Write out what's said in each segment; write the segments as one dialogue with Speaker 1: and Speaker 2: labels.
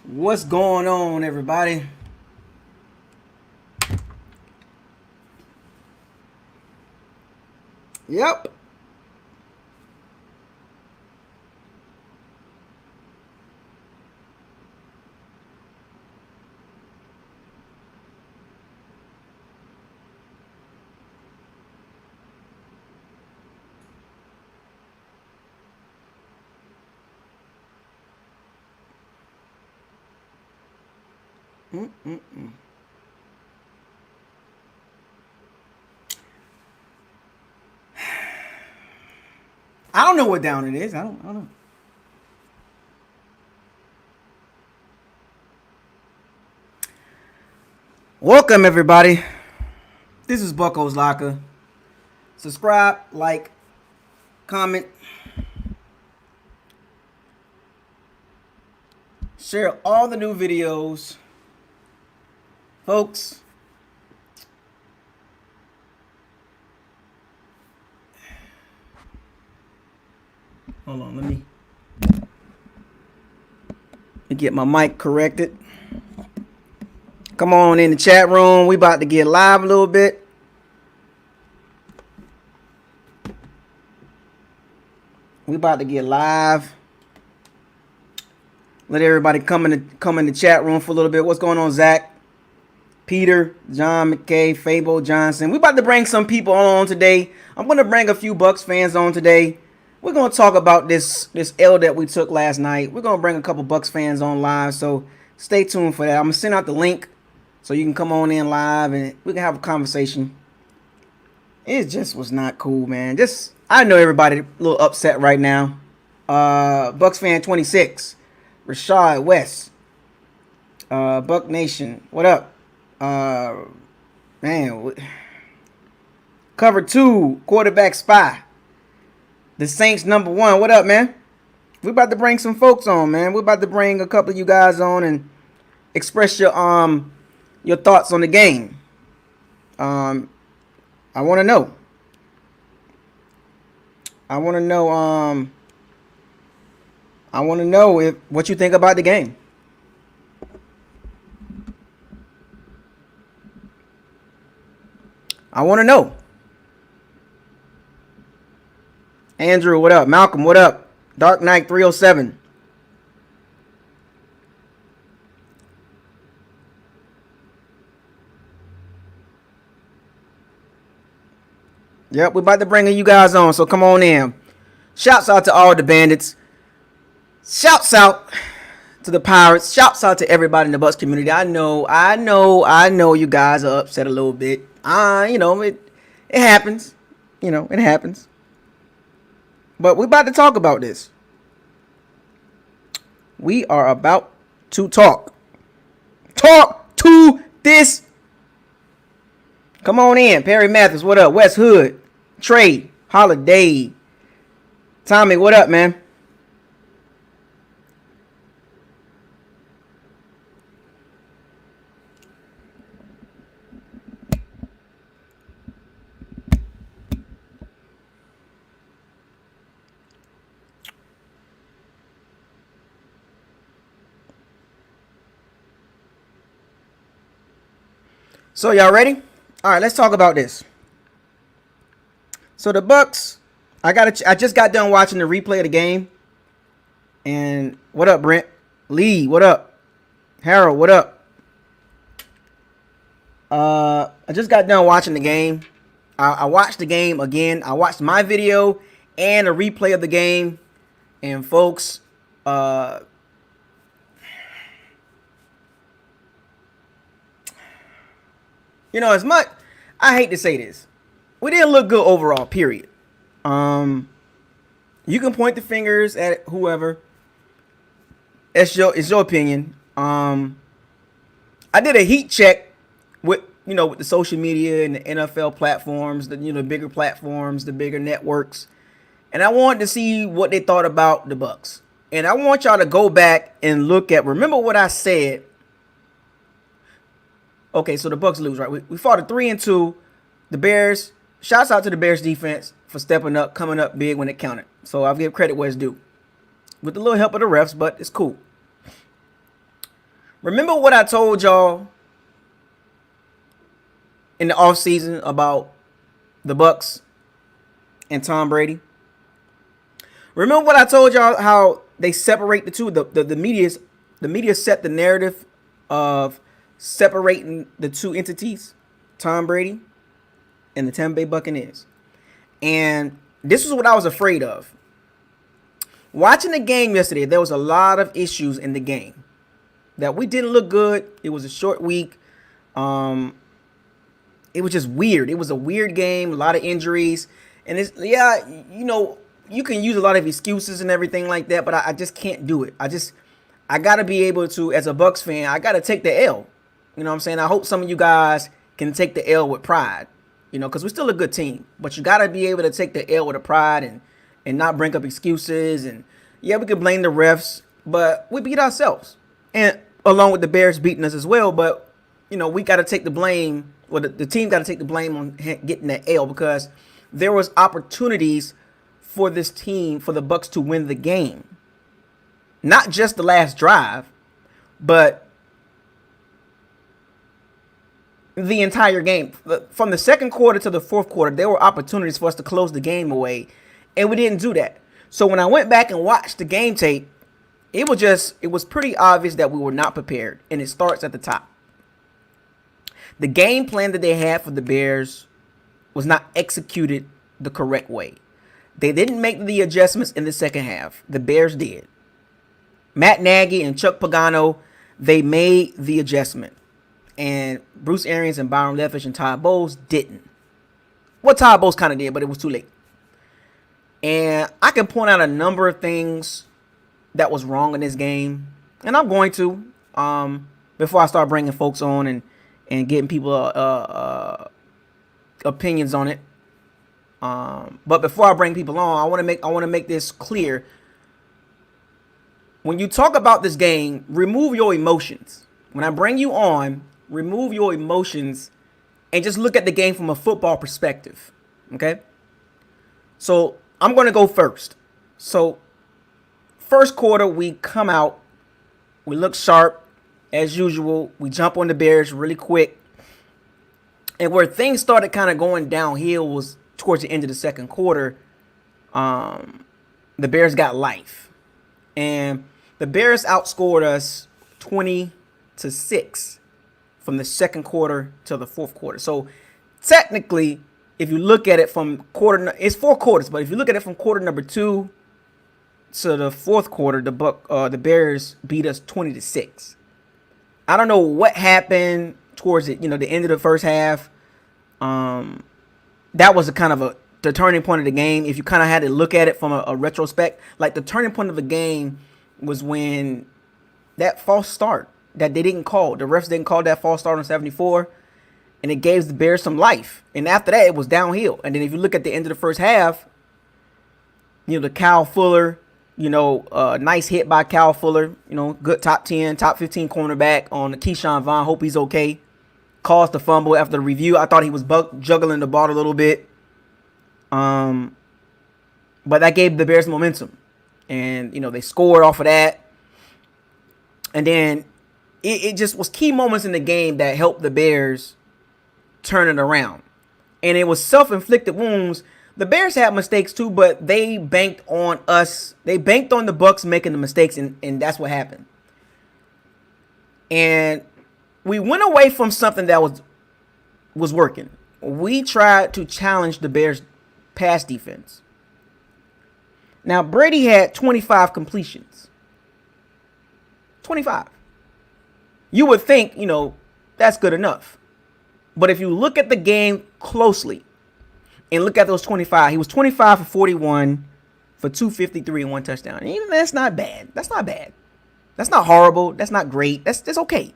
Speaker 1: What's going on, everybody? Yep. I don't know what down it is. I don't know. Welcome, everybody. This is Bucko's Locker. Subscribe, like, comment, share all the new videos. Folks, hold on, let me get my mic corrected. Come on in the chat room. We about to get live a little bit. We about to get live. Let everybody come in the chat room for a little bit. What's going on, Zach? Peter, John McKay, Fable Johnson. We about to bring some people on today. I'm going to bring a few Bucks fans on today. We're going to talk about this L that we took last night. We're going to bring a couple Bucks fans on live, so stay tuned for that. I'm going to send out the link so you can come on in live and we can have a conversation. It just was not cool, man. I know everybody a little upset right now. Bucks fan 26, Rashad West, Buck Nation. What up? Man, cover 2, quarterback spy. The Saints #1. What up, man? We're about to bring some folks on, man. We're about to bring a couple of you guys on and express your thoughts on the game. I want to know. I want to know what you think about the game. I want to know. Andrew, what up? Malcolm, what up? Dark Knight 307. Yep, we're about to bring you guys on, so come on in. Shouts out to all the bandits. Shouts out to the Pirates. Shouts out to everybody in the Bucks community. I know you guys are upset a little bit. It happens. It happens. But we're about to talk about this. We are about to talk. Talk to this. Come on in. Perry Mathis, what up? West Hood. Trey. Holiday. Tommy, what up, man? So y'all ready? All right, let's talk about this. So the Bucks, I just got done watching the replay of the game. And what up, Brent? Lee, what up? Harold, what up? I just got done watching the game. I watched the game again. I watched my video and a replay of the game. And folks, as much, I hate to say this, we didn't look good overall, period. You can point the fingers at whoever. It's your opinion. I did a heat check with the social media and the NFL platforms, the bigger platforms, the bigger networks, and I wanted to see what they thought about the Bucks. And I want y'all to go back and remember what I said. Okay, so the Bucks lose, right? We fought a 3-2. The Bears. Shouts out to the Bears defense for stepping up, coming up big when it counted. So I'll give credit where it's due, with a little help of the refs, but it's cool. Remember what I told y'all in the offseason about the Bucks and Tom Brady? Remember what I told y'all, how they separate the two? The media set the narrative of separating the two entities, Tom Brady and the Tampa Bay Buccaneers. And this is what I was afraid of. Watching the game yesterday, there was a lot of issues in the game that we didn't look good. It was a short week. It was just weird. It was a weird game, a lot of injuries. And it's, you can use a lot of excuses and everything like that, but I just can't do it. I got to be able to, as a Bucks fan, I got to take the L. You know what I'm saying? I hope some of you guys can take the L with pride, because we're still a good team. But you got to be able to take the L with a pride and not bring up excuses. And, yeah, we can blame the refs, but we beat ourselves. And along with the Bears beating us as well. But, we got to take the blame. Well, the team got to take the blame on getting that L, because there was opportunities for this team, for the Bucks to win the game. Not just the last drive, but the entire game. From the second quarter to the fourth quarter, there were opportunities for us to close the game away, and we didn't do that. So when I went back and watched the game tape, it was pretty obvious that we were not prepared, and it starts at the top. The game plan that they had for the Bears was not executed the correct way. They didn't make the adjustments in the second half. The Bears did. Matt Nagy and Chuck Pagano, they made the adjustment. And Bruce Arians and Byron Leftwich and Todd Bowles didn't. Well, Todd Bowles kind of did, but it was too late. And I can point out a number of things that was wrong in this game. And I'm going to, before I start bringing folks on and getting people opinions on it. But before I bring people on, I want to make this clear. When you talk about this game, remove your emotions. When I bring you on, remove your emotions and just look at the game from a football perspective. Okay? So I'm going to go first. So first quarter, we come out, we look sharp as usual. We jump on the Bears really quick. And where things started kind of going downhill was towards the end of the second quarter. The Bears got life. And the Bears outscored us 20-6 from the second quarter to the fourth quarter. So technically, if you look at it from it's 4 quarters, but if you look at it from quarter number 2 to the fourth quarter, the Bears beat us 20-6. I don't know what happened towards it, the end of the first half. That was the turning point of the game. If you kind of had to look at it from a retrospect, like the turning point of the game was when that false start that they didn't call. The refs didn't call that false start on 74, and it gave the Bears some life. And after that, it was downhill. And then if you look at the end of the first half, the Kyle Fuller, nice hit by Kyle Fuller, good top 10, top 15 cornerback on the Keyshawn Vaughn. Hope he's okay. Caused the fumble after the review. I thought he was juggling the ball a little bit. But that gave the Bears momentum. And, they scored off of that. And then it just was key moments in the game that helped the Bears turn it around. And it was self-inflicted wounds. The Bears had mistakes too, but they banked on us. They banked on the Bucks making the mistakes, and that's what happened. And we went away from something that was working. We tried to challenge the Bears' pass defense. Now, Brady had 25 completions. 25. You would think, that's good enough. But if you look at the game closely and look at those 25, he was 25 for 41 for 253 and 1 touchdown. And even that's not bad. That's not bad. That's not horrible. That's not great. That's okay.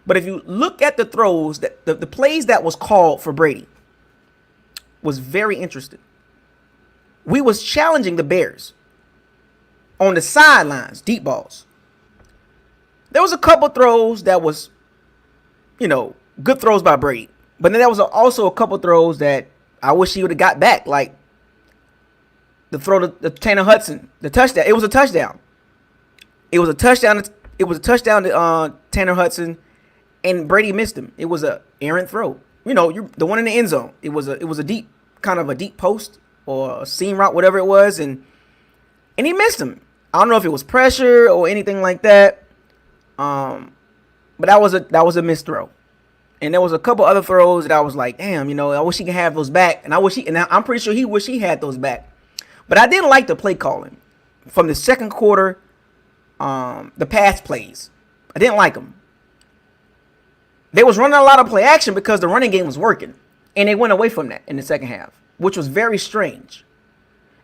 Speaker 1: But if you look at the throws, the plays that was called for Brady was very interesting. We was challenging the Bears on the sidelines, deep balls. There was a couple throws that was good throws by Brady. But then there was also a couple throws that I wish he would have got back, like the throw to Tanner Hudson, the touchdown. It was a touchdown. It was a touchdown. It was a touchdown to Tanner Hudson, and Brady missed him. It was a errant throw. The one in the end zone. It was a deep, kind of a deep post or a seam route, whatever it was, and he missed him. I don't know if it was pressure or anything like that. But that was a missed throw. And there was a couple other throws that I was like, damn, I wish he could have those back. And I'm pretty sure he wish he had those back. But I didn't like the play calling from the second quarter. The pass plays, I didn't like them. They was running a lot of play action because the running game was working, and they went away from that in the second half, which was very strange.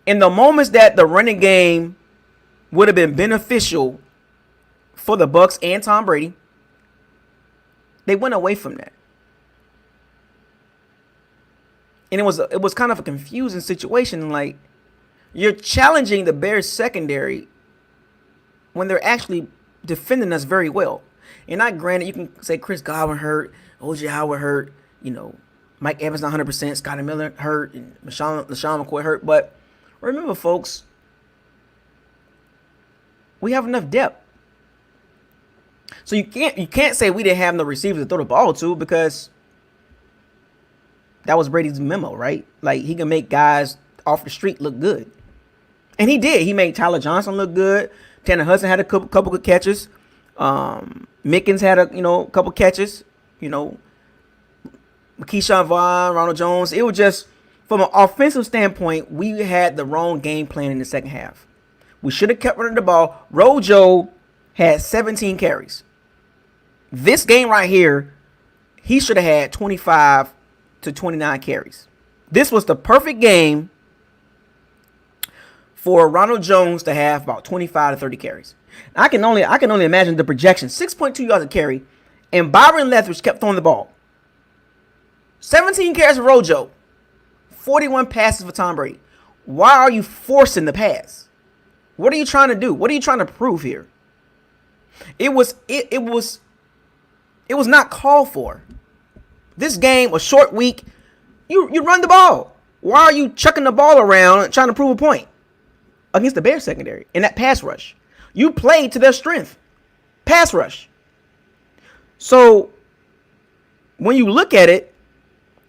Speaker 1: In the moments that the running game would have been beneficial for the Bucs and Tom Brady, they went away from that. And it was kind of a confusing situation. Like, you're challenging the Bears secondary when they're actually defending us very well. And not granted, you can say Chris Godwin hurt, O.J. Howard hurt, Mike Evans not 100%, Scotty Miller hurt, and LaShawn McCoy hurt. But remember, folks, we have enough depth. So you can't say we didn't have no receivers to throw the ball to, because that was Brady's memo, right? Like, he can make guys off the street look good. And he did. He made Tyler Johnson look good. Tanner Hudson had a couple good catches. Mickens had a couple catches. Keyshawn Vaughn, Ronald Jones. It was just, from an offensive standpoint, we had the wrong game plan in the second half. We should have kept running the ball. Rojo had 17 carries. This game right here, he should have had 25 to 29 carries. This was the perfect game for Ronald Jones to have about 25 to 30 carries. I can only imagine the projection. 6.2 yards a carry, and Byron Leftwich kept throwing the ball. 17 carries for Rojo, 41 passes for Tom Brady. Why are you forcing the pass? What are you trying to do? What are you trying to prove here? It was not called for. This game, a short week, you run the ball. Why are you chucking the ball around trying to prove a point against the Bears secondary in that pass rush? You played to their strength. Pass rush. So when you look at it,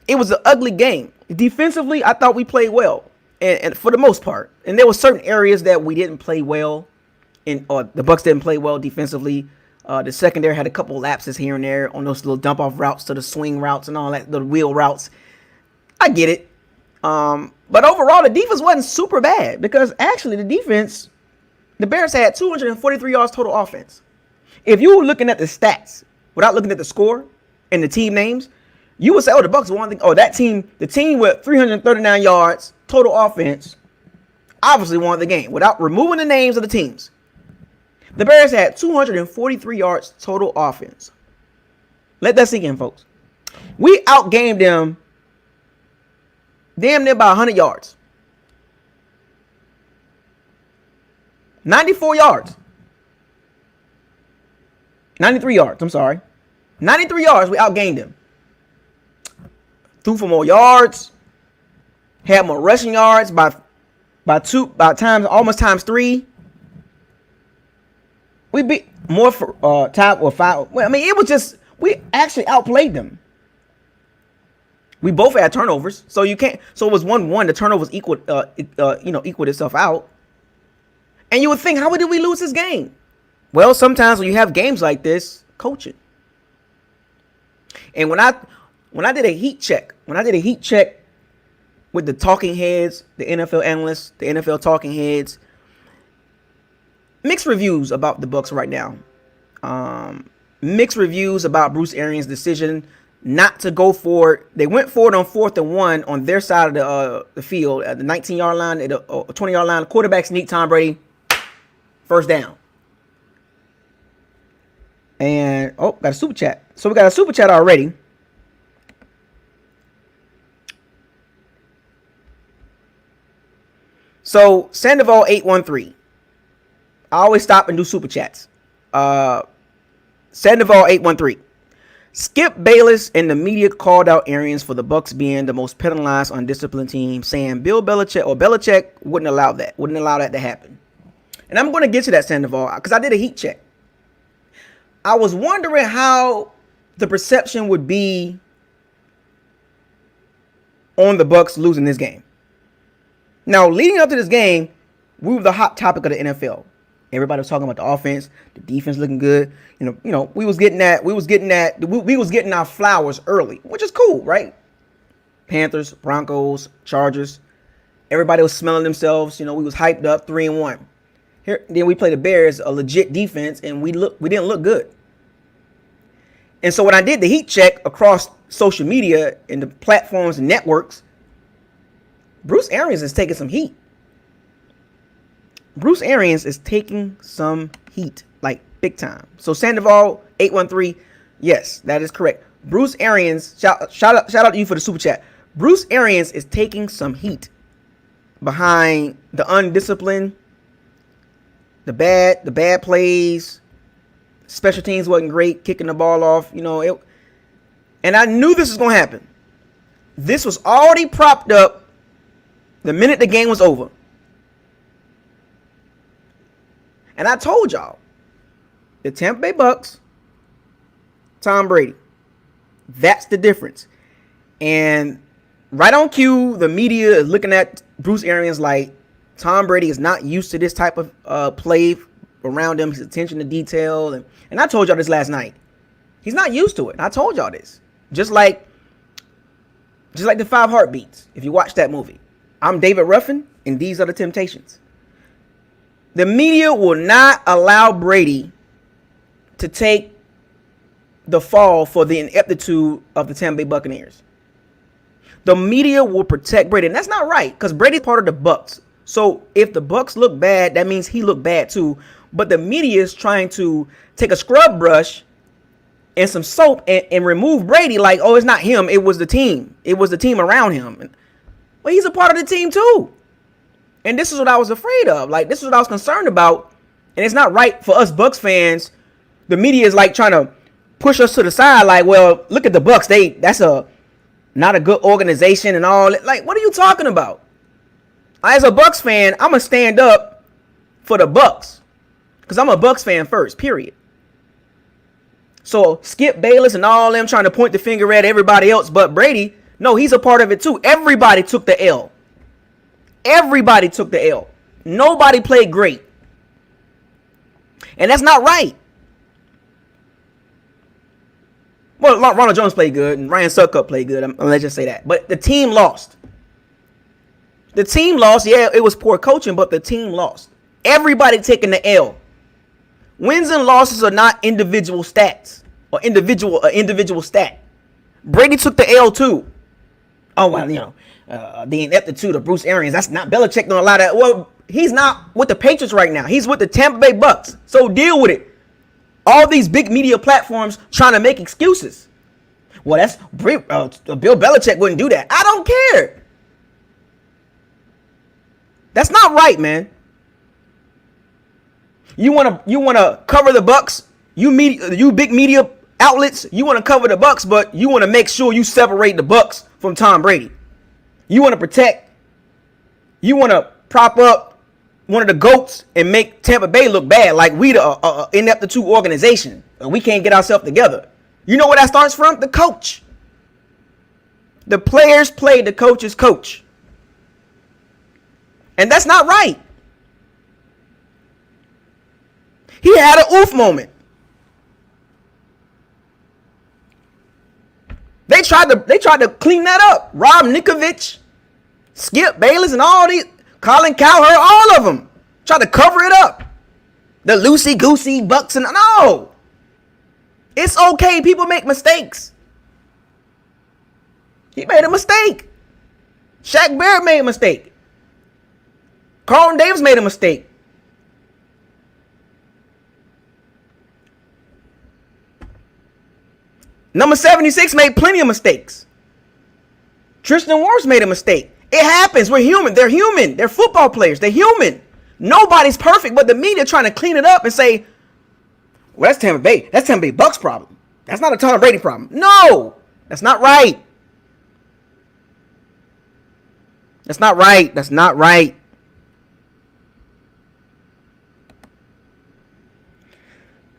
Speaker 1: it was an ugly game. Defensively, I thought we played well, and for the most part. And there were certain areas that we didn't play well, or the Bucs didn't play well defensively. The secondary had a couple lapses here and there on those little dump off routes to the swing routes and all that, the wheel routes. I get it. But overall, the defense wasn't super bad, because actually the Bears had 243 yards total offense. If you were looking at the stats without looking at the score and the team names, you would say, the Bucs won. The team with 339 yards total offense obviously won the game without removing the names of the teams. The Bears had 243 yards total offense. Let that sink in, folks. We outgamed them damn near by 100 yards. 94 yards. 93 yards, I'm sorry. 93 yards, we outgained them. Threw for more yards. Had more rushing yards almost times 3. We beat more for top or 5. Well, I mean, it was just, we actually outplayed them. We both had turnovers, so you can't. So it was 1-1. The turnovers equaled itself out. And you would think, how did we lose this game? Well, sometimes when you have games like this, coach it. And when I did a heat check with the talking heads, the NFL analysts, the NFL talking heads, mixed reviews about the Bucs right now. Mixed reviews about Bruce Arians' decision not to go for it. They went for it on 4th and 1 on their side of the field at the 19-yard line, at the 20-yard line. The quarterback sneak Tom Brady. First down. And, got a super chat. So we got a super chat already. So, Sandoval 813. I always stop and do super chats. Sandoval 813. Skip Bayless and the media called out Arians for the Bucks being the most penalized, undisciplined team, saying Belichick wouldn't allow that to happen. And I'm going to get to that, Sandoval, because I did a heat check. I was wondering how the perception would be on the Bucks losing this game. Now, leading up to this game, we were the hot topic of the NFL. Everybody was talking about the offense, the defense looking good. We was getting our flowers early, which is cool, right? Panthers, Broncos, Chargers. Everybody was smelling themselves. We was hyped up 3-1. Then we played the Bears, a legit defense, and we didn't look good. And so when I did the heat check across social media and the platforms and networks, Bruce Arians is taking some heat. Bruce Arians is taking some heat, like big time. So Sandoval 813, yes, that is correct. Bruce Arians, shout out to you for the super chat. Bruce Arians is taking some heat behind the undisciplined, the bad plays. Special teams wasn't great, kicking the ball off. And I knew this was gonna happen. This was already propped up the minute the game was over. And I told y'all, the Tampa Bay Bucks, Tom Brady. That's the difference. And right on cue, the media is looking at Bruce Arians like Tom Brady is not used to this type of play around him, his attention to detail. And I told y'all this last night. He's not used to it. I told y'all this. Just like the 5 Heartbeats, if you watch that movie. I'm David Ruffin, and these are the Temptations. The media will not allow Brady to take the fall for the ineptitude of the Tampa Bay Buccaneers. The media will protect Brady, and that's not right because Brady's part of the Bucks. So if the Bucks look bad, that means he looked bad too. But the media is trying to take a scrub brush and some soap and remove Brady like, oh, it's not him. It was the team. It was the team around him. Well, he's a part of the team too. And this is what I was afraid of. Like, this is what I was concerned about. And it's not right for us Bucks fans. The media is like trying to push us to the side. Like, well, look at the Bucks. That's not a good organization and all that. Like, what are you talking about? As a Bucks fan, I'm going to stand up for the Bucks. Because I'm a Bucks fan first, period. So Skip Bayless and all them trying to point the finger at everybody else but Brady. No, he's a part of it too. Everybody took the L. Everybody took the L. Nobody played great. And that's not right. Well, Ronald Jones played good and Ryan Suckup played good. Let's just say that. But the team lost. The team lost. Yeah, it was poor coaching, but the team lost. Everybody taking the L. Wins and losses are not individual stats or individual stat. Brady took the L too. Oh, well, the ineptitude of Bruce Arians. That's not Belichick don't allow that. Well, he's not with the Patriots right now. He's with the Tampa Bay Bucks. So deal with it. All these big media platforms trying to make excuses. Well, that's Bill Belichick wouldn't do that. I don't care. That's not right, man. You wanna cover the Bucks? You big media outlets, you want to cover the Bucks, but you want to make sure you separate the Bucks from Tom Brady. You want to protect. You want to prop up one of the GOATs and make Tampa Bay look bad, like we the ineptitude organization. And we can't get ourselves together. You know where that starts from? The coach. The players play the coach's coach. And that's not right. He had an oof moment. They tried to clean that up. Rob Ninkovich, Skip Bayless, and all these, Colin Cowherd, all of them tried to cover it up. The loosey-goosey Bucks and no. It's okay. People make mistakes. He made a mistake. Shaq Barrett made a mistake. Carlton Davis made a mistake. Number 76 made plenty of mistakes. Tristan Wirfs made a mistake. It happens. We're human. They're human. They're football players. They're human. Nobody's perfect, but the media trying to clean it up and say, well, that's Tampa Bay. That's Tampa Bay Bucks problem. That's not a Tom Brady problem. No, that's not right. That's not right. That's not right.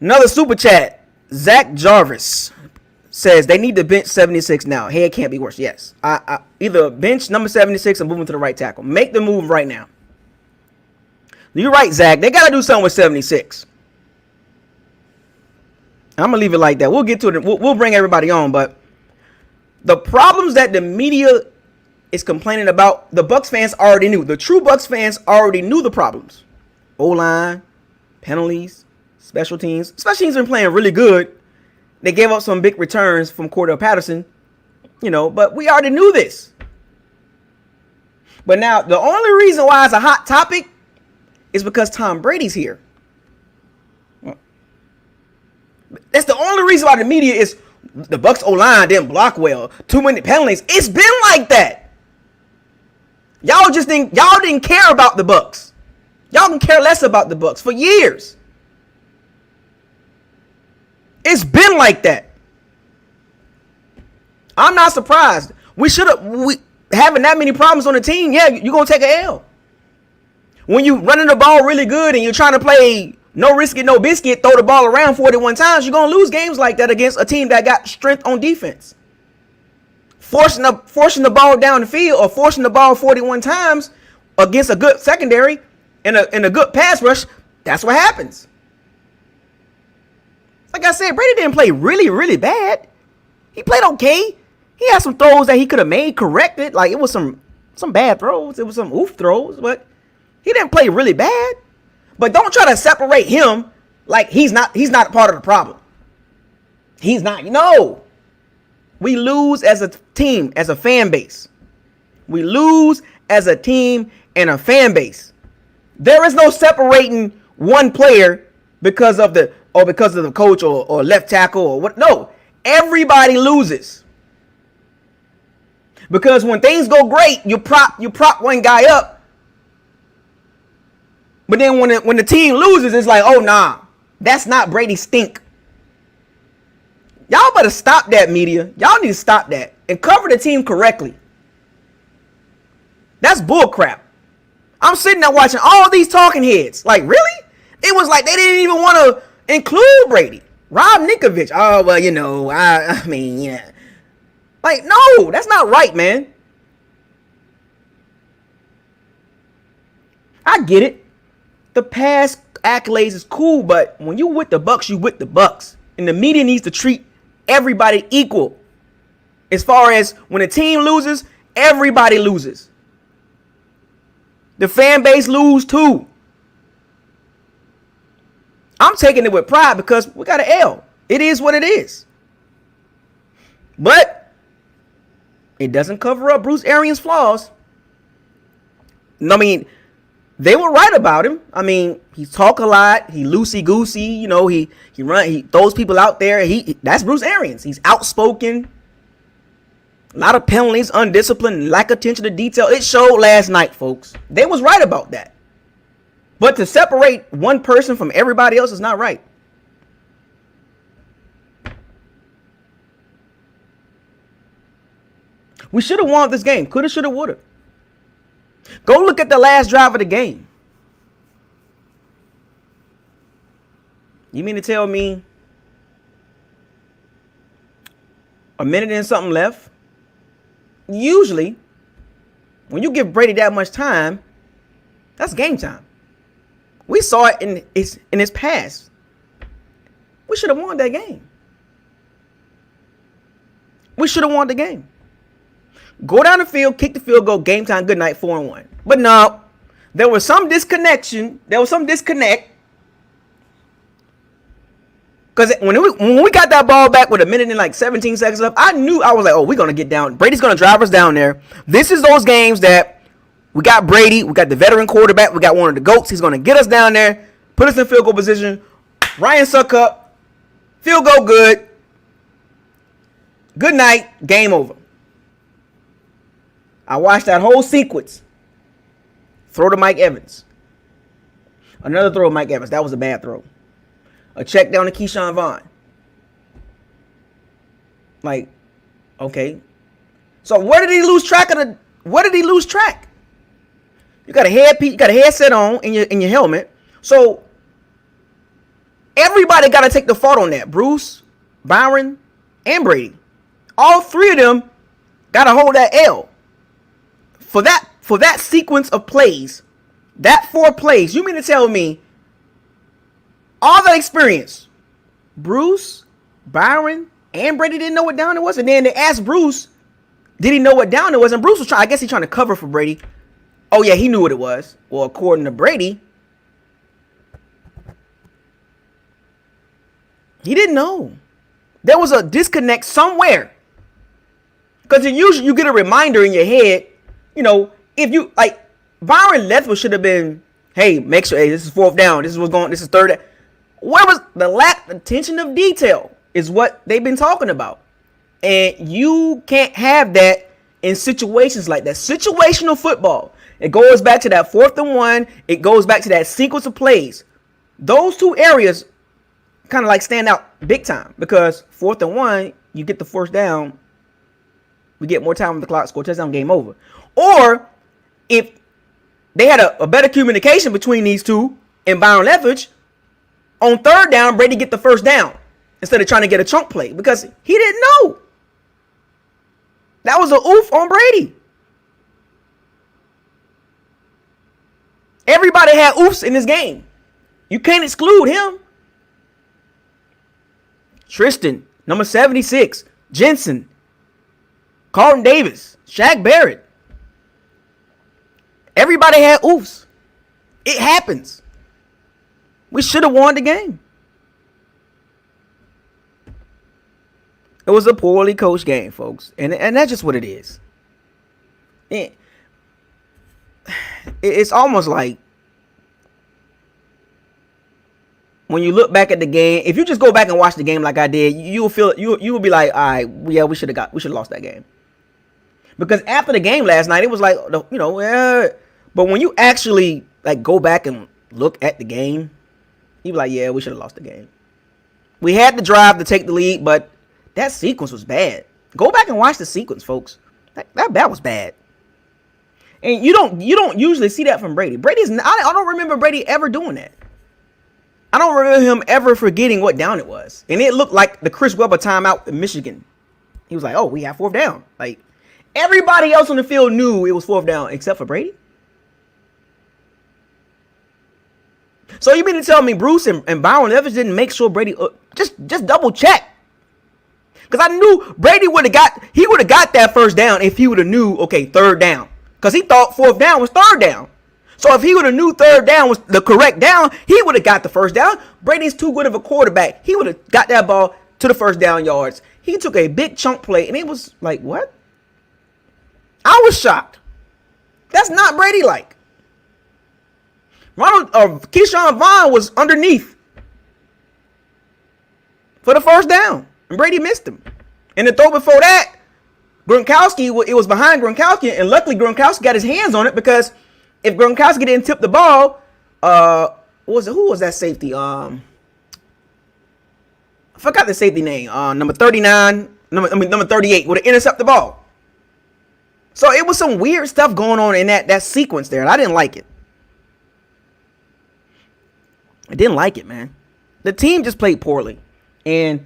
Speaker 1: Another super chat. Zach Jarvis says they need to bench 76 now. Hey, it can't be worse. Yes. I either bench number 76 or move him to the right tackle. Make the move right now. You're right, Zach. They got to do something with 76. I'm going to leave it like that. We'll get to it. We'll bring everybody on. But the problems that the media is complaining about, the Bucs fans already knew. The true Bucs fans already knew the problems. O-line, penalties, special teams. Special teams been playing really good. They gave up some big returns from Cordell Patterson, but we already knew this. But now, the only reason why it's a hot topic is because Tom Brady's here. That's the only reason why the media is the Bucs O-line didn't block well. Too many penalties. It's been like that. Y'all didn't care about the Bucs. Y'all can care less about the Bucs for years. It's been like that. I'm not surprised. We having that many problems on the team. Yeah, you're gonna take an L. When you running the ball really good and you're trying to play no risk it, no biscuit, throw the ball around 41 times, you're going to lose games like that against a team that got strength on defense. Forcing the ball down the field or forcing the ball 41 times against a good secondary and a good pass rush, that's what happens. Like I said, Brady didn't play really, really bad. He played okay. He had some throws that he could have made corrected. Like, it was some bad throws. It was some oof throws, but he didn't play really bad. But don't try to separate him like he's not part of the problem. He's not. No. We lose as a team, as a fan base. We lose as a team and a fan base. There is no separating one player because of the coach or left tackle or what. No. Everybody loses. Because when things go great, you prop one guy up. But then when the team loses, it's like, oh, nah, that's not Brady's stink. Y'all better stop that, media. Y'all need to stop that and cover the team correctly. That's bull crap. I'm sitting there watching all these talking heads. Like, really? It was like they didn't even want to include Brady. Rob Ninkovich. Oh, well, I mean, yeah. Like, no, that's not right, man. I get it. The past accolades is cool, but when you with the Bucs, you with the Bucs. And the media needs to treat everybody equal. As far as when a team loses, everybody loses. The fan base lose too. I'm taking it with pride because we got an L. It is what it is. But it doesn't cover up Bruce Arians' flaws. I mean, they were right about him. I mean, he talk a lot. He loosey goosey. He throws people out there. That's Bruce Arians. He's outspoken. A lot of penalties, undisciplined, lack of attention to detail. It showed last night, folks. They was right about that. But to separate one person from everybody else is not right. We should have won this game. Coulda, shoulda, woulda. Go look at the last drive of the game. You mean to tell me a minute and something left? Usually, when you give Brady that much time, that's game time. We saw it in his past. We should have won that game. We should have won the game. Go down the field, kick the field goal, game time, good night, 4-1. But no, there was some disconnection. There was some disconnect. Because when we got that ball back with a minute and like 17 seconds left, I was like, oh, we're going to get down. Brady's going to drive us down there. This is those games that we got Brady. We got the veteran quarterback. We got one of the GOATs. He's going to get us down there, put us in field goal position. Ryan Suckup, field goal good. Good night, game over. I watched that whole sequence. Throw to Mike Evans. Another throw to Mike Evans. That was a bad throw. A check down to Keyshawn Vaughn. Like, okay. So where did he lose track of the? Where did he lose track? You got a headpiece, you got a headset on in your helmet. So everybody got to take the fault on that. Bruce, Byron, and Brady. All three of them got to hold that L. For that sequence of plays, that 4 plays, you mean to tell me all that experience, Bruce, Byron, and Brady didn't know what down it was? And then they asked Bruce, did he know what down it was? And Bruce was trying, I guess he's trying to cover for Brady. Oh yeah, he knew what it was. Well, according to Brady, he didn't know. There was a disconnect somewhere. Because usually you get a reminder in your head, you know, if you, like, Byron Leftwich should have been, hey, make sure, hey, this is 4th down. This is what's going, this is 3rd. Where was the lack of attention of detail is what they've been talking about. And you can't have that in situations like that. Situational football. It goes back to that 4th and 1. It goes back to that sequence of plays. Those 2 areas kind of like stand out big time because 4th and 1, you get the 1st down. We get more time on the clock, score touchdown, game over. Or if they had a better communication between these two and Byron Leftwich, on 3rd down, Brady get the 1st down instead of trying to get a chunk play because he didn't know. That was an oof on Brady. Everybody had oofs in this game. You can't exclude him. Tristan, number 76, Jensen, Carlton Davis, Shaq Barrett. Everybody had oofs. It happens. We should have won the game. It was a poorly coached game, folks. And that's just what it is. It's almost like when you look back at the game, if you just go back and watch the game like I did, you will feel you will be like, all right, yeah, we should have lost that game. Because after the game last night, it was like, you know, but when you actually like go back and look at the game, you be like, yeah, we should have lost the game. We had the drive to take the lead, but that sequence was bad. Go back and watch the sequence, folks. That was bad. And you don't usually see that from Brady. I don't remember Brady ever doing that. I don't remember him ever forgetting what down it was. And it looked like the Chris Webber timeout in Michigan. He was like, oh, we have 4th down. Like, everybody else on the field knew it was 4th down except for Brady. So you mean to tell me Bruce and Byron Leftwich didn't make sure Brady just double check? Because I knew Brady would have got that 1st down if he would have knew, okay, 3rd down. Because he thought 4th down was 3rd down. So if he would have knew 3rd down was the correct down, he would have got the 1st down. Brady's too good of a quarterback. He would have got that ball to the 1st down yards. He took a big chunk play, and it was like, what? I was shocked. That's not Brady like. Keyshawn Vaughn was underneath for the 1st down, and Brady missed him. And the throw before that, Gronkowski, it was behind Gronkowski, and luckily Gronkowski got his hands on it because if Gronkowski didn't tip the ball, who was that safety? I forgot the safety name. Number 39, number 38 would have intercepted the ball. So it was some weird stuff going on in that sequence there, and I didn't like it. I didn't like it, man. The team just played poorly, and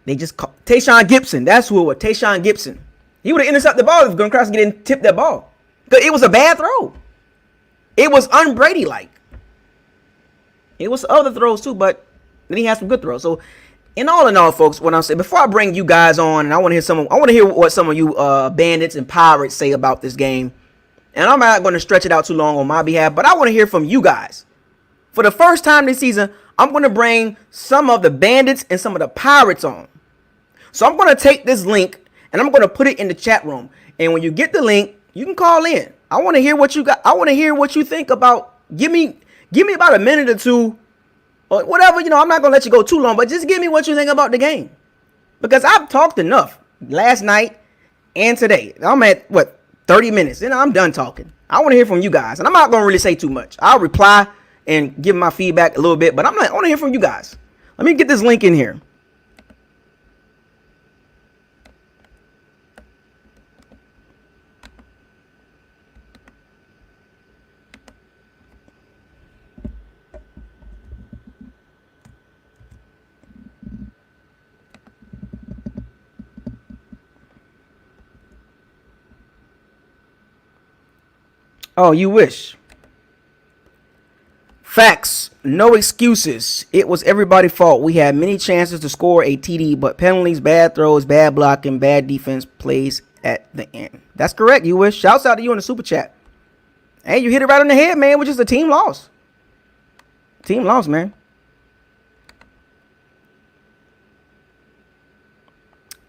Speaker 1: they just called Tayshaun Gibson. That's who it was. Tayshaun Gibson. He would have intercepted the ball if Gronkowski didn't tip that ball. Because it was a bad throw. It was un-Brady-like. It was other throws too, but then he had some good throws. So, in all, folks, what I'm saying, before I bring you guys on, and I want to hear what some of you bandits and pirates say about this game. And I'm not going to stretch it out too long on my behalf, but I want to hear from you guys. For the first time this season, I'm going to bring some of the bandits and some of the pirates on. So I'm going to take this link and I'm going to put it in the chat room. And when you get the link, you can call in. I want to hear what you got. I want to hear what you think about. Give me about a minute or two or whatever. You know, I'm not going to let you go too long, but just give me what you think about the game. Because I've talked enough last night and today. I'm at 30 minutes and I'm done talking. I want to hear from you guys. And I'm not going to really say too much. I'll reply and give my feedback a little bit, but I want to hear from you guys. Let me get this link in here. Oh, you wish. Facts. No excuses. It was everybody's fault. We had many chances to score a TD, but penalties, bad throws, bad blocking, bad defense plays at the end. That's correct, you wish. Shouts out to you in the super chat. Hey, you hit it right on the head, man, which is the team loss. Team lost, man.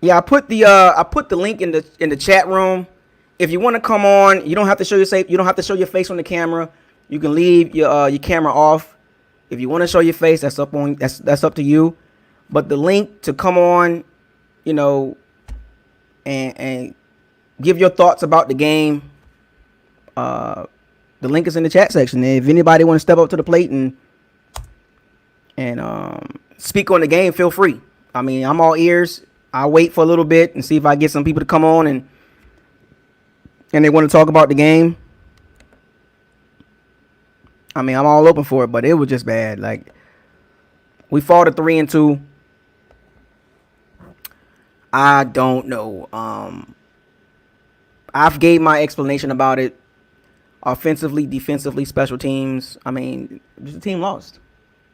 Speaker 1: Yeah, I put the link in the chat room. If you want to come on, you don't have to show your face on the camera. You can leave your camera off. If you want to show your face, that's up to you. But the link to come on, and give your thoughts about the game, the link is in the chat section. If anybody want to step up to the plate and speak on the game, feel free. I mean, I'm all ears. I'll wait for a little bit and see if I get some people to come on and they want to talk about the game. I mean, I'm all open for it, but it was just bad. Like, we fought a 3-2. I don't know. I've gave my explanation about it. Offensively, defensively, special teams. I mean, the team lost.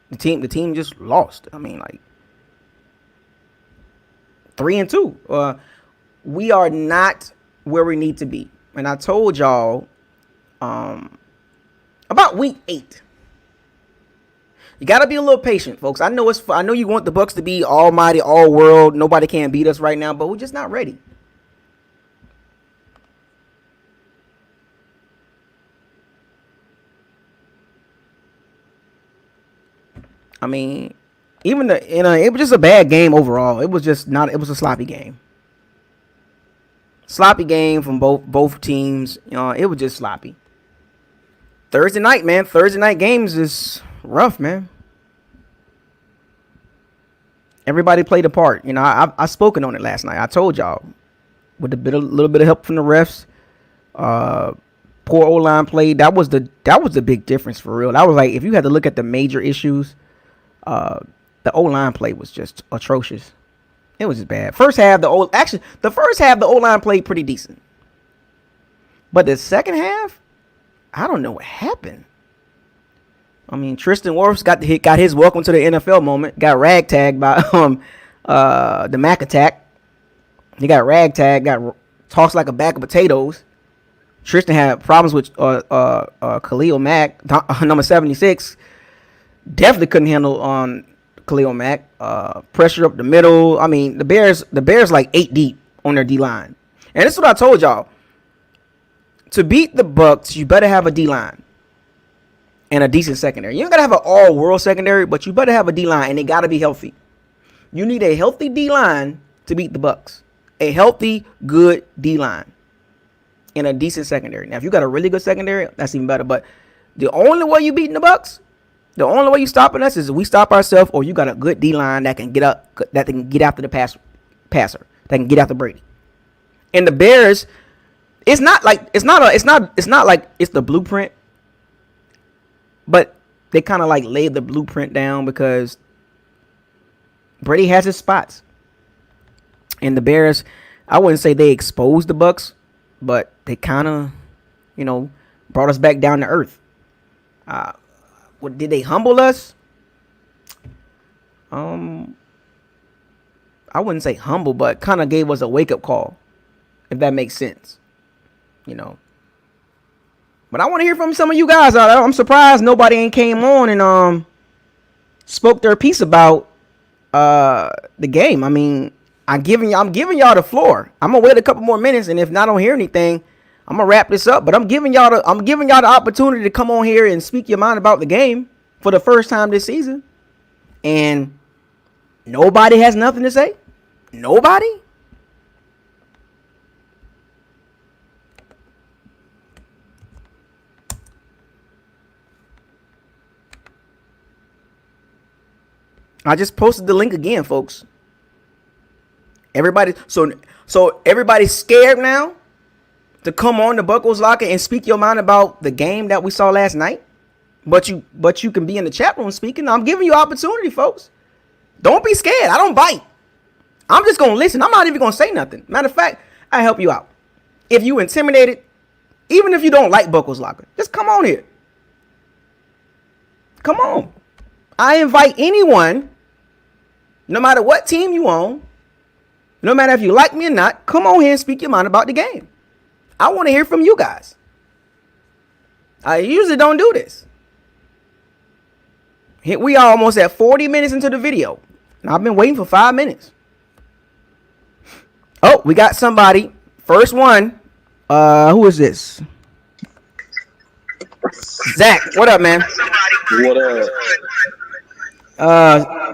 Speaker 1: The team just lost. I mean, like 3-2. We are not where we need to be. And I told y'all about week 8. You gotta be a little patient, folks. I know you want the Bucs to be almighty, all world. Nobody can beat us right now, but we're just not ready. I mean, it was just a bad game overall. It was a sloppy game. Sloppy game from both teams. It was just sloppy. Thursday night, man. Thursday night games is rough, man. Everybody played a part. I spoken on it last night. I told y'all with little bit of help from the refs. Poor O-line play. That was the big difference for real. That was like, if you had to look at the major issues, the O-line play was just atrocious. It was just bad. The first half the O-line played pretty decent. But the second half, I don't know what happened. I mean, Tristan Wirfs got his welcome to the NFL moment. Got ragtagged by the Mac attack. He got ragtagged, got tossed like a bag of potatoes. Tristan had problems with Khalil Mack, number 76. Definitely couldn't handle on Khalil Mack. Pressure up the middle. I mean, the Bears like 8 deep on their D-line. And this is what I told y'all. To beat the Bucs, you better have a D-line and a decent secondary. You don't got to have an all-world secondary, but you better have a D-line, and they got to be healthy. You need a healthy D-line to beat the Bucs. A healthy, good D-line and a decent secondary. Now, if you got a really good secondary, that's even better. But the only way you beating the Bucs, the only way you stopping us is if we stop ourselves, or you got a good D-line that can get after the passer, that can get after Brady. And the Bears, it's not like it's the blueprint, but they kind of like laid the blueprint down because Brady has his spots. And the Bears, I wouldn't say they exposed the Bucs, but they kind of, brought us back down to earth. Did they humble us? I wouldn't say humble, but kind of gave us a wake-up call, if that makes sense. But I want to hear from some of you guys. I'm surprised nobody ain't came on and spoke their piece about the game. I mean, I'm giving y'all the floor. I'm gonna wait a couple more minutes, and if I don't hear anything, I'm gonna wrap this up. But I'm giving y'all the opportunity to come on here and speak your mind about the game for the first time this season. And nobody has nothing to say. Nobody. I just posted the link again, folks. So everybody's scared now to come on the Buckles Locker and speak your mind about the game that we saw last night. But you can be in the chat room speaking. I'm giving you opportunity, folks. Don't be scared. I don't bite. I'm just gonna listen. I'm not even gonna say nothing. Matter of fact, I help you out. If you intimidated, Even if you don't like Buckles Locker, just come on here. Come on. I invite anyone, no matter what team you own, no matter if you like me or not, come on here and speak your mind about the game. I want to hear from you guys. I usually don't do this. We are almost at 40 minutes into the video. And I've been waiting for 5 minutes. Oh, we got somebody. First one. Who is this? Zach, what up, man?
Speaker 2: What up?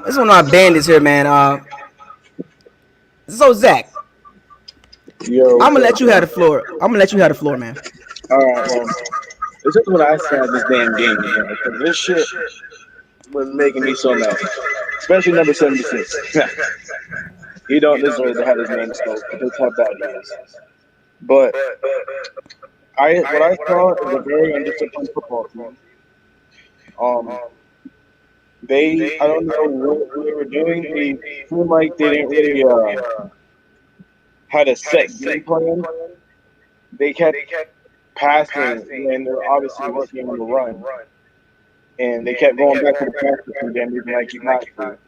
Speaker 1: This is one of our bandits here, man. So Zach,
Speaker 2: Yo,
Speaker 1: I'm gonna let you have the floor. Man.
Speaker 2: All right, this is what I said this damn game, man. Because this shit was making me so mad, especially number 76. He don't deserve to have his name spoke. That's how bad he is. But what I saw is a very undisciplined football team. I don't know what they were doing. They seemed like they didn't really had a set game plan. They kept passing, and they're obviously working on the run. And they kept going back to the pass for them, even like you have to.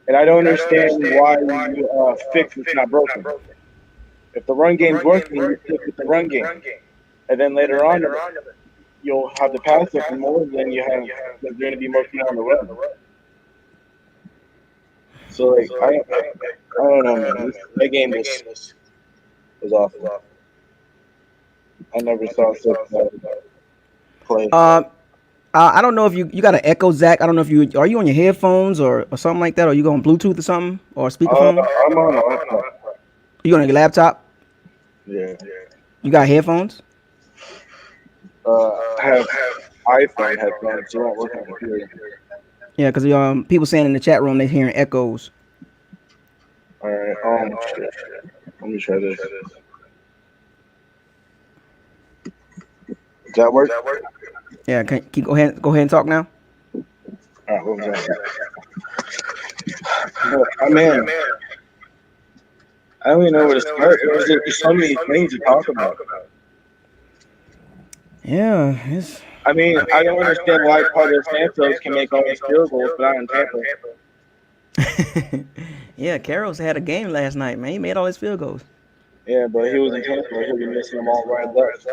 Speaker 2: And I don't understand why you fix it's not broken. If the run game's working, you stick with the run game. And then later on, you'll have to pass it for more than you have. There's going to be more people on the run. So, like, I don't know, man. That game was awful. I never saw such play.
Speaker 1: I don't know if you got an echo, Zach. I don't know if you are you on your headphones or something like that, or you going Bluetooth or something or speakerphone?
Speaker 2: I'm on a laptop.
Speaker 1: You on your laptop?
Speaker 2: Yeah.
Speaker 1: You got headphones?
Speaker 2: I have iPhone headphones, so I don't work on the computer.
Speaker 1: Yeah, because people saying in the chat room they're hearing echoes.
Speaker 2: All right. Shit. Let me try this. Does that work?
Speaker 1: Yeah, can you go ahead and talk now?
Speaker 2: All right. What was that? Man, I don't even know where to start. There's so many things to talk about.
Speaker 1: Yeah,
Speaker 2: I don't understand why Carter Santos can make all these field goals, but not in Tampa.
Speaker 1: Yeah, Carroll's had a game last night, man. He made all his field goals.
Speaker 2: Yeah, but he was in Tampa. He'll be missing them all right left.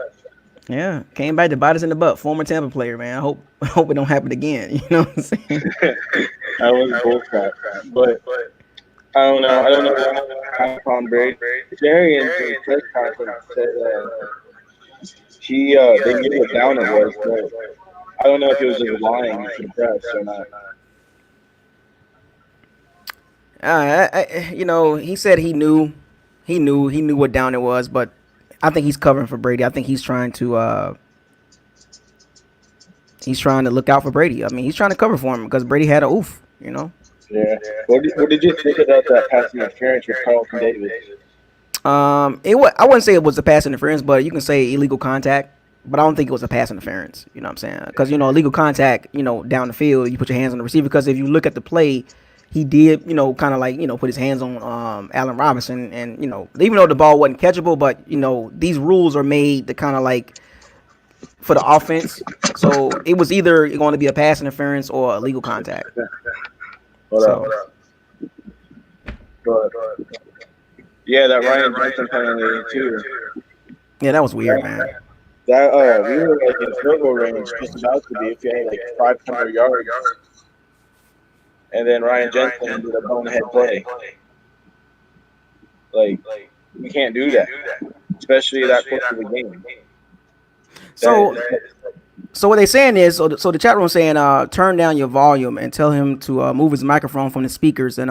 Speaker 1: Yeah, came back to bite us in the butt. Former Tampa player, man. I hope it don't happen again. You know what I'm saying?
Speaker 2: That was bullcrap. But I don't know. I don't know what happened on Brady. Jerry in the press conference said they knew what down it was, but I don't know if he was just lying to the press or
Speaker 1: not. He said he knew what down it was, but I think he's covering for Brady. I think he's trying to look out for Brady. I mean, he's trying to cover for him because Brady had a oof,
Speaker 2: Yeah. What did you think about that pass interference with Carlton Davis?
Speaker 1: I wouldn't say it was a pass interference, but you can say illegal contact. But I don't think it was a pass interference. You know what I'm saying? Because illegal contact. Down the field, you put your hands on the receiver. Because if you look at the play, he did, kind of like put his hands on Allen Robinson, and even though the ball wasn't catchable, but these rules are made to kind of like for the offense. So it was either going to be a pass interference or illegal contact.
Speaker 2: Hold up. Yeah, that Ryan Johnson penalty too.
Speaker 1: Yeah, that was weird, man.
Speaker 2: That we were like in field goal range, just about to be if you had like 500 yards, and then Ryan Jensen did a bonehead play. Like we can't do that, especially that close to the game.
Speaker 1: So what they're saying is, so the chat room saying, turn down your volume and tell him to move his microphone from the speakers, and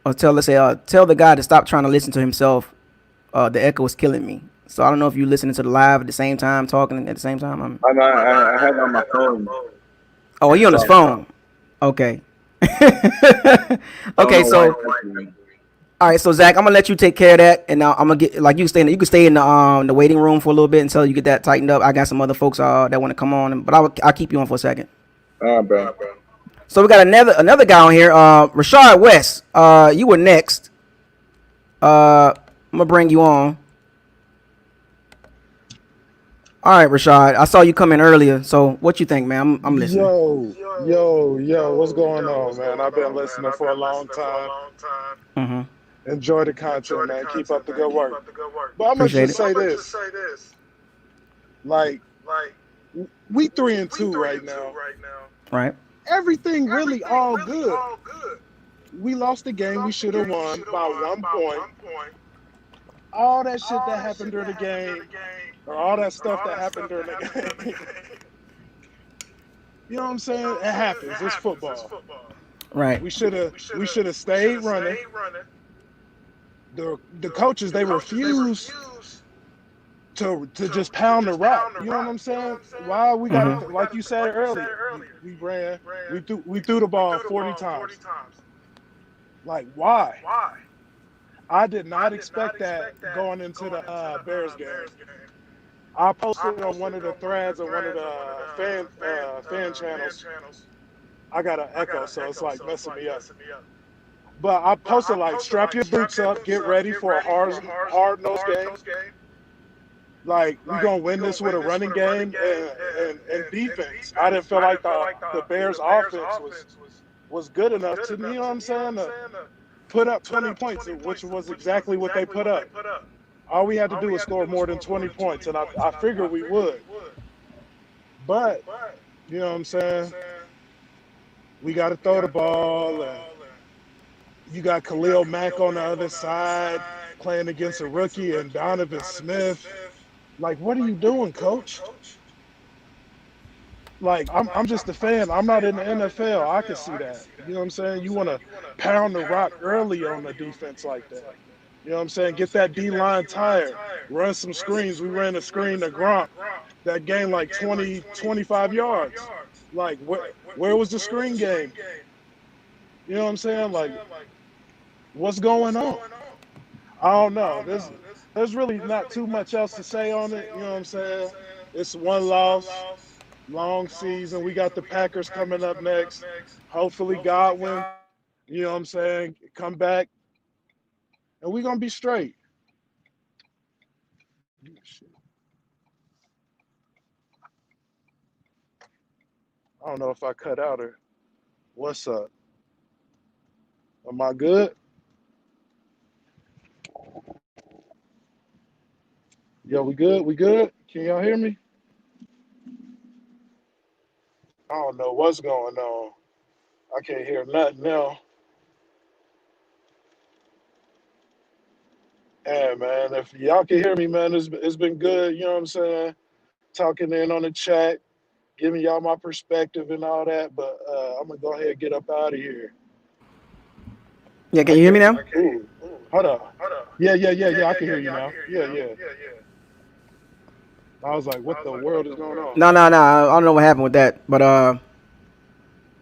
Speaker 1: or tell the guy to stop trying to listen to himself. The echo is killing me. So I don't know if you're listening to the live at the same time, talking at the same time.
Speaker 2: I have it on my phone.
Speaker 1: Oh, you on his phone? Okay. Okay, so all right, so Zach, I'm gonna let you take care of that, and I'm gonna get you can stay in the waiting room for a little bit until you get that tightened up. I got some other folks that want to come on, but I'll keep you on for a second.
Speaker 2: All right, bro.
Speaker 1: So we got another guy on here, Rashard West. You were next. I'm gonna bring you on. All right, Rashad. I saw you come in earlier. So what you think, man? I'm listening.
Speaker 3: Yo, what's going on, man? I've been listening for a long time.
Speaker 1: Mm-hmm.
Speaker 3: Enjoy the content, man. Keep up the good work. But I'm gonna
Speaker 1: Appreciate
Speaker 3: just
Speaker 1: it.
Speaker 3: say this: like, we 3-2 right now.
Speaker 1: Right.
Speaker 3: Everything really all good. We lost the game. We should have won by 1 point. All that shit that happened during the game, or all that stuff that happened during the game. You know what I'm saying? It happens. It's football.
Speaker 1: Right.
Speaker 3: We should have stayed running. The coaches, they refuse to just pound the rock. You know what I'm saying? Why we got to, like you said earlier, we ran, we threw the ball 40 times. Like, why? I did not expect that going into the Bears game. I posted on one of the threads on one of the fan channels. I got an echo, so it's like messing me up. But I posted like, strap your boots up, get ready for a hard nosed game. Like, we're gonna win this with a running game and defense. I didn't feel like the Bears offense was good enough to, you know what I'm saying, to put up 20 points, which was exactly what they put up. All we had to do was score more than 20 points, and I figured we would. But, you know what I'm saying, we got to throw the ball, and you got Khalil Mack on the other side playing against a rookie and Donovan Smith. Like, what are you doing, coach? Like, I'm just a fan. I'm not in the NFL. I can see that. You know what I'm saying? You want to pound the rock early on the defense like that. You know what I'm saying? Get that D-line tired. Run some screens. We ran a screen to Gronk that gained like 20, 25 yards. Like, where was the screen game? You know what I'm saying? Like, what's going on? I don't know. There's really not too much else to say on it. You know what I'm saying? It's one loss, long season. We got the Packers coming up next. Hopefully Godwin, you know what I'm saying, come back, and we're gonna be straight. I don't know if I cut out or what's up. Am I good? Yo, we good? We good? Can y'all hear me? I don't know what's going on. I can't hear nothing now. Hey, man, if y'all can hear me, man, it's been good. You know what I'm saying? Talking in on the chat, giving y'all my perspective and all that. But I'm gonna go ahead and get up out of here.
Speaker 1: Yeah. Can
Speaker 3: I
Speaker 1: you hear me
Speaker 3: can't.
Speaker 1: now?
Speaker 3: Ooh, hold on. Yeah. I can hear you now. Yeah. I was like, what the world is going on?
Speaker 1: No. I don't know what happened with that, but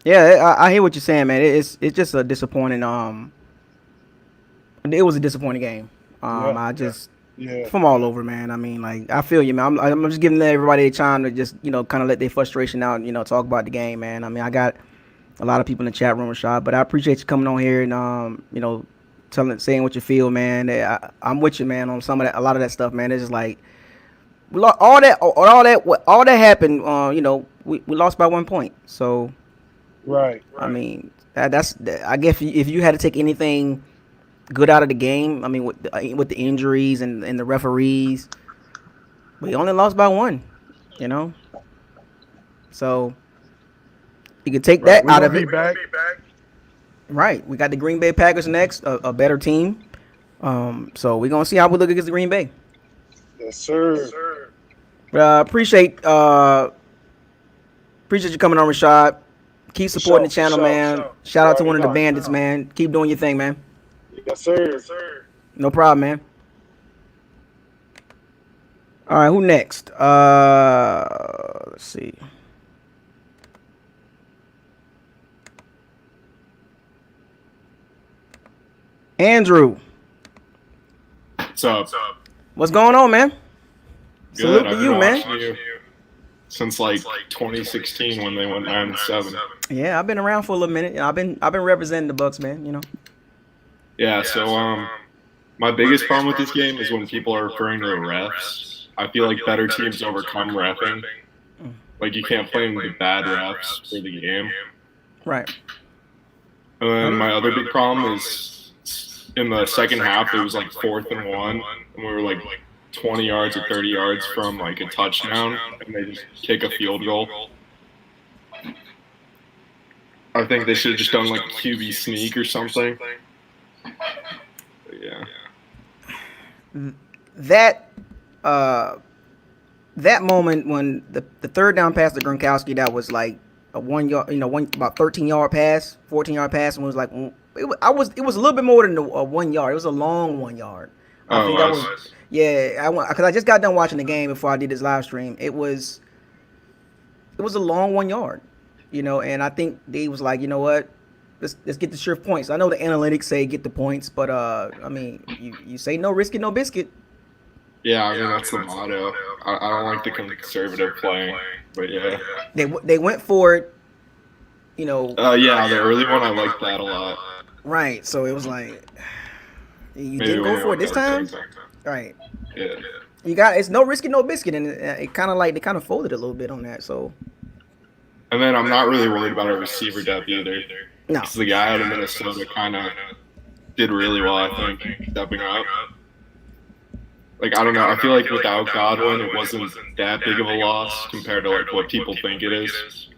Speaker 1: yeah, I hear what you're saying, man. It's just a disappointing. It was a disappointing game.
Speaker 3: Yeah,
Speaker 1: I just
Speaker 3: yeah,
Speaker 1: from all over, man. I mean, like I feel you, man. I'm just giving everybody a time to just kind of let their frustration out. Talk about the game, man. I mean, I got a lot of people in the chat room, Rashad, but I appreciate you coming on here and saying what you feel, man. I'm with you, man, on some of that, a lot of that stuff, man. It's just like all that happened. We lost by 1 point. So
Speaker 3: right.
Speaker 1: I mean, that's I guess if you had to take anything good out of the game, I mean, with the injuries and the referees, we only lost by one. You know, so you can take
Speaker 3: Right.
Speaker 1: that
Speaker 3: We're
Speaker 1: out
Speaker 3: gonna
Speaker 1: of
Speaker 3: be
Speaker 1: it.
Speaker 3: back.
Speaker 1: Right, we got the Green Bay Packers next, a better team. So we're gonna see how we look against the Green Bay.
Speaker 3: Yes, sir.
Speaker 1: Appreciate you coming on, Rashad. Keep
Speaker 3: For
Speaker 1: supporting
Speaker 3: sure,
Speaker 1: the
Speaker 3: for
Speaker 1: channel,
Speaker 3: sure.
Speaker 1: man.
Speaker 3: You
Speaker 1: Shout out to
Speaker 3: already
Speaker 1: one of the
Speaker 3: know.
Speaker 1: bandits, man. Keep doing your thing, man.
Speaker 3: Yes, sir.
Speaker 1: No problem, man. All right, who next? Let's see. Andrew,
Speaker 4: What's up?
Speaker 1: what's going on, man?
Speaker 4: Good.
Speaker 1: Salute to
Speaker 4: I've been
Speaker 1: you, man.
Speaker 4: watching you since like 2016 when they went 9-7.
Speaker 1: Yeah, I've been around for a little minute. I've been representing the Bucks, man.
Speaker 4: Yeah. So my biggest problem with this game is when people are referring to the refs. I feel like better teams overcome refing. Like you can't blame the bad refs for the game.
Speaker 1: Right.
Speaker 4: And then my other big problem is in the second half, it was like 4th and 1, and we were like 20 yards or 30 yards from like a touchdown, and they just kick a field goal. I think they should have just done like QB sneak or something. But yeah.
Speaker 1: That moment when the third down pass to Gronkowski, that was like a 1 yard, about 13-yard pass, 14-yard pass, and was like it was a little bit more than a 1 yard. It was a long 1 yard. I think that was because I just got done watching the game before I did this live stream. It was a long 1 yard, and I think they was like, you know what, let's get the sure points. I know the analytics say get the points, but I mean, you say no risk it, no biscuit.
Speaker 4: Yeah, I mean that's the motto. I don't like the conservative playing, but yeah.
Speaker 1: They went for it,
Speaker 4: Yeah, the early one I liked that a lot.
Speaker 1: Right, so it was like you
Speaker 4: Maybe
Speaker 1: didn't go for it this time, right? Yeah. It's no risk it, no biscuit, and it kind of like they kind of folded a little bit on that. So.
Speaker 4: And then I'm not really worried about our receiver depth either.
Speaker 1: No.
Speaker 4: Because the guy out of Minnesota kind of did really well, I think, stepping up. Like, I don't know. I feel like without Godwin, it wasn't that big of a loss compared to, like, what people think it is.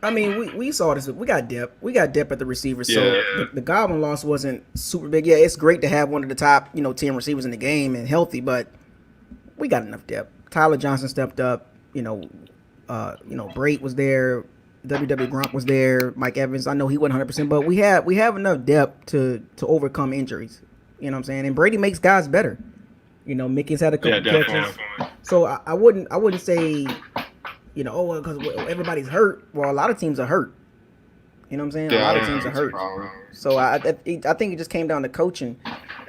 Speaker 1: I mean, we saw this. We got depth. We got depth at the receivers.
Speaker 4: Yeah.
Speaker 1: So the Godwin loss wasn't super big. Yeah, it's great to have one of the top, 10 receivers in the game and healthy, but we got enough depth. Tyler Johnson stepped up. Brate was there. WW Gronk was there. Mike Evans. I know he wasn't 100%, but we have enough depth to overcome injuries. You know what I'm saying? And Brady makes guys better. Mickey's had a couple catches. So I wouldn't say, because everybody's hurt. Well, a lot of teams are hurt. You know what I'm saying?
Speaker 4: Yeah,
Speaker 1: a lot of teams are hurt. So I think it just came down to coaching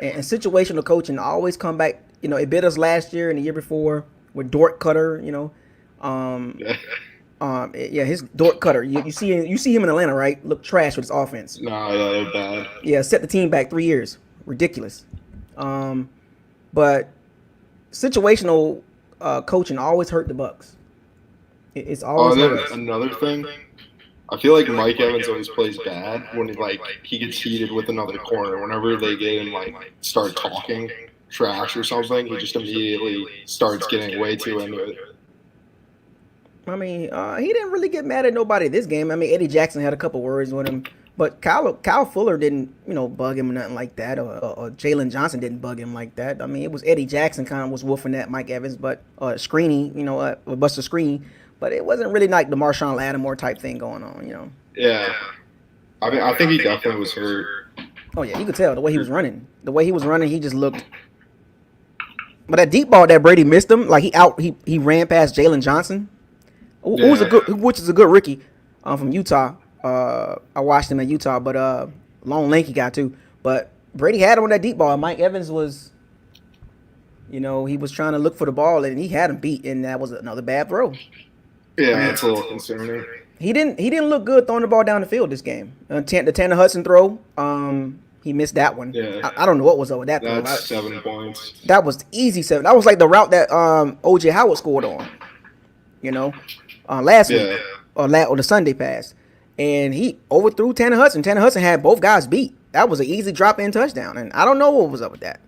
Speaker 1: and situational coaching. Always come back. It bit us last year and the year before with Dort Cutter. His Dort Cutter. You see him in Atlanta, right? Look trash with his offense.
Speaker 4: No, they're bad.
Speaker 1: Yeah, set the team back 3 years. Ridiculous. But situational coaching always hurt the Bucs. It's always hurt us.
Speaker 4: Another thing, I feel like Mike Evans always plays bad when he gets heated with another corner. Whenever they get him start talking trash or something, he just immediately starts getting way too into it.
Speaker 1: I mean, he didn't really get mad at nobody this game. I mean, Eddie Jackson had a couple words with him, but Kyle Fuller didn't, bug him or nothing like that, or Jalen Johnson didn't bug him like that. I mean, it was Eddie Jackson kind of was woofing at Mike Evans, but Screeney, Buster Screen, but it wasn't really like the Marshawn Lattimore type thing going on,
Speaker 4: Yeah, I mean, I think he definitely was hurt.
Speaker 1: Oh yeah, you could tell the way he was running. He just looked. But that deep ball that Brady missed him, like he ran past Jalen Johnson, which is a good rookie, from Utah. I watched him at Utah, but long lanky guy too. But Brady had him on that deep ball. Mike Evans was, he was trying to look for the ball and he had him beat, and that was another bad throw.
Speaker 4: Yeah, that's a little concerning.
Speaker 1: He didn't look good throwing the ball down the field this game. The Tanner Hudson throw, he missed that one.
Speaker 4: Yeah.
Speaker 1: I don't know what was up with that throw.
Speaker 4: That's 7 points.
Speaker 1: That was easy 7. That was like the route that O.J. Howard scored on, last week or the Sunday pass. And he overthrew Tanner Hudson. Tanner Hudson had both guys beat. That was an easy drop-in touchdown, and I don't know what was up with that.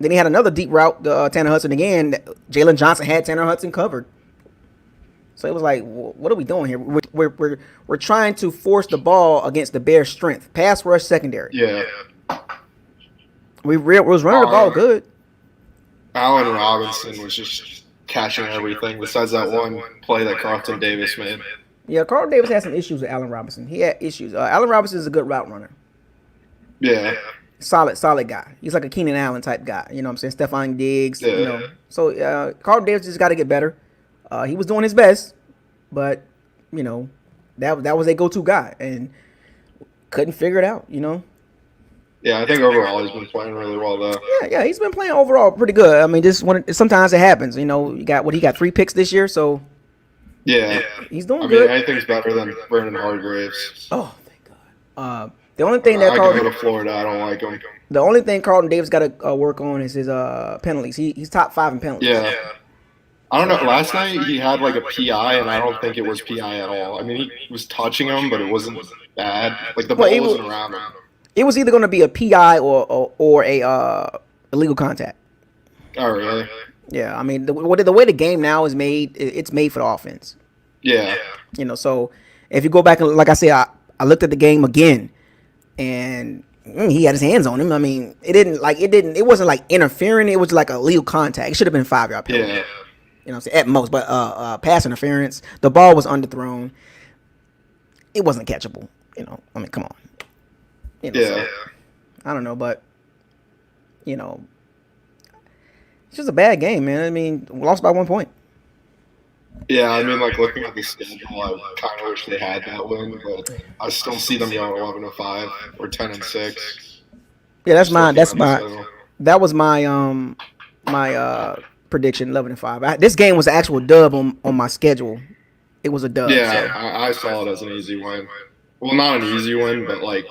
Speaker 1: Then he had another deep route, Tanner Hudson again. Jalen Johnson had Tanner Hudson covered. So it was like, what are we doing here? We're trying to force the ball against the Bears' strength. Pass rush secondary.
Speaker 4: Yeah.
Speaker 1: We was running the ball good.
Speaker 4: Allen Robinson was just catching everything besides that one play that Carlton Davis made.
Speaker 1: Yeah, Carl Davis had some issues with Allen Robinson. He had issues. Allen Robinson is a good route runner.
Speaker 4: Yeah.
Speaker 1: Solid guy. He's like a Keenan Allen type guy. You know what I'm saying? Stephon Diggs.
Speaker 4: Yeah.
Speaker 1: So Carl Davis just got to get better. He was doing his best, but that was a go-to guy and couldn't figure it out.
Speaker 4: Yeah, I think overall he's been playing really well though.
Speaker 1: Yeah, he's been playing overall pretty good. I mean, sometimes it happens. He got 3 picks this year, so
Speaker 4: yeah,
Speaker 1: he's doing good.
Speaker 4: Anything's better than Brandon Hargraves.
Speaker 1: Oh, thank God. The only thing that
Speaker 4: I go
Speaker 1: Carlton,
Speaker 4: to Florida. I don't like him.
Speaker 1: the only thing Carlton Davis got to work on is his penalties. He's top 5 in penalties.
Speaker 4: Yeah. I don't
Speaker 1: So
Speaker 4: know. Last night he had like a PI, and I don't think it was PI at all. I mean, he was touching him, but it wasn't bad. Like the
Speaker 1: well,
Speaker 4: ball wasn't around him.
Speaker 1: it was either going to be a PI or a illegal contact.
Speaker 4: Oh, really?
Speaker 1: Yeah, I mean the way the game now is made, it's made for the offense.
Speaker 4: Yeah.
Speaker 1: So if you go back and like I said, I looked at the game again, and he had his hands on him. I mean, it wasn't like interfering. It was like a illegal contact. It should have been a 5-yard penalty.
Speaker 4: Yeah.
Speaker 1: You know what I'm saying? At most, but pass interference. The ball was underthrown. It wasn't catchable. I mean, come on.
Speaker 4: Yeah.
Speaker 1: So, I don't know, but you know, it's just a bad game, man. I mean, we lost by 1 point.
Speaker 4: Yeah, I mean, like looking at the schedule, I kind of wish they had that win, but I still see them going 11-5 or 10-6.
Speaker 1: Yeah, that's mine.
Speaker 4: Looking at the schedule.
Speaker 1: That was my prediction, 11-5. This game was an actual dub on my schedule. It was a dub.
Speaker 4: Yeah,
Speaker 1: So.
Speaker 4: I saw it as an easy win. Well, not an easy win, but like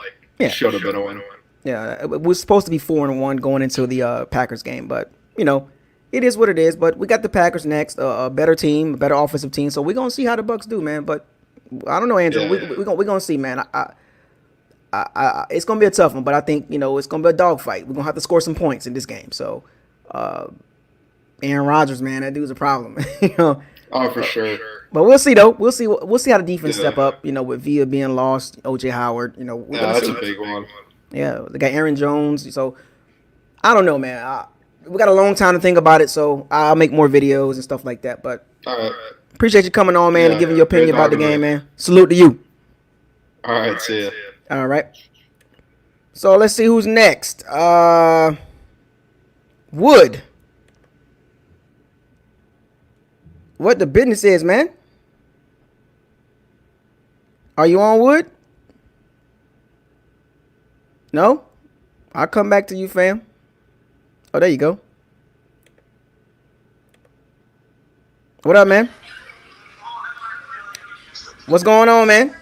Speaker 4: should have been a win.
Speaker 1: Yeah, it was supposed to be 4-1 going into the Packers game, but it is what it is. But we got the Packers next, a better team, a better offensive team. So we're gonna see how the Bucs do, man. But I don't know, Andrew.
Speaker 4: Yeah.
Speaker 1: We're gonna see, man. It's gonna be a tough one, but I think it's gonna be a dogfight. We're gonna have to score some points in this game. So, Aaron Rodgers, man, that dude's a problem.
Speaker 4: Oh, for sure.
Speaker 1: But we'll see though. We'll see how the defense step up. With Villa being lost, OJ Howard. We're gonna
Speaker 4: That's
Speaker 1: see.
Speaker 4: a big one.
Speaker 1: Yeah, they got Aaron Jones. So I don't know, man. We got a long time to think about it, so I'll make more videos and stuff like that. But
Speaker 4: All right.
Speaker 1: appreciate you coming on, man, and giving your opinion
Speaker 4: great
Speaker 1: about the
Speaker 4: talking
Speaker 1: game,
Speaker 4: to you.
Speaker 1: man. Salute to you.
Speaker 4: All right, see ya.
Speaker 1: All right. So let's see who's next. Wood. What the business is, man? Are you on, Wood? No? I'll come back to you, fam. Oh, there you go. What up, man? What's going on, man?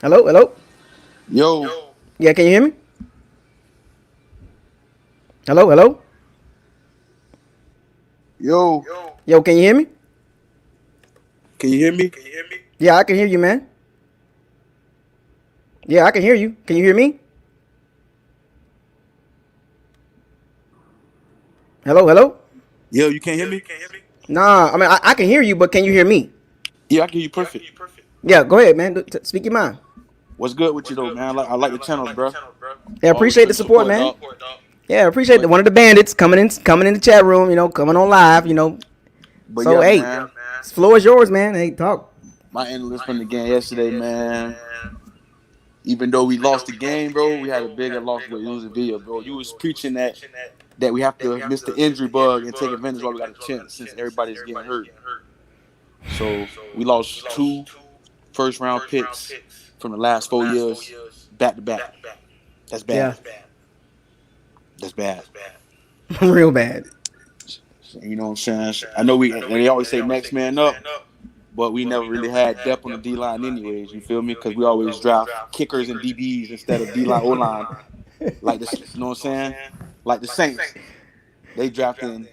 Speaker 1: Hello?
Speaker 5: Yo,
Speaker 1: Yeah, can you hear me? Hello?
Speaker 5: yo,
Speaker 1: Yo, can you hear me?
Speaker 5: can you hear me?
Speaker 1: Yeah, I can hear you, man. Yeah, I can hear you. Can you hear me? Hello?
Speaker 5: Yo, you can't hear me?
Speaker 1: Nah, I mean, I can hear you, but can you hear me?
Speaker 5: Yeah, I can hear you perfect.
Speaker 1: Yeah, go ahead, man. Speak your mind.
Speaker 5: What's good with you though, man? I like the channel, bro.
Speaker 1: Yeah, appreciate the support, man.
Speaker 5: dog.
Speaker 1: Yeah, appreciate one of the bandits coming in the chat room, coming on live,
Speaker 5: But
Speaker 1: So,
Speaker 5: yeah,
Speaker 1: hey,
Speaker 5: man,
Speaker 1: this floor is yours, man. Hey, talk.
Speaker 5: my analyst from the game yesterday, man. Even though we lost the game, bro, we had a bigger loss with losing video, bro. You was preaching that we have to miss the injury bug and take advantage while we got a chance since everybody's getting hurt. So we lost 2 first-round picks from the last 4 years back to back. That's bad. That's bad.
Speaker 1: Real bad.
Speaker 5: You know what I'm saying? I know they always say next man up, but we never really had depth on the D line, anyways. You feel me? Because we always draft kickers and DBs instead of D line O line. Like this, you know what I'm saying? Like the Saints, they drafting.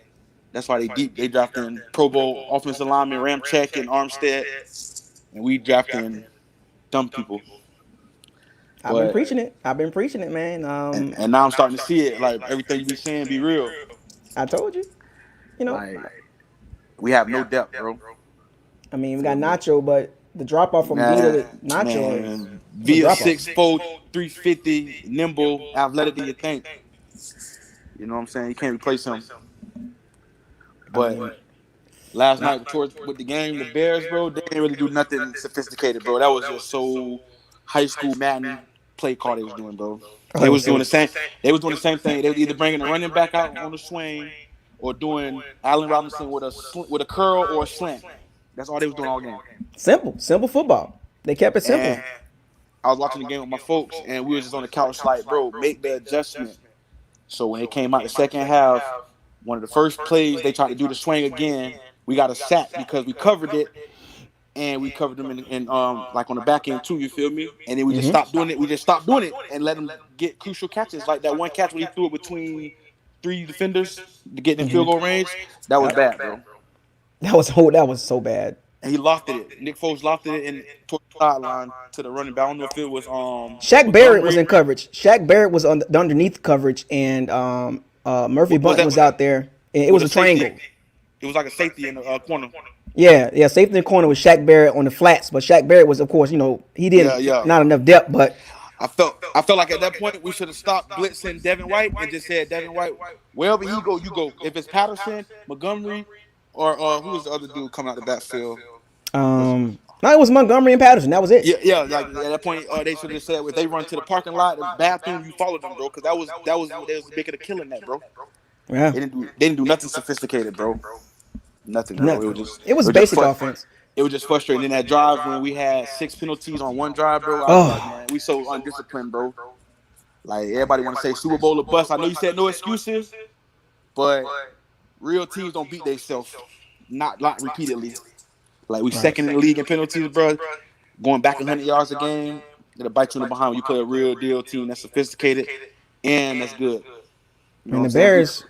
Speaker 5: That's why they deep. They drafting Pro Bowl offensive lineman Ramczyk and Armstead, and we drafting dumb people.
Speaker 1: I've been preaching it, man.
Speaker 5: And now I'm starting to see it. Like everything you be saying, be real.
Speaker 1: I told you.
Speaker 5: Like we have no depth, bro.
Speaker 1: I mean, we got Nacho, but the drop off from Vita to Nacho is
Speaker 5: Via 6'4", 350, nimble, athletic than you think. You know what I'm saying? You can't replace him. But last night with the game, the Bears, bro, they didn't really do nothing sophisticated, bro. That was just so high school Madden play call they was doing, bro. They was doing the same. They was doing the same thing. They was either bringing the running back out on the swing or doing Allen Robinson with a curl or a slant. That's all they was doing all game.
Speaker 1: simple football. They kept it simple.
Speaker 5: And I was watching the game with my folks, and we was just on the couch like, bro, make the adjustment. So when it came out the second half, one of the first plays they tried to do the swing again. We got a sack because we covered it, and we covered them in like on the back end too. You feel me? And then we just stopped doing it. We just stopped doing it and let them get crucial catches, like that one catch when he threw it between three defenders to get in field goal range. That was bad, bro.
Speaker 1: That was so bad.
Speaker 5: And he lofted it. Nick Foles lofted it in toward the sideline to the running back. I don't know if it was
Speaker 1: Shaq Barrett was
Speaker 5: Montgomery.
Speaker 1: in coverage. Shaq Barrett was on the underneath coverage, and Murphy Bunting was out there. And it was a triangle.
Speaker 5: It was like a safety in the corner.
Speaker 1: Yeah, safety in the corner with Shaq Barrett on the flats, but Shaq Barrett was, of course, he didn't not enough depth, but
Speaker 5: I felt like at that point we should have stopped blitzing Devin White and just said, Devin White, wherever he go, you go. If it's Patterson, Montgomery, or who was the other dude coming out the backfield?
Speaker 1: no, it was Montgomery and Patterson. That was it.
Speaker 5: Yeah. Like at that point, they should have said if they run to the parking lot, the bathroom, you follow them, bro, because that was they was making a killing that, bro.
Speaker 1: Yeah,
Speaker 5: They didn't do nothing sophisticated, bro. Nothing, bro.
Speaker 1: It was basic offense.
Speaker 5: It was just frustrating. In that drive when we had 6 penalties on one drive, bro, I was like, man, we so undisciplined, bro. Like everybody want to say Super Bowl or bust. I know you said no excuses, but real teams don't beat themselves, not repeatedly. Like we second in the league in penalties, bro. Going back 100 yards a game, it'll bite you in the behind when you play a real deal team that's sophisticated and that's good. You know
Speaker 1: And the Bears,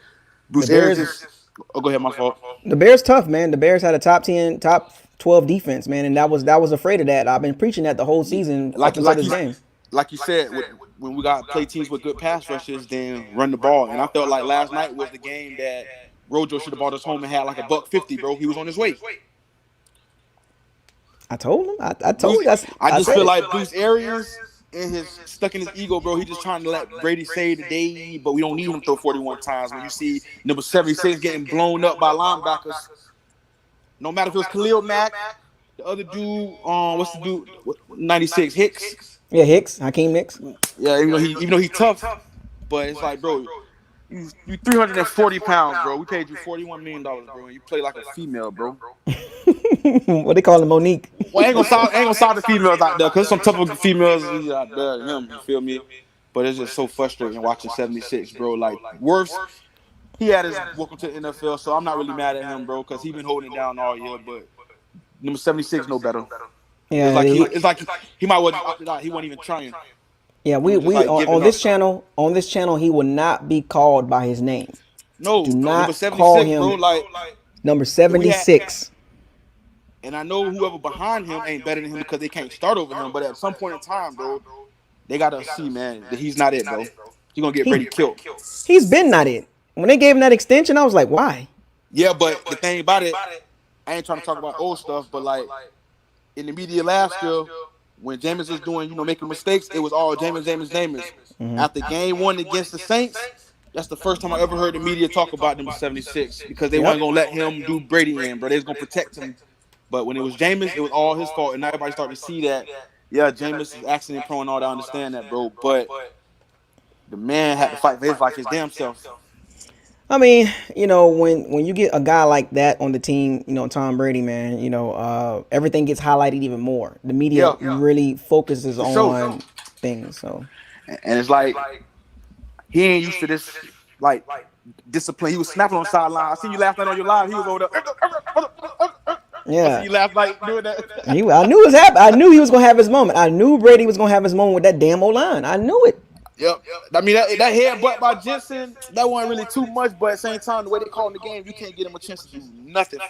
Speaker 5: Bruce Arians is. Oh, go ahead, my fault.
Speaker 1: The Bears tough, man. The Bears had a top 10, top 12 defense, man, and that was afraid of that. I've been preaching that the whole season up until this game.
Speaker 5: Like you said, when we got play teams with good pass rushes, then run the ball. And I felt like last night was the game that Rojo should have brought us home and had like $150, bro. He was on his way.
Speaker 1: I told him. I told you.
Speaker 5: I just feel like Bruce Arians and his stuck in his ego, bro. He just trying to let Brady save the day, but we don't need him to throw 41 times. When you see number 76 getting blown up by linebackers, no matter if it was Khalil Mack, the other dude, what's the dude, 96, Hicks?
Speaker 1: Yeah, Hakeem Hicks.
Speaker 5: Yeah, even though he tough, but it's like, bro, you 340 pounds, bro. We paid you $41 million, bro, and you play like a female, bro.
Speaker 1: What they call him, Monique?
Speaker 5: Well, ain't gonna stop the females out there, cause some tougher females out there than him. You feel me? But it's just so frustrating watching 76, bro. Like worse, he had his welcome to the NFL, so I'm not really mad at him, bro, cause he been holding it down all year. But number 76 no better.
Speaker 1: Yeah,
Speaker 5: it's like he might well he wasn't even trying.
Speaker 1: Yeah, we on this channel he will not be called by his name.
Speaker 5: No,
Speaker 1: do not
Speaker 5: number 76,
Speaker 1: call him,
Speaker 5: bro. Like
Speaker 1: number 76.
Speaker 5: And I know whoever behind him ain't better than him because they can't start over him. But at some point in time, bro, they gotta see, man, that he's not it, bro. He's gonna get Brady killed.
Speaker 1: He's been not it. When they gave him that extension, I was like, why?
Speaker 5: Yeah, but the thing about it, I ain't trying to talk about old stuff, but like in the media last year, when Jameis was doing, making mistakes, it was all Jameis. Mm-hmm. After game 1 against the Saints, that's the first time I ever heard the media talk about number 76 because they weren't gonna let him do Brady in, bro. They was gonna protect him. But when it was Jameis, it was all his fault, and now everybody started to see that. Yeah, Jameis is accident prone and all that. I understand that, bro. But the man had to fight for his life, his damn self.
Speaker 1: I mean, when you get a guy like that on the team, Tom Brady, man, everything gets highlighted even more. The media really focuses on things. So,
Speaker 5: and it's like he ain't used to this, like discipline. He was snapping on the sideline. I seen you last night on your live. He was over there.
Speaker 1: Yeah,
Speaker 5: you laughed like doing that.
Speaker 1: I knew it was happening. I knew he was gonna have his moment. I knew Brady was gonna have his moment with that damn O-line. I knew it.
Speaker 5: Yep. I mean that headbutt by Jensen, that wasn't really too much, but at the same time, the way they called the game, you can't get him a chance to do nothing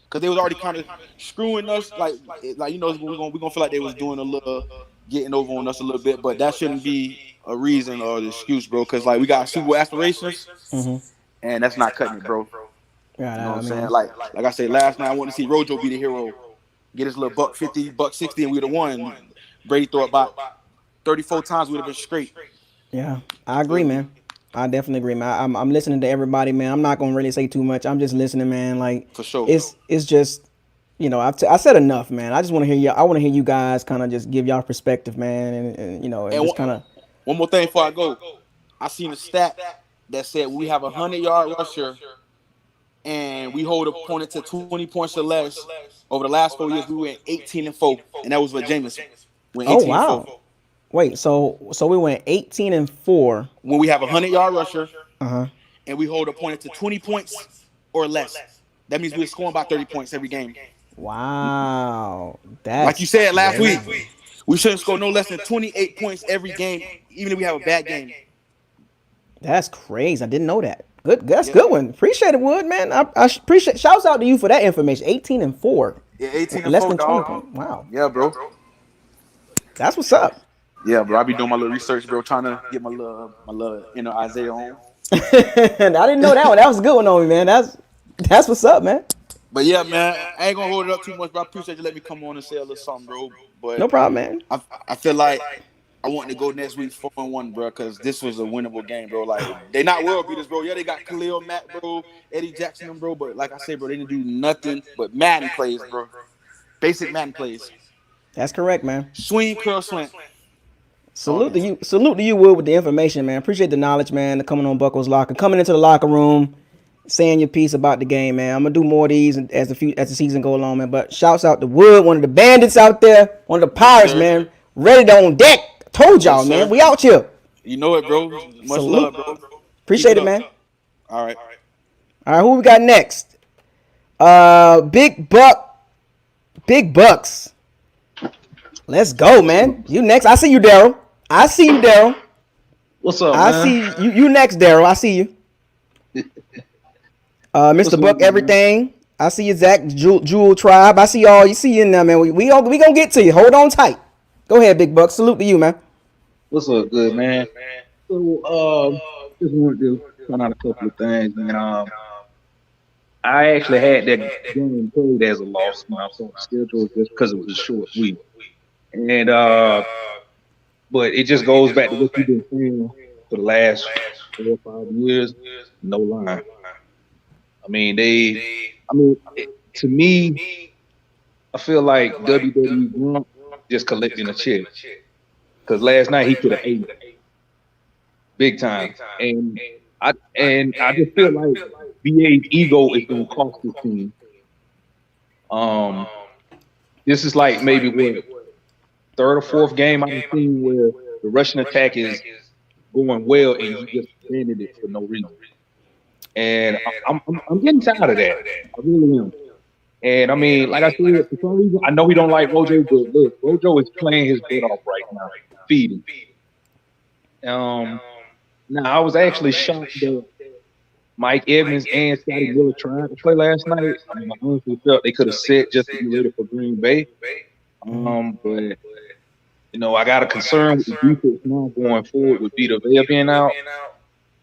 Speaker 5: because they was already kind of screwing us. Like we're gonna feel like they was doing a little getting over on us a little bit, but that shouldn't be a reason or an excuse, bro. Because like we got Super Bowl aspirations, and that's not cutting it, bro.
Speaker 1: Yeah,
Speaker 5: you know what I'm saying? Like I said last night, I want to see Rojo be the hero, get his little $150, $160, and we'd have won. Brady throw it about 34 times, we'd have been straight.
Speaker 1: Yeah, I agree, man. I definitely agree, man. I'm listening to everybody, man. I'm not gonna really say too much. I'm just listening, man. Like
Speaker 5: for sure,
Speaker 1: it's just, I said enough, man. I just want to hear you. I want to hear you guys kind of just give y'all perspective, man, and just kind of.
Speaker 5: One more thing before I go, I seen a stat that said we have a 100-yard rusher. And we hold opponent to 20 points or less. Over the last 4 years, we went 18-4, and that was with Jameis.
Speaker 1: Oh wow! Wait, so we went 18-4
Speaker 5: when we have a 100-yard rusher,
Speaker 1: and
Speaker 5: we hold opponent to 20 points or less. That means we're scoring about 30 points every game.
Speaker 1: Wow.
Speaker 5: Like you
Speaker 1: That's
Speaker 5: said last week,
Speaker 1: crazy.
Speaker 5: we shouldn't score no less than 28 points every game, even if we have a bad game.
Speaker 1: That's crazy. I didn't know that. Good. That's
Speaker 5: Yeah,
Speaker 1: good one. Appreciate it, Wood, man. I appreciate. Shouts out to you for that information. 18-4,
Speaker 5: yeah, 18 and
Speaker 1: less
Speaker 5: 4,
Speaker 1: than 20
Speaker 5: dog.
Speaker 1: points. Wow.
Speaker 5: Yeah, bro.
Speaker 1: That's what's up.
Speaker 5: Yeah, bro. I be doing my little research, bro, trying to get my little Isaiah on.
Speaker 1: I didn't know that one. That was a good one on me, man. That's what's up, man.
Speaker 5: But yeah, man, I ain't gonna hold it up too much, but I appreciate you letting me come on and say a little something, bro. But
Speaker 1: No problem, man.
Speaker 5: I feel like I want to go next week 4-1, bro, because this was a winnable game, bro. Like they not world beaters, bro. Yeah, they got Khalil Mack, bro, Eddie Jackson, them, bro. But like I said, bro, they didn't do nothing but Madden plays, bro. Basic Madden plays.
Speaker 1: That's correct, man.
Speaker 5: Swing, curl, slant.
Speaker 1: Salute to you. Salute to you, Wood, with the information, man. Appreciate the knowledge, man. The coming on Buckles Locker, coming into the locker room, saying your piece about the game, man. I'm gonna do more of these as the season go along, man. But shouts out to Wood, one of the bandits out there, one of the pirates,
Speaker 5: sir.
Speaker 1: man. Ready to on deck. Told y'all,
Speaker 5: Yes,
Speaker 1: man.
Speaker 5: sir.
Speaker 1: We out here.
Speaker 5: You know it, bro. Much
Speaker 1: Salute.
Speaker 5: love, bro.
Speaker 1: Appreciate
Speaker 5: Keep
Speaker 1: it, man.
Speaker 5: up. All right.
Speaker 1: All right, who we got next? Big Bucks. Let's go, man. You next. I see you, Daryl. I see you, Daryl.
Speaker 6: What's up,
Speaker 1: I
Speaker 6: man?
Speaker 1: see you. You next, Daryl. I see you. Mr. Buck, everything. I see you, Zach, Jewel Tribe. I see y'all. You see you in there, man. We gonna get to you. Hold on tight. Go ahead, Big Buck. Salute to you, man.
Speaker 6: What's up, good man? So, just wanted to point out a couple of things, man. I actually had that game played as a loss when I saw the schedule just because it was a short week, and but it just goes back to what you've been saying for the last 4 or 5 years. No line. I mean, to me, I feel like WWE Gronk just collecting a check. Because last night he could have ate it big time, and I just feel like BA's ego is going to cost this team. This is like maybe what third or fourth game I've seen where the Russian attack is going well and you just abandoned it for no reason. And I'm getting tired of that. I really am. And I mean, like I said, for some reason, I know he don't like Rojo, but look, Rojo is playing his butt off right now, feeding. Now I was actually shocked that Mike Evans and Scotty Miller tried to play last night. I mean, I honestly felt they could have set just to be ready for Green Bay. But you know, I got a concern with the defense now going forward with Vita Vea being out.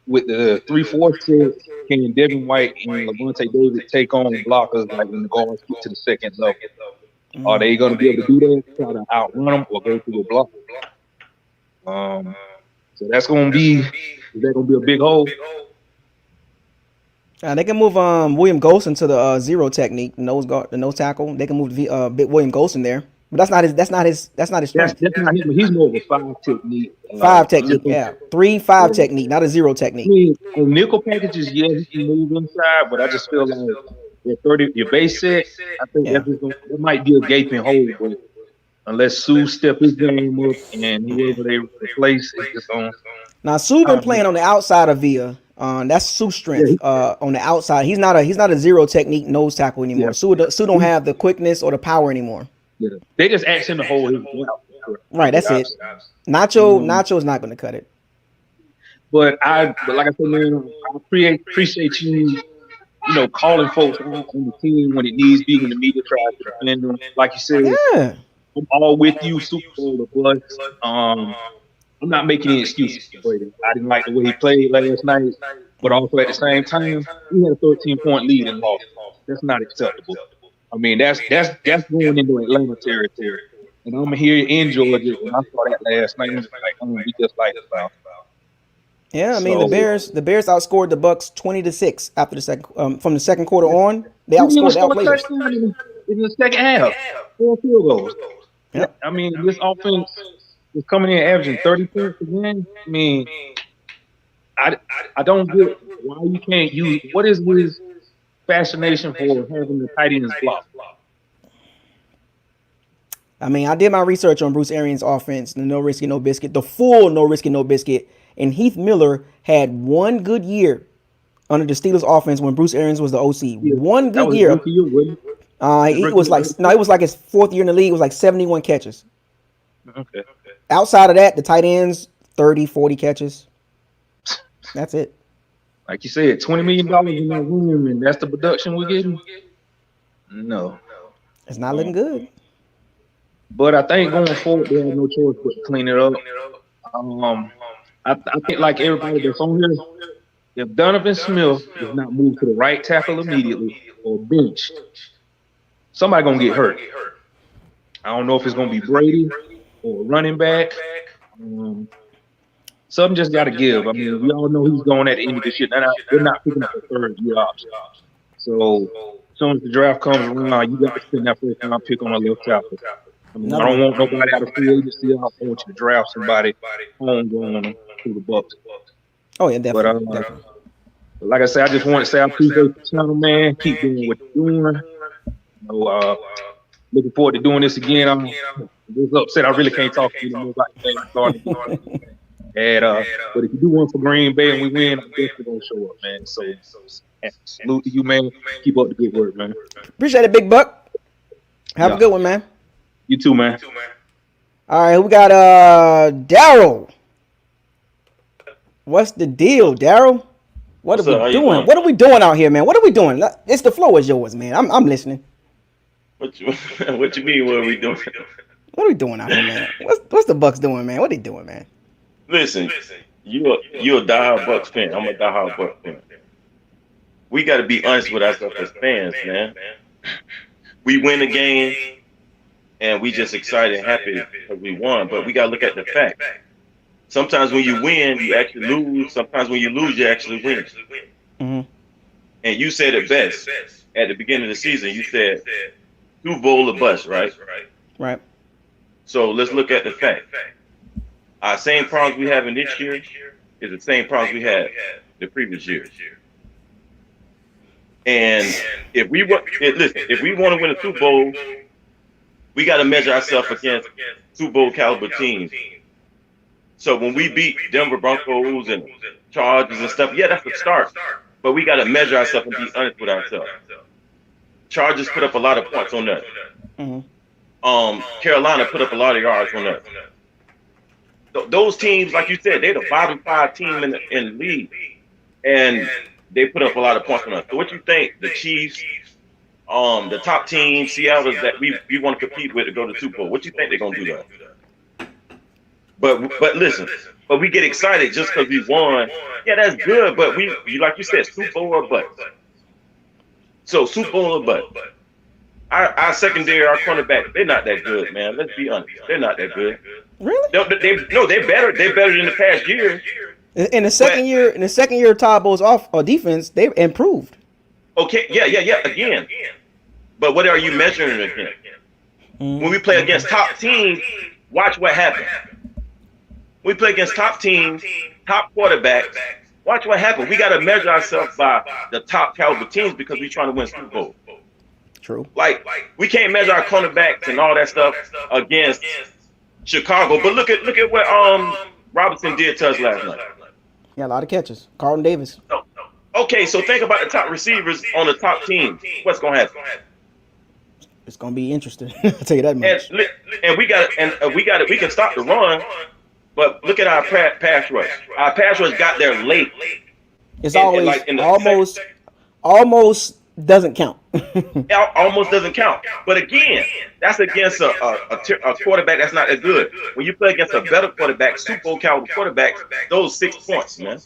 Speaker 6: With the 3-4 set, can Devin White and Levante David take on blockers like when the guards get to the second level? Are they going to be able to do that? Try to outrun them or go through a block? So that's going to be. Is that going to be a big hole?
Speaker 1: They can move William Golson to the zero technique, the nose tackle. They can move Big William Golson there, but that's not his strength.
Speaker 6: That's not him. He's more of a 5 technique.
Speaker 1: 5 technique, yeah, 3-5 technique, not a 0 technique.
Speaker 6: I mean, on nickel packages, yeah, he can move inside, but I just feel like your base set, I think that might be a gaping hole. But unless Sue step his game up and whoever they replace, it's just on.
Speaker 1: Now Sue been playing on the outside of Via. That's Sue's strength. On the outside, he's not a 0 technique nose tackle anymore.
Speaker 6: Yeah.
Speaker 1: Sue don't have the quickness or the power anymore.
Speaker 6: Yeah. They just asked him to hold his ground.
Speaker 1: Right, that's it. Nacho's not going to cut it.
Speaker 6: But like I said, man, I appreciate you, calling folks out on the team when it needs be, when the media tries to defend them. Like you said,
Speaker 1: Yeah.
Speaker 6: I'm all with you, Super Bowl the bus. I'm not making any excuses for Brady. I didn't like the way he played last night, but also at the same time, he had a 13-point lead and lost. That's not acceptable. I mean, that's going into Atlanta territory. And I'm here in Georgia, and I saw that last night. Like, we just like this out.
Speaker 1: Yeah, I mean the Bears outscored the Bucks 20-6 after the second from the second quarter on. They outscored. They outplayed us.
Speaker 6: In the second half, 4 field goals.
Speaker 1: Yep.
Speaker 6: I mean, this offense is coming in averaging 30 points a game. I mean, I don't get why you can't use. What is his fascination for having the tight ends block?
Speaker 1: I mean, I did my research on Bruce Arians' offense, the no risky, no biscuit, the full no risky, no biscuit. And Heath Miller had one good year under the Steelers offense when Bruce Arians was the OC.
Speaker 6: Yeah,
Speaker 1: one good year.
Speaker 6: His
Speaker 1: He
Speaker 6: rookie
Speaker 1: was like
Speaker 6: year?
Speaker 1: no, it was like his fourth year in the league. It was like 71 catches.
Speaker 6: Okay.
Speaker 1: Outside of that, the tight ends 30, 40 catches. That's it.
Speaker 6: Like you said, $20 million in that room, and that's the production we're getting. No.
Speaker 1: It's not looking good.
Speaker 6: But I think going forward, they have no choice but to clean it up. I think like everybody that's on here, if Donovan Smith is not moved to the right tackle immediately or benched, somebody gonna get hurt. I don't know if it's gonna be Brady or a running back. Something just got to give. I mean, we all know he's going at the end of this year. They're not picking up a third year option. So as soon as the draft comes around, you got to spend that first round pick on a left tackle. I mean, I don't want nobody out of free agency. I want you to draft somebody homegrown through the Bucks.
Speaker 1: Oh yeah, definitely.
Speaker 6: But like I said, I just want to say I appreciate the channel, man. Keep doing what you're doing. Looking forward to doing this again. I'm just upset. I really can't talk to you anymore about the game starting. But if you do one for Green Bay and we win, I'm definitely gonna show up, man. So salute to you, man. Keep up the good work, man.
Speaker 1: Appreciate it, Big Buck. Have a good one, man.
Speaker 6: You too, man.
Speaker 1: All right, we got Daryl. What's the deal, Daryl? What are we doing? What are we doing out here, man? What are we doing? It's the floor is yours, man. I'm listening.
Speaker 7: What you mean? What are we doing?
Speaker 1: What are we doing out here, man? What's the Bucks doing, man? What are they doing, man?
Speaker 7: Listen, you're a diehard Bucks fan. I'm a diehard Bucks fan. We got to be honest with ourselves as fans, man. We win a game, and we just excited and happy because we won. But we got to look at the fact. Sometimes when you win, you actually lose. Sometimes when you lose, you actually win.
Speaker 1: Mm-hmm.
Speaker 7: And you said it best at the beginning of the season. You said Super Bowl or bust, right?
Speaker 1: Right.
Speaker 7: So let's look at the fact. Our same problems we have in this year is the same problems we had the previous year. And if we want to win a Super Bowl, we got to measure ourselves against Super Bowl caliber teams. So when we beat Denver Broncos and Chargers and stuff, yeah, that's the start. But we got to measure ourselves and be honest with ourselves. Chargers put up a lot of points on that.
Speaker 1: Mm-hmm.
Speaker 7: Carolina put up a lot of yards on that. Those teams, like you said, they're the bottom 5 team in the league, and they put up a lot of points on us. So what you think the Chiefs, the top team, Seattle, that we want to compete with to go to the Super Bowl? What you think they're gonna do that? But listen, but we get excited just because we won. Yeah, that's good, but we like you said, Super Bowl or bust. So Super Bowl or bust. Our secondary, our cornerback, they're not that good, man. Let's be honest, they're not that good.
Speaker 1: Really?
Speaker 7: They're better. They're better than the past year.
Speaker 1: In the second year of Todd Bowles' defense, they've improved.
Speaker 7: Okay, yeah. Again, but what are you measuring against? When we play against top teams, watch what happens. We play against top teams, top quarterbacks. Watch what happens. We got to measure ourselves by the top caliber teams because we're trying to win Super Bowl.
Speaker 1: True.
Speaker 7: Like we can't measure our cornerbacks and all that stuff against Chicago. But look at what Robinson did to us last night.
Speaker 1: Yeah, a lot of catches. Carlton Davis.
Speaker 7: Okay, so think about the top receivers on the top team. What's gonna happen?
Speaker 1: It's gonna be interesting. I'll tell you that much.
Speaker 7: And we can stop the run, but look at our pass rush. Our pass rush got there late.
Speaker 1: It's almost doesn't count.
Speaker 7: Almost doesn't count. But again, that's against a quarterback that's not as good. When you play against a better quarterback, Super Bowl caliber quarterback, those 6 points, man.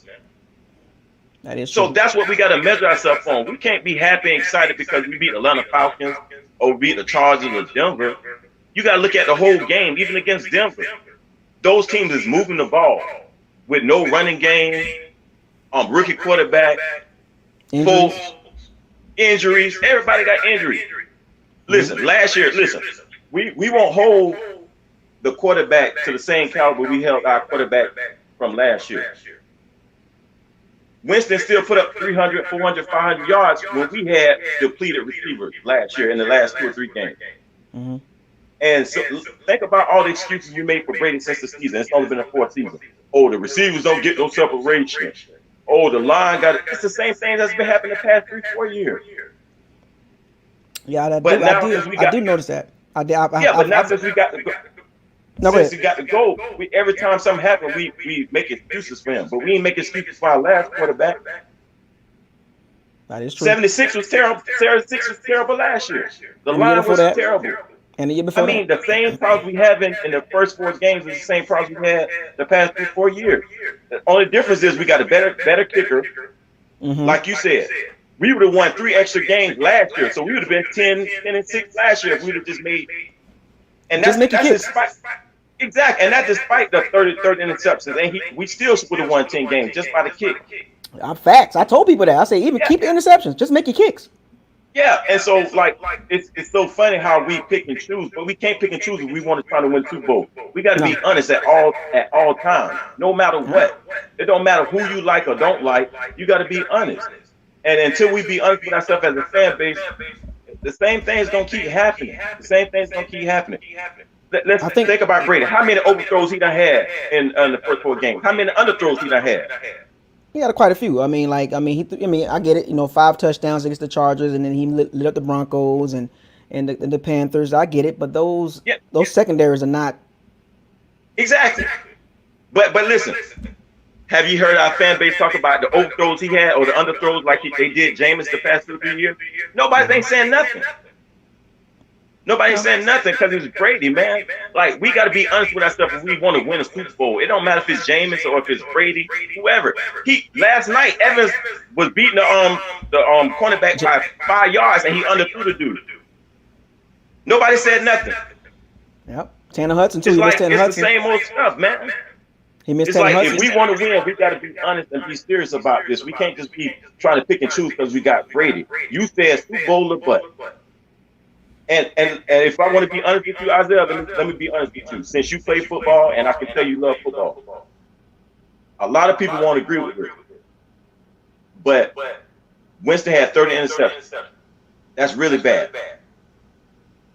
Speaker 1: That is true.
Speaker 7: So that's what we got to measure ourselves on. We can't be happy and excited because we beat Atlanta Falcons or we beat the Chargers or Denver. You got to look at the whole game, even against Denver. Those teams is moving the ball with no running game, rookie quarterback, full injuries. Everybody got injuries. Listen, last year, we won't hold the quarterback to the same caliber we held our quarterback from last year. Winston still put up 300, 400, 500 yards when we had depleted receivers last year in the last 2 or 3 games.
Speaker 1: Mm-hmm.
Speaker 7: And so think about all the excuses you made for Brady since the season. It's only been the 4th season. Oh, the receivers don't get no separation. Oh, the line got it. It's the same thing that's been happening the past 3, 4 years.
Speaker 1: Yeah,
Speaker 7: But now since we
Speaker 1: I
Speaker 7: got
Speaker 1: do notice that.
Speaker 7: yeah, but now since we got the
Speaker 1: No, go
Speaker 7: since
Speaker 1: ahead.
Speaker 7: we got the goal, we every time something happened, we make excuses for him. But we ain't make excuses for our last quarterback.
Speaker 1: That is true.
Speaker 7: 76 was terrible. 76 was terrible last year. The
Speaker 1: And the year
Speaker 7: line
Speaker 1: before
Speaker 7: was
Speaker 1: that,
Speaker 7: terrible.
Speaker 1: and the year
Speaker 7: I
Speaker 1: before that.
Speaker 7: mean, the same problems we have in the first 4 games is the same problems we had the past 3-4 years. The only difference is we got a better kicker.
Speaker 1: Mm-hmm.
Speaker 7: Like you said, we would have won 3 extra games last year, so we would have been 10-6 last year if we would have just made. And
Speaker 1: Just make your
Speaker 7: that's
Speaker 1: kicks.
Speaker 7: despite exactly, and that's despite the 30 interceptions, and we still would have won 10 games just by the kick.
Speaker 1: Facts. I told people that. I say even
Speaker 7: Yeah.
Speaker 1: keep the interceptions. Just make your kicks.
Speaker 7: Yeah, and so like it's so funny how we pick and choose, but we can't pick and choose if we want to try to win Super Bowl. We got to be honest at all times, no matter what. It don't matter who you like or don't like. You got to be honest. And until we be honest with ourselves as a fan base, the same thing's gonna keep happening. The same thing's gonna keep happening. Let's think about Brady. How many overthrows he done had in the first 4 games? How many underthrows he done had?
Speaker 1: He had quite a few. I mean, I get it. 5 touchdowns against the Chargers, and then he lit up the Broncos and the Panthers. I get it, but those secondaries are not
Speaker 7: Exactly. But listen, have you heard our fan base talk about the overthrows he had or the underthrows like they did Jameis the past 2 or 3 years? Nobody ain't saying nothing. Nobody ain't saying nothing because it was Brady, man. Like, we got to be honest with ourselves if we want to win a Super Bowl. It don't matter if it's Jameis or if it's Brady, whoever. Last night, Evans was beating the cornerback by 5 yards and he underthrew the dude. Nobody said nothing.
Speaker 1: Yep. Tanner Hudson too.
Speaker 7: It's
Speaker 1: He
Speaker 7: like
Speaker 1: missed Tanner
Speaker 7: it's
Speaker 1: Hudson.
Speaker 7: the same old stuff, man.
Speaker 1: He missed
Speaker 7: It's
Speaker 1: Tanner
Speaker 7: like
Speaker 1: Hudson.
Speaker 7: if we want to win, we got to be honest and be serious about this. We can't just be trying to pick and choose because we got Brady. You said Super Bowl or butt. And if I want to be honest with you, Isaiah, let me be honest with you. Since you play football, and I can tell you love football, a lot of people won't agree with me. But Winston had 30 interceptions. That's really bad.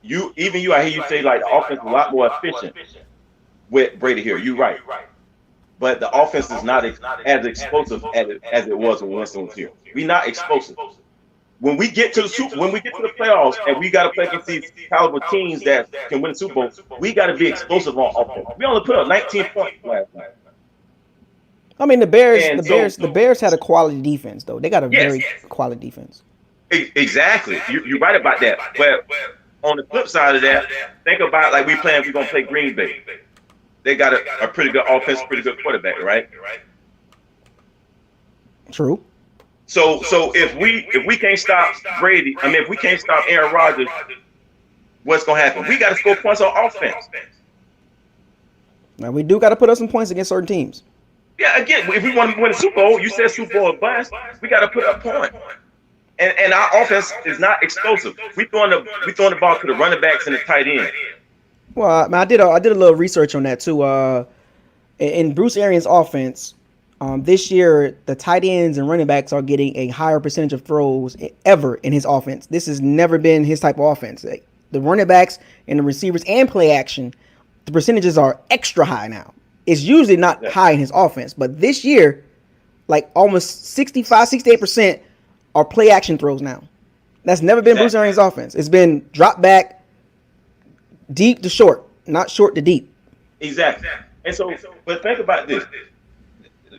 Speaker 7: I hear you say like the offense is a lot more efficient with Brady here. You're right. But the offense is not as explosive as it was when Winston was here. We're not explosive. When we get to the playoffs and we got to play against these caliber teams that can win the Super Bowl, we got to be explosive on offense. We only put up 19 points last night.
Speaker 1: I mean, the Bears had a quality defense though. They got a very quality defense.
Speaker 7: Exactly. You're right about that. But on the flip side of that, think about like we're going to play Green Bay. They got a pretty good offense, pretty good quarterback, right?
Speaker 1: True.
Speaker 7: So if we can't stop Brady, if we can't stop Aaron Rodgers, what's gonna happen? We got to score points on offense.
Speaker 1: Now we do got to put up some points against certain teams.
Speaker 7: Yeah, again, if we want to win a Super Bowl, you said Super Bowl or bust, we got to put up points. And our offense is not explosive. We throwing the ball to the running backs and the tight end.
Speaker 1: Well, I did a little research on that too. In Bruce Arians' offense. This year, the tight ends and running backs are getting a higher percentage of throws ever in his offense. This has never been his type of offense. The running backs and the receivers and play action, the percentages are extra high now. It's usually not high in his offense, but this year, like almost 65, 68% are play action throws now. That's never been Bruce Arians' offense. It's been drop back, deep to short, not short to deep.
Speaker 7: Exactly. And so, but think about this.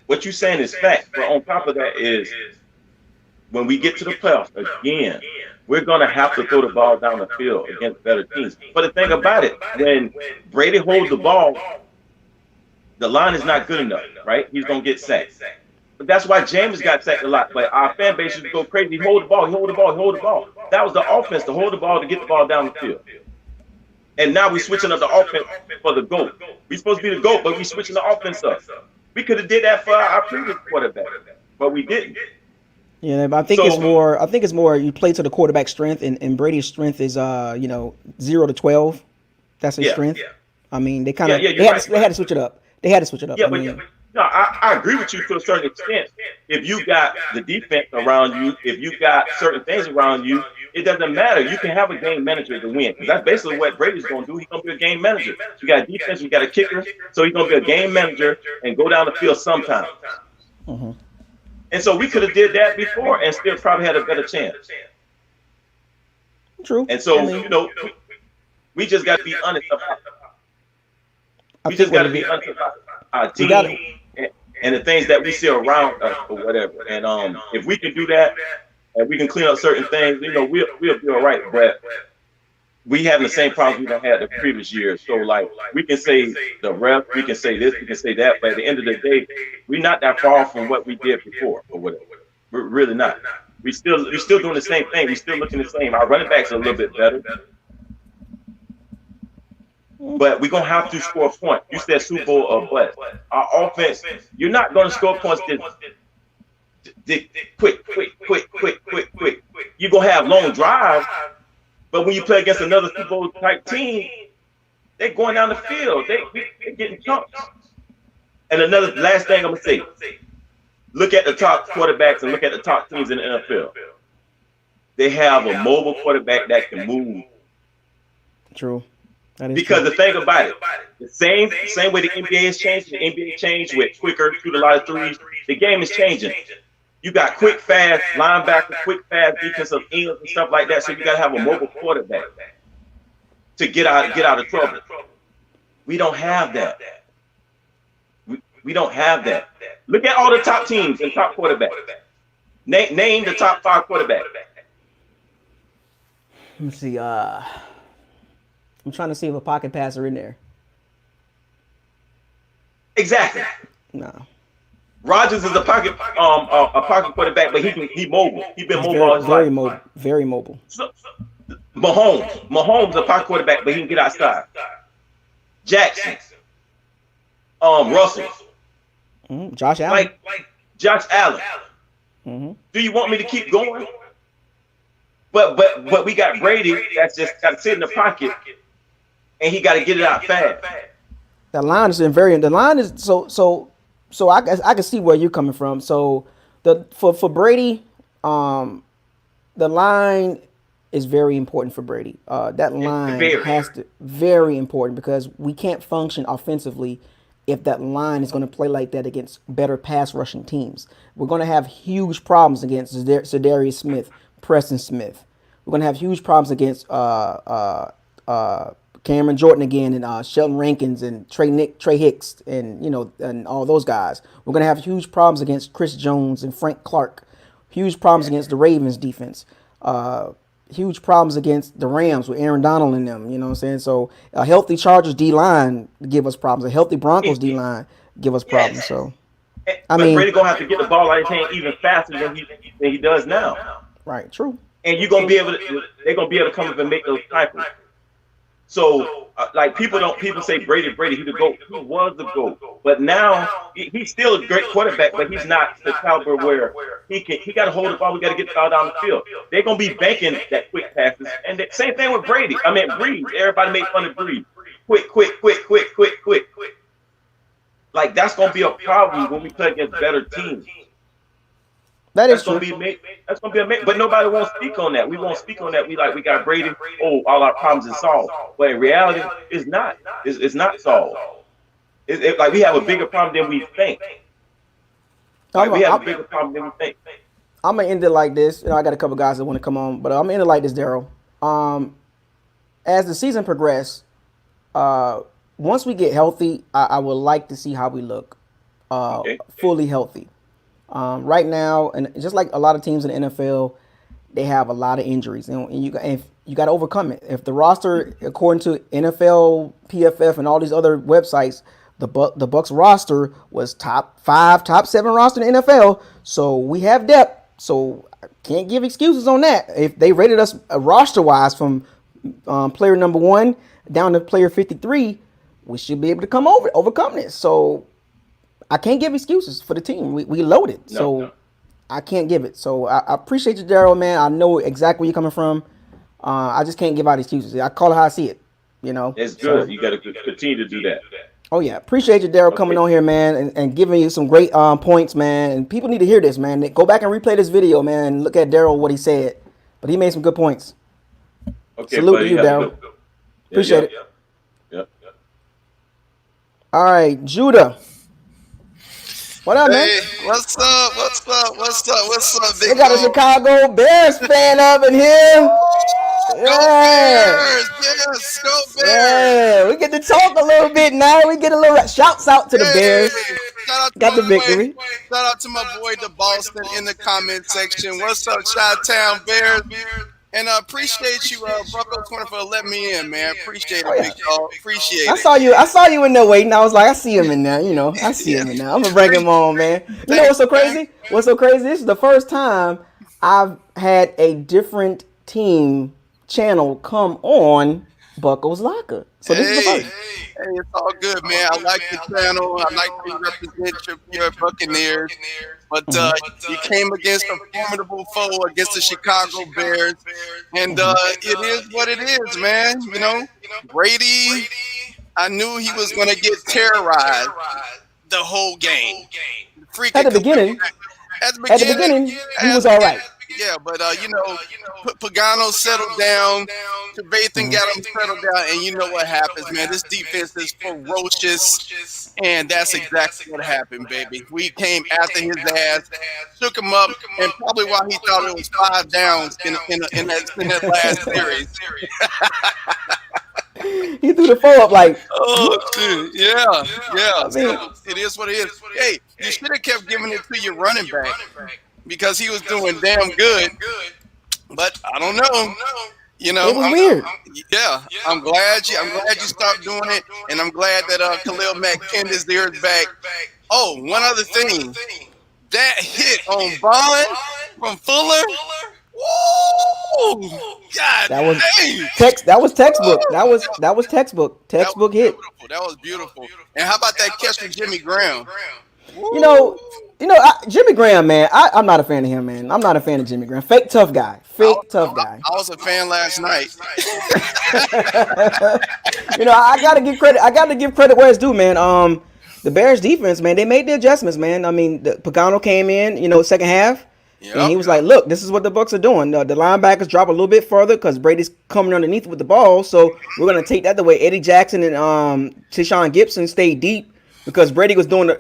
Speaker 7: What you're saying is fact, but on top of that is when we get to the playoffs again, we're going to have to throw the ball down the field against better teams. But the thing about it, when Brady holds the ball, the line is not good enough, right? He's going to get sacked. But that's why James got sacked a lot. But our fan base used to go crazy. He hold the ball. That was the offense to hold the ball to get the ball down the field. And now we're switching up the offense for the GOAT. We're supposed to be the GOAT, but we're switching the offense up. We could have did that for our previous quarterback, but we didn't.
Speaker 1: Yeah, but I think it's more you play to the quarterback's strength, and Brady's strength is 0 to 12. That's his strength. Yeah. I mean, they had to switch it up.
Speaker 7: Yeah, I agree with you to a certain extent. If you got the defense around you, if you got certain things around you, it doesn't matter. You can have a game manager to win. Because that's basically what Brady's going to do. He's going to be a game manager. You got a defense, you got a kicker, so he's going to be a game manager and go down the field sometimes.
Speaker 1: Mm-hmm.
Speaker 7: And so we could have did that before and still probably had a better chance.
Speaker 1: True.
Speaker 7: And so,
Speaker 1: I mean,
Speaker 7: we just got to be honest about
Speaker 1: I
Speaker 7: we
Speaker 1: think
Speaker 7: just got
Speaker 1: what
Speaker 7: to
Speaker 1: it
Speaker 7: be
Speaker 1: is,
Speaker 7: honest about our
Speaker 1: we got
Speaker 7: team and the things that we see around us or whatever. And if we can do that and we can clean up certain things, we'll be all right. But we having the same problems we done had the previous years. So like we can say the ref, we can say this, we can say that, but at the end of the day, we're not that far from what we did before or whatever. We're really not. We still doing the same thing. We still looking the same. Our running backs are a little bit better. But we're gonna have to score points. You said Super Bowl or bust. Our offense, you're not gonna score points quick. You're gonna have long drives, but when you play against another Super Bowl type team, they're going down the field. They're getting chunks. And another last thing I'm gonna say: look at the top quarterbacks and look at the top teams in the NFL. They have a mobile quarterback that can move.
Speaker 1: true. That is
Speaker 7: Because
Speaker 1: true.
Speaker 7: the thing about it, the same way the NBA has changed, the NBA changed with quicker, shoot a lot of threes. The game is changing. You got quick, fast linebacker, quick, fast defensive ends and stuff like that. So you got to have a mobile quarterback to get out of trouble. We don't have that. We don't have that. Look at all the top teams and top quarterbacks. Name the top 5 quarterbacks.
Speaker 1: Let me see. I'm trying to see if a pocket passer in there.
Speaker 7: Exactly.
Speaker 1: No.
Speaker 7: Rodgers is a pocket quarterback, but he mobile. He's been
Speaker 1: He's
Speaker 7: mobile all his
Speaker 1: very
Speaker 7: life.
Speaker 1: mobile. Very mobile.
Speaker 7: So, Mahomes is a pocket quarterback, but he can get outside. Jackson, Russell,
Speaker 1: Josh Allen.
Speaker 7: like Josh Allen.
Speaker 1: Mm-hmm.
Speaker 7: Do you want me to keep going? But we got Brady that's just got to sit in the pocket, and he got to get it out fast.
Speaker 1: That line is invariant. The line is so I can see where you're coming from. So for Brady, the line is very important for Brady. That line has to very important because we can't function offensively if that line is going to play like that against better pass rushing teams. We're going to have huge problems against Zadarius Smith, Preston Smith. We're going to have huge problems against Cameron Jordan again and Sheldon Rankins and Trey Hicks and and all those guys. We're going to have huge problems against Chris Jones and Frank Clark. Huge problems against the Ravens defense. Huge problems against the Rams with Aaron Donald in them. You know what I'm saying? So a healthy Chargers D-line give us problems. A healthy Broncos D-line give us problems. So
Speaker 7: but Brady gonna have to get the ball out of his hand even faster than he does now.
Speaker 1: Right, true.
Speaker 7: And they're gonna be able to come up and make those tackles. So like people say Brady, he the GOAT. He was the GOAT. But now he's still a great quarterback, but he's not the caliber where he got to hold the ball. We got to get the ball down the field. They're gonna be banking that quick passes. And the same thing with Brady. I mean Breeze. Everybody made fun of Breeze. Quick. Like that's gonna be a problem when we play against better teams.
Speaker 1: That's true.
Speaker 7: That's gonna be amazing. But nobody won't speak on that. We won't speak on that. We got Brady. Oh, all our problems are solved. But in reality, it's not. It's not solved. It's like we have a bigger problem than we think. We have a bigger problem than we think.
Speaker 1: I'm gonna end it like this. I got a couple guys that want to come on, but I'm gonna end it like this, Daryl. As the season progresses, once we get healthy, I would like to see how we look, fully healthy. Right now, and just like a lot of teams in the NFL, they have a lot of injuries, and you got to overcome it. If the roster, according to NFL, PFF, and all these other websites, the Bucs roster was top 5, top 7 roster in the NFL, so we have depth. So I can't give excuses on that. If they rated us roster wise from player number 1 down to player 53, we should be able to overcome this. So I can't give excuses for the team. We loaded, I can't give it. So I appreciate you, Daryl, man. I know exactly where you're coming from. I just can't give out excuses. I call it how I see it.
Speaker 7: It's good. You got to continue to do that.
Speaker 1: Oh yeah, appreciate you, Daryl, coming on here, man, and giving you some great points, man. And people need to hear this, man. Go back and replay this video, man, and look at Daryl what he said. But he made some good points.
Speaker 7: Okay,
Speaker 1: salute
Speaker 7: buddy,
Speaker 1: to you, Daryl. Appreciate it.
Speaker 7: Yep.
Speaker 1: All right, Judah. What up, man?
Speaker 8: Hey, what's up, big
Speaker 1: They got a
Speaker 8: dog?
Speaker 1: Chicago Bears fan up in here. Yeah.
Speaker 8: Bears! Yes, go Bears!
Speaker 1: Yeah. We get to talk a little bit now. We get a little shouts out to the
Speaker 8: Hey,
Speaker 1: Bears.
Speaker 8: shout out to
Speaker 1: Got
Speaker 8: my
Speaker 1: the
Speaker 8: boy.
Speaker 1: victory.
Speaker 8: Shout out to my boy, the Boston, in the comment section. What's up, Chi-Town Bears? And appreciate you, Bucko 20 for letting me in, man. Appreciate
Speaker 1: Oh
Speaker 8: it,
Speaker 1: yeah.
Speaker 8: big dog. Appreciate
Speaker 1: I
Speaker 8: it.
Speaker 1: saw you. I saw you in there waiting. I was like, I see him in there. You know, I see him in there. I'm gonna bring him on, man. You know what's so crazy? What's so crazy? This is the first time I've had a different team channel come on Bucko's Locker. So this is the first.
Speaker 8: Hey, it's all good, man. I like the channel. I like to represent your Buccaneers. But you came against a formidable foe against the Chicago Bears. And it is what it is, man. You know, Brady, I knew he was going to get terrorized the whole game.
Speaker 1: At the beginning, he was all right.
Speaker 8: Yeah, but you know, Pagano settled down, Trevathan got him settled down, and you know what happens, man. This defense is ferocious, and that's exactly what happened, baby. We came after his ass, shook him up, and probably while he thought it was 5 downs in that last series.
Speaker 1: He threw the phone up like,
Speaker 8: oh, dude. Yeah.
Speaker 1: I mean,
Speaker 8: It is what it is. Hey, you should have kept giving it to your running back because he was doing damn good. But I don't know. You know,
Speaker 1: it was weird.
Speaker 8: I'm glad you stopped doing it, and I'm glad that Khalil Mack pinned his ears back. Oh, one other thing, that hit on Bond from Fuller. Woo! God,
Speaker 1: That was
Speaker 8: dang.
Speaker 1: That was textbook. That was textbook. Textbook hit.
Speaker 8: That was beautiful. And how about that catch from Jimmy Graham?
Speaker 1: You know, Jimmy Graham, man. I'm not a fan of him, man. I'm not a fan of Jimmy Graham. Fake tough guy.
Speaker 8: I was a fan last night.
Speaker 1: You know, I gotta give credit. I gotta give credit where it's due, man. The Bears defense, man, they made the adjustments, man. I mean, Pagano came in, you know, second half. And he was like, look, this is what the Bucs are doing. The linebackers drop a little bit further because Brady's coming underneath with the ball. So we're going to take that the way Eddie Jackson and Tyshawn Gibson stayed deep because Brady was doing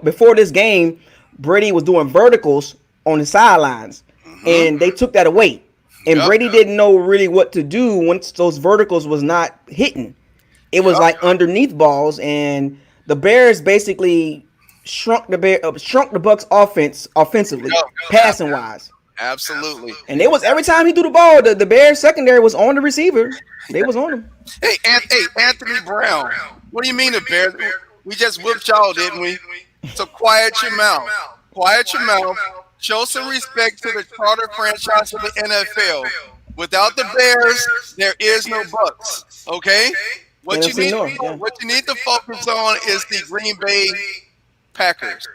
Speaker 1: before this game, Brady was doing verticals on the sidelines. And they took that away. And Brady didn't know really what to do once those verticals was not hitting. It was like underneath balls. And the Bears basically shrunk the Bucs offense offensively, passing wise.
Speaker 8: Absolutely.
Speaker 1: And it was every time he threw the ball, the Bears secondary was on the receiver. They was on him.
Speaker 8: Hey, Anthony Brown. What do you mean the Bears? We just whipped y'all, didn't we? So quiet your mouth. Quiet your mouth. Show some respect to the charter franchise of the NFL. Without the Bears, there is no Bucs. Okay? What you need to focus on is the Green Bay Packers.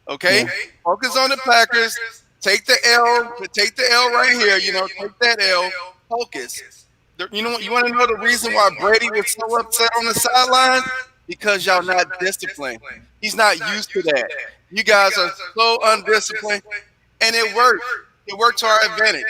Speaker 8: Okay? Focus on the Packers. Take the L. Take the L right here. You know, take that L. Focus. You know, you want to know the reason why Brady was so upset on the sidelines? Because y'all not disciplined. He's not used to that. You guys are so undisciplined, and it worked. It worked to our advantage.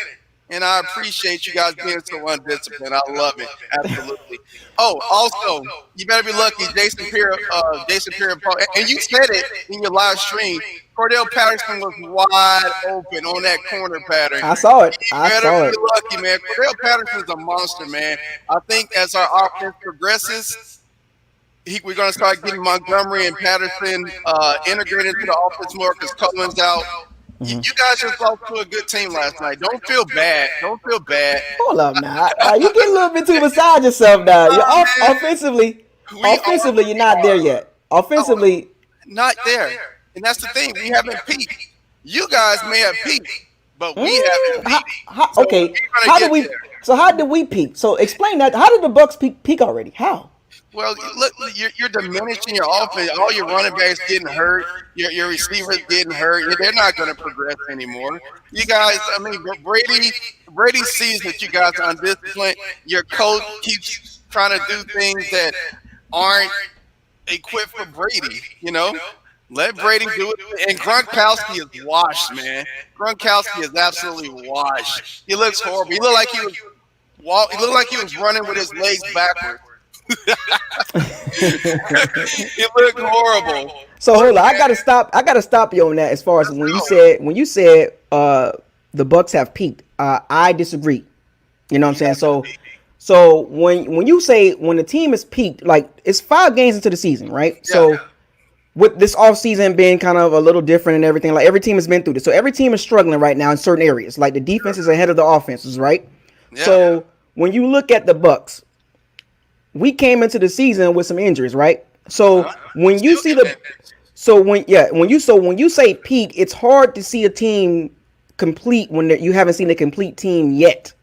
Speaker 8: And I appreciate you guys being so undisciplined. I love it. Absolutely. Oh, also, you better be lucky. Jason Pierre, and you said it in your live stream. Cordell Patterson was wide open on that corner pattern.
Speaker 1: I saw it.
Speaker 8: You better be lucky, man. Cordell Patterson's a monster, man. I think as our offense progresses, we're going to start getting Montgomery and Patterson integrated into the offense more because Cohen's out. You guys just lost to a good team last night. Don't feel bad.
Speaker 1: Hold up now. You get a little bit too beside yourself now. Offensively, you're not there yet. Offensively,
Speaker 8: not there. And that's the thing. We haven't peaked. You guys may have peaked, but we haven't peaked.
Speaker 1: Okay. How did we peak? So explain that. How did the Bucs peak already? How?
Speaker 8: Well, look, you're diminishing your offense. All your running backs getting hurt. Your receivers getting hurt. They're not going to progress anymore. You guys, I mean, Brady sees that you guys are undisciplined. Your coach keeps trying to do things that aren't equipped for Brady, you know? Let Brady do it. And Gronkowski is washed, man. Gronkowski is absolutely washed. He looks horrible. He looked like he was running with his legs backwards. It looked horrible.
Speaker 1: So hold on, I gotta stop you on that. As far as when you said the Bucs have peaked, I disagree. You know what I'm saying? So So when you say when the team is peaked, like it's 5 games into the season, right?
Speaker 8: Yeah.
Speaker 1: So with this offseason being kind of a little different and everything, like every team has been through this. So every team is struggling right now in certain areas. Like the defense is ahead of the offenses, right?
Speaker 8: Yeah.
Speaker 1: So when you look at the Bucks, we came into the season with some injuries, right? So when you see the when you say peak, it's hard to see a team complete when you haven't seen a complete team yet.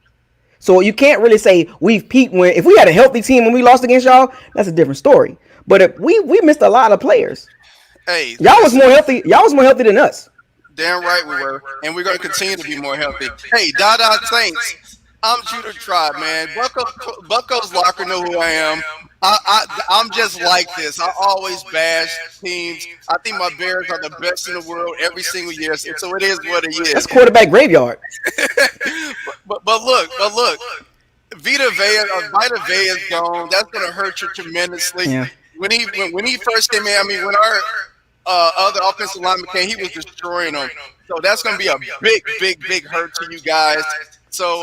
Speaker 1: So you can't really say we've peaked when if we had a healthy team when we lost against y'all, that's a different story. But if we missed a lot of players.
Speaker 8: Hey,
Speaker 1: Y'all was more healthy. Y'all was more healthy than us.
Speaker 8: damn right we were, and we're going to continue to be more healthy. Hey, Dada Saints, I'm Judah Tribe, man. Bucko's locker know who I am. I'm just like this. I always bash teams. I think my Bears are the best in the world every single year, so it is what it is.
Speaker 1: That's quarterback graveyard.
Speaker 8: but look, Vita Vea is gone. That's going to hurt you tremendously.
Speaker 1: Yeah.
Speaker 8: When he first came in, I mean, when our other offensive lineman came, he was destroying them. So that's going to be a big hurt to you guys. So,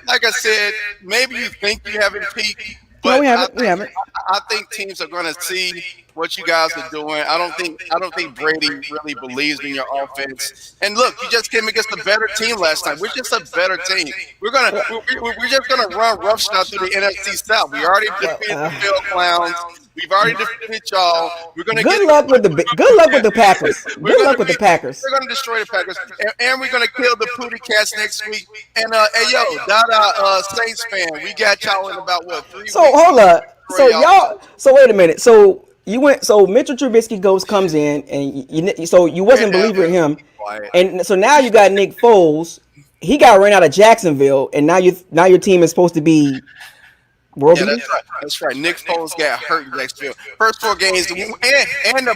Speaker 8: like I said, maybe you think you haven't peaked, but
Speaker 1: No, we haven't.
Speaker 8: I think teams are going to see what you guys are doing. I don't think Brady really believes in your offense. And look, you just came against a better team last time. We're just a better team. We're just gonna run roughshod through the NFC South. We already defeated the Phil Clowns. We've already defeated y'all. We're gonna
Speaker 1: Good luck with the Packers. Good luck with the Packers.
Speaker 8: We're gonna destroy the Packers, and we're gonna kill the Pootie Cats next week. And hey yo, Dada Saints fan, we got y'all in about what 3 weeks?
Speaker 1: So hold up. So wait a minute. So Mitchell Trubisky comes in, and you wasn't believing in him, and so now you got Nick Foles. He got ran out of Jacksonville, and now your team is supposed to be world beaters.
Speaker 8: That's right. Nick Foles got hurt in Jacksonville. First 4 games, and the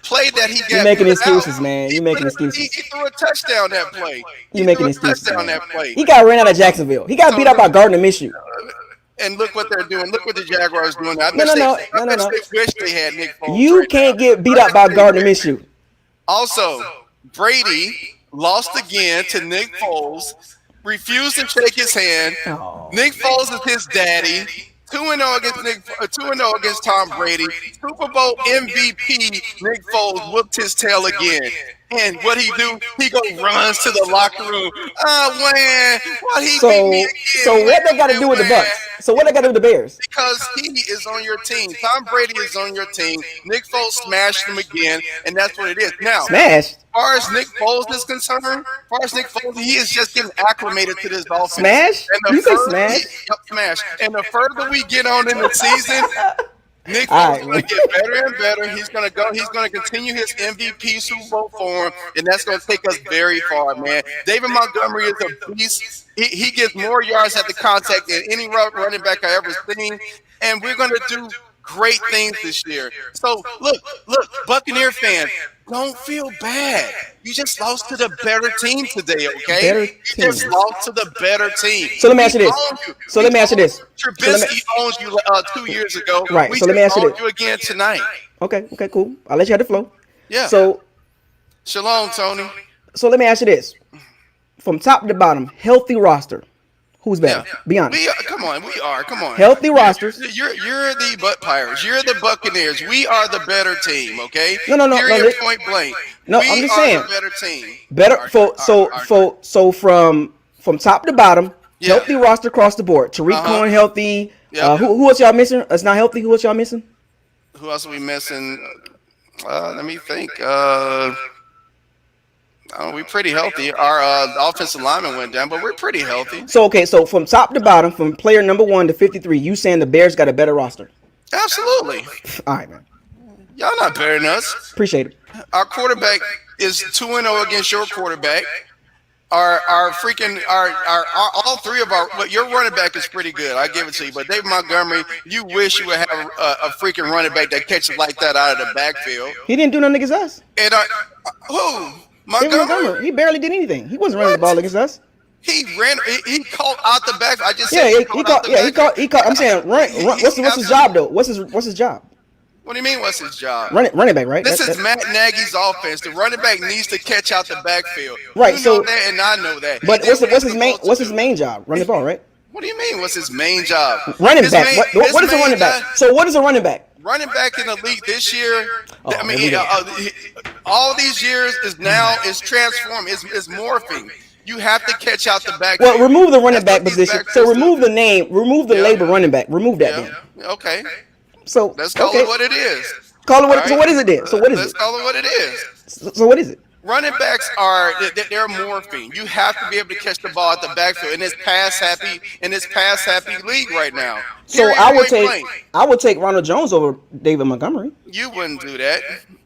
Speaker 8: play that he got.
Speaker 1: You're making excuses, man. You're making excuses.
Speaker 8: He threw a touchdown that play.
Speaker 1: You're making excuses.
Speaker 8: That play.
Speaker 1: He got ran out of Jacksonville. He got beat up by Gardner Minshew.
Speaker 8: And look what they're doing. Look what the Jaguars doing. I
Speaker 1: No.
Speaker 8: They wish they had Nick Foles.
Speaker 1: You can't get beat up by Gardner Minshew.
Speaker 8: Also, Brady lost again to Nick Foles. Refused to shake his hand.
Speaker 1: Oh.
Speaker 8: Nick Foles is his daddy. 2-0 against Tom Brady. Super Bowl MVP Nick Foles whooped his tail again. And what he do? He runs to the locker room. Oh man, beat me again?
Speaker 1: So what they got to do with the Bucks? So what they got to do with the Bears?
Speaker 8: Because he is on your team. Tom Brady is on your team. Nick Foles smashed him again, and that's what it is. Now,
Speaker 1: Smashed.
Speaker 8: as far as Nick Foles is concerned, he is just getting acclimated to this offense.
Speaker 1: Smash?
Speaker 8: And
Speaker 1: You say smash?
Speaker 8: Smash. And the further we get on in the season, Nick Foles is going to get better and better. He's going to continue his MVP Super Bowl form, and that's going to take us very far, man. David Montgomery is a beast. He gets more yards at the contact than any running back I ever seen, and we're going to do great things this year. So, look, Buccaneer fans, don't feel bad. You just lost to the better team today, okay? You just lost to the better team.
Speaker 1: So let me ask you this.
Speaker 8: Trubisky owns you 2 years ago.
Speaker 1: Right. So let me ask you this.
Speaker 8: You again tonight.
Speaker 1: Okay, cool. I'll let you have the flow.
Speaker 8: Yeah.
Speaker 1: So,
Speaker 8: shalom, Tony.
Speaker 1: So let me ask you this. From top to bottom, healthy roster. Who's better? Yeah. Be honest.
Speaker 8: Come on.
Speaker 1: Healthy rosters.
Speaker 8: You're the Butt Pirates. You're the Buccaneers. We are the better team, okay?
Speaker 1: No.
Speaker 8: Point blank.
Speaker 1: No, I'm just saying.
Speaker 8: The better team.
Speaker 1: Better. So from top to bottom, healthy roster across the board. Tariq Cohen healthy. Yep. Who else y'all missing? It's not healthy. Who else y'all missing?
Speaker 8: Who else are we missing? Let me think. We're pretty healthy. Our offensive lineman went down, but we're pretty healthy.
Speaker 1: So from top to bottom, from player number 1 to 53, you saying the Bears got a better roster?
Speaker 8: Absolutely.
Speaker 1: All right, man.
Speaker 8: Y'all not better than us.
Speaker 1: Appreciate it.
Speaker 8: Our quarterback is 2-0 against your quarterback. Our all three of your running back is pretty good. I give it to you. But David Montgomery, you wish you would have a freaking running back that catches like that out of the backfield.
Speaker 1: He didn't do nothing against us.
Speaker 8: And who? Montgomery?
Speaker 1: He barely did anything. He wasn't running the ball against us.
Speaker 8: He ran. He caught out the back. I just said
Speaker 1: he caught. I'm saying run. What's his job though? What's his job?
Speaker 8: What do you mean? What's his job?
Speaker 1: Running back, right?
Speaker 8: This is Matt Nagy's offense. The running back needs to catch out the backfield.
Speaker 1: Right.
Speaker 8: You know that, and I know that.
Speaker 1: But what's his main job? Run the ball, right?
Speaker 8: What do you mean? What's his main job?
Speaker 1: Running
Speaker 8: His
Speaker 1: back.
Speaker 8: main-
Speaker 1: What
Speaker 8: his
Speaker 1: is a running
Speaker 8: main
Speaker 1: back?
Speaker 8: job-
Speaker 1: So what is a running back?
Speaker 8: Running back in the league this year,
Speaker 1: Oh,
Speaker 8: I mean,
Speaker 1: here we go.
Speaker 8: all these years is transforming, is morphing. You have to catch out the back.
Speaker 1: Well, remove the running
Speaker 8: That's
Speaker 1: back
Speaker 8: what these
Speaker 1: position.
Speaker 8: backs
Speaker 1: So
Speaker 8: do.
Speaker 1: remove the name. Remove the
Speaker 8: Yeah.
Speaker 1: label running back. Remove that then.
Speaker 8: Yeah. Okay.
Speaker 1: So
Speaker 8: Let's call
Speaker 1: okay.
Speaker 8: it what it is.
Speaker 1: Call it what.
Speaker 8: All
Speaker 1: So
Speaker 8: right?
Speaker 1: what is it then? So what is
Speaker 8: Let's
Speaker 1: it?
Speaker 8: call it what it is.
Speaker 1: So what is it?
Speaker 8: Running backs they're morphing. You have to be able to catch the ball at the backfield in this pass happy league right now.
Speaker 1: So
Speaker 8: Period,
Speaker 1: I would
Speaker 8: point
Speaker 1: take
Speaker 8: blank.
Speaker 1: Ronald Jones over David Montgomery.
Speaker 8: You wouldn't do that.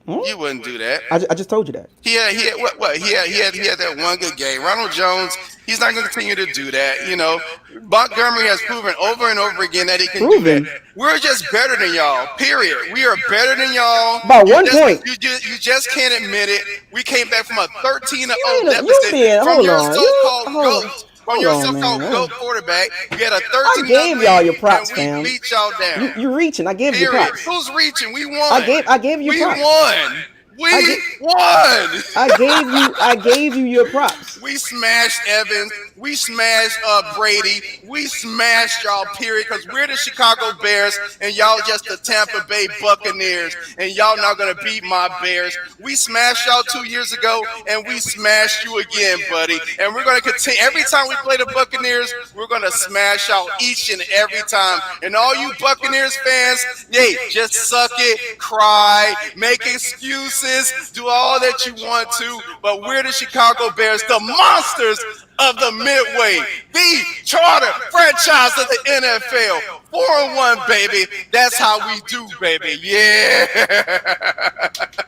Speaker 1: Hmm?
Speaker 8: You wouldn't do that.
Speaker 1: I just told you that.
Speaker 8: He had that one good game. Ronald Jones, he's not going to continue to do that. You know, Montgomery has proven over and over again that he can do that. We're just better than y'all. Period. We are better than y'all.
Speaker 1: By 1 point.
Speaker 8: You just can't admit it. We came back from a 13-0
Speaker 1: You
Speaker 8: deficit
Speaker 1: being-
Speaker 8: from
Speaker 1: hold
Speaker 8: your
Speaker 1: on.
Speaker 8: so-called
Speaker 1: Hold on.
Speaker 8: GOAT. From your
Speaker 1: Hold on,
Speaker 8: so-called
Speaker 1: man.
Speaker 8: GOAT quarterback, we had a 13-0
Speaker 1: I gave y'all your props,
Speaker 8: and we
Speaker 1: fam.
Speaker 8: beat y'all down.
Speaker 1: You reaching? I gave you
Speaker 8: Period.
Speaker 1: props.
Speaker 8: Who's reaching? We won.
Speaker 1: I gave you
Speaker 8: we
Speaker 1: props.
Speaker 8: won. We won.
Speaker 1: I gave you your props.
Speaker 8: We smashed Evans. We smashed Brady. We smashed y'all, period, because we're the Chicago Bears, and y'all just the Tampa Bay Buccaneers, and y'all not going to beat my Bears. We smashed y'all 2 years ago, and we smashed you again, buddy. And we're going to continue. Every time we play the Buccaneers, we're going to smash y'all each and every time. And all you Buccaneers fans, hey, just suck it, cry, make excuses, do all that you want to, but we're the Chicago Bears, the monsters of the Midway, the charter franchise of the NFL. 4-1, baby. That's how we do, baby. Yeah.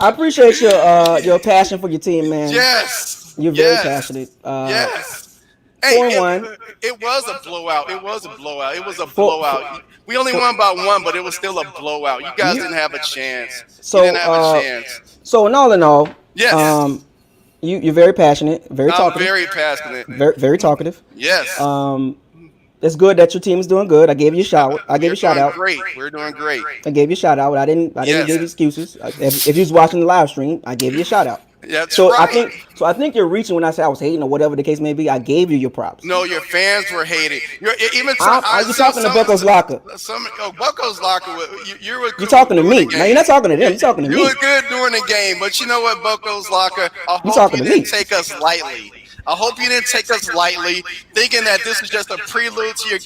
Speaker 1: I appreciate your passion for your team, man.
Speaker 8: Yes.
Speaker 1: You're very passionate.
Speaker 8: Yes. Hey,
Speaker 1: 4-1.
Speaker 8: it was a blowout. It was a blowout. It was a blowout. We only won by 1, but it was still a blowout. You guys didn't have a chance.
Speaker 1: So,
Speaker 8: you didn't have a chance.
Speaker 1: So in all,
Speaker 8: Yes.
Speaker 1: You're very passionate, very
Speaker 8: I'm
Speaker 1: talkative,
Speaker 8: very passionate.
Speaker 1: very talkative.
Speaker 8: Yes.
Speaker 1: It's good that your team is doing good. I gave you a shout. I gave you a shout out.
Speaker 8: Great. We're doing great.
Speaker 1: I gave you a shout out. I didn't
Speaker 8: Yes.
Speaker 1: give you excuses. If you was watching the live stream, I gave you a shout out.
Speaker 8: That's
Speaker 1: So
Speaker 8: right.
Speaker 1: I think you're reaching when I say I was hating or whatever the case may be. I gave you your props.
Speaker 8: No, your fans were hating. You're even.
Speaker 1: Are you talking to Bucko's locker?
Speaker 8: Bucko's locker. You were.
Speaker 1: You're talking to me. Now you're not talking to them. You're talking to
Speaker 8: You
Speaker 1: me.
Speaker 8: were good during the game, but you know what, Bucko's locker. I
Speaker 1: You
Speaker 8: hope
Speaker 1: talking
Speaker 8: you
Speaker 1: to
Speaker 8: didn't
Speaker 1: me.
Speaker 8: take us lightly. I hope you didn't take us lightly, thinking that this was just a prelude to your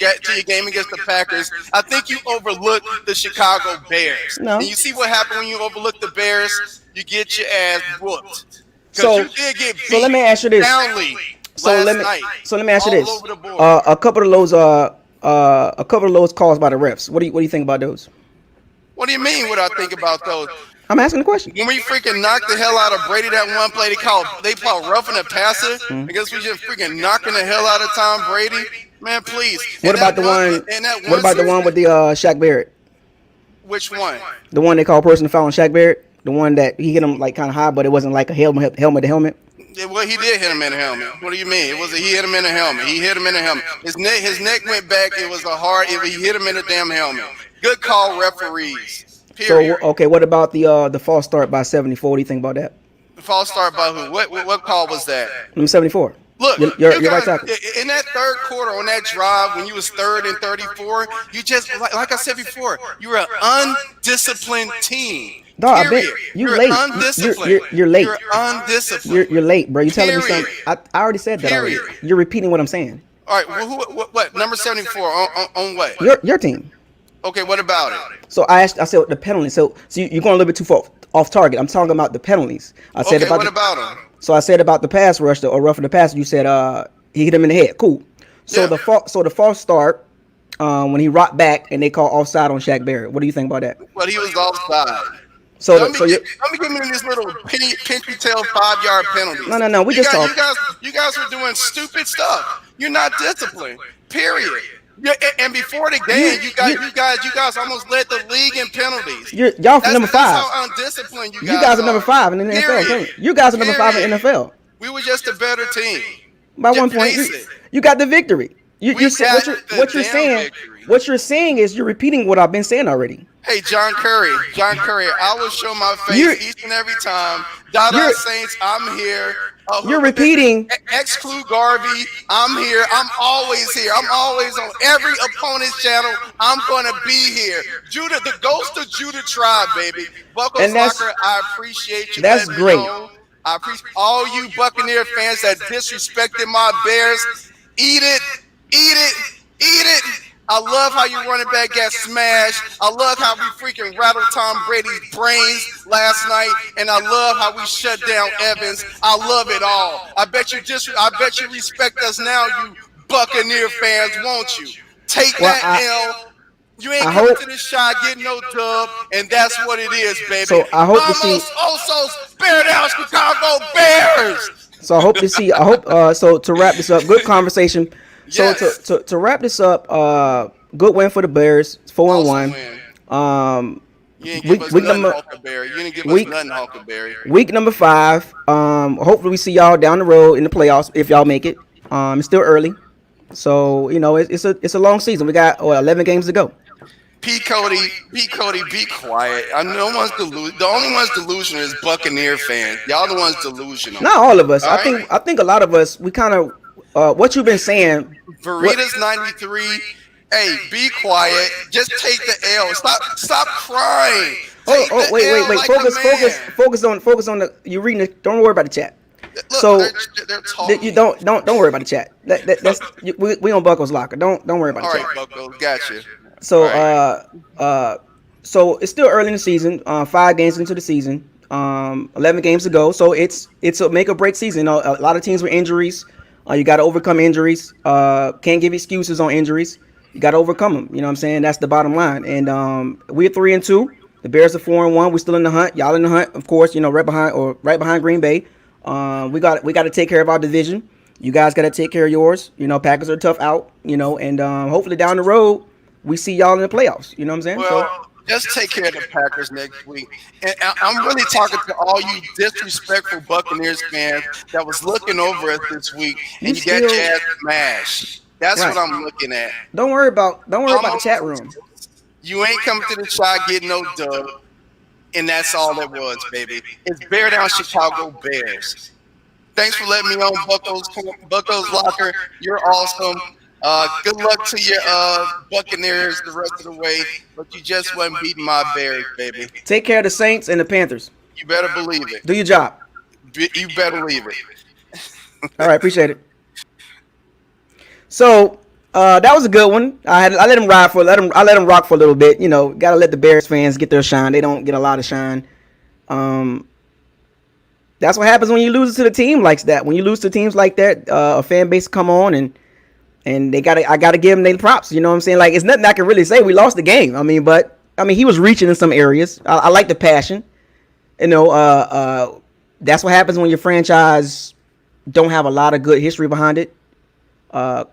Speaker 8: game against the Packers. I think you overlooked the Chicago Bears.
Speaker 1: No.
Speaker 8: And you see what happened when you overlook the Bears? You get your ass whooped.
Speaker 1: So-
Speaker 8: You did get beat
Speaker 1: so let me ask you this.
Speaker 8: soundly
Speaker 1: So
Speaker 8: last
Speaker 1: let me
Speaker 8: night,
Speaker 1: ask you
Speaker 8: all
Speaker 1: this.
Speaker 8: over the board.
Speaker 1: A couple of those calls by the refs. What do you think about those?
Speaker 8: What do you mean? What I think about those?
Speaker 1: I'm asking the question.
Speaker 8: When we freaking knocked the hell out of Brady that one play, they called roughing the passer. I guess we just freaking knocking the hell out of Tom Brady. Man, please.
Speaker 1: What about the one? What about the one with the Shaq Barrett?
Speaker 8: Which one?
Speaker 1: The one they call personal foul on Shaq Barrett. The one that he hit him like kind of high, but it wasn't like a helmet to helmet.
Speaker 8: Well, he did hit him in the helmet. What do you mean? He hit him in the helmet. He hit him in the helmet. His neck went back. It was he hit him in the damn helmet. Good call, referees. Period.
Speaker 1: So okay, what about the false start by 74? What do you think about that?
Speaker 8: False start by who? What call was that?
Speaker 1: Number 74.
Speaker 8: Look,
Speaker 1: you're
Speaker 8: you
Speaker 1: right
Speaker 8: guys,
Speaker 1: tackle.
Speaker 8: in that third quarter on that drive when you was 3rd and 34, you just like I said before, you're an undisciplined team.
Speaker 1: Dog,
Speaker 8: Period.
Speaker 1: you're
Speaker 8: You're
Speaker 1: late.
Speaker 8: undisciplined.
Speaker 1: You're late.
Speaker 8: You're undisciplined.
Speaker 1: You're late, bro. You're telling me
Speaker 8: Period.
Speaker 1: something. I already said that already.
Speaker 8: Period.
Speaker 1: You're repeating what I'm saying.
Speaker 8: All right, well, what? Number 74 on what?
Speaker 1: Your team.
Speaker 8: Okay, what about it?
Speaker 1: So I said the penalties. So you're going a little bit too far off target. I'm talking about the penalties. I said
Speaker 8: Okay,
Speaker 1: about
Speaker 8: what about them?
Speaker 1: So I said about the pass rush or roughing the pass. You said he hit him in the head. Cool. So
Speaker 8: Yeah.
Speaker 1: the false start when he rocked back and they call offside on Shaq Barrett. What do you think about that?
Speaker 8: Well, he was offside.
Speaker 1: So
Speaker 8: Let me
Speaker 1: you
Speaker 8: give me this little pinky tail 5-yard penalty.
Speaker 1: No. We just talk.
Speaker 8: You guys were doing stupid stuff. You're not disciplined. Period. Yeah, and before the game, you guys almost led the league in penalties.
Speaker 1: Y'all for number 5.
Speaker 8: That's how undisciplined you guys are.
Speaker 1: You guys are number 5 in the NFL. I'm telling you. You guys are number 5 in the NFL.
Speaker 8: We were just a better team.
Speaker 1: By
Speaker 8: Just
Speaker 1: 1 point,
Speaker 8: face it.
Speaker 1: you got the victory.
Speaker 8: We got the
Speaker 1: What you're
Speaker 8: damn
Speaker 1: saying?
Speaker 8: victory.
Speaker 1: What you're saying is you're repeating what I've been saying already.
Speaker 8: Hey, John Curry, I will show my
Speaker 1: You're
Speaker 8: face each and every time. Dada
Speaker 1: you're
Speaker 8: Saints, I'm here.
Speaker 1: you're repeating.
Speaker 8: Exclude Garvey, I'm here. I'm always here. I'm always on every opponent's channel. I'm going to be here. Judah, the ghost of Judah tribe, baby. Buckles
Speaker 1: And
Speaker 8: Locker, I appreciate you
Speaker 1: that's
Speaker 8: letting me
Speaker 1: great.
Speaker 8: know. I appreciate all you Buccaneer fans that disrespected my Bears. Eat it, eat it, eat it. I love how you running back got smashed. I love how we freaking rattled Tom Brady's brains last night, and I love how we shut down Evans. I love it all. I bet you respect us now, you Buccaneer fans, won't you? Take
Speaker 1: Well,
Speaker 8: that L. You ain't
Speaker 1: I
Speaker 8: coming
Speaker 1: hope
Speaker 8: to this shot getting no dub, and that's what it is, baby.
Speaker 1: so. I hope to see.
Speaker 8: Vamos, osos, bear down, Chicago Bears.
Speaker 1: So I hope to see. I hope. So to wrap this up, good conversation. So
Speaker 8: Yes.
Speaker 1: to wrap this up, good win for the Bears, 4-1.
Speaker 8: Win. You didn't give
Speaker 1: Week
Speaker 8: us
Speaker 1: week
Speaker 8: nothing,
Speaker 1: number
Speaker 8: Huckleberry. You didn't give
Speaker 1: week
Speaker 8: us nothing, Huckleberry.
Speaker 1: week number 5. Hopefully we see y'all down the road in the playoffs if y'all make it. It's still early, so it's a long season. We got 11 games to go.
Speaker 8: P. Cody, be quiet. No one's delusional. The only one's delusional is Buccaneer fans. Y'all the ones delusional.
Speaker 1: Not all of us.
Speaker 8: All right?
Speaker 1: I think a lot of us. We kind of what you've been saying.
Speaker 8: Veritas 93. Hey, be quiet. Just take the L. Stop crying. Take the
Speaker 1: Wait,
Speaker 8: L like
Speaker 1: focus,
Speaker 8: a man.
Speaker 1: focus on the. You reading it. Don't worry about the chat.
Speaker 8: Look,
Speaker 1: So
Speaker 8: they're talking.
Speaker 1: you don't worry about the chat. That's we on Buckles Locker. Don't worry about
Speaker 8: All
Speaker 1: the
Speaker 8: right,
Speaker 1: chat.
Speaker 8: Bucko, gotcha.
Speaker 1: So
Speaker 8: All
Speaker 1: so it's still early in the season. 5 games into the season. 11 games to go. So it's a make or break season. A lot of teams with injuries. You got to overcome injuries. Can't give excuses on injuries. You got to overcome them. You know what I'm saying? That's the bottom line. And we're 3-2. The Bears are 4-1. We're still in the hunt. Y'all in the hunt, of course. Right behind Green Bay. We got to take care of our division. You guys got to take care of yours. Packers are tough out. And hopefully down the road we see y'all in the playoffs. You know what I'm saying?
Speaker 8: well, just take care of the Packers next week. And I'm really talking to all you disrespectful Buccaneers fans that was looking over us this week, and you got your ass smashed. That's
Speaker 1: Right.
Speaker 8: what I'm looking at.
Speaker 1: Don't worry about the chat room.
Speaker 8: You ain't coming to the shot getting no dub, and that's all it was, baby. It's Bear Down Chicago Bears. Thanks for letting me on Bucko's Locker. You're awesome. Good luck to your Buccaneers the rest of the way, but you just wasn't beating my Bears, baby.
Speaker 1: Take care of the Saints and the Panthers.
Speaker 8: You better believe it.
Speaker 1: Do your job.
Speaker 8: You better believe it.
Speaker 1: All right, appreciate it. So that was a good one. I let him ride I let him rock for a little bit. Gotta let the Bears fans get their shine. They don't get a lot of shine. That's what happens when you lose to the team like that. When you lose to teams like that, a fan base come on and I gotta give them their props. You know what I'm saying? Like, it's nothing I can really say. We lost the game. But he was reaching in some areas. I like the passion. That's what happens when your franchise don't have a lot of good history behind it.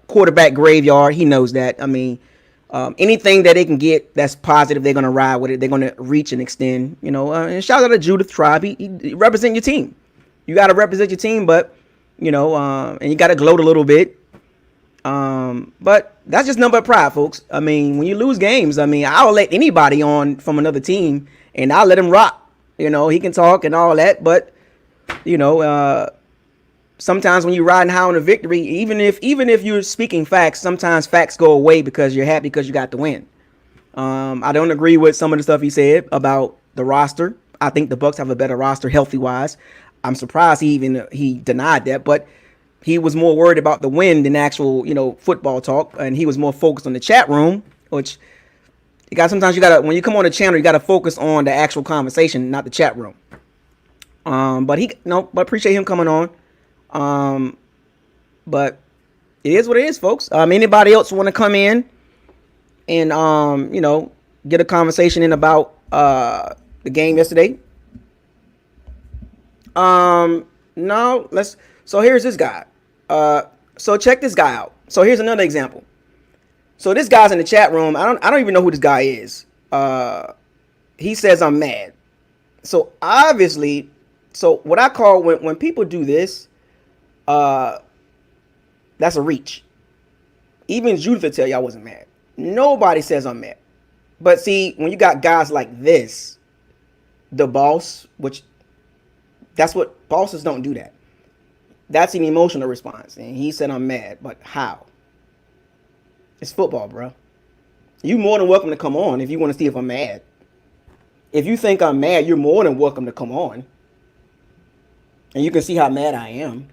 Speaker 1: Quarterback graveyard. He knows that. Anything that they can get that's positive, they're gonna ride with it. They're gonna reach and extend. And shout out to Judith Tribe. He represent your team. You gotta represent your team, but and you gotta gloat a little bit. But that's just number of pride, folks. When you lose games, I'll let anybody on from another team and I'll let him rock. He can talk and all that, but sometimes when you're riding high on a victory, even if you're speaking facts, sometimes facts go away because you're happy because you got the win. I don't agree with some of the stuff he said about the roster. I think the Bucs have a better roster healthy wise. I'm surprised he denied that, but he was more worried about the win than actual, football talk, and he was more focused on the chat room, which sometimes you gotta, when you come on the channel, you gotta focus on the actual conversation, not the chat room. But appreciate him coming on. But it is what it is, folks. Anybody else want to come in and get a conversation in about the game yesterday? No, so here's this guy. So check this guy out. So here's another example. So this guy's in the chat room. I don't even know who this guy is. He says I'm mad. So obviously, what I call when people do this, that's a reach. Even Judith will tell you I wasn't mad. Nobody says I'm mad. But see, when you got guys like this, the boss, which that's what bosses don't do that. That's an emotional response. And he said, I'm mad. But how? It's football, bro. You more than welcome to come on if you want to see if I'm mad. If you think I'm mad, you're more than welcome to come on. And you can see how mad I am.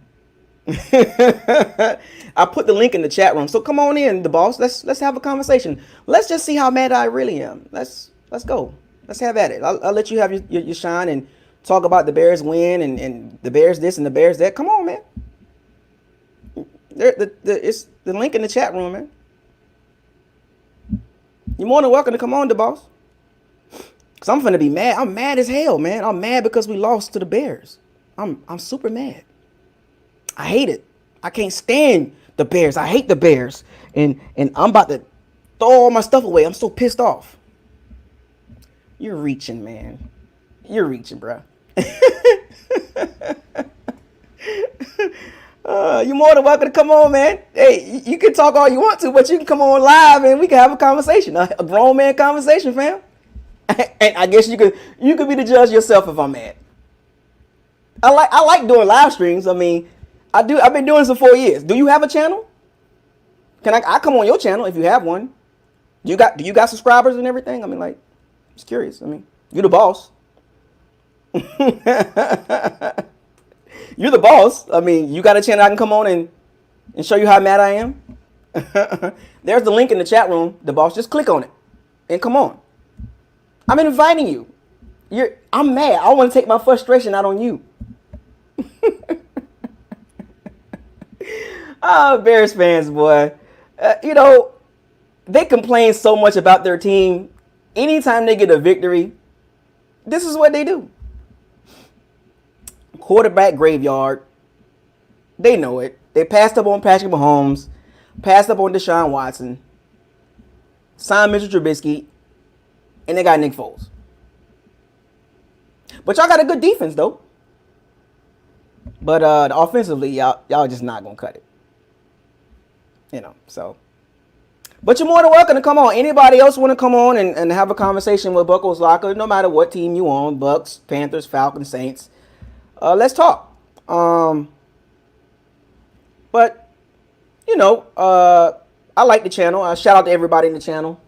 Speaker 1: I put the link in the chat room. So come on in, the boss. Let's have a conversation. Let's just see how mad I really am. Let's go. Let's have at it. I'll let you have your shine and talk about the Bears win and the Bears this and the Bears that. Come on, man. It's the link in the chat room, man. You're more than welcome to come on, the boss. Cause I'm finna be mad. I'm mad as hell, man. I'm mad because we lost to the Bears. I'm super mad. I hate it. I can't stand the Bears. I hate the Bears. And I'm about to throw all my stuff away. I'm so pissed off. You're reaching, man. You're reaching, bro. You're more than welcome to come on, man. Hey, you can talk all you want to, but you can come on live and we can have a conversation, a grown man conversation, fam. And I guess you could be the judge yourself if I'm mad. I like doing live streams. I mean, I've been doing this for 4 years. Do you have a channel? Can I come on your channel if you have one? Do you got subscribers and everything? I mean, like, just curious. I mean, you're the boss. You're the boss. I mean, you got a channel I can come on and show you how mad I am. There's the link in the chat room, the boss. Just click on it and come on. I'm inviting you. I'm mad. I want to take my frustration out on you. Oh, Bears fans, boy. They complain so much about their team. Anytime they get a victory, this is what they do. Quarterback graveyard. They know it. They passed up on Patrick Mahomes, passed up on Deshaun Watson, signed Mitchell Trubisky, and they got Nick Foles. But y'all got a good defense, though. But offensively, y'all just not going to cut it. So. But you're more than welcome to come on. Anybody else want to come on and have a conversation with Buckles Locker, no matter what team you on, Bucks, Panthers, Falcons, Saints. Let's talk. But, I like the channel. I shout out to everybody in the channel.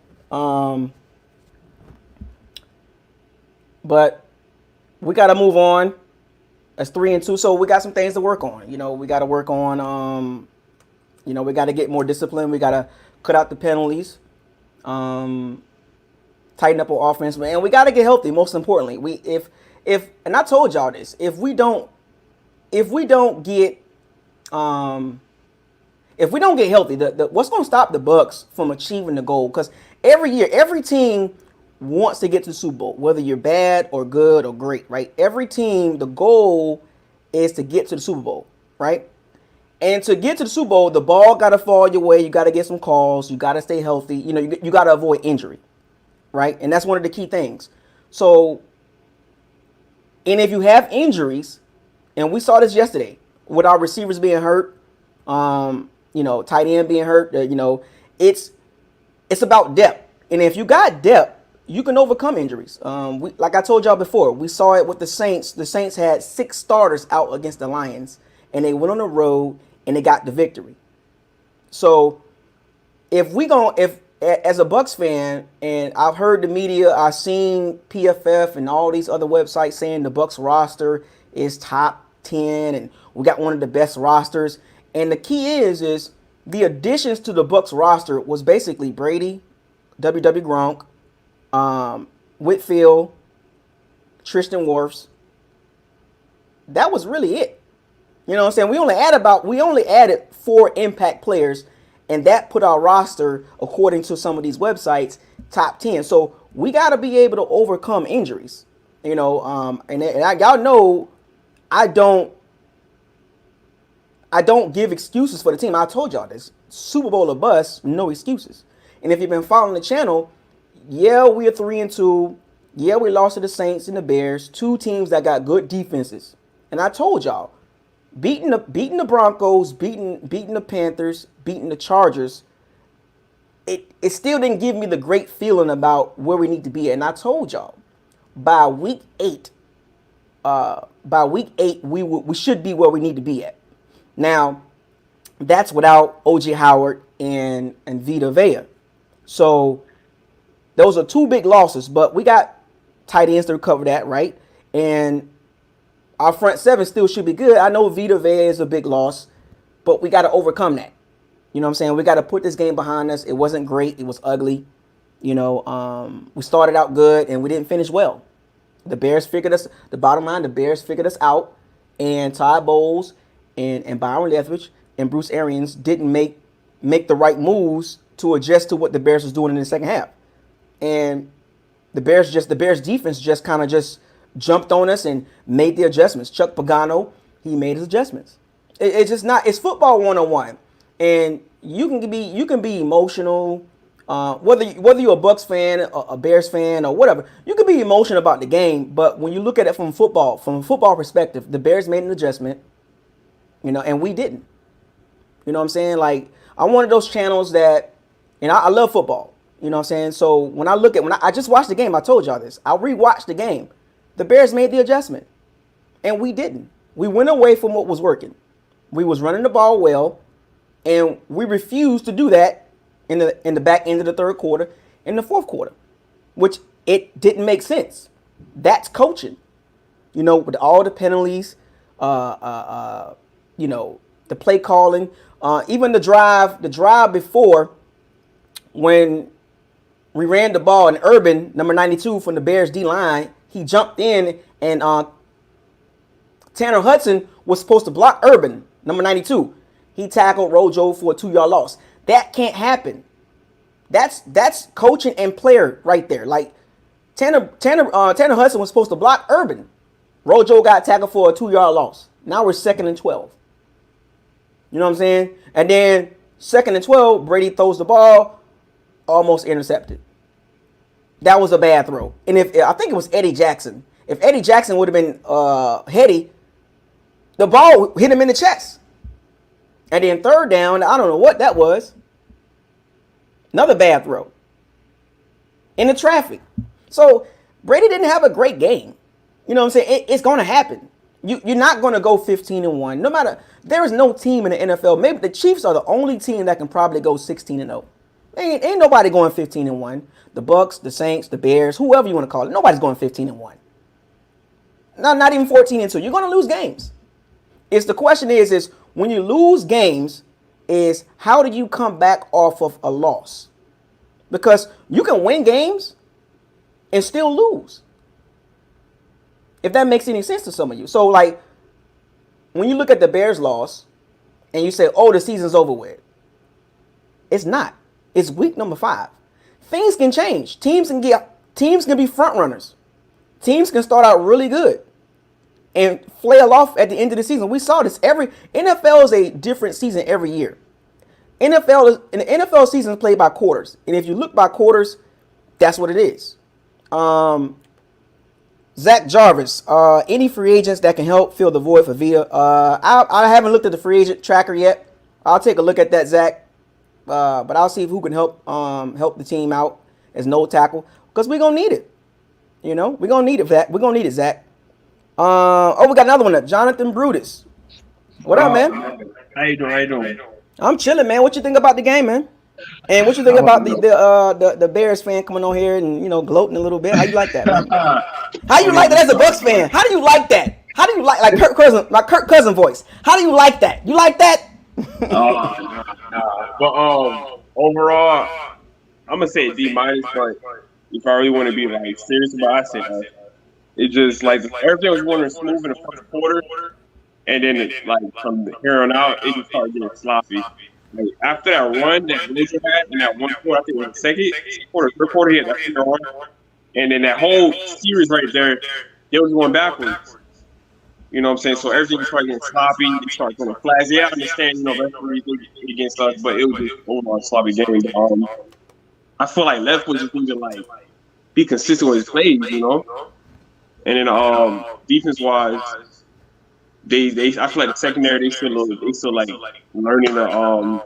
Speaker 1: But we got to move on. That's 3-2. So we got some things to work on. We got to work on, we got to get more discipline. We got to cut out the penalties. Tighten up our offense. And we got to get healthy, most importantly. And I told y'all this, if we don't get healthy, what's going to stop the Bucks from achieving the goal? Because every year, every team wants to get to the Super Bowl, whether you're bad or good or great, right? Every team, the goal is to get to the Super Bowl, right? And to get to the Super Bowl, the ball got to fall your way. You got to get some calls. You got to stay healthy. You got to avoid injury, right? And that's one of the key things. So, and if you have injuries, and we saw this yesterday with our receivers being hurt, tight end being hurt, it's about depth. And if you got depth, you can overcome injuries. Like I told y'all before, we saw it with the Saints. The Saints had 6 starters out against the Lions, and they went on the road and they got the victory. So if as a Bucks fan, and I've heard the media, I've seen PFF and all these other websites saying the Bucks roster is top 10 and we got one of the best rosters. And the key is the additions to the Bucks roster was basically Brady, W.W. Gronk, Whitfield, Tristan Wirfs. That was really it. You know what I'm saying? We only added 4 impact players, and that put our roster, according to some of these websites, top 10. So we got to be able to overcome injuries. And y'all know I don't give excuses for the team. I told y'all this. Super Bowl or bust, no excuses. And if you've been following the channel, yeah, we are 3-2. Yeah, we lost to the Saints and the Bears, 2 teams that got good defenses. And I told y'all, beating the Broncos, beating the Panthers, beating the Chargers, it still didn't give me the great feeling about where we need to be at. And I told y'all by week 8, we should be where we need to be at. Now, that's without OJ Howard and Vita Vea. So those are two big losses, but we got tight ends to recover that, right? And our front seven still should be good. I know Vita Vea is a big loss, but we got to overcome that. You know what I'm saying? We got to put this game behind us. It wasn't great. It was ugly. We started out good and we didn't finish well. The Bears figured us. The bottom line, the Bears figured us out, and Todd Bowles and Byron Leftwich and Bruce Arians didn't make the right moves to adjust to what the Bears was doing in the second half. And the Bears defense just kind of just jumped on us and made the adjustments. Chuck Pagano, he made his adjustments. It's just not. It's football 101, and you can be emotional. Whether you're a Bucks fan, a Bears fan, or whatever, you can be emotional about the game. But when you look at it from a football perspective, the Bears made an adjustment, and we didn't. You know what I'm saying? Like, I'm one of those channels that, I love football. You know what I'm saying? So when I just watched the game, I told y'all this. I rewatched the game. The Bears made the adjustment, and we didn't. We went away from what was working. We was running the ball well, and we refused to do that in the back end of the third quarter, in the fourth quarter, which it didn't make sense. That's coaching, with all the penalties, the play calling, even the drive before when we ran the ball and Urban, number 92 from the Bears D line, he jumped in and Tanner Hudson was supposed to block Urban, number 92. He tackled Rojo for a 2-yard loss. That can't happen. That's coaching and player right there. Like Tanner Hudson was supposed to block Urban. Rojo got tackled for a 2-yard loss. Now we're 2nd and 12. You know what I'm saying? And then 2nd and 12, Brady throws the ball, almost intercepted. That was a bad throw. And I think it was Eddie Jackson. If Eddie Jackson would have been heady, the ball hit him in the chest. And then 3rd down, I don't know what that was. Another bad throw. In the traffic. So Brady didn't have a great game. You know what I'm saying? It's going to happen. You're not going to go 15-1. No matter, there is no team in the NFL. Maybe the Chiefs are the only team that can probably go 16-0. Ain't nobody going 15-1. The Bucks, the Saints, the Bears, whoever you want to call it. Nobody's going 15-1. Not even 14-2. You're going to lose games. The question is when you lose games, is how do you come back off of a loss? Because you can win games and still lose. If that makes any sense to some of you. So, like, when you look at the Bears loss and you say, oh, the season's over with. It's not. It's week number 5. Things can change. Teams can be front runners. Teams can start out really good and flail off at the end of the season. We saw this. NFL is a different season every year. The NFL season is played by quarters. And if you look by quarters, that's what it is. Zach Jarvis, any free agents that can help fill the void for Vita? I haven't looked at the free agent tracker yet. I'll take a look at that, Zach. But I'll see who can help the team out as no tackle, because we're going to need it. We're going to need it, Zach. We're going to need it, Zach. We got another one. Jonathan Brutus. What up, man?
Speaker 9: How you doing?
Speaker 1: I'm chilling, man. What you think about the game, man? And what you think about the Bears fan coming on here and gloating a little bit? How you like that, man? How you like that as a Bucks fan? How do you like that? How do you like Kirk Cousin voice? How do you like that? You like that?
Speaker 9: But overall, I'm gonna say D-, but if I really want to be like serious about it, I say it just like everything was going smooth in the first quarter, and then from here on out, it just started getting sloppy. Like, after that run that Blazer had in that one quarter, I think it was the third quarter, he had that finger on, and then that whole series right there, they was going backwards. You know what I'm saying? So everything started getting sloppy. They started going flags. Yeah, I understand, referees against us, but it was just overall a sloppy game. I feel like Leftwich just need to be consistent with his plays, And then defense wise, they I feel like the secondary they still learning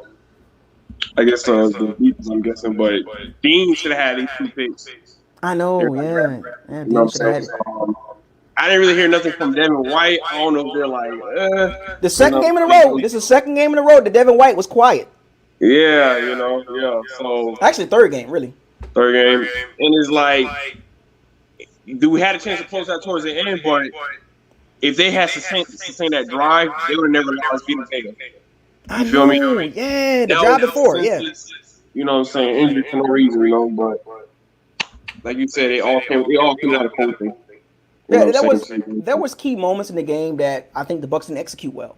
Speaker 9: I guess the defense, I'm guessing, but Dean should have had these 2 picks.
Speaker 1: I know, yeah. Yeah,
Speaker 9: You know what
Speaker 1: Dean
Speaker 9: I'm
Speaker 1: should have
Speaker 9: saying?
Speaker 1: had it.
Speaker 9: So, I didn't really hear nothing from Devin White. I don't know if they're like,
Speaker 1: The
Speaker 9: you
Speaker 1: second
Speaker 9: know,
Speaker 1: game in a row. This is the second game in a row that Devin White was quiet.
Speaker 9: yeah, you know, yeah. So
Speaker 1: Actually, third game, really.
Speaker 9: third game, and it's like, do we had a chance to close out towards the end? But if they had sustain that drive, they would have never allowed us beat Vega.
Speaker 1: I
Speaker 9: You feel me?
Speaker 1: know, yeah. The
Speaker 9: That
Speaker 1: drive
Speaker 9: was
Speaker 1: before, yeah.
Speaker 9: you know what I'm saying, injury for no reason, you know. But like you said, they all came out of coaching. You know
Speaker 1: Yeah,
Speaker 9: what I'm saying?
Speaker 1: there was key moments in the game that I think the Bucks didn't execute well.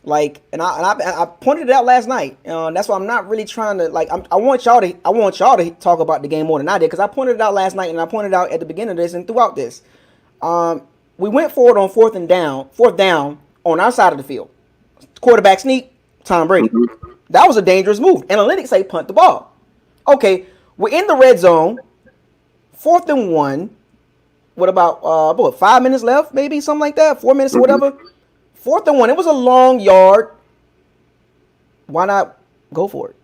Speaker 1: Like, and I pointed it out last night. That's why I'm not really trying to like. I want y'all to talk about the game more than I did because I pointed it out last night and I pointed it out at the beginning of this and throughout this. We went forward on fourth down on our side of the field. Quarterback sneak, Tom Brady. That was a dangerous move. Analytics say punt the ball. Okay, we're in the red zone. 4th and 1. What about 5 minutes left? Maybe something like that. 4 minutes or whatever. 4th and 1. It was a long yard. Why not go for it?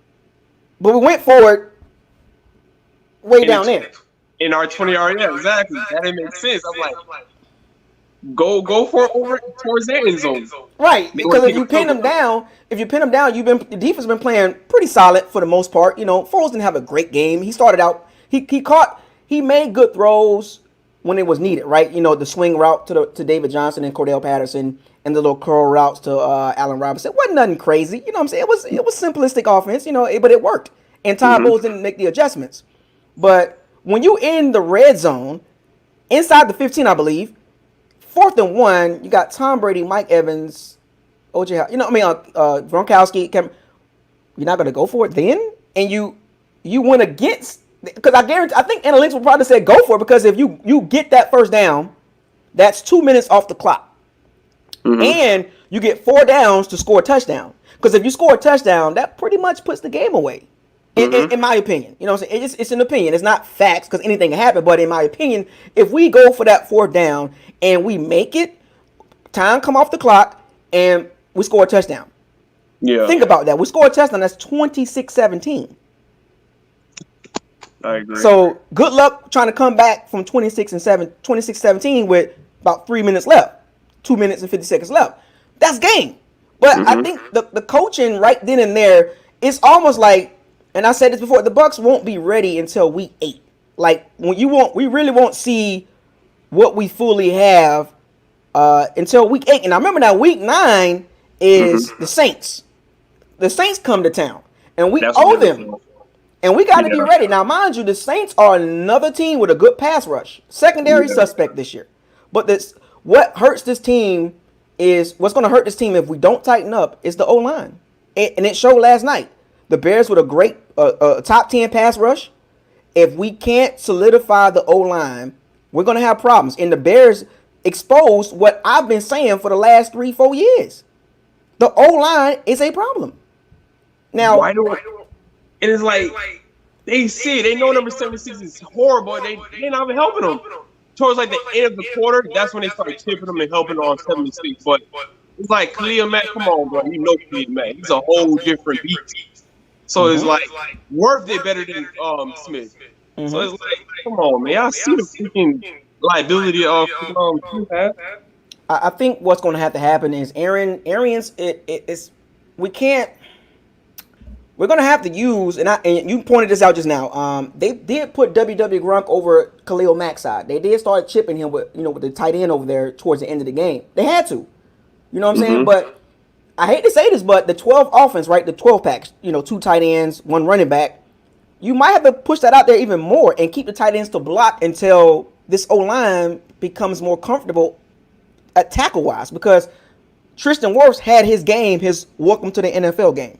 Speaker 1: But we went forward way down there.
Speaker 9: In our 20-yard, yeah, exactly. That didn't make sense. I'm like, go for it over towards that end zone.
Speaker 1: Right, because if you pin them down, the defense been playing pretty solid for the most part. You know, Foles didn't have a great game. He started out, he made good throws when it was needed, right? You know, the swing route to David Johnson and Cordell Patterson, and the little curl routes to Allen Robinson. It wasn't nothing crazy, you know what I'm saying? It was simplistic offense, you know, but it worked. And Todd Bowles didn't make the adjustments. But when you in the red zone, inside the 15, I believe, 4th and 1, you got Tom Brady, Mike Evans, OJ, Gronkowski. You're not going to go for it then? And you went against, because I think analytics will probably say go for it, because if you get that first down, that's 2 minutes off the clock. And you get 4 downs to score a touchdown. Because if you score a touchdown, that pretty much puts the game away. In my opinion. You know what I'm saying? It's an opinion. It's not facts because anything can happen. But in my opinion, if we go for that 4th down and we make it, time come off the clock, and we score a touchdown.
Speaker 9: Yeah.
Speaker 1: Think about that. We score a touchdown. That's 26-17.
Speaker 9: I agree.
Speaker 1: So good luck trying to come back from 26-17 with about 3 minutes left. 2 minutes and 50 seconds left. That's game. But I think the coaching right then and there, it's almost like, and I said this before, the Bucks won't be ready until week 8. Like we really won't see what we fully have until week 8. And I remember now week 9 is the Saints. The Saints come to town, and we owe them. And we got to be ready. Now, mind you, the Saints are another team with a good pass rush. Secondary suspect this year. But what's going to hurt this team if we don't tighten up is the O-line. And it showed last night. The Bears with a great top 10 pass rush. If we can't solidify the O-line, we're going to have problems. And the Bears exposed what I've been saying for the last 3-4 years. The O-line is a problem. Now,
Speaker 9: and it's like they know number 76 is horrible. They're not even helping them. Towards like the end of the quarter, that's when they started tipping them and helping on 76. But it's like Khalil Mack, come on, bro. You know Khalil Mack. He's a whole different beast. So it's like Worth did better than Smith. So it's like, come on, man. I see the freaking liability of
Speaker 1: I think what's going to have to happen is Arians. We're going to have to use, and you pointed this out just now. They did put WW Gronk over Khalil Mack's side. They did start chipping him with the tight end over there towards the end of the game. They had to. You know what I'm saying? But I hate to say this, but the 12 offense, right? The 12 packs, 2 tight ends, 1 running back. You might have to push that out there even more and keep the tight ends to block until this O-line becomes more comfortable at tackle-wise. Because Tristan Wirfs had his game, his welcome to the NFL game.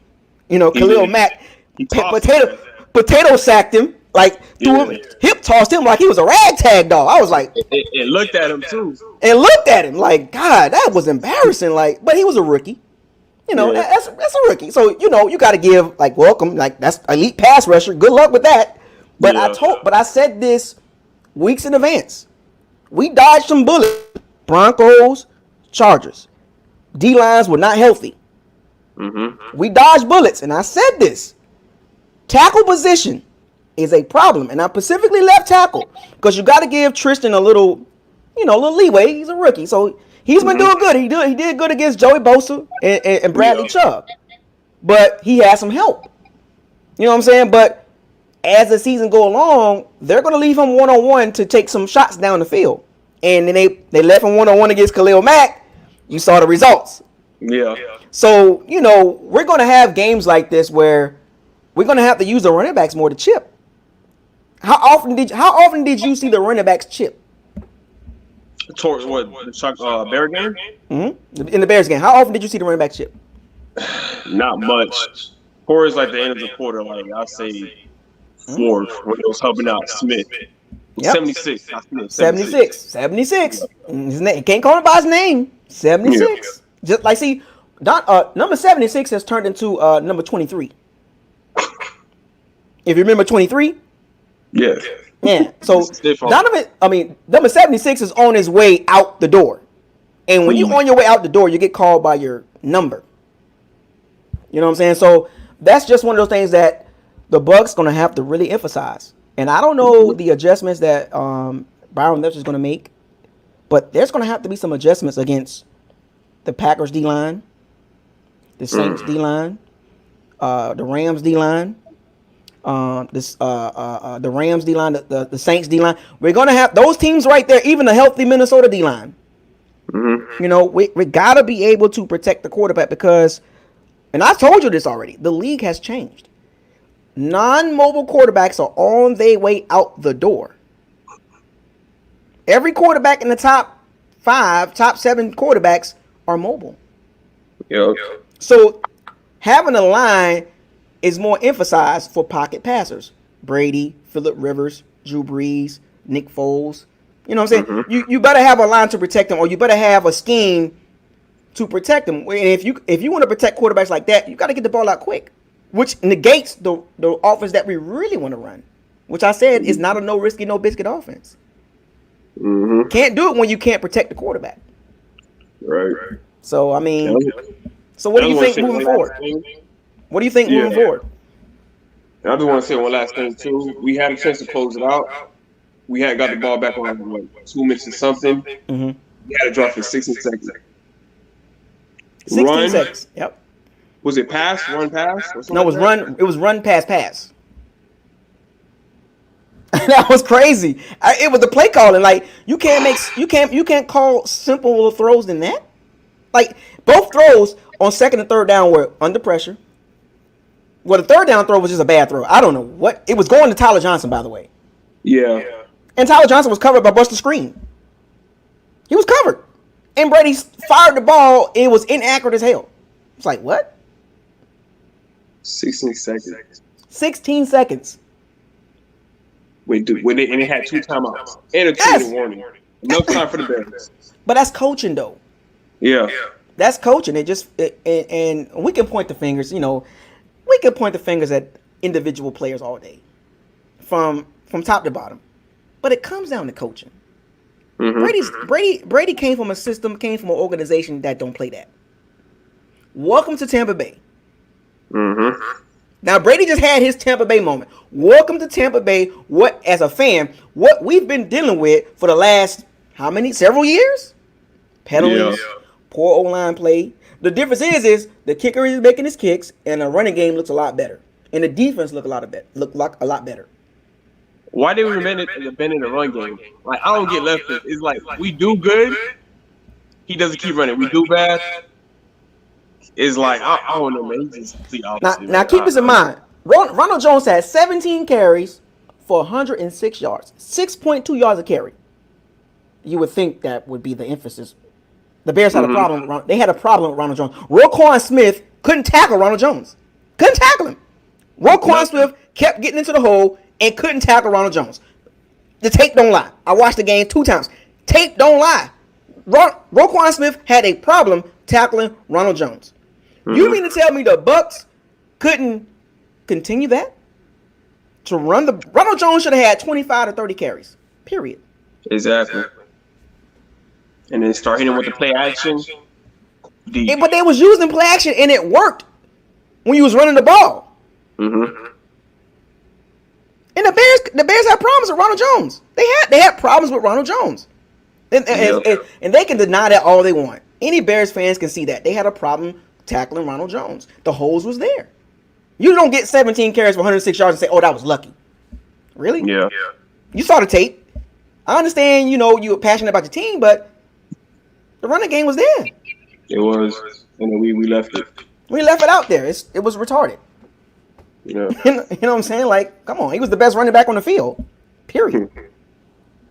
Speaker 1: Khalil Mack potato sacked him, like threw him, hip tossed him like he was a ragtag dog. I was like,
Speaker 9: it looked at him too.
Speaker 1: And looked at him like, God, that was embarrassing. Like, but he was a rookie. That's a rookie. So you got to give welcome. Like that's elite pass rusher. Good luck with that. But I said this weeks in advance. We dodged some bullets. Broncos, Chargers. D lines were not healthy.
Speaker 9: Mm-hmm.
Speaker 1: We dodge bullets, and I said this. Tackle position is a problem, and I specifically left tackle because you got to give Tristan a little leeway. He's a rookie, so he's been doing good. He did good against Joey Bosa and Bradley Chubb, but he has some help. You know what I'm saying? But as the season go along, they're going to leave him one-on-one to take some shots down the field, and then they left him one-on-one against Khalil Mack. You saw the results.
Speaker 9: Yeah.
Speaker 1: So we're going to have games like this where we're going to have to use the running backs more to chip. How often did you see the running backs chip?
Speaker 9: Towards what? The Bear game?
Speaker 1: Mm-hmm. In the Bears game, how often did you see the running backs chip?
Speaker 9: Not much. Towards like the end of the quarter, like I'll say fourth when it was helping out Smith.
Speaker 1: Yep.
Speaker 9: 76.
Speaker 1: 76. His name, can't call him by his name. 76. Yeah. Just like see, number 76 has turned into number 23. If you remember 23.
Speaker 9: Yeah.
Speaker 1: Yeah. So number 76 is on his way out the door. And when you're on your way out the door, you get called by your number. You know what I'm saying? So that's just one of those things that the Bucs going to have to really emphasize. And I don't know the adjustments that Byron Leftwich is going to make, but there's going to have to be some adjustments against the Packers D-line, the Saints D-line, the Rams D-line, the Rams D-line, the Saints D-line. We're going to have those teams right there, even the healthy Minnesota D-line. We got to be able to protect the quarterback because, and I told you this already, the league has changed. Non-mobile quarterbacks are on their way out the door. Every quarterback in the top 7 quarterbacks are mobile.
Speaker 9: Yep.
Speaker 1: So having a line is more emphasized for pocket passers. Brady, Phillip Rivers, Drew Brees, Nick Foles. You know what I'm saying? You better have a line to protect them, or you better have a scheme to protect them. And if you want to protect quarterbacks like that, you got to get the ball out quick, which negates the offense that we really want to run, which I said is not a no risky, no biscuit offense. Can't do it when you can't protect the quarterback.
Speaker 9: Right.
Speaker 1: So what do you think moving forward? What do you think moving forward?
Speaker 9: And I just want to say one last thing too. We had a chance to close it out. We had got the ball back on 2 minutes or something. We had to drop for 16 seconds.
Speaker 1: 16 seconds. Yep.
Speaker 9: Was it pass? Run pass?
Speaker 1: No, it was run. It was run pass. That was crazy. It was the play calling. Like you can't call simple throws than that. Like both throws on second and third down were under pressure. Well, the third down throw was just a bad throw. I don't know what it was going to Tyler Johnson, by the way.
Speaker 9: Yeah.
Speaker 1: And Tyler Johnson was covered by Buster Screen. He was covered. And Brady fired the ball. It was inaccurate as hell. It's like, what?
Speaker 9: 16 seconds.
Speaker 1: 16 seconds.
Speaker 9: And it had 2 timeouts and a 2-minute warning. Enough time for the Bears.
Speaker 1: But that's coaching, though.
Speaker 9: Yeah.
Speaker 1: That's coaching. And we can point the fingers, we can point the fingers at individual players all day. From top to bottom. But it comes down to coaching. Brady came from a system, came from an organization that don't play that. Welcome to Tampa Bay. Now Brady just had his Tampa Bay moment. Welcome to Tampa Bay. As a fan, what we've been dealing with for the last several years? Penalties, poor O-line play. The difference is the kicker is making his kicks, and the running game looks a lot better, and the defense look a lot better.
Speaker 9: Why did we been in the run game? Like I don't get left. It's like we do good. He doesn't keep running. We do bad. It's like I don't know, man. He's just complete opposite.
Speaker 1: Now keep this in mind. Ronald Jones had 17 carries for 106 yards, 6.2 yards a carry. You would think that would be the emphasis. The Bears had a problem. They had a problem with Ronald Jones. Roquan Smith couldn't tackle Ronald Jones. Couldn't tackle him. Roquan Smith kept getting into the hole and couldn't tackle Ronald Jones. The tape don't lie. I watched the game 2 times. Tape don't lie. Roquan Smith had a problem tackling Ronald Jones. You mean to tell me the Bucs couldn't continue that? To run Ronald Jones should have had 25 to 30 carries. Period.
Speaker 9: Exactly. And then start hitting with the play action. Deep.
Speaker 1: But they was using play action and it worked when you was running the ball.
Speaker 9: Mm-hmm.
Speaker 1: And the Bears had problems with Ronald Jones. They had problems with Ronald Jones. And they can deny that all they want. Any Bears fans can see that. They had a problem tackling Ronald Jones. The holes was there. You don't get 17 carries for 106 yards and say, oh, that was lucky. Really?
Speaker 9: Yeah.
Speaker 1: You saw the tape. I understand, you were passionate about your team, but the running game was there.
Speaker 9: It was. And then we left it.
Speaker 1: We left it out there. It was retarded.
Speaker 9: Yeah.
Speaker 1: You know what I'm saying? Like, come on. He was the best running back on the field. Period.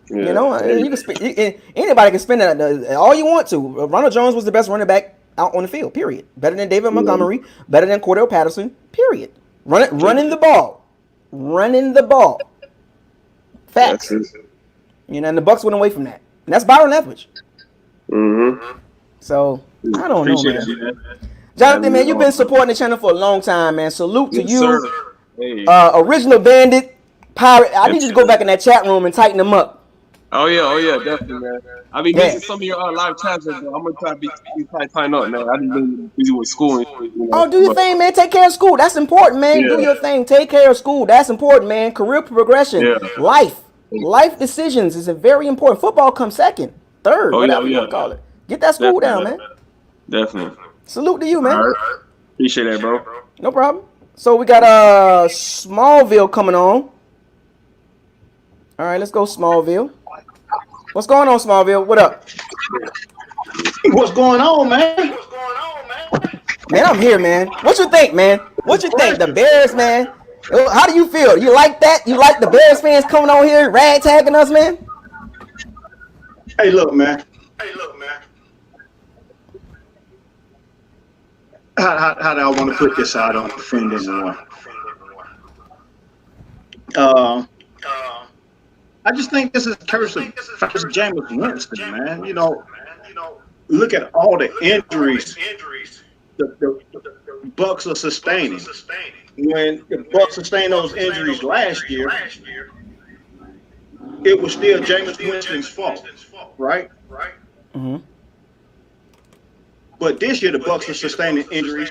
Speaker 9: Yeah.
Speaker 1: Anybody can spin that all you want to. Ronald Jones was the best running back out on the field. Period. Better than David Montgomery. Better than Cordell Patterson. Period. Running the ball. Facts. And the Bucs went away from that. And that's Byron Leftwich.
Speaker 9: Mm-hmm.
Speaker 1: So I don't know, man.
Speaker 9: You,
Speaker 1: Jonathan, man, you've been supporting the channel for a long time, man. Salute to you.
Speaker 9: Sir. Hey.
Speaker 1: Original Bandit, Pirate. I need you to go back in that chat room and tighten them up.
Speaker 9: Oh yeah, definitely, man. I be missing some of your live chats, but I'm gonna try to tighten up, man. I've been busy with school.
Speaker 1: Do your thing, man. Take care of school. That's important, man.
Speaker 9: Yeah.
Speaker 1: Do your thing. Take care of school. That's important, man. Career progression, life decisions is very important. Football comes second, third, whatever you want to call it. Get that school down, man.
Speaker 9: Definitely.
Speaker 1: Salute to you, man.
Speaker 9: All right. Appreciate that, bro.
Speaker 1: No problem. So we got Smallville coming on. All right, let's go Smallville. What's going on, Smallville? What up?
Speaker 10: What's going on, man?
Speaker 1: Man, I'm here, man. What you think, man? What you think? The Bears, man. How do you feel? You like that? You like the Bears fans coming on here ragtagging us, man?
Speaker 10: Hey, look, man. How do I want to put this out on offend anyone? I just think this is a curse of first Jameis Winston, man. Look at all the injuries the Bucs are sustaining. When the Bucs sustained those injuries last year, it was still Jameis Winston's fault, right?
Speaker 1: Mm-hmm.
Speaker 10: But this year the Bucs are sustaining injuries,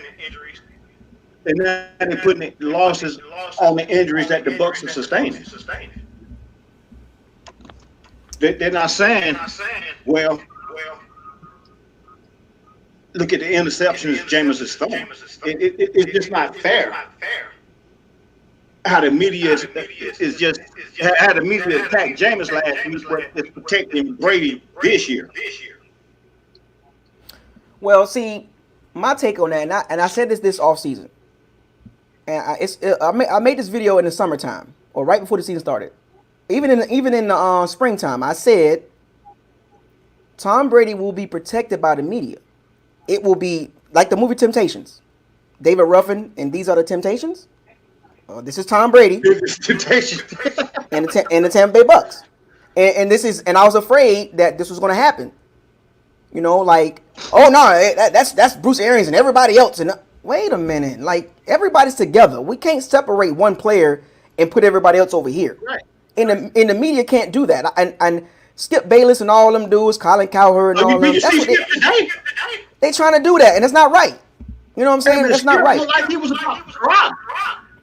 Speaker 10: and now they're putting losses on the injuries that the Bucs are sustaining. They're not saying, well, look at the interceptions Jameis is throwing. It's just not fair. How the media is just how the media attacked Jameis last week, but it's protecting Brady this year.
Speaker 1: Well, see, my take on that, and I said this off season, and I made this video in the summertime or right before the season started. Even in the springtime, I said Tom Brady will be protected by the media. It will be like the movie Temptations. David Ruffin and These Are the Temptations. This is Tom Brady and the Tampa Bay Bucks. And I was afraid that this was going to happen. Oh no, that's Bruce Arians and everybody else. And wait a minute, like everybody's together. We can't separate one player and put everybody else over here.
Speaker 10: Right.
Speaker 1: And the media can't do that. And Skip Bayless and all them dudes, Colin Cowherd and all them. That's what they trying to do that, and it's not right. You know what I'm saying? That's not right.
Speaker 10: Like he was about to drop.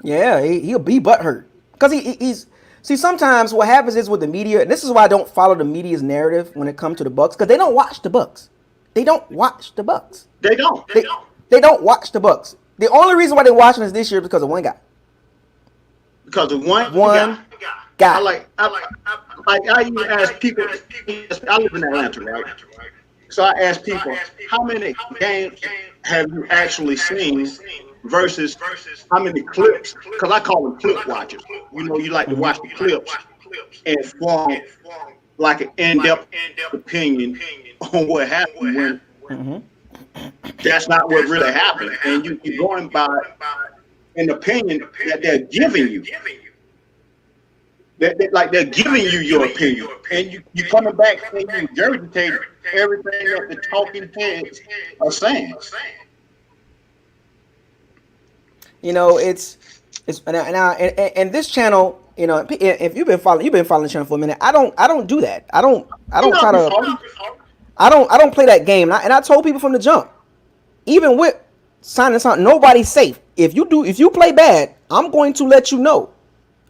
Speaker 1: Yeah, he'll be butthurt because he's. See, sometimes what happens is with the media, and this is why I don't follow the media's narrative when it comes to the Bucks, because they don't watch the Bucks. They don't watch the Bucks.
Speaker 10: They don't.
Speaker 1: They don't watch the Bucks. The only reason why they're watching us this year is because of one guy.
Speaker 10: Because of one
Speaker 1: guy.
Speaker 10: I even ask people. I live in Atlanta, right? So I ask people, how many games have you actually seen versus how many clips? Because I call them clip watchers. You like to watch the clips and form like an in-depth opinion on what happened when that's not what really happened. And you're going by an opinion that they're giving you. They're giving you your opinion, and you coming back and you regurgitate everything that the talking heads are saying.
Speaker 1: And this channel, if you've been following the channel for a minute, I don't do that. I don't play that game. And I told people from the jump, even with signing something, nobody's safe. If you play bad, I'm going to let you know.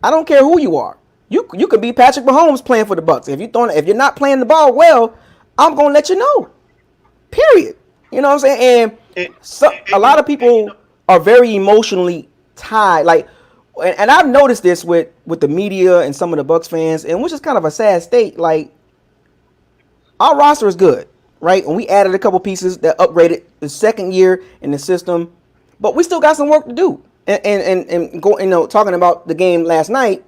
Speaker 1: I don't care who you are. You could be Patrick Mahomes playing for the Bucks. If you're not playing the ball well, I'm gonna let you know. Period. You know what I'm saying? And a lot of people are very emotionally tied. Like, and I've noticed this with the media and some of the Bucks fans, and which is kind of a sad state. Like, our roster is good, right? And we added a couple pieces that upgraded the second year in the system, but we still got some work to do. And go, talking about the game last night.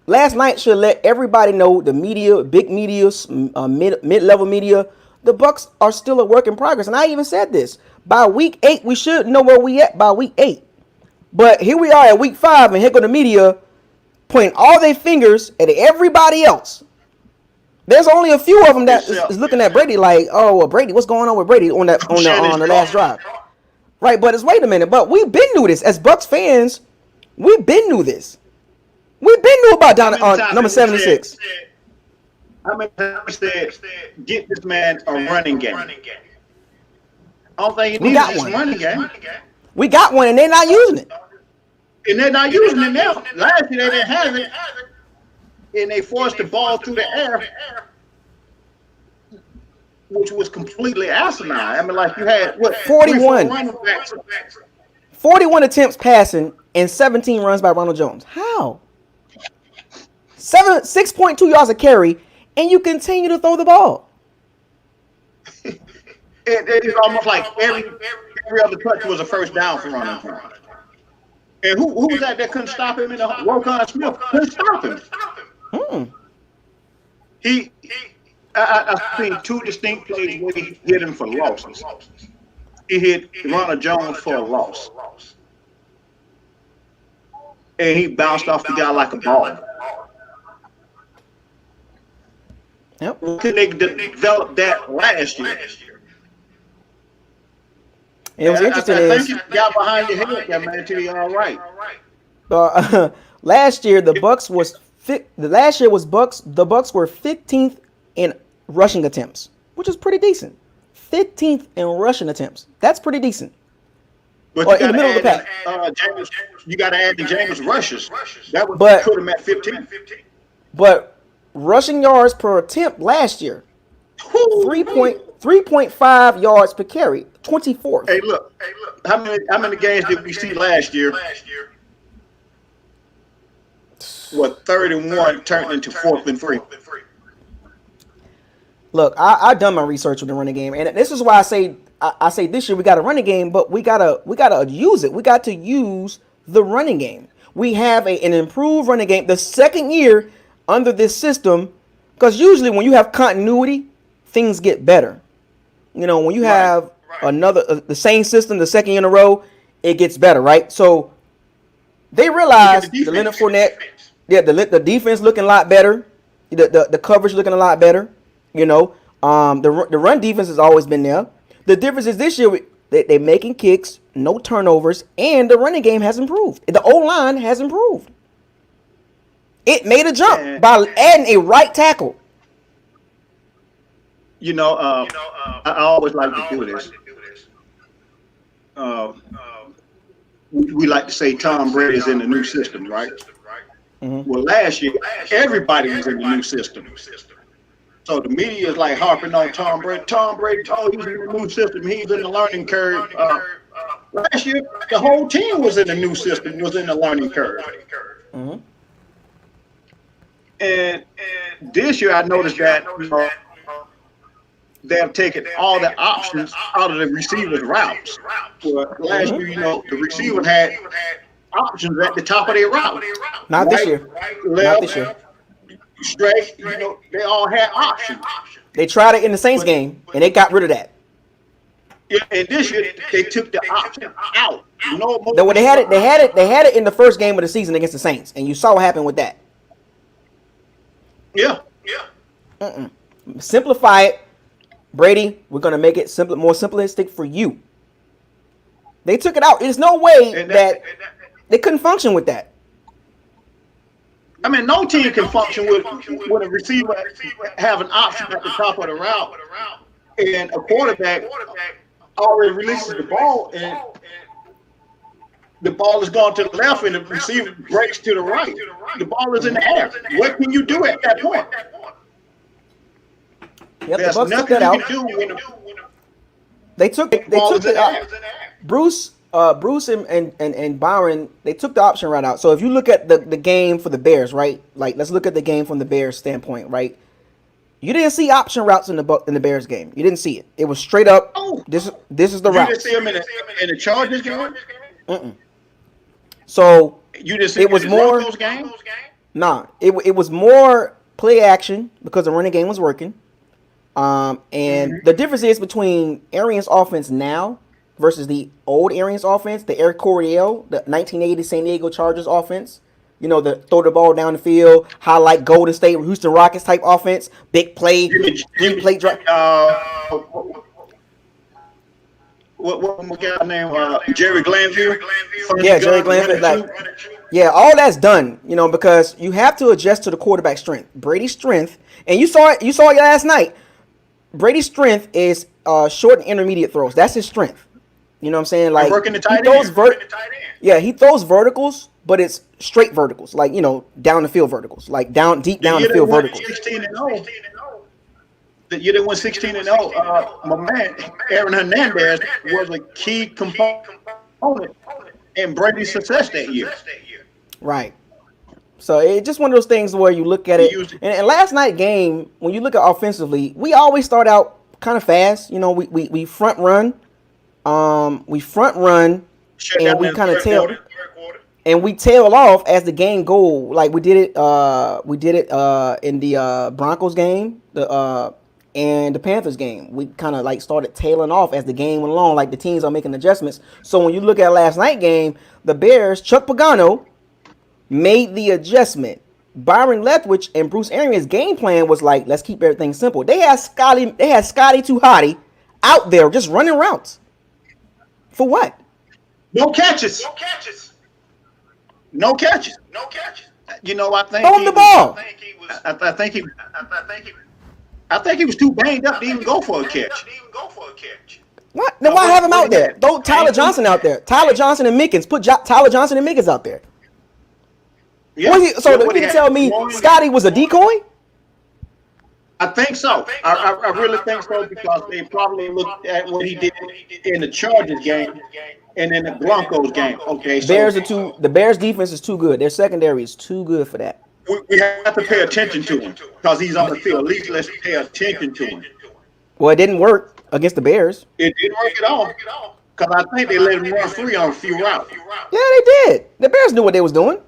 Speaker 1: Last night should let everybody know, the media, big media, mid-level media, the Bucks are still a work in progress. And I even said this. By week 8, we should know where we at by week 8. But here we are at week 5, and here go the media pointing all their fingers at everybody else. There's only a few of them that is looking at Brady like, oh, well, Brady, what's going on with Brady on the last drive? Right, but wait a minute. But we've been knew this. As Bucks fans, we've been knew this. We've been knew about down on number 76.
Speaker 10: How many times said, get this man a running game? I don't think he needs this running game.
Speaker 1: We got one, and they're not using it.
Speaker 10: And they're not using it now. Last year they didn't have it, and they forced the ball through the air, which was completely asinine. I mean, like, you had,
Speaker 1: 41 attempts passing and 17 runs by Ronald Jones. How? 6.2 yards a carry, and you continue to throw the ball.
Speaker 10: It's almost like every other touch was a first down for Ronald Jones. And who was that couldn't stop him in the Roquan Smith? Couldn't stop him. I've seen 2 distinct plays where he hit him for losses. He hit Ronald Jones for a loss. And he bounced off the guy like a ball.
Speaker 1: Yep.
Speaker 10: Could they develop that last year?
Speaker 1: It was interesting.
Speaker 10: I think you got behind your head there, man, till you're all right.
Speaker 1: Last year the Bucks were 15th in rushing attempts, which is pretty decent. 15th in rushing attempts. That's pretty decent.
Speaker 10: But
Speaker 1: in the middle of the pack.
Speaker 10: You got to add the James rushes. That would put him at 15.
Speaker 1: But rushing yards per attempt last year, 3.5 yards per carry, 24th.
Speaker 10: Hey, look. How many games did we see last year? What, 31 turned into 4th and 3?
Speaker 1: Look, I done my research with the running game, and this is why I say this year we got a running game, but we gotta use it. We got to use the running game. We have an improved running game. The second year under this system, because usually when you have continuity, things get better. When you have the same system the second year in a row, it gets better, right? So they realized the Leonard Fournette, the defense looking a lot better, the coverage looking a lot better. The run defense has always been there. The difference is this year they're making kicks, no turnovers, and the running game has improved. The O-line has improved. It made a jump by adding a right tackle.
Speaker 10: I always like to do this. We like to say Tom Brady is in the new system, right? Mm-hmm. Well, last year, everybody was in the new system. So the media is like harping on Tom Brady. Tom Brady, he's in the new system. He's in the learning curve. Last year, the whole team was in the new system, was in the learning curve. Mm-hmm. And this year, I noticed that they have taken all the options out of the receiver's routes. Last year, the receiver had options at the top of their route.
Speaker 1: Not this year. Not this year.
Speaker 10: Straight, they all had options.
Speaker 1: They tried it in the Saints game, and they got rid of that.
Speaker 10: Yeah, and this year they took the option out.
Speaker 1: They had it in the first game of the season against the Saints, and you saw what happened with that.
Speaker 10: Yeah.
Speaker 1: Simplify it, Brady. We're gonna make it more simplistic for you. They took it out. There's no way that they couldn't function with that.
Speaker 10: I mean, no team can function with a receiver have an option at the top of the route and a quarterback already releases the ball and the ball is going to the left and the receiver breaks to the right. The ball is in the air. What can you do at that point?
Speaker 1: Yep,
Speaker 10: There's
Speaker 1: the Bucks took
Speaker 10: nothing
Speaker 1: that
Speaker 10: you
Speaker 1: out.
Speaker 10: can do when the
Speaker 1: They took
Speaker 10: ball is in the air.
Speaker 1: Bruce and Byron, they took the option right out. So if you look at the game for the Bears, right? Like let's look at the game from the Bears standpoint, right? You didn't see option routes in the Bears game. You didn't see it. It was straight up.
Speaker 10: Oh,
Speaker 1: This is the
Speaker 10: you
Speaker 1: route.
Speaker 10: didn't see him in the Chargers game?
Speaker 1: So
Speaker 10: You didn't see
Speaker 1: it
Speaker 10: him
Speaker 1: was
Speaker 10: in the
Speaker 1: more.
Speaker 10: Broncos game?
Speaker 1: Nah, it was more play action because the running game was working. And the difference is between Arians' offense now versus the old Arians' offense, the Eric Coryell, the 1980 San Diego Chargers offense. You know, the throw the ball down the field, highlight Golden State, Houston Rockets type offense, big play, three play drive.
Speaker 10: What guy name? Jerry Glanville?
Speaker 1: Yeah, Jerry Glanville. Like, yeah, all that's done, you know, because you have to adjust to the quarterback strength. Brady's strength, and you saw it last night. Brady's strength is short and intermediate throws. That's his strength. You know what I'm saying? Like
Speaker 10: working the tight
Speaker 1: he throws
Speaker 10: end.
Speaker 1: Yeah, he throws verticals, but it's straight verticals, like, you know, down the field verticals, like deep down the field verticals.
Speaker 10: 16-0. The year they won 16-0, my man Aaron Hernandez was a key component in Brady's success that year.
Speaker 1: Right. So it's just one of those things where you look at it. And last night game, when you look at offensively, we always start out kind of fast. You know, we front run, and we kind of tail off as the game go. Like we did it in the Broncos game, and the Panthers game. We kind of like started tailing off as the game went along. Like the teams are making adjustments. So when you look at last night game, the Bears, Chuck Pagano made the adjustment. Byron Leftwich and Bruce Arians' game plan was like, let's keep everything simple. They had Scotty Too Hotty out there just running routes. For what?
Speaker 10: No catches. You know, I think
Speaker 1: throw him the ball.
Speaker 10: I think he was too banged up to even go for a catch.
Speaker 1: What? Then why have him out there? Throw Tyler Johnson out there. Tyler Johnson and Mickens. Put Tyler Johnson and Mickens out there.
Speaker 10: Yeah.
Speaker 1: So you can tell me Scotty was a decoy?
Speaker 10: I think so. I really think so because they probably looked at what he did in the Chargers game and in the Broncos game. Okay, so
Speaker 1: the Bears defense is too good. Their secondary is too good for that.
Speaker 10: We have to pay attention to him because he's on the field. At least let's pay attention to him.
Speaker 1: Well, it didn't work against the Bears.
Speaker 10: It didn't work at all because I think they let him run free on a few routes.
Speaker 1: Yeah, they did. The Bears knew what they was doing.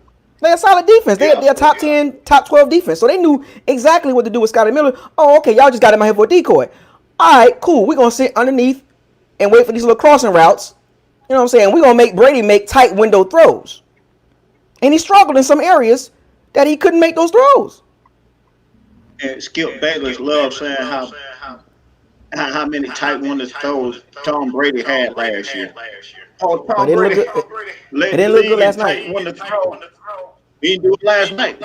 Speaker 1: They had solid defense. They're top 10, top 12 defense. So they knew exactly what to do with Scotty Miller. Oh, okay, y'all just got him out here for a decoy. All right, cool. We're going to sit underneath and wait for these little crossing routes. You know what I'm saying? We're going to make Brady make tight window throws. And he struggled in some areas that he couldn't make those throws.
Speaker 10: And Skip Bayless loves saying how many tight window throws Tom Brady had last year. Oh, Tom Brady.
Speaker 1: It didn't look good last night.
Speaker 10: He didn't do it last night.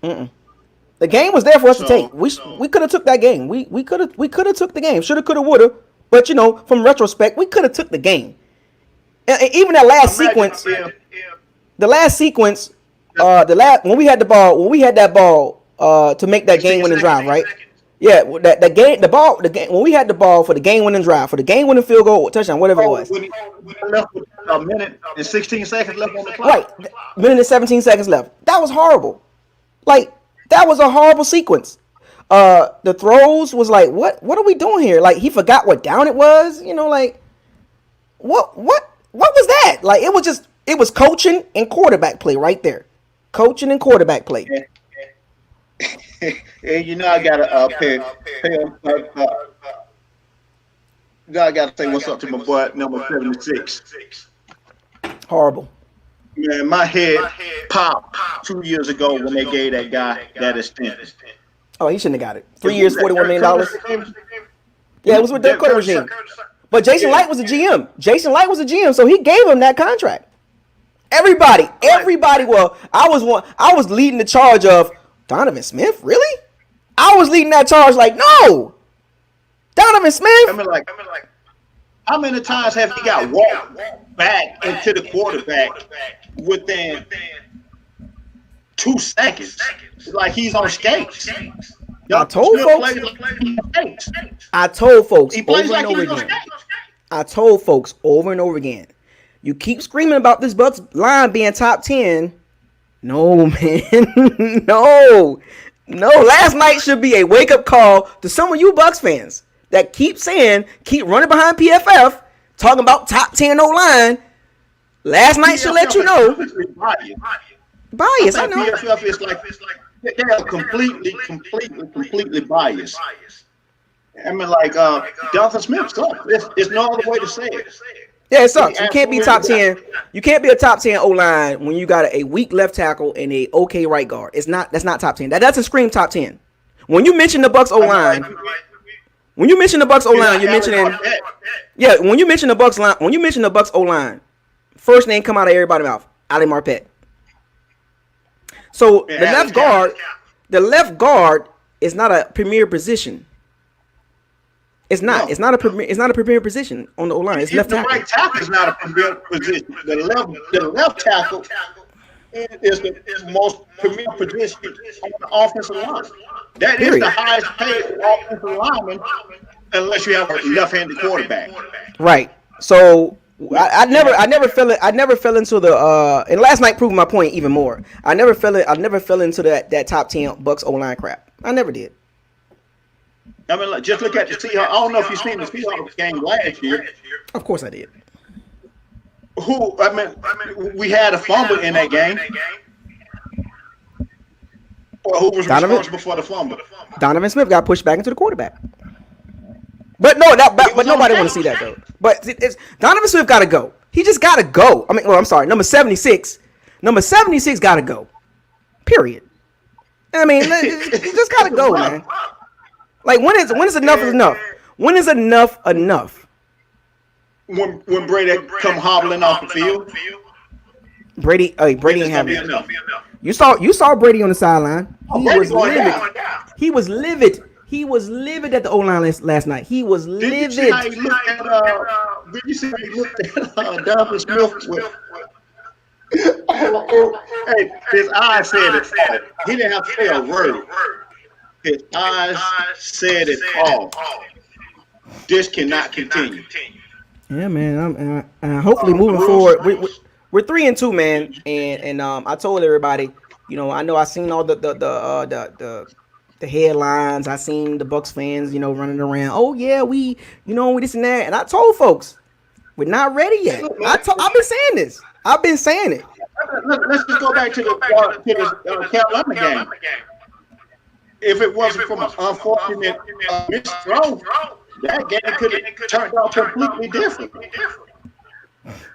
Speaker 1: The game was there for us to take. We could have took that game. We could have took the game. Shoulda, coulda, woulda. But you know, from retrospect, we could have took the game. And even that last sequence, when we had that ball to make that game-winning drive, right? Yeah, when we had the ball for the game-winning drive, for the game-winning field goal, touchdown, whatever it was.
Speaker 10: When he left with a minute and 16 seconds left on the clock.
Speaker 1: Right, minute and 17 seconds left. That was horrible. Like, that was a horrible sequence. The throws was like, what are we doing here? Like, he forgot what down it was. You know, like, what was that? Like, it was coaching and quarterback play right there. Coaching and quarterback play.
Speaker 10: And you know I gotta pay. I gotta say what's up to my boy number 76.
Speaker 1: Horrible.
Speaker 10: Man, my head popped 2 years ago when they gave that guy that extension.
Speaker 1: Oh, he shouldn't have got it. 3 years, $41 million. Yeah, it was with the Curtis regime. But Jason Light was a GM. So he gave him that contract. Everybody. Well, I was leading the charge of Donovan Smith. Really? I was leading that charge like, no. Donovan Smith.
Speaker 10: How many times have he got walked back into the quarterback within 2 seconds? It's like he's on skates.
Speaker 1: I told folks. I told folks
Speaker 10: He plays
Speaker 1: over and
Speaker 10: like
Speaker 1: over
Speaker 10: he's on
Speaker 1: again.
Speaker 10: skates.
Speaker 1: I told folks over and over again. You keep screaming about this Bucks line being top 10. No, man. No. Last night should be a wake-up call to some of you Bucks fans that keep running behind PFF, talking about top 10 O-line. Last night should let you know. Bias, I know.
Speaker 10: PFF is like they are completely biased. I mean, like Jonathan Smith sucks. There's no other way to say it.
Speaker 1: Yeah, it sucks. You can't be top 10. You can't be a top 10 O-line when you got a weak left tackle and a okay right guard. That's not top 10. That doesn't scream top 10. When you mention the Bucks O-line, you're mentioning when you mention the Bucks O-line, first name come out of everybody's mouth, Ali Marpet. So the left guard is not a premier position. It's not. No. It's not a premier position on the O-line. It's left tackle.
Speaker 10: The right tackle is not a premier position. The left tackle is the most premier position on the offensive line. That is the highest paid offensive lineman, unless you have a left-handed quarterback.
Speaker 1: Right. So I never fell into the and last night proved my point even more. I never fell into that top 10 Bucks O-line crap. I never did.
Speaker 10: I mean, just look at the Seahawks. I don't know if you've seen the Seahawks game last year.
Speaker 1: Of course I did.
Speaker 10: We had a fumble in that game. Or who was responsible for the fumble?
Speaker 1: Donovan Smith got pushed back into the quarterback. But nobody want to see that though. But Donovan Smith got to go. He just got to go. I'm sorry. Number 76 got to go. Period. I mean, he just got to go, man. Like when is enough enough? When is enough enough?
Speaker 10: When Brady come hobbling off the field.
Speaker 1: Brady ain't having enough. You saw Brady on the sideline. He was livid. He was livid at the O-line last night. He was livid.
Speaker 10: Did you see how he looked at Donovan Smith with? Hey, his eyes said it all. He didn't have to say a word. His eyes said it all. This cannot continue.
Speaker 1: Yeah, man. I'm hopefully moving forward. We're 3-2, man. And I told everybody, I know I seen all the headlines. I seen the Bucks fans, running around. Oh yeah, we this and that. And I told folks, we're not ready yet. I've been saying it.
Speaker 10: Let's just go back to the Carolina game. If it wasn't for an unfortunate missed throw, that game could have turned out completely different.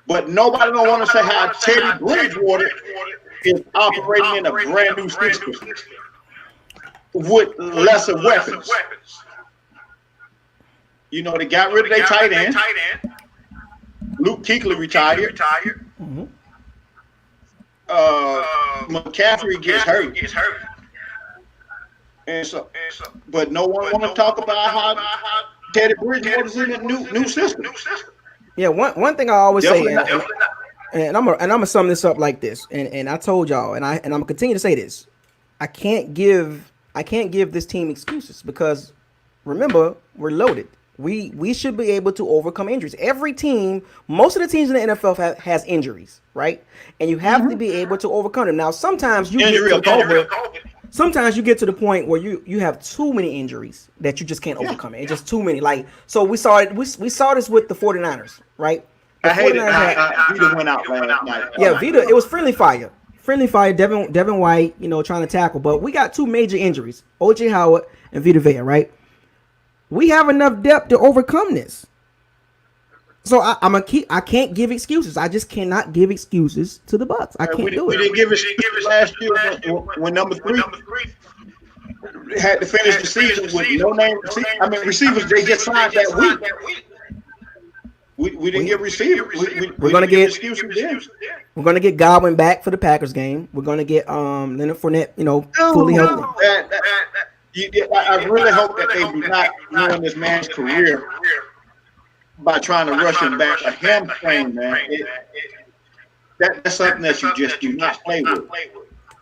Speaker 10: But nobody don't want to say how Teddy Bridgewater is operating in a brand new system with lesser weapons. They got rid of their tight end. Luke Kuechly retired. Mm-hmm. McCaffrey gets hurt. And so, but no one want to talk about how Teddy Bridgewater's in a new system.
Speaker 1: Yeah, one thing I always say, and I'm gonna sum this up like this, and I told y'all, and I'm gonna continue to say this. I can't give this team excuses because remember, we're loaded. We should be able to overcome injuries. Every team, most of the teams in the NFL has injuries, right? And you have to be able to overcome them. Now, sometimes you get to the point where you have too many injuries that you just can't overcome it. It's just too many. Like, so we saw this with the 49ers, right?
Speaker 10: I hate it. Vita went out last night.
Speaker 1: Yeah, Vita, it was friendly fire. Devin White, trying to tackle. But we got two major injuries, O.J. Howard and Vita Vea, right? We have enough depth to overcome this. So I can't give excuses. I just cannot give excuses to the Bucks. I can't do it.
Speaker 10: We didn't give excuses last year when number 3 had to finish the season with no name receivers. Receivers they just signed that week. We didn't get receivers.
Speaker 1: We're gonna get excuses then. We're gonna get Godwin back for the Packers game. We're gonna get Leonard Fournette, fully healthy.
Speaker 10: I really hope that they do not ruin this man's career by trying to rush him back. A hamstring, man. That's something that you just do not play with.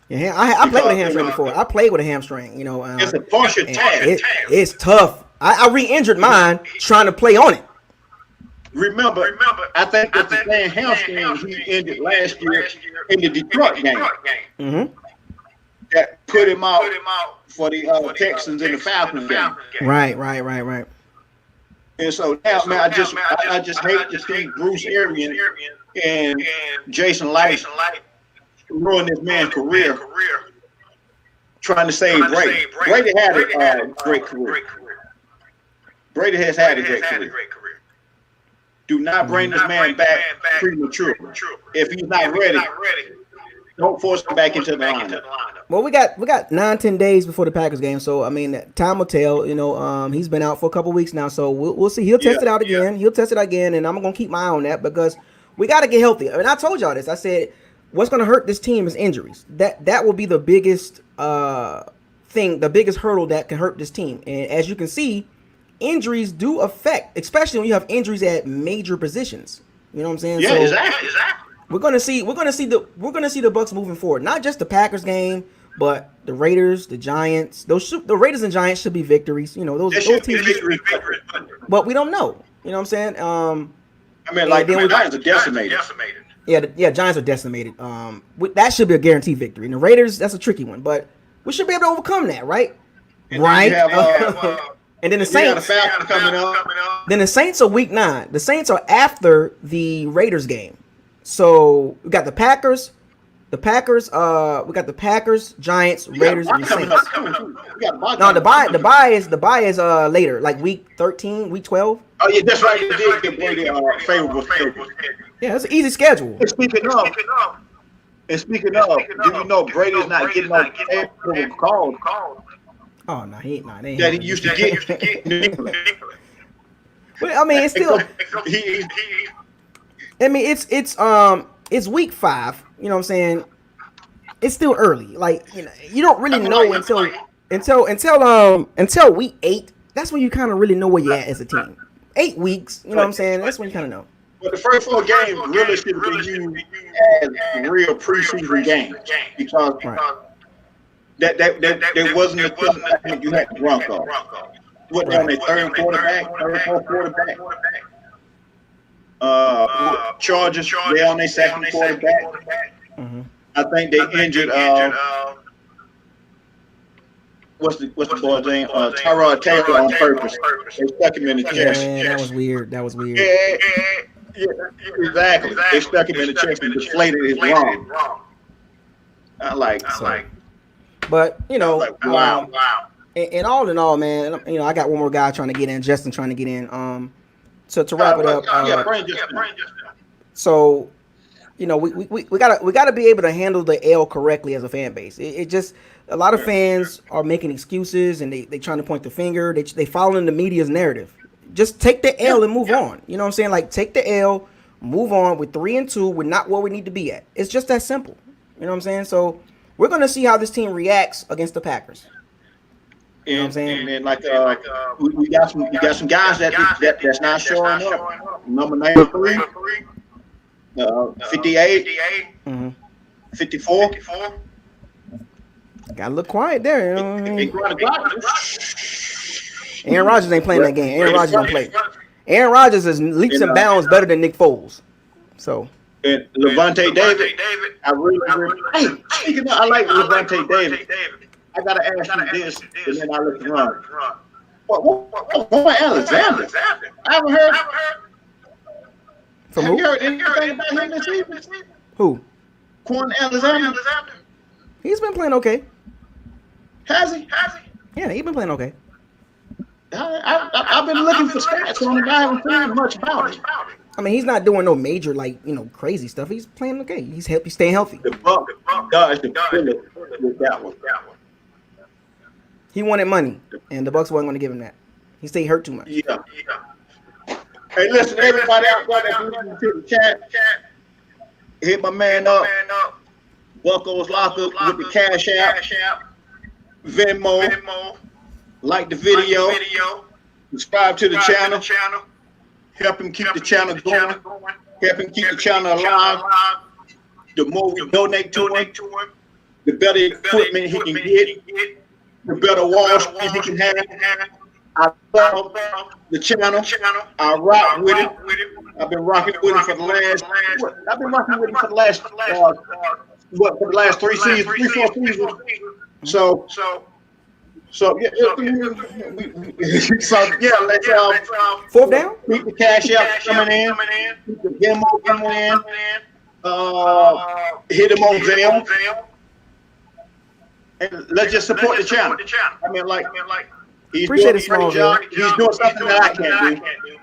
Speaker 1: Yeah, I played with a hamstring before. I played with a hamstring.
Speaker 10: It's a partial tag.
Speaker 1: It's tough. I re-injured mine trying to play on it.
Speaker 10: Remember, I think that the same hamstring he injured last year in the Detroit game.
Speaker 1: Mm-hmm.
Speaker 10: That put him out for the Texans in the Falcons game.
Speaker 1: Right.
Speaker 10: And so now, man, I just hate to see Bruce Arians and Jason Light ruin this man's career trying to save Brady. Brady had a great career. Brady has had a great career. Do not bring this man back prematurely. If he's not ready, don't force him back into the lineup.
Speaker 1: Well, we got 9-10 days before the Packers game, so I mean, time will tell. He's been out for a couple weeks now, so we'll see. He'll test it out again. He'll test it again, and I'm gonna keep my eye on that because we got to get healthy. I mean, I told y'all this. I said what's gonna hurt this team is injuries. That will be the biggest thing, the biggest hurdle that can hurt this team. And as you can see, injuries do affect, especially when you have injuries at major positions. You know what I'm saying?
Speaker 10: Yeah,
Speaker 1: so
Speaker 10: exactly.
Speaker 1: We're gonna see the Bucks moving forward. Not just the Packers game, but the Raiders, the Giants. The Raiders and Giants should be victories. Those teams. But we don't know. You know what I'm saying?
Speaker 10: The Giants are decimated.
Speaker 1: Yeah, Giants are decimated. That should be a guaranteed victory. And the Raiders, that's a tricky one, but we should be able to overcome that, right?
Speaker 10: And
Speaker 1: right.
Speaker 10: And
Speaker 1: then the Saints
Speaker 10: coming up.
Speaker 1: Then the Saints are week 9. The Saints are after the Raiders game. So we got the Packers, we got the Packers, Giants, Raiders, and Saints. No, the bye is later, like week 13, week 12.
Speaker 10: Oh yeah, that's right. They did get Brady favorable schedule.
Speaker 1: Yeah, it's an easy schedule.
Speaker 10: And speaking of, do you know Brady's not getting no favorable calls?
Speaker 1: Oh no, he ain't not.
Speaker 10: That he used to get.
Speaker 1: But I mean, it's still. I mean, it's week 5. You know what I'm saying? It's still early. Like, you don't really know until week 8. That's when you kind of really know where you're at as a team. 8 weeks. You know what I'm saying? That's when you kind of know.
Speaker 10: But the first 4 games really should have been used as real preseason games because there wasn't a time you had to drunk off. What on their third, fourth quarterback? Chargers, they on their second quarterback.
Speaker 1: Mm-hmm.
Speaker 10: I think they injured what's the boy's name? Tyrod Taylor on purpose. They stuck him in the chest.
Speaker 1: Yeah, that was weird.
Speaker 10: Yeah, exactly. They stuck him in the chest and deflated his lung.
Speaker 1: But
Speaker 10: wow.
Speaker 1: And all in all, man, I got one more guy trying to get in, Justin trying to get in. To wrap it up. So, we gotta be able to handle the L correctly as a fan base. It just a lot of fans are making excuses and they trying to point the finger. They following the media's narrative. Just take the L and move on. You know what I'm saying? Like take the L, move on. We're 3-2. We're not where we need to be at. It's just that simple. You know what I'm saying? So we're gonna see how this team reacts against the Packers. You know what I'm saying?
Speaker 10: And we got some guys that's not showing up. Number 93, 58, 54.
Speaker 1: Gotta look quiet there. You know what I mean? Aaron Rodgers ain't playing that game. Aaron Rodgers don't play. Aaron Rodgers is leaps and bounds better than Nick Foles. So.
Speaker 10: And Levante David, I like Levante David. I gotta ask you this, and then I let you run. What Alexander? I haven't heard.
Speaker 1: From
Speaker 10: Have
Speaker 1: who?
Speaker 10: you heard anything about him this season?
Speaker 1: Who?
Speaker 10: Quan Alexander.
Speaker 1: He's been playing okay.
Speaker 10: Has he?
Speaker 1: Yeah, he's been playing okay.
Speaker 10: I've been looking for stats on him. I haven't seen much about him.
Speaker 1: I mean, he's not doing no major crazy stuff. He's playing okay. He's staying healthy.
Speaker 10: The Bucks dodged the bullet with that one.
Speaker 1: He wanted money, and the Bucks wasn't going to give him that. He stayed hurt too much.
Speaker 10: Yeah. Hey, listen, everybody out there that's listening to the chat, hit my man up. Bucko's Lockup with the Cash App, Venmo, like the video, subscribe to the channel. help him keep the channel going, help him keep the channel alive. The more we donate to him, the better equipment he can get, the better wall space he can have. I love the channel. I rock with it. I've been rocking with him for the last. I've been rocking with him for the last. For the last 3 seasons, 3-4 seasons. So yeah, let's
Speaker 1: Fourth down.
Speaker 10: keep the cash out coming in, keep the demo coming in. Hit him on Zelle, and let's just support the channel. I mean, he's
Speaker 1: Appreciate
Speaker 10: doing
Speaker 1: it,
Speaker 10: a great
Speaker 1: Smallville.
Speaker 10: job. He's doing something that I can't do.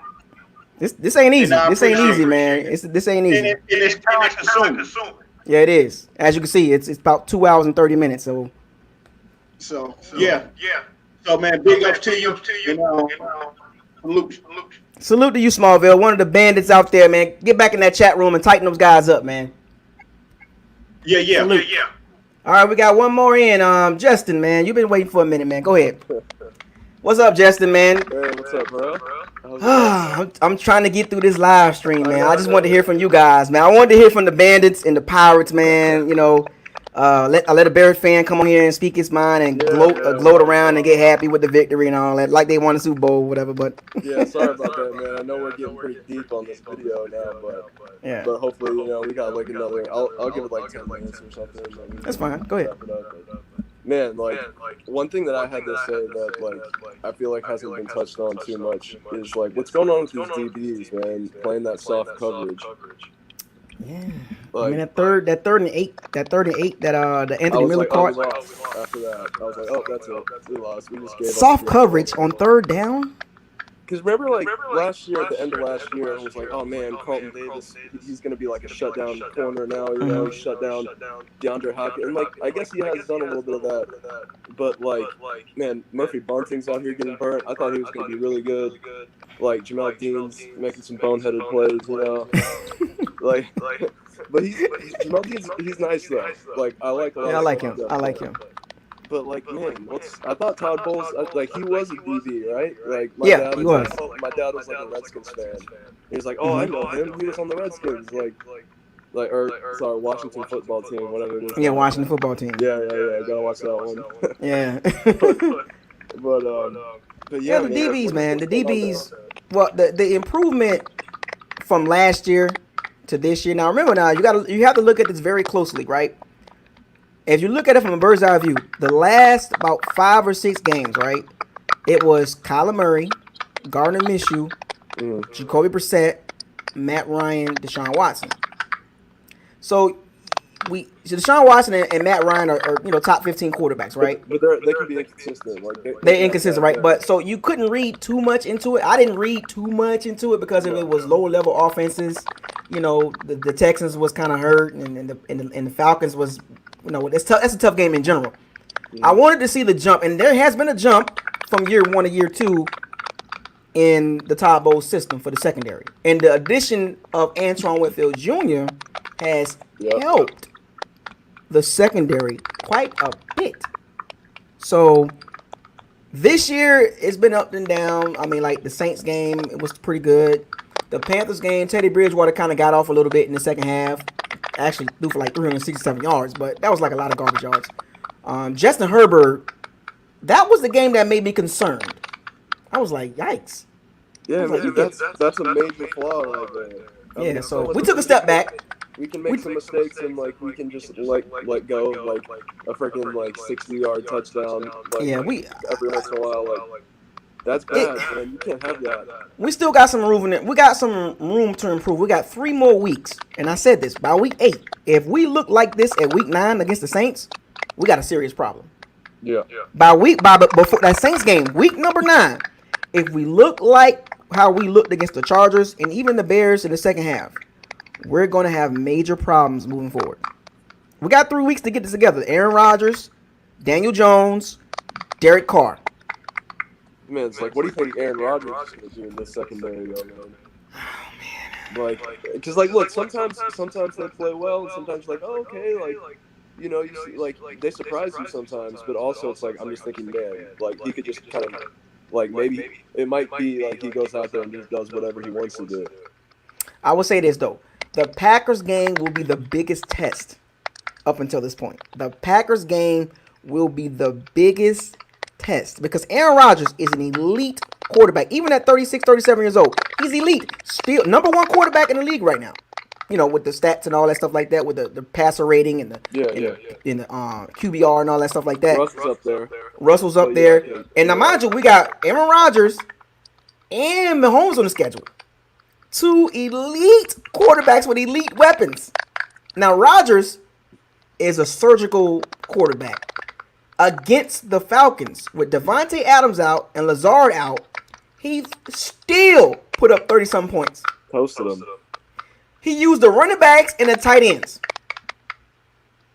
Speaker 1: This ain't easy.
Speaker 10: And I
Speaker 1: This ain't
Speaker 10: appreciate
Speaker 1: easy,
Speaker 10: it.
Speaker 1: man. This ain't easy.
Speaker 10: And it's time consuming.
Speaker 1: Yeah, it is. As you can see, it's about 2 hours and 30 minutes. So
Speaker 10: Yeah. So man, big ups to you. Salute.
Speaker 1: salute to you, Smallville. One of the bandits out there, man. Get back in that chat room and tighten those guys up, man.
Speaker 10: Yeah.
Speaker 1: Salute. All right, we got one more in. Justin, man, you've been waiting for a minute, man. Go ahead. What's up, Justin, man?
Speaker 11: Hey, what's up, bro?
Speaker 1: I'm trying to get through this live stream, man. I just wanted to hear from you guys, man. I wanted to hear from the bandits and the pirates, man. You know, I let a Bear fan come on here and speak his mind and gloat around and get happy with the victory and all that, like they won the Super Bowl, whatever. But
Speaker 11: Yeah, sorry about that, man. I know we're getting pretty deep on this video now, but hopefully, we got like another. I'll give it like 10 minutes or something.
Speaker 1: That's fine. Go ahead.
Speaker 11: Man, one thing that I had to say that I feel like hasn't been touched on too much is what's going on with these DBs, man, playing that soft coverage.
Speaker 1: Yeah. I mean that third and eight that the Anthony Miller caught.
Speaker 11: After that, I was like, oh, that's it. We lost. We just gave
Speaker 1: Soft
Speaker 11: up.
Speaker 1: coverage on third down.
Speaker 11: Because remember, last year, at the end of last year, it was like, oh man, Carlton Davis, he's going to be like a shutdown corner now, he shut down DeAndre Hopkins. And I guess he has done a little bit of that. But man, Murphy Bunting's out here getting burnt. I thought he was going to be really good. Jamal Dean's making some boneheaded plays, but Jamal Dean's, he's nice though. I like a lot.
Speaker 1: Yeah, I like him. I like him.
Speaker 11: But man, I thought Todd Bowles, he was a DB, right?
Speaker 1: Yeah, he was.
Speaker 11: My dad was a Redskins fan. He was like, oh, I know him. He was on the Redskins, Washington football team, whatever it is.
Speaker 1: Yeah, Washington football team.
Speaker 11: Yeah, gotta watch that one.
Speaker 1: Yeah.
Speaker 11: but yeah,
Speaker 1: the DBs, man. The DBs. Well, the improvement from last year to this year. Now, remember, you have to look at this very closely, right? If you look at it from a bird's eye view, the last about 5 or 6 games, right? It was Kyler Murray, Gardner Minshew, Jacoby Brissett, Matt Ryan, Deshaun Watson. So Deshaun Watson and Matt Ryan are top 15 quarterbacks, right?
Speaker 11: But they can be inconsistent.
Speaker 1: They're inconsistent, right? But so you couldn't read too much into it. I didn't read too much into it because it was lower level offenses. The Texans was kind of hurt, and the Falcons was. That's a tough game in general. I wanted to see the jump, and there has been a jump from year 1 to year 2 in the Todd Bowles system for the secondary. And the addition of Antoine Whitfield Jr. has helped the secondary quite a bit. So this year it's been up and down. I mean, the Saints game, it was pretty good. The Panthers game, Teddy Bridgewater kind of got off a little bit in the second half. Actually threw for 367 yards, but that was a lot of garbage yards. Justin Herbert, that was the game that made me concerned. I was like, yikes.
Speaker 11: Yeah, that's a major flaw right there.
Speaker 1: Yeah, so we took a step back.
Speaker 11: We can make some mistakes and we can just let go of a freaking 60-yard touchdown.
Speaker 1: We
Speaker 11: every once in a while that's bad, man. You can't have that.
Speaker 1: We still got some room in it. We got some room to improve. We got 3 more weeks, and I said this by week 8. If we look like this at week 9 against the Saints, we got a serious problem.
Speaker 11: Yeah.
Speaker 1: Before that Saints game, week number 9, if we look like how we looked against the Chargers and even the Bears in the second half, we're going to have major problems moving forward. We got 3 weeks to get this together. Aaron Rodgers, Daniel Jones, Derek Carr.
Speaker 11: Man, it's what do you think Aaron Rodgers is going to do in this secondary, though, man?
Speaker 1: Oh, man.
Speaker 11: Because, look, sometimes they play well, and sometimes, oh, okay, you see, they surprise you sometimes, but also it's I'm just thinking, man, he could just kind of Like maybe it might be like he goes out there and just does whatever he wants to do.
Speaker 1: I will say this though: the Packers game will be the biggest test up until this point. The Packers game will be the biggest test because Aaron Rodgers is an elite quarterback. Even at 36, 37 years old, he's elite. Still number one quarterback in the league right now. You know, with the stats and all that stuff like that, with the passer rating and the QBR and all that stuff like that.
Speaker 11: Russell's up there.
Speaker 1: Russell's up there. And now, mind you, we got Aaron Rodgers and Mahomes on the schedule. Two elite quarterbacks with elite weapons. Now, Rodgers is a surgical quarterback. Against the Falcons, with Devontae Adams out and Lazard out, he still put up 30-some points.
Speaker 11: Posted him.
Speaker 1: He used the running backs and the tight ends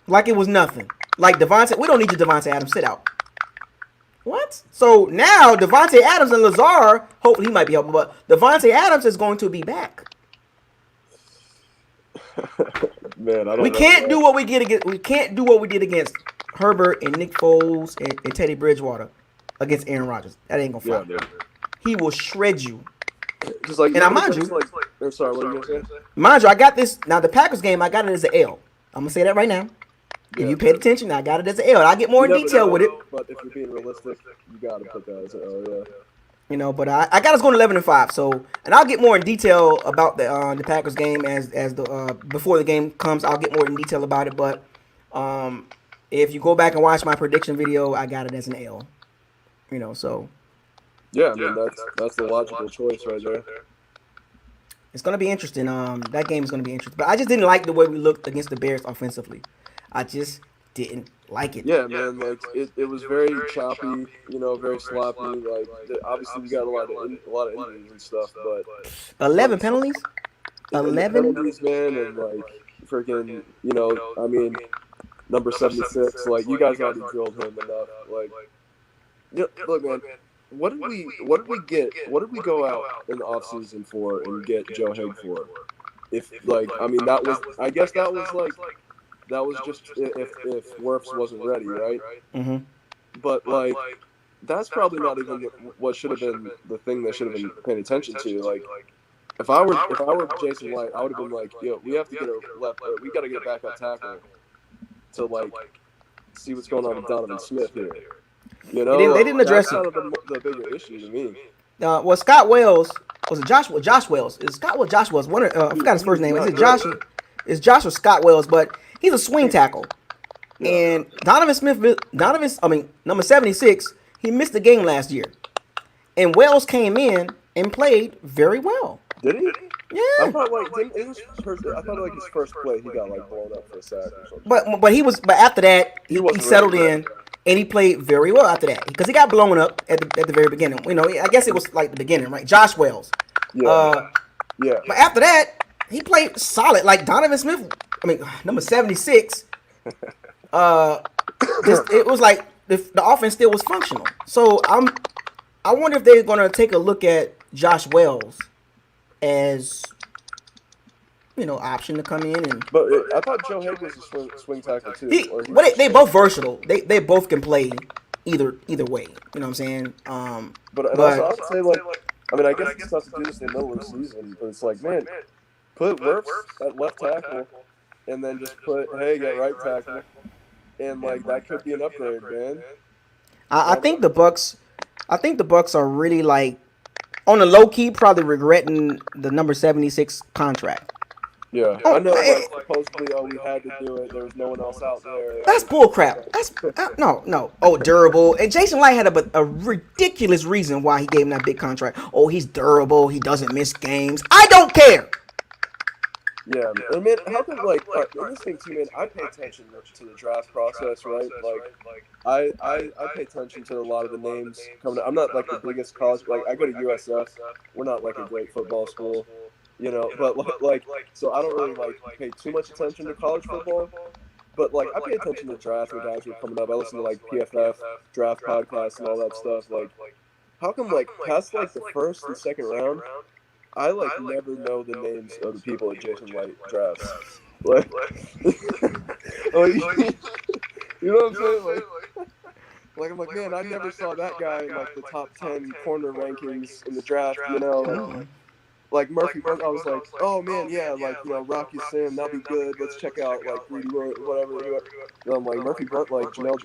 Speaker 1: like it was nothing. Like Devontae, we don't need your Devontae Adams sit out. What? So now Devontae Adams and Lazard, hopefully he might be helpful, but Devontae Adams is going to be back.
Speaker 11: Man, I don't
Speaker 1: we
Speaker 11: know,
Speaker 1: can't
Speaker 11: man.
Speaker 1: do what we did against. We can't do what we did against Herbert and Nick Foles and Teddy Bridgewater against Aaron Rodgers. That ain't gonna fly.
Speaker 11: Yeah,
Speaker 1: He will shred you.
Speaker 11: Just like,
Speaker 1: and I mind you,
Speaker 11: sorry, what are you gonna say?
Speaker 1: Mind you, I got this. Now the Packers game, I got it as an L. I'm gonna say that right now. If you paid attention, I got it as an L. I'll get more in detail with it.
Speaker 11: But if you're being realistic, you gotta put that as an L. Yeah.
Speaker 1: You know, but I got us going 11-5. So, and I'll get more in detail about the Packers game as the before the game comes. I'll get more in detail about it. But if you go back and watch my prediction video, I got it as an L. You know, so.
Speaker 11: Yeah, I mean that's the logical choice right there.
Speaker 1: It's gonna be interesting. That game is gonna be interesting. But I just didn't like the way we looked against the Bears offensively. I just didn't like it.
Speaker 11: Yeah, man. Like it was very choppy. You know, very sloppy. Like obviously we got a lot of injuries and stuff, but
Speaker 1: 11 penalties. 11
Speaker 11: penalties, man, and like freaking. You know, I mean, number 76. Like you guys already drilled him enough. Like, look, man. What did we get? What did we go out in the offseason for and get Joe Haig for? If like, I mean, that was. I guess that was like. That was just if Wirfs wasn't ready, right?
Speaker 1: Mm-hmm.
Speaker 11: But like, that's probably not even what should have been the thing they should have been paying attention to. Like, if I were Jason White, I would have been like, yo, we have to get a left. We got to get a backup tackle to like see what's going on with Donovan Smith here. You know,
Speaker 1: they didn't address
Speaker 11: that's kind of the bigger issue to me.
Speaker 1: Well, Scott Wells was it Josh Wells? Is Scott Wells? Josh Wells? I forgot his first name. Is it Josh? It's Josh or Scott Wells? But he's a swing tackle. And number 76, he missed the game last year. And Wells came in and played very well.
Speaker 11: Did he?
Speaker 1: Yeah.
Speaker 11: I thought like his first play he got like blown up for a sack or something.
Speaker 1: But after that he settled in and he played very well after that because he got blown up at the very beginning. You know, I guess it was like the beginning, right? Josh Wells.
Speaker 11: Yeah.
Speaker 1: But after that, he played solid. Like Donovan Smith, number 76. It was like the offense still was functional. So I wonder if they're gonna take a look at Josh Wells as option to come in and.
Speaker 11: But I thought Joe Haig was a swing tackle too.
Speaker 1: They both versatile. They both can play either way. You know what I'm saying?
Speaker 11: But also I would say like I guess it's tough to do this in the middle of the season, but it's like, man, put Wirfs at left tackle and then just put Haig at right tackle, and like that could be an upgrade, man.
Speaker 1: I think the Bucks are really like on the low key probably regretting the number 76 contract.
Speaker 11: Yeah, I know. Like, supposedly, we had to do it. There was no one else out there.
Speaker 1: That's bullcrap. That's no. Oh, durable. And Jason Light had a ridiculous reason why he gave him that big contract. Oh, he's durable. He doesn't miss games. I don't care.
Speaker 11: Yeah, man. How come in this thing too, man? I pay attention to the draft process, right? Like, I pay attention to a lot of the names coming up. I'm not like the biggest college. Like, I go to USF. We're not like a great football school. But so I don't really pay too much attention to college football. But I pay attention to draft when guys are coming up. I listen to PFF draft podcasts and all that stuff. Like, how come past the first and second round, I never know the names of the people that Jason Light drafts. You know what I'm saying? I'm like, like, man, I never saw that guy in like the top 10 corner rankings in the draft. You know, like Murphy Bunch. I was like, oh man, yeah, like Rocky Sim, that'll be good. Let's check out like Greedy Williams, whatever. And I'm like Murphy Bunch, like Janelle.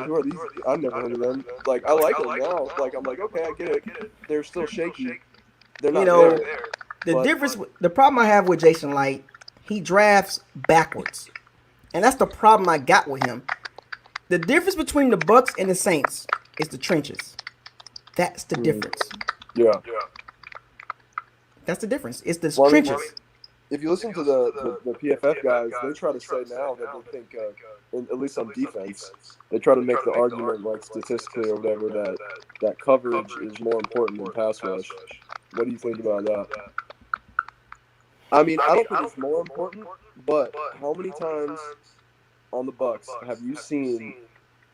Speaker 11: Who are these? I've never heard of them. Like I like them now. Like I'm like, okay, I get it. They're still shaky. They're not there.
Speaker 1: The difference, the problem I have with Jason Light, he drafts backwards, and that's the problem I got with him. The difference between the Bucks and the Saints is the trenches. That's the difference.
Speaker 11: Yeah.
Speaker 1: That's the difference. It's the
Speaker 11: Well,
Speaker 1: trenches.
Speaker 11: If you listen to the PFF guys, they try to say now that they think, at least on defense, they try to make the argument, like statistically or whatever, that coverage is more important than pass rush. What do you think about that? I mean, I don't think it's more important, but how many times on the Bucks have you seen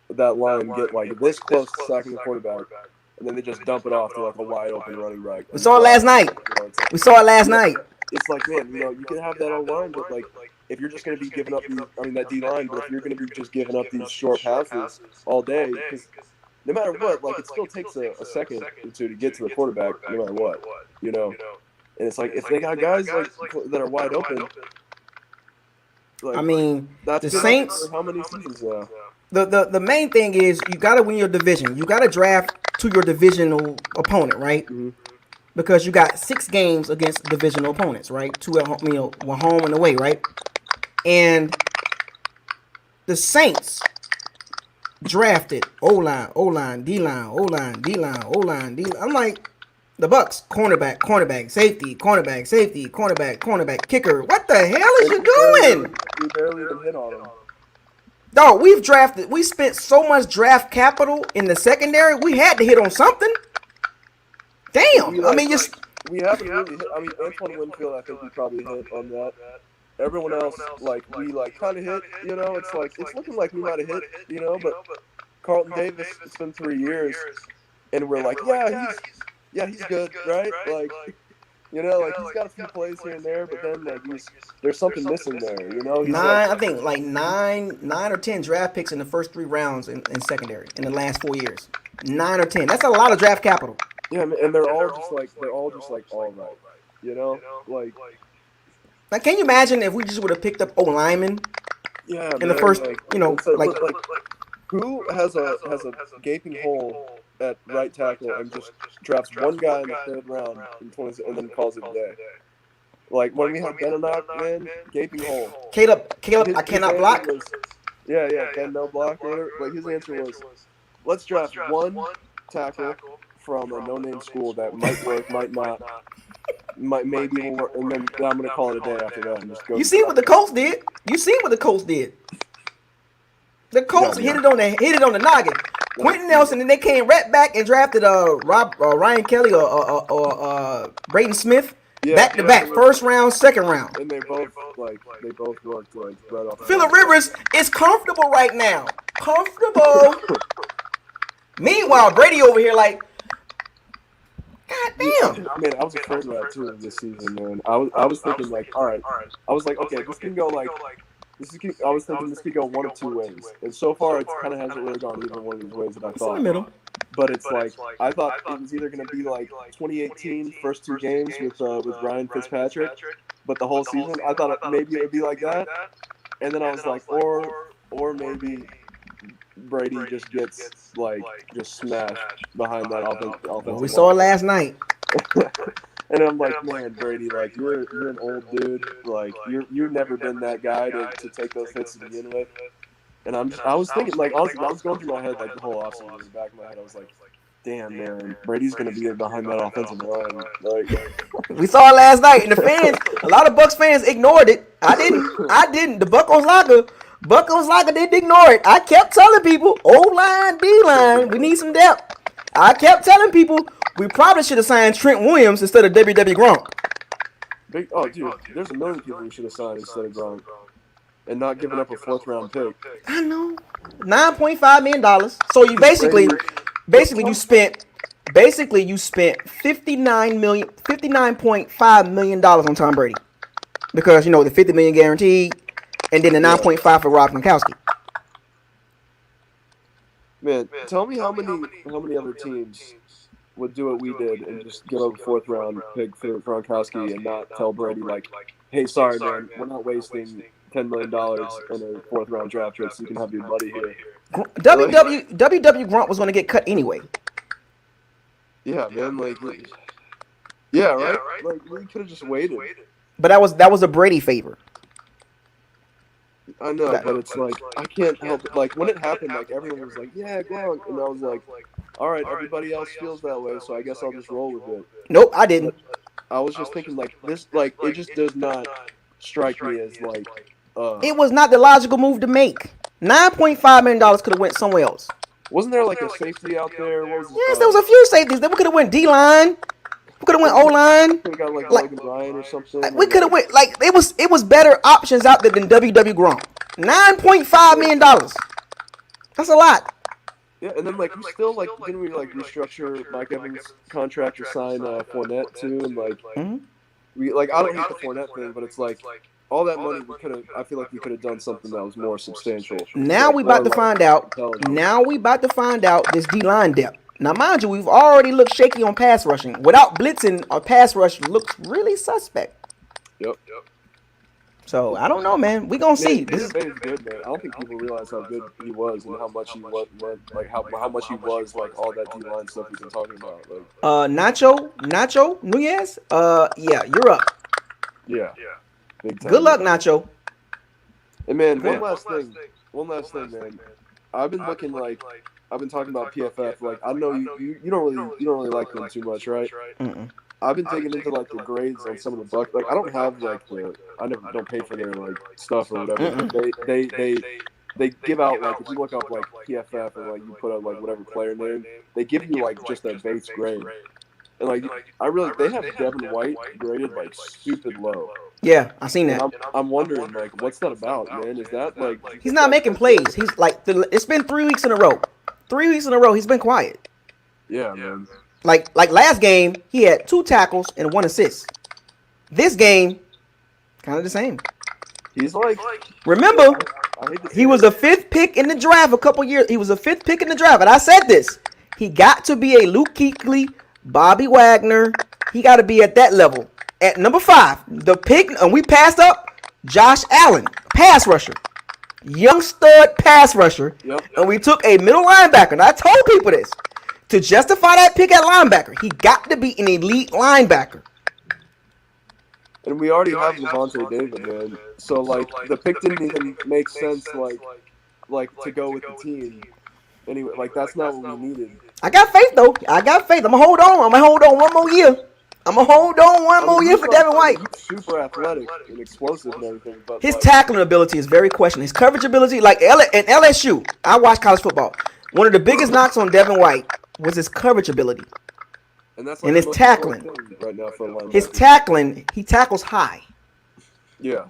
Speaker 11: that line get like this close to sacking the quarterback, and then they just dump it off to like a wide open running back?
Speaker 1: We saw it last night. We saw it last night.
Speaker 11: It's like, man, you can have that on line, but like if you're just going to be giving up that D line, but if you're going to be just giving up these short passes all day, because no matter what, like it still takes a second or two to get to the quarterback, no matter what, And it's like if they got guys like that are wide open. Like,
Speaker 1: I mean, the Saints.
Speaker 11: How many seasons now?
Speaker 1: The main thing is you got to win your division. You got to draft to your divisional opponent, right? Mm-hmm. Because you got 6 games against divisional opponents, right? 2 at home, one home and away, right? And the Saints drafted O-line, D-line, O-line, D-line, O-line, D-line. I'm like, the Bucks, cornerback, safety, cornerback, kicker. What the hell is you doing?
Speaker 11: We barely even hit on them.
Speaker 1: Dog, we spent so much draft capital in the secondary, we had to hit on something. Damn. We haven't
Speaker 11: really hit. I mean, Antoine Winfield, I think we probably hit on that. Everyone else, we kind of hit, It's like, it's looking like we might have hit, but Carlton Davis, it's been 3 years, and we're like, he's good, right? Like, he's got a few plays here and there, but then, there's something missing there,
Speaker 1: I think, 9 or 10 draft picks in the first 3 rounds in secondary in the last 4 years. 9 or 10. That's a lot of draft capital.
Speaker 11: Yeah, and they're all just all right, like.
Speaker 1: Like, can you imagine if we just would have picked up O-lineman?
Speaker 11: Yeah,
Speaker 1: in the first,
Speaker 11: who has a gaping hole at right tackle and just drafts one guy in the 3rd round and then calls it a day? Like when we had Beninock, man, gaping hole.
Speaker 1: Caleb, I cannot block.
Speaker 11: Ben no block. Like his answer was, let's draft one tackle from a no-name school that might work, might not, maybe will work, and then I'm gonna call it a day after that and just go.
Speaker 1: You see what the Colts did? The Colts hit it on the noggin. Quentin Nelson, and they came right back and drafted Ryan Kelly or Braden Smith back to back, 1st round, 2nd round.
Speaker 11: And they both worked right off.
Speaker 1: Phillip Rivers is comfortable right now. Comfortable. Meanwhile, Brady over here like, God damn.
Speaker 11: I mean, I was afraid of that too this season, man. I was thinking like, all right. I was like, okay, this can go like. I was thinking this could go one of 2 ways, and so far it kind of hasn't really gone either one of these ways that I thought.
Speaker 1: It's in the middle.
Speaker 11: But it's like I thought it was either going to be like 2018 first 2 games with Ryan Fitzpatrick, but the whole season I thought maybe it would be like that, and then I was like, or maybe Brady just gets just smashed behind that offensive.
Speaker 1: We saw it last night.
Speaker 11: And I'm like, man, Brady, like you're an old dude. Like you've never been that guy to take those hits to begin with. And I was thinking, like, honestly, I was going through my head like the whole offseason in the back of my head. I was like, damn, man, Brady's gonna be behind that offensive line. Like
Speaker 1: we saw it last night, and the fans, a lot of Bucks fans ignored it. I didn't. The Buckos Locker didn't ignore it. I kept telling people, O-line, D-line, we need some depth. I kept telling people we probably should have signed Trent Williams instead of WW Gronk.
Speaker 11: Dude, there's a million people we should have signed instead of Gronk, and not giving up a 4th round pick.
Speaker 1: I know, $9.5 million. So you basically you spent $59.5 million on Tom Brady, because the $50 million guaranteed, and then the 9.5 for Rob Gronkowski.
Speaker 11: Man, tell me how many other teams would do what we did and just give up a fourth round pick for Gronkowski and not tell Brady like, hey, sorry man, we're not wasting $10 million in a fourth round draft pick so you can have your buddy here.
Speaker 1: WW Grunt was going to get cut anyway.
Speaker 11: Yeah, man, like, yeah, right. Like we could have just waited.
Speaker 1: But that was a Brady favor.
Speaker 11: I know, but it's like I can't help it. Like when it happened, like everyone was like, "Yeah, Gronk," and I was like, "All right, everybody else feels that way, so I guess I'll just roll with it."
Speaker 1: Nope, I didn't.
Speaker 11: But I was just thinking like this, like it just does not strike me as like.
Speaker 1: It was not the logical move to make. $9.5 million could have went somewhere else.
Speaker 11: Wasn't there like a safety out there?
Speaker 1: Yes, there was a few safeties. Then we could have went D line. We could have went O line.
Speaker 11: Could have got like Logan Ryan or something.
Speaker 1: We could have went like it was better options out there than WW Gronk. $9.5 million. That's a lot.
Speaker 11: Yeah, and then like we still like didn't we like restructure Mike Evans' contract or sign Fournette too, and like we like I don't hate the Fournette thing, but it's like all that money we could have. I feel like we could have done something that was more substantial.
Speaker 1: Now we about to find out. Now we about to find out this D line depth. Now, mind you, we've already looked shaky on pass rushing. Without blitzing, our pass rush looks really suspect.
Speaker 11: Yep.
Speaker 1: So I don't know, man. We gonna see.
Speaker 11: This is good, man. I don't think people realize how good he was and how much he was, like how much he was, like all that D line stuff we've been talking about. Like,
Speaker 1: Nacho Nunez. Yeah, you're up.
Speaker 11: Yeah. Big time.
Speaker 1: Good luck, Nacho.
Speaker 11: And man, one last thing, man. I've been looking like. I've been talking about PFF. Like I know you don't really like them too much, right?
Speaker 1: Mm-mm.
Speaker 11: I've been digging into like the grades on some of the Bucks. Like I don't have like don't pay for their like stuff or whatever. They give out like if you look up like PFF or like you put up like whatever player name, they give you like just a base grade. And like they have Devin White graded like stupid low.
Speaker 1: Yeah, I seen that.
Speaker 11: I'm wondering like what's that about, man? Is that like
Speaker 1: he's not making plays? He's like it's been 3 weeks in a row. 3 weeks in a row, he's been quiet.
Speaker 11: Yeah, man.
Speaker 1: Like last game, he had 2 tackles and 1 assist. This game, kind of the same.
Speaker 11: He's like,
Speaker 1: remember, he was a 5th pick in the draft a couple years. He was a 5th pick in the draft, and I said this. He got to be a Luke Kuechly, Bobby Wagner. He got to be at that level. At number 5, the pick, and we passed up Josh Allen, pass rusher. Young stud pass rusher, and we took a middle linebacker. And I told people this. To justify that pick at linebacker, he got to be an elite linebacker.
Speaker 11: And we already have Levante David, man. So, like, the pick didn't even make sense, like to go with the team. Anyway, like, that's not what we needed.
Speaker 1: I got faith, though. I got faith. I'm going to hold on. I'm going to hold on one more year. I'm going to hold on one more year for Devin White.
Speaker 11: He's super athletic and explosive and everything. But
Speaker 1: his tackling ability is very questionable. His coverage ability, like in LSU, I watch college football. One of the biggest knocks on Devin White was his coverage ability.
Speaker 11: And that's
Speaker 1: his tackling.
Speaker 11: Right now for a
Speaker 1: his tackling, he tackles high.
Speaker 11: Yeah.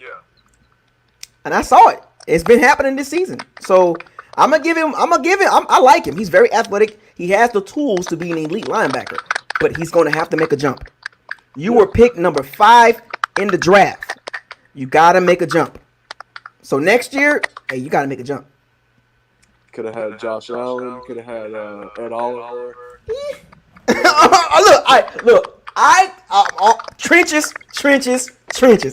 Speaker 1: And I saw it. It's been happening this season. So I'm gonna give him. I like him. He's very athletic. He has the tools to be an elite linebacker, but he's going to have to make a jump. You were picked number 5 in the draft. You gotta make a jump. So next year, hey, you gotta make a jump.
Speaker 11: Could have had Josh Allen. Could have had Ed Oliver.
Speaker 1: Trenches.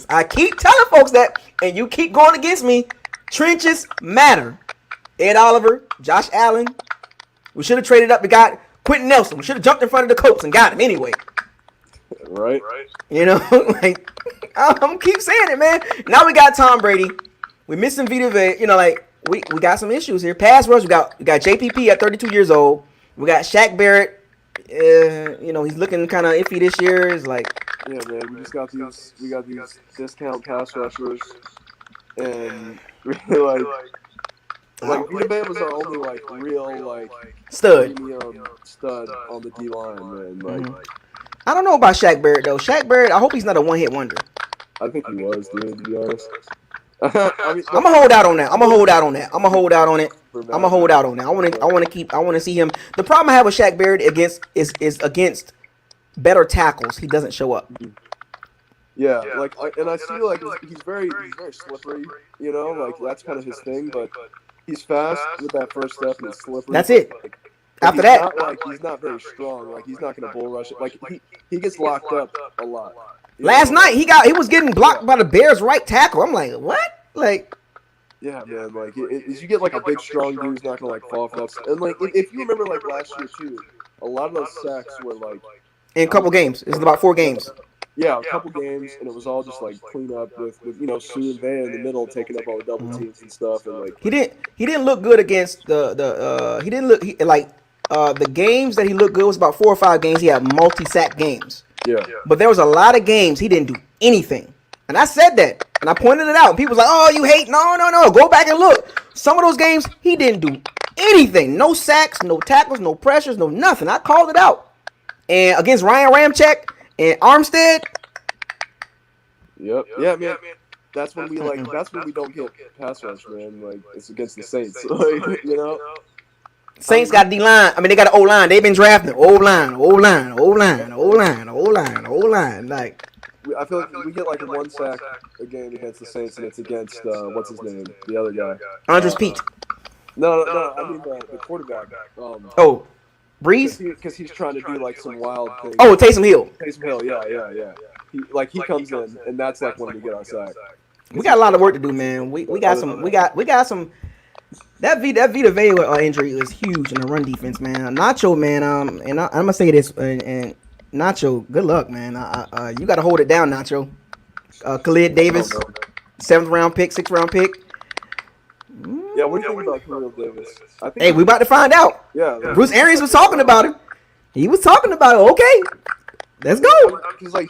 Speaker 1: I keep telling folks that, and you keep going against me. Trenches matter. Ed Oliver, Josh Allen. We should have traded up. We got Quentin Nelson. We should have jumped in front of the Colts and got him anyway.
Speaker 11: Right.
Speaker 1: You know, like I'm keep saying it, man. Now we got Tom Brady. We're missing Vita Vea. You know, like we got some issues here. Pass rush. We got JPP at 32 years old. We got Shaq Barrett. You know, he's looking kind of iffy this year. It's like,
Speaker 11: yeah, man. We got these discount pass rushers, and really like Vita Vea was our only like real like
Speaker 1: stud
Speaker 11: on the D line, man. Like.
Speaker 1: I don't know about Shaq Barrett, though. Shaq Barrett, I hope he's not a one-hit wonder.
Speaker 11: I think he was, dude, to be honest.
Speaker 1: I'm going to hold out on that. I'm going to hold out on it. I want to see him. The problem I have with Shaq Barrett is against better tackles. He doesn't show up.
Speaker 11: Yeah, like, and I see, like, he's very slippery, you know? Like, that's kind of his thing, but he's fast with that first step and it's slippery.
Speaker 1: That's it.
Speaker 11: But
Speaker 1: After
Speaker 11: he's
Speaker 1: that,
Speaker 11: not like he's not very strong. Like he's not going to bull rush it. Like he gets locked up a lot.
Speaker 1: Last night he was getting blocked by the Bears right tackle. I'm like, what? Like,
Speaker 11: yeah, man. Like you get like a big strong dude who's not going to like fall off. And like if you remember like last year too, a lot of those sacks were like
Speaker 1: in a couple games. It was about 4 games.
Speaker 11: Yeah, a couple games, and it was all just like clean up with Sue and Van in the middle taking up all the double teams and stuff, and like
Speaker 1: he didn't look good against he didn't look the games that he looked good was about 4 or 5 games. He had multi-sack games.
Speaker 11: Yeah.
Speaker 1: But there was a lot of games he didn't do anything, and I said that, and I pointed it out. And people was like, "Oh, you hate?" No. Go back and look. Some of those games he didn't do anything. No sacks, no tackles, no pressures, no nothing. I called it out. And against Ryan Ramczyk and Armstead.
Speaker 11: Yep. Yeah, man. That's when we don't get pass rush, man. Like it's against the Saints. Like,
Speaker 1: Saints got D-line. I mean, they got an O-line. They've been drafting O-line. Like,
Speaker 11: I feel like we get like a 1 sack a game against the Saints, and it's against what's his name, the other guy,
Speaker 1: Andres Pete.
Speaker 11: No. I mean the quarterback.
Speaker 1: Breeze?
Speaker 11: Because he's trying to do like some wild thing.
Speaker 1: Oh, Taysom Hill.
Speaker 11: Yeah. He comes in, and that's like when we get our sack.
Speaker 1: We got a lot of work to do, man. We got some. That Vita Vea injury is huge in the run defense, man. Nacho, man. And I'm gonna say this, and Nacho, good luck, man. You got to hold it down, Nacho. Khalid Davis, 7th round pick, 6th round pick.
Speaker 11: Yeah, what do you think about Khalil Davis?
Speaker 1: Hey, we about to find out.
Speaker 11: Yeah.
Speaker 1: Bruce Arians was talking about him. He was talking about it. Okay, let's go.
Speaker 11: He's like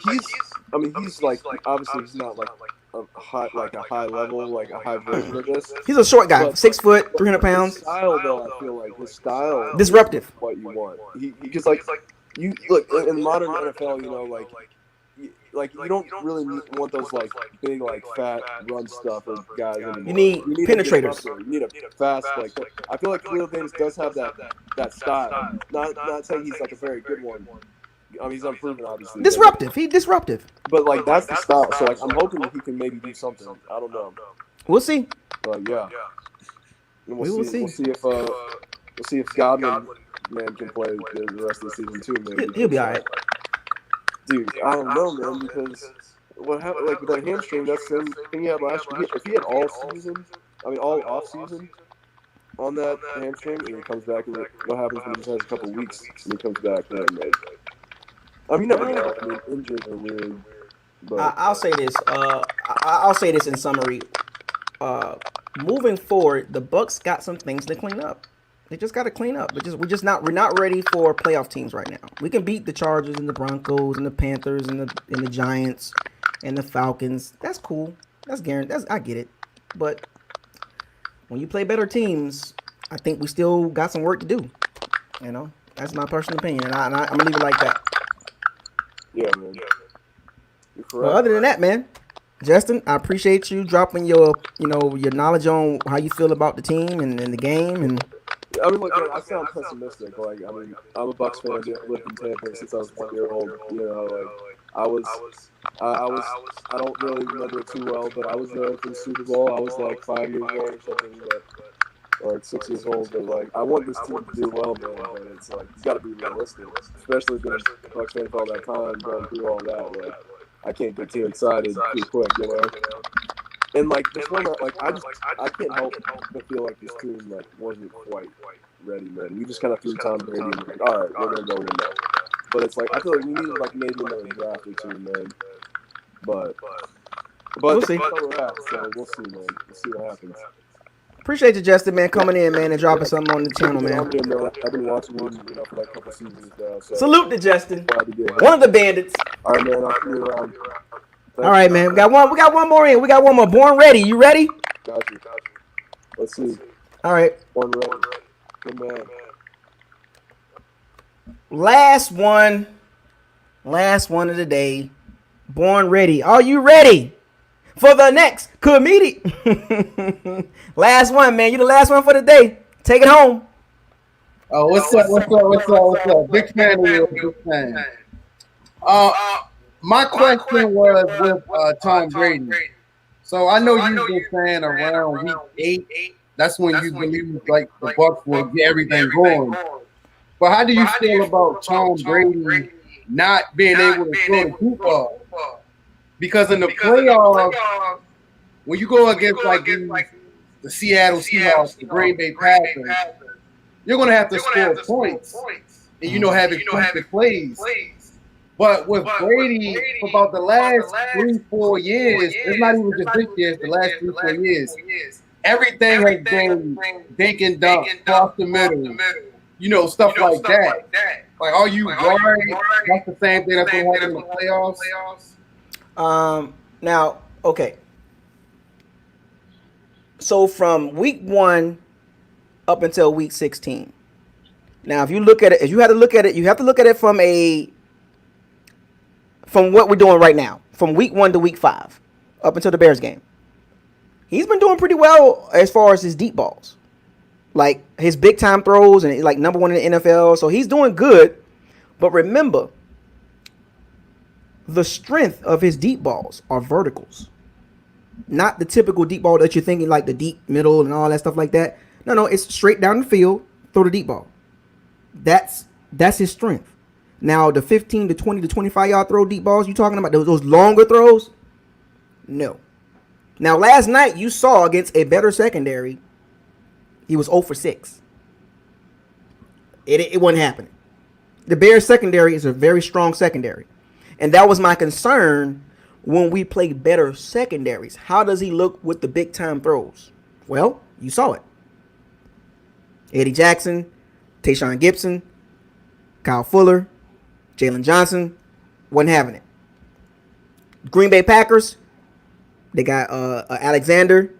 Speaker 11: obviously he's not like a high level, like a high version of this.
Speaker 1: He's a short guy, 6 foot, 300 pounds.
Speaker 11: His style, though, I feel like his style
Speaker 1: disruptive.
Speaker 11: Is what you want. Because like you look in modern NFL, like you don't really want those like big like fat run stuffer guys anymore.
Speaker 1: You need penetrators.
Speaker 11: You need a fast like. I feel like Khalil Davis does have that style. Not saying he's like a very good one. I mean, he's unproven, obviously.
Speaker 1: Disruptive. He's disruptive.
Speaker 11: But like that's the style. So like I'm hoping that he can maybe do something. I don't know.
Speaker 1: We'll see.
Speaker 11: But yeah. And
Speaker 1: we'll see.
Speaker 11: We'll see if Godwin man can play the rest of the season too. Man.
Speaker 1: He'll be all right.
Speaker 11: Dude, I don't know, man, because what happened, like with that hamstring, that's the same thing he had last year. If he had all off season on that hamstring, and he comes back, and what happens when he just has a couple weeks and he comes back? I mean, never know. I mean, injuries are weird. But
Speaker 1: I'll say this. I'll say this in summary. Moving forward, the Bucks got some things to clean up. They just got to clean up. We're not ready for playoff teams right now. We can beat the Chargers and the Broncos and the Panthers and the Giants and the Falcons. That's cool. That's guaranteed. I get it. But when you play better teams, I think we still got some work to do. That's my personal opinion, and I'm gonna leave it like that.
Speaker 11: Yeah, man.
Speaker 1: Well, other than that, man, Justin, I appreciate you dropping your knowledge on how you feel about the team and the game and.
Speaker 11: I mean, look, I sound pessimistic. Like, I mean, I'm a Bucks fan. I've lived in Tampa since I was 1 year old. I don't really remember it too well, but I was there for the Super Bowl. I was like 5 years old or something, or like 6 years old. But like, I want this team to do well, man. But it's like you got to be realistic, especially being a Bucks fan for all that time, going through all that. Like, I can't get too excited too quick, And like this one, like I can't help but feel like this team like wasn't quite ready, man. We just kind of threw Tom Brady and like, all right, we're gonna go win that. But it's like I feel like we needed like maybe another draft or two, man. But
Speaker 1: we'll see.
Speaker 11: So we'll see, man. We'll see what happens.
Speaker 1: Appreciate you, Justin, man, coming in, man, and dropping something on the channel, man.
Speaker 11: I've been watching him, for like a couple seasons now. So
Speaker 1: salute to Justin, one of the bandits.
Speaker 11: All right, man. I'll see you around.
Speaker 1: All right, man. We got one more in. We got one more. Born ready. You ready?
Speaker 11: Got you. Let's see.
Speaker 1: All right.
Speaker 11: Born ready. Good man.
Speaker 1: Last one of the day. Born ready. Are you ready for the next comedian? Last one, man. You the last one for the day. Take it home.
Speaker 12: Oh, what's up? Big fan of you. Big fan. My question was with Tom Brady. So I know you've been saying around week 8 That's when you believe like the Bucks will get everything going. But how do you feel about Tom Brady not being able to throw the deep ball? Because in the playoffs, when you go against like the Seattle Seahawks, the Green Bay Packers, you're gonna have to score points and have explosive plays. But with Brady, for about the last 3-4 years, it's not even just this year, it's the last 3-4 years. Everything has been dink and dunk, cross the middle, stuff like that. Like, are you worried that's the same thing that's going to happen in the playoffs?
Speaker 1: Now, okay. So from week 1 up until week 16. Now, if you look at it, you have to look at it from what we're doing right now, from week 1 to week 5, up until the Bears game. He's been doing pretty well as far as his deep balls, like his big time throws, and like number 1 in the NFL. So he's doing good. But remember, the strength of his deep balls are verticals, not the typical deep ball that you're thinking, like the deep middle and all that stuff like that. No, it's straight down the field, throw the deep ball. That's his strength. Now, the 15 to 20 to 25 yard throw deep balls you talking about, those longer throws? No. Now, last night you saw against a better secondary, he was 0 for 6. It wasn't happening. The Bears secondary is a very strong secondary. And that was my concern when we play better secondaries. How does he look with the big time throws? Well, you saw it. Eddie Jackson, Tayshaun Gibson, Kyle Fuller, Jalen Johnson, wasn't having it. Green Bay Packers, they got Alexander.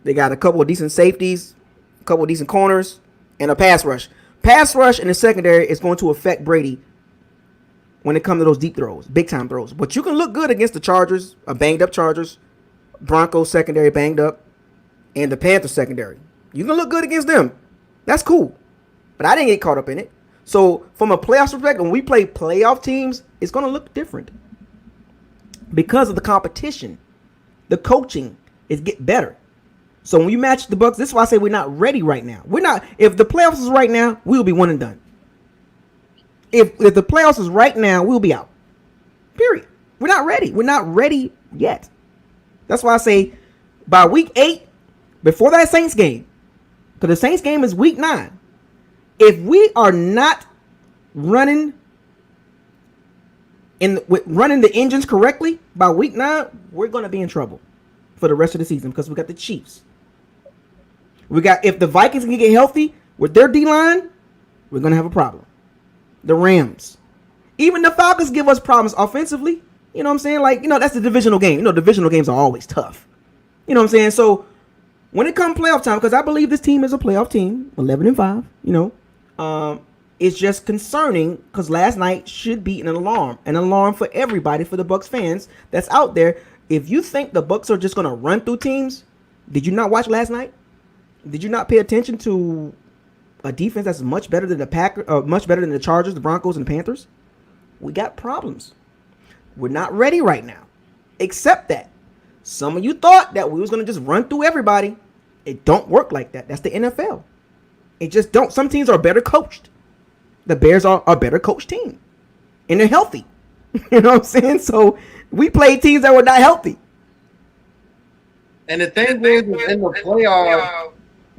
Speaker 1: They got a couple of decent safeties, a couple of decent corners, and a pass rush. Pass rush in the secondary is going to affect Brady when it comes to those deep throws, big time throws. But you can look good against the Chargers, a banged up Chargers, Broncos secondary banged up, and the Panthers secondary. You can look good against them. That's cool. But I didn't get caught up in it. So from a playoff perspective, when we play playoff teams, it's going to look different. Because of the competition, the coaching is get better. So when you match the Bucks, this is why I say we're not ready right now. We're not. If the playoffs is right now, we'll be 1 and done. If the playoffs is right now, we'll be out. Period. We're not ready. We're not ready yet. That's why I say by week 8, before that Saints game, because the Saints game is week 9. If we are not running the engines correctly by week 9, we're going to be in trouble for the rest of the season because we got the Chiefs. If the Vikings can get healthy with their D-line, we're going to have a problem. The Rams. Even the Falcons give us problems offensively. You know what I'm saying? Like, that's the divisional game. Divisional games are always tough. You know what I'm saying? So when it comes playoff time, because I believe this team is a playoff team, 11-5, it's just concerning because last night should be an alarm for everybody, for the Bucks fans that's out there. If you think the Bucks are just going to run through teams, did you not watch last night? Did you not pay attention to a defense that's much better than much better than the Chargers, the Broncos, and the Panthers? We got problems. We're not ready right now. Except that some of you thought that we was going to just run through everybody. It don't work like that. That's the NFL. It just don't. Some teams are better coached. The Bears are a better coached team. And they're healthy. You know what I'm saying? So we played teams that were not healthy.
Speaker 12: And the thing is, in the playoffs,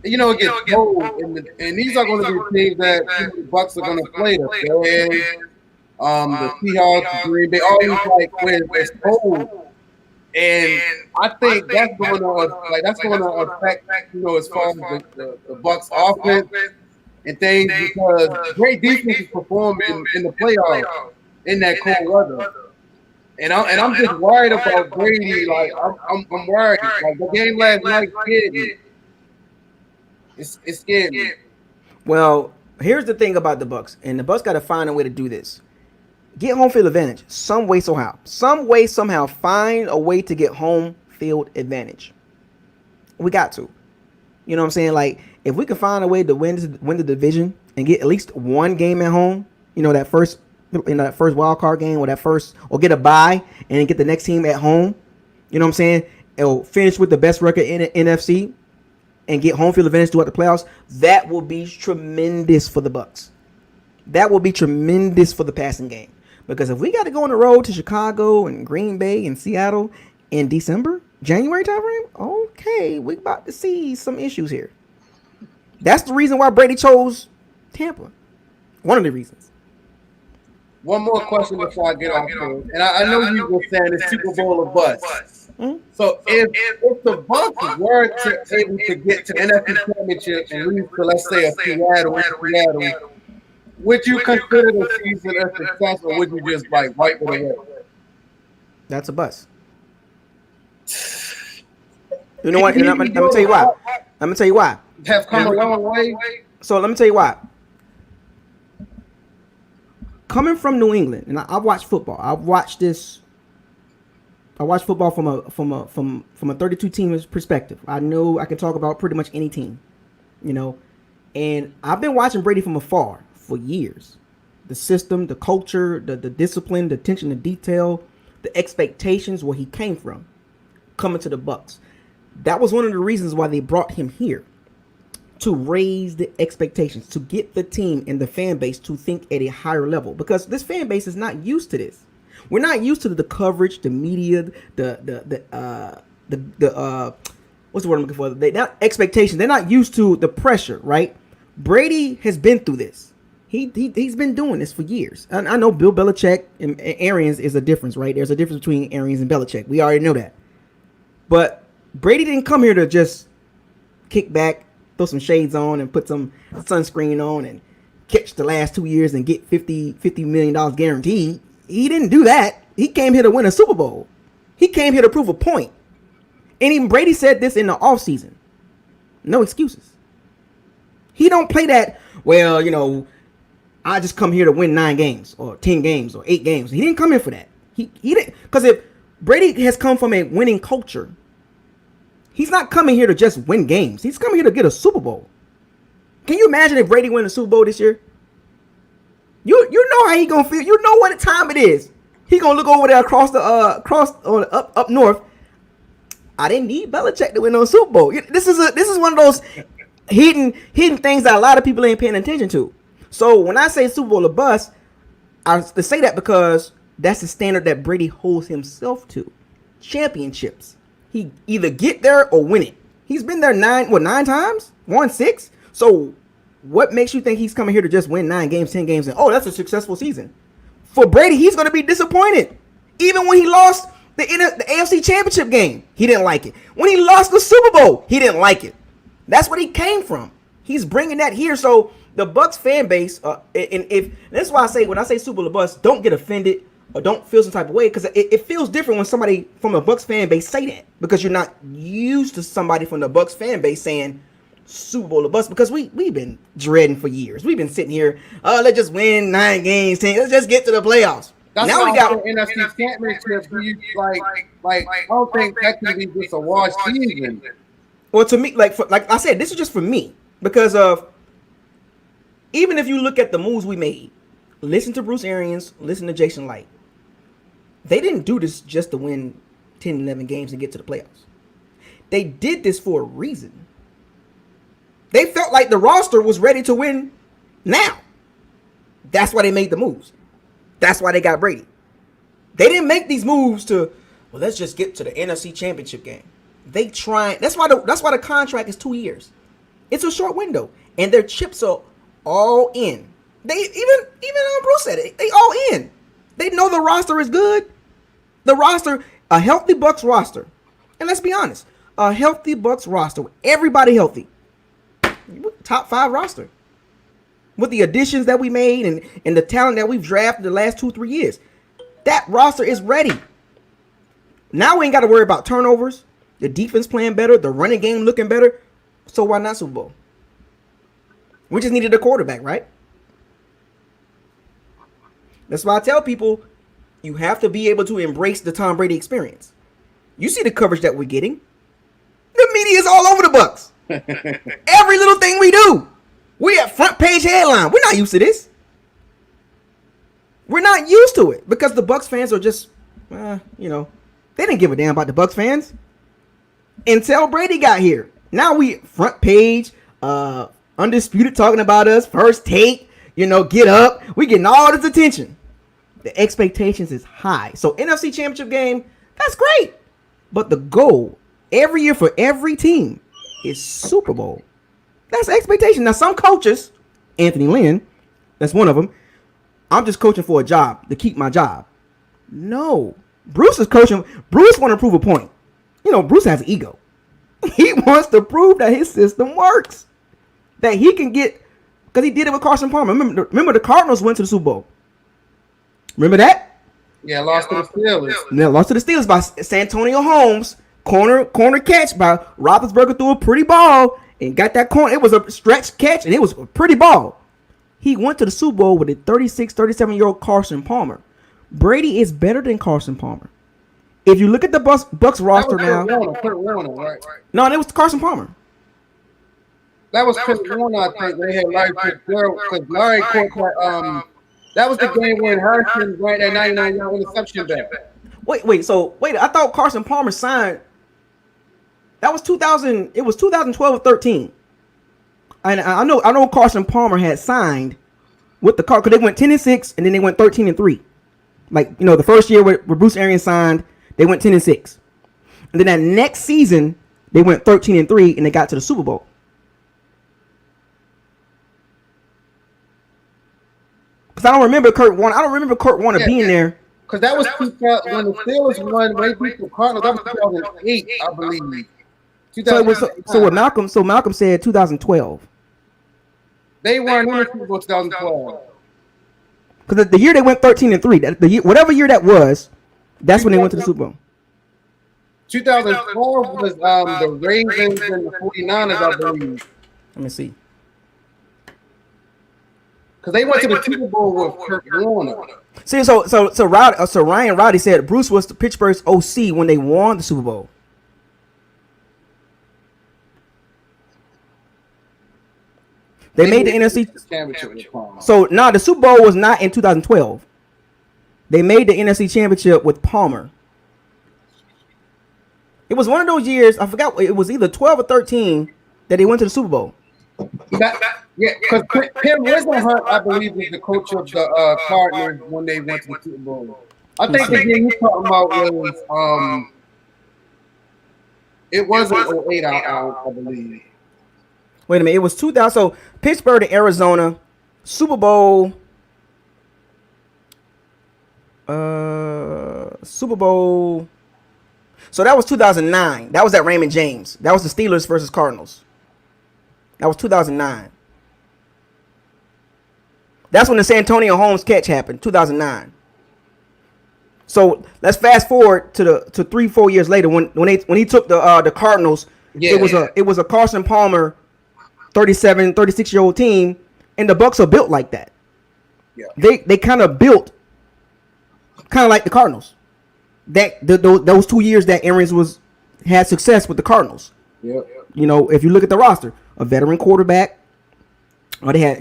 Speaker 12: it gets cold. And these are going to be teams that the Bucks are going to play. The Bears, the Seahawks, the Green Bay, all these when it's cold. And I think that's going to affect as far as the Bucks offense and things, because great defenses perform in the playoffs in that cold weather. And I'm just worried about Brady. Like I'm worried. Like the game last night scared me. It scared me.
Speaker 1: Well, here's the thing about the Bucks, and the Bucks got to find a way to do this. Get home field advantage some way, somehow. Some way, somehow, find a way to get home field advantage. We got to. You know what I'm saying? Like, if we can find a way to win the division and get at least one game at home, that first wild card game or get a bye and then get the next team at home. You know what I'm saying? It'll finish with the best record in the NFC and get home field advantage throughout the playoffs, that will be tremendous for the Bucks. That will be tremendous for the passing game. Because if we got to go on the road to Chicago and Green Bay and Seattle in December, January timeframe, okay, we about to see some issues here. That's the reason why Brady chose Tampa. One of the reasons.
Speaker 12: One more question before I get off here. And I know you were saying it's Super Bowl or bust.
Speaker 1: Mm-hmm.
Speaker 12: So if the Bucks were able to get to NFC Championship and lose to, let's say, a Seattle, would you consider the season a success, or would you just like wipe it away?
Speaker 1: That's a bust. You know what? And I'm gonna tell you why. I'm gonna tell you why.
Speaker 12: Have come a long way.
Speaker 1: So let me tell you why. Coming from New England, and I've watched football. I've watched this. I watch football from a 32 team perspective. I know I can talk about pretty much any team, you know, and I've been watching Brady from afar for years. The system, the culture, the discipline, the attention to detail, the expectations, where he came from, coming to the Bucks. That was one of the reasons why they brought him here, to raise the expectations, to get the team and the fan base to think at a higher level, because this fan base is not used to this. We're not used to the coverage, the media, the what's the word I'm looking for? Not expectations. They're not used to the pressure, right? Brady has been through this. He's been doing this for years. I know Bill Belichick and Arians is a difference, right? There's a difference between Arians and Belichick. We already know that. But Brady didn't come here to just kick back, throw some shades on, and put some sunscreen on and catch the last 2 years and get $50 million guaranteed. He didn't do that. He came here to win a Super Bowl. He came here to prove a point. And even Brady said this in the offseason. No excuses. He don't play that, well, you know, I just come here to win 9 games or 10 games or 8 games. He didn't come here for that. He didn't, because if Brady has come from a winning culture, he's not coming here to just win games. He's coming here to get a Super Bowl. Can you imagine if Brady win a Super Bowl this year? You know how he gonna feel. You know what time it is. He gonna look over there across up north. I didn't need Belichick to win no Super Bowl. This is one of those hidden things that a lot of people ain't paying attention to. So when I say Super Bowl or bust, I say that because that's the standard that Brady holds himself to. Championships. He either get there or win it. He's been there 9 times? Won 6? So what makes you think he's coming here to just win 9 games, 10 games, and that's a successful season? For Brady, he's going to be disappointed. Even when he lost the AFC Championship game, he didn't like it. When he lost the Super Bowl, he didn't like it. That's what he came from. He's bringing that here. So the Bucks fan base, and that's why I say, when I say Super Bowl or bust, don't get offended or don't feel some type of way, because it feels different when somebody from a Bucks fan base say that, because you're not used to somebody from the Bucks fan base saying Super Bowl or bust, because we've been dreading for years. We've been sitting here, let's just win 9 games, 10. Let's just get to the playoffs.
Speaker 12: That's
Speaker 1: now we got
Speaker 12: NFC Championship. Like I don't think that can be just a wash season.
Speaker 1: Well, to me, like I said, this is just for me, because of, even if you look at the moves we made, listen to Bruce Arians, listen to Jason Light. They didn't do this just to win 10, 11 games and get to the playoffs. They did this for a reason. They felt like the roster was ready to win now. That's why they made the moves. That's why they got Brady. They didn't make these moves to, well, let's just get to the NFC Championship game. They try. That's why the contract is 2 years. It's a short window, and their chips are all in. They even Bruce said it. They all in. They know the roster is good. The roster, a healthy Bucks roster, and let's be honest, a healthy Bucks roster, everybody healthy. Top 5 roster with the additions that we made and the talent that we've drafted the last 2-3 years. That roster is ready. Now we ain't got to worry about turnovers, the defense playing better, the running game looking better. So why not Super Bowl? We just needed a quarterback, right? That's why I tell people, you have to be able to embrace the Tom Brady experience. You see the coverage that we're getting. The media is all over the Bucks. Every little thing we do, we have front page headline. We're not used to this. We're not used to it, because the Bucks fans are just, they didn't give a damn about the Bucks fans until Brady got here. Now we front page, undisputed talking about us, first take, get up. We getting all this attention. The expectations is high. So NFC Championship game, that's great. But the goal every year for every team is Super Bowl. That's the expectation. Now some coaches, Anthony Lynn, that's one of them. I'm just coaching for a job, to keep my job. No. Bruce is coaching. Bruce want to prove a point. Bruce has an ego. He wants to prove that his system works. That he can get, because he did it with Carson Palmer. Remember the Cardinals went to the Super Bowl. Remember that?
Speaker 12: Yeah, lost to the Steelers.
Speaker 1: Yeah, lost to the Steelers by Santonio Holmes. Corner catch by Roethlisberger, threw a pretty ball and got that corner. It was a stretch catch and it was a pretty ball. He went to the Super Bowl with a 36, 37-year-old Carson Palmer. Brady is better than Carson Palmer. If you look at the Bucks roster now.
Speaker 12: Kurt Warner, right?
Speaker 1: No, it was Carson Palmer.
Speaker 12: That was Kurt Warner, I think. They had Larry Fitzgerald because Larry caught that. That was the game when Harrison ran that 99-yard interception back.
Speaker 1: Wait. I thought Carson Palmer signed. That was 2000. It was 2012 or 13. And I know Carson Palmer had signed with the car because they went 10-6 and then they went 13-3. Like the first year where Bruce Arians signed, they went 10-6, and then that next season they went 13-3 and they got to the Super Bowl. Because I don't remember Kurt Warner being there.
Speaker 12: Because that was when the Steelers won way before Cardinals. That was 2008, I believe.
Speaker 1: So Malcolm said 2012.
Speaker 12: They weren't in the Super Bowl 2012.
Speaker 1: Because the year they went 13-3, whatever year that was, that's when they went to the Super Bowl.
Speaker 12: 2012 was the Ravens and the 49ers, I believe.
Speaker 1: Let me see.
Speaker 12: Because they went to the Super Bowl with Kurt Warner.
Speaker 1: See, so Ryan Roddy said Bruce was the Pittsburgh's OC when they won the Super Bowl. They made the NFC Championship. So the Super Bowl was not in 2012. They made the NFC Championship with Palmer. It was one of those years. I forgot. It was either 12 or 13 that they went to the Super Bowl.
Speaker 12: Because Pim Wisenhunt, I believe, was the coach of the Cardinals when they went to the Super Bowl. I think the game you're talking about was it wasn't 08, I believe.
Speaker 1: Wait a minute. It was 2000. So Pittsburgh to Arizona, Super Bowl. Super Bowl. So that was 2009. That was at Raymond James. That was the Steelers versus Cardinals. That was 2009. That's when the Santonio Holmes catch happened, 2009. So let's fast forward to 3-4 years later when he took the Cardinals. Yeah, it was a Carson Palmer 36-year-old team, and the Bucks are built like that. Yeah. They kind of built kind of like the Cardinals. Those 2 years that Arians had success with the Cardinals.
Speaker 12: Yep.
Speaker 1: If you look at the roster, a veteran quarterback, they had,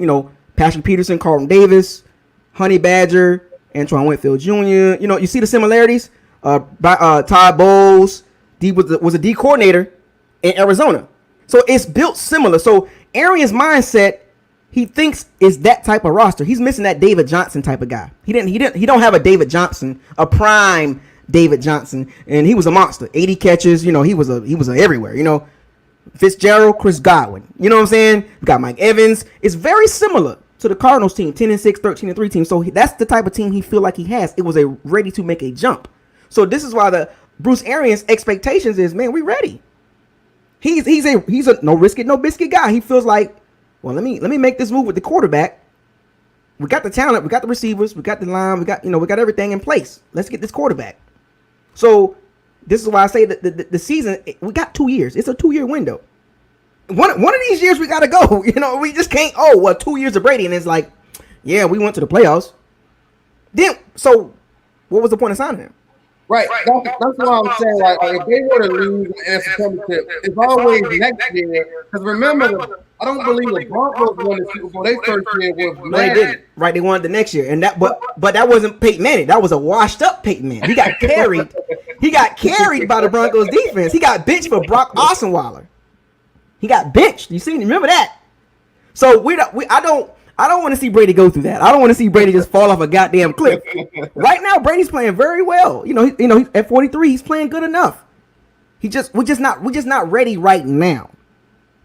Speaker 1: Patrick Peterson, Carlton Davis, Honey Badger, Antoine Winfield Jr. You see the similarities. Todd Bowles was a D coordinator in Arizona, so it's built similar. So Arians' mindset, he thinks is that type of roster. He's missing that David Johnson type of guy. He don't have a David Johnson, a prime David Johnson, and he was a monster. 80 catches. He was a everywhere. Fitzgerald, Chris Godwin. You know what I'm saying? We got Mike Evans. It's very similar to the Cardinals team, 10-6, 13-3 team. So that's the type of team he feel like he has. It was ready to make a jump. So this is why the Bruce Arians expectations is, man, we ready. He's a no risk it, no biscuit guy. He feels like, well, let me make this move with the quarterback. We got the talent, we got the receivers, we got the line, we got everything in place. Let's get this quarterback. So this is why I say that the season, we got 2 years. It's a 2-year window. One of these years we got to go. We just can't, 2 years of Brady, and it's like, yeah, we went to the playoffs. Then, so what was the point of signing him?
Speaker 12: Right. That's what I'm saying. Like, if they were to lose the NFC Championship, it's always next year. Because remember, I don't believe the Broncos won the Super Bowl. Their first year was
Speaker 1: they didn't. Right, they won the next year, and but that wasn't Peyton Manning. That was a washed up Peyton Manning. He got carried. He got carried by the Broncos defense. He got benched for Brock Osweiler. He got benched. You see? Remember that? So I don't want to see Brady go through that. I don't want to see Brady just fall off a goddamn cliff. Right now, Brady's playing very well. At 43, he's playing good enough. We're just not ready right now.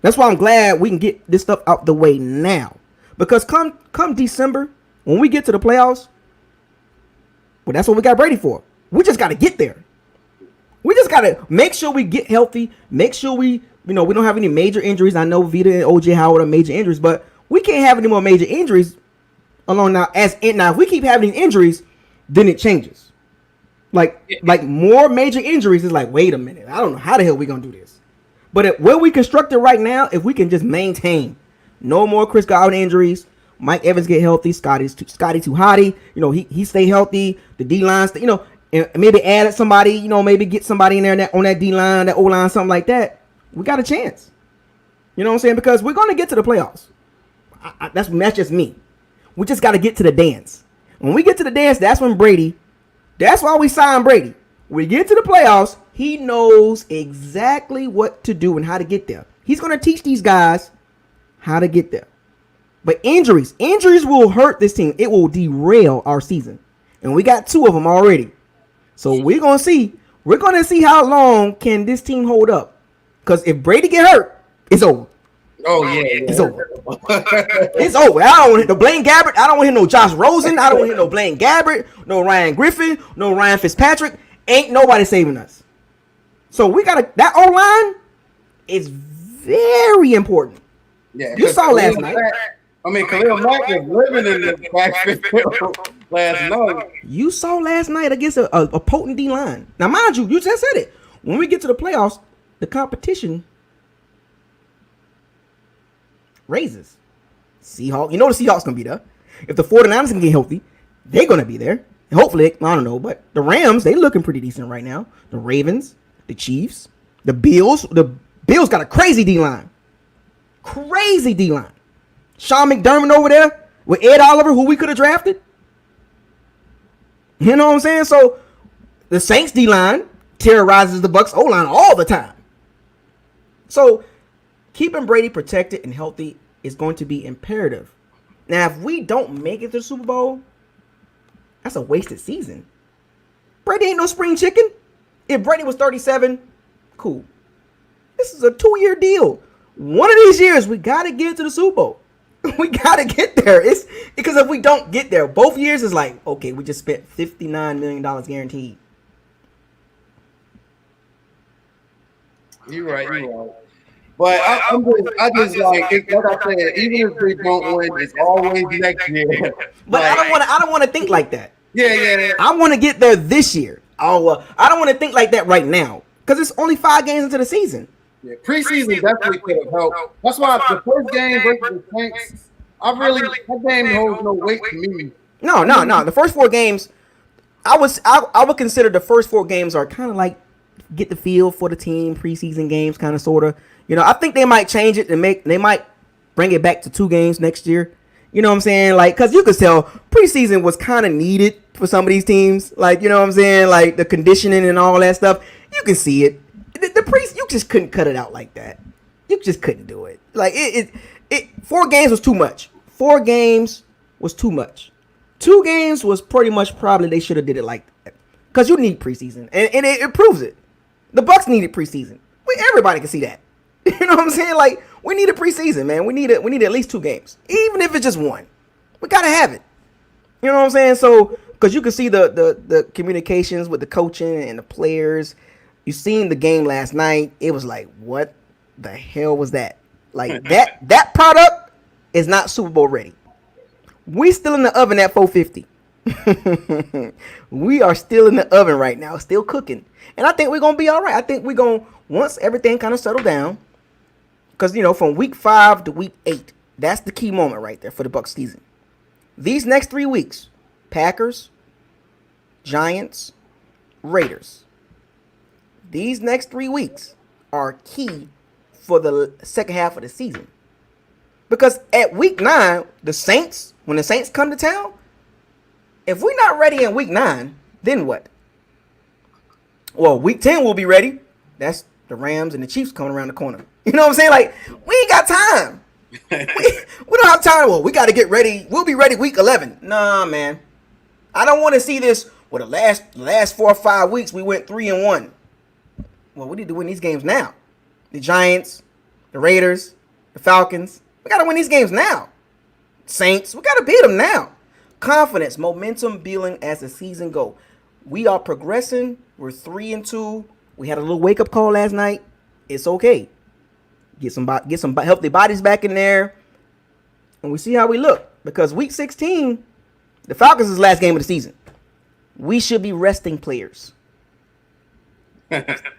Speaker 1: That's why I'm glad we can get this stuff out the way now. Because come December, when we get to the playoffs, well, that's what we got Brady for. We just got to get there. We just got to make sure we get healthy. Make sure we don't have any major injuries. I know Vita and O.J. Howard are major injuries, but we can't have any more major injuries along now. Now, if we keep having injuries, then it changes. Like more major injuries is like, wait a minute. I don't know how the hell we going to do this. But where we constructed right now, if we can just maintain no more Chris Godwin injuries, Mike Evans get healthy, Scotty too hotty, he stay healthy, the D-line, and maybe add somebody, maybe get somebody in there on that D-line, that O-line, something like that, we got a chance. You know what I'm saying? Because we're going to get to the playoffs. That's just me. We just got to get to the dance. When we get to the dance, that's why we signed Brady. We get to the playoffs, he knows exactly what to do and how to get there. He's going to teach these guys how to get there. But injuries will hurt this team. It will derail our season. And we got 2 of them already. So we're going to see how long can this team hold up. Because if Brady get hurt, it's over.
Speaker 12: Oh, yeah.
Speaker 1: It's over. It's over. I don't want to hit no Blaine Gabbert. I don't want to hit no Josh Rosen. I don't want to hit no Blaine Gabbert, no Ryan Griffin, no Ryan Fitzpatrick. Ain't nobody saving us. So that O-line is very important.
Speaker 12: Yeah,
Speaker 1: you saw last night.
Speaker 12: Khalil Mack was living in the backfield last night.
Speaker 1: You saw last night against a potent D-line. Now, mind you just said it. When we get to the playoffs, the competition raises. Seahawks, the Seahawks going to be there. If the 49ers can get healthy, they're going to be there. And hopefully, I don't know, but the Rams, they looking pretty decent right now. The Ravens, the Chiefs, the Bills. The Bills got a crazy D-line. Crazy D-line. Sean McDermott over there with Ed Oliver, who we could have drafted. You know what I'm saying? So the Saints D-line terrorizes the Bucs O-line all the time. So keeping Brady protected and healthy is going to be imperative. Now, if we don't make it to the Super Bowl, that's a wasted season. Brady ain't no spring chicken. If Brady was 37, cool. This is a 2-year deal. One of these years, we got to get to the Super Bowl. We got to get there. It's because if we don't get there, both years is like, okay, we just spent $59 million guaranteed.
Speaker 12: You're right. But I just like I said, even if we don't win, it's always next year.
Speaker 1: But I don't want to think like that.
Speaker 12: Yeah.
Speaker 1: I want to get there this year. I don't want to think like that right now because it's only 5 games into the season.
Speaker 12: Yeah, preseason definitely could have helped. That's why the first game versus the Saints, that game holds no weight to me.
Speaker 1: No. The first 4 games, I would consider the first 4 games are kind of like get the feel for the team, preseason games, kind of sort of. I think they might change it they might bring it back to 2 games next year. You know what I'm saying? Like, because you could tell preseason was kind of needed for some of these teams. Like, you know what I'm saying? Like the conditioning and all that stuff. You can see it. You just couldn't cut it out like that. You just couldn't do it. Like 4 games was too much. 4 games was too much. 2 games was pretty much probably they should have did it like that. Because you need preseason. And it proves it. The Bucs needed preseason. Everybody can see that. You know what I'm saying? Like, we need a preseason, man. We need at least 2 games. Even if it's just 1. We gotta have it. You know what I'm saying? So, because you can see the communications with the coaching and the players. You seen the game last night. It was like, what the hell was that? Like, that product is not Super Bowl ready. We still in the oven at 450. We are still in the oven right now, still cooking. And I think we're going to be all right. I think we're going to, once everything kind of settle down, because, from week 5 to week 8, that's the key moment right there for the Bucs season. These next 3 weeks, Packers, Giants, Raiders. These next 3 weeks are key for the second half of the season. Because at week 9, when the Saints come to town, if we're not ready in week 9, then what? Well, week 10 we'll be ready. That's the Rams and the Chiefs coming around the corner. You know what I'm saying? Like, we ain't got time. We don't have time. Well, we got to get ready. We'll be ready week 11. Nah, man. I don't want to see this. Well, the last 4 or 5 weeks, we went 3-1. Well, we need to win these games now. The Giants, the Raiders, the Falcons. We got to win these games now. Saints, we got to beat them now. Confidence, momentum building as the season go. We are progressing. We're 3-2. We had a little wake up call last night. It's okay. Get some healthy bodies back in there, and we see how we look. Because week 16, the Falcons is the last game of the season. We should be resting players.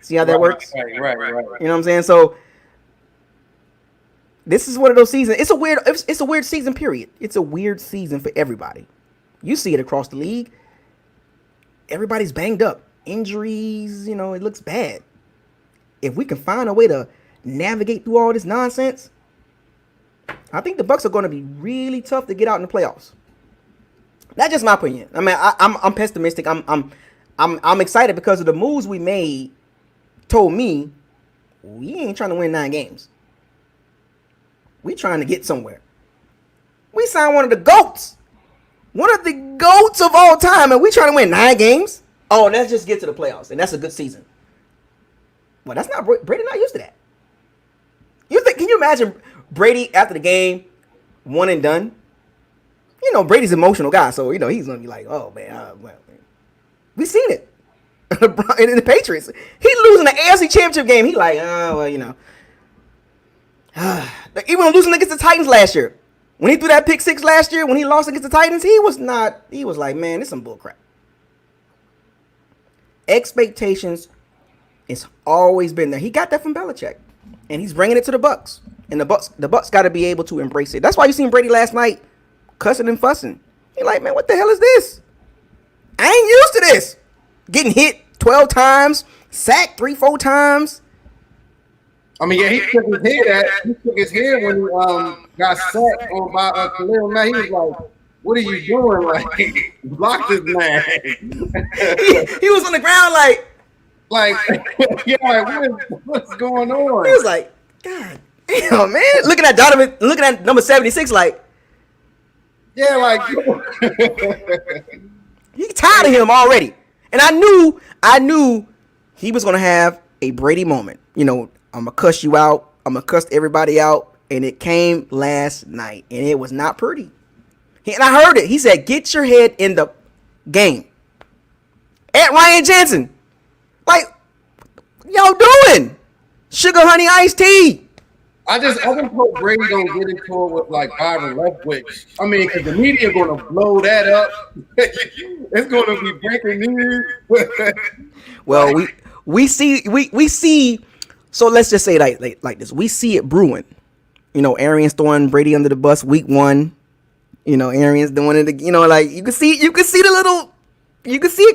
Speaker 1: See how that works?
Speaker 12: Right.
Speaker 1: You know what I'm saying? So this is one of those seasons. It's a weird season period. It's a weird season for everybody. You see it across the league. Everybody's banged up. Injuries, it looks bad. If we can find a way to navigate through all this nonsense, I think the Bucs are going to be really tough to get out in the playoffs. That's just my opinion. I mean, I'm pessimistic. I'm excited because of the moves we made. Told me we ain't trying to win 9 games. We trying to get somewhere. We signed one of the GOATs. One of the GOATs of all time, and we trying to win 9 games? Oh, let's just get to the playoffs, and that's a good season. Well, that's not Brady. Not used to that. Can you imagine Brady after the game, one and done? Brady's an emotional guy, so he's gonna be like, "Oh man, we seen it." In the Patriots, he losing the AFC Championship game. He like, even losing against the Titans last year, when he threw that pick 6 last year, when he lost against the Titans, he was like, man, this is some bull crap. Expectations, it's always been there. He got that from Belichick, and he's bringing it to the Bucs. And the Bucs got to be able to embrace it. That's why you seen Brady last night cussing and fussing. He like, man, what the hell is this? I ain't used to this. Getting hit 12 times, sacked 3-4 times.
Speaker 12: I mean, yeah, he took his head when he got sacked by Khalil Mack. He was like, "What are you doing?" Like, block this man.
Speaker 1: he was on the ground
Speaker 12: what's going on?
Speaker 1: He was like, God damn, man. Looking at Donovan, looking at number 76, like,
Speaker 12: yeah, like
Speaker 1: he tired of him already. And I knew he was gonna have a Brady moment. I'm gonna cuss you out. I'm gonna cuss everybody out. And it came last night, and it was not pretty. And I heard it. He said, "Get your head in the game." At Ryan Jensen, like, y'all doing? Sugar honey iced tea.
Speaker 12: I just hope Brady don't get into it with like Byron Leftwich. I mean, because the media gonna blow that up. It's gonna be breaking news.
Speaker 1: Well, we see. So let's just say like this. We see it brewing. Arians throwing Brady under the bus week 1. Arians doing it. Like you can see it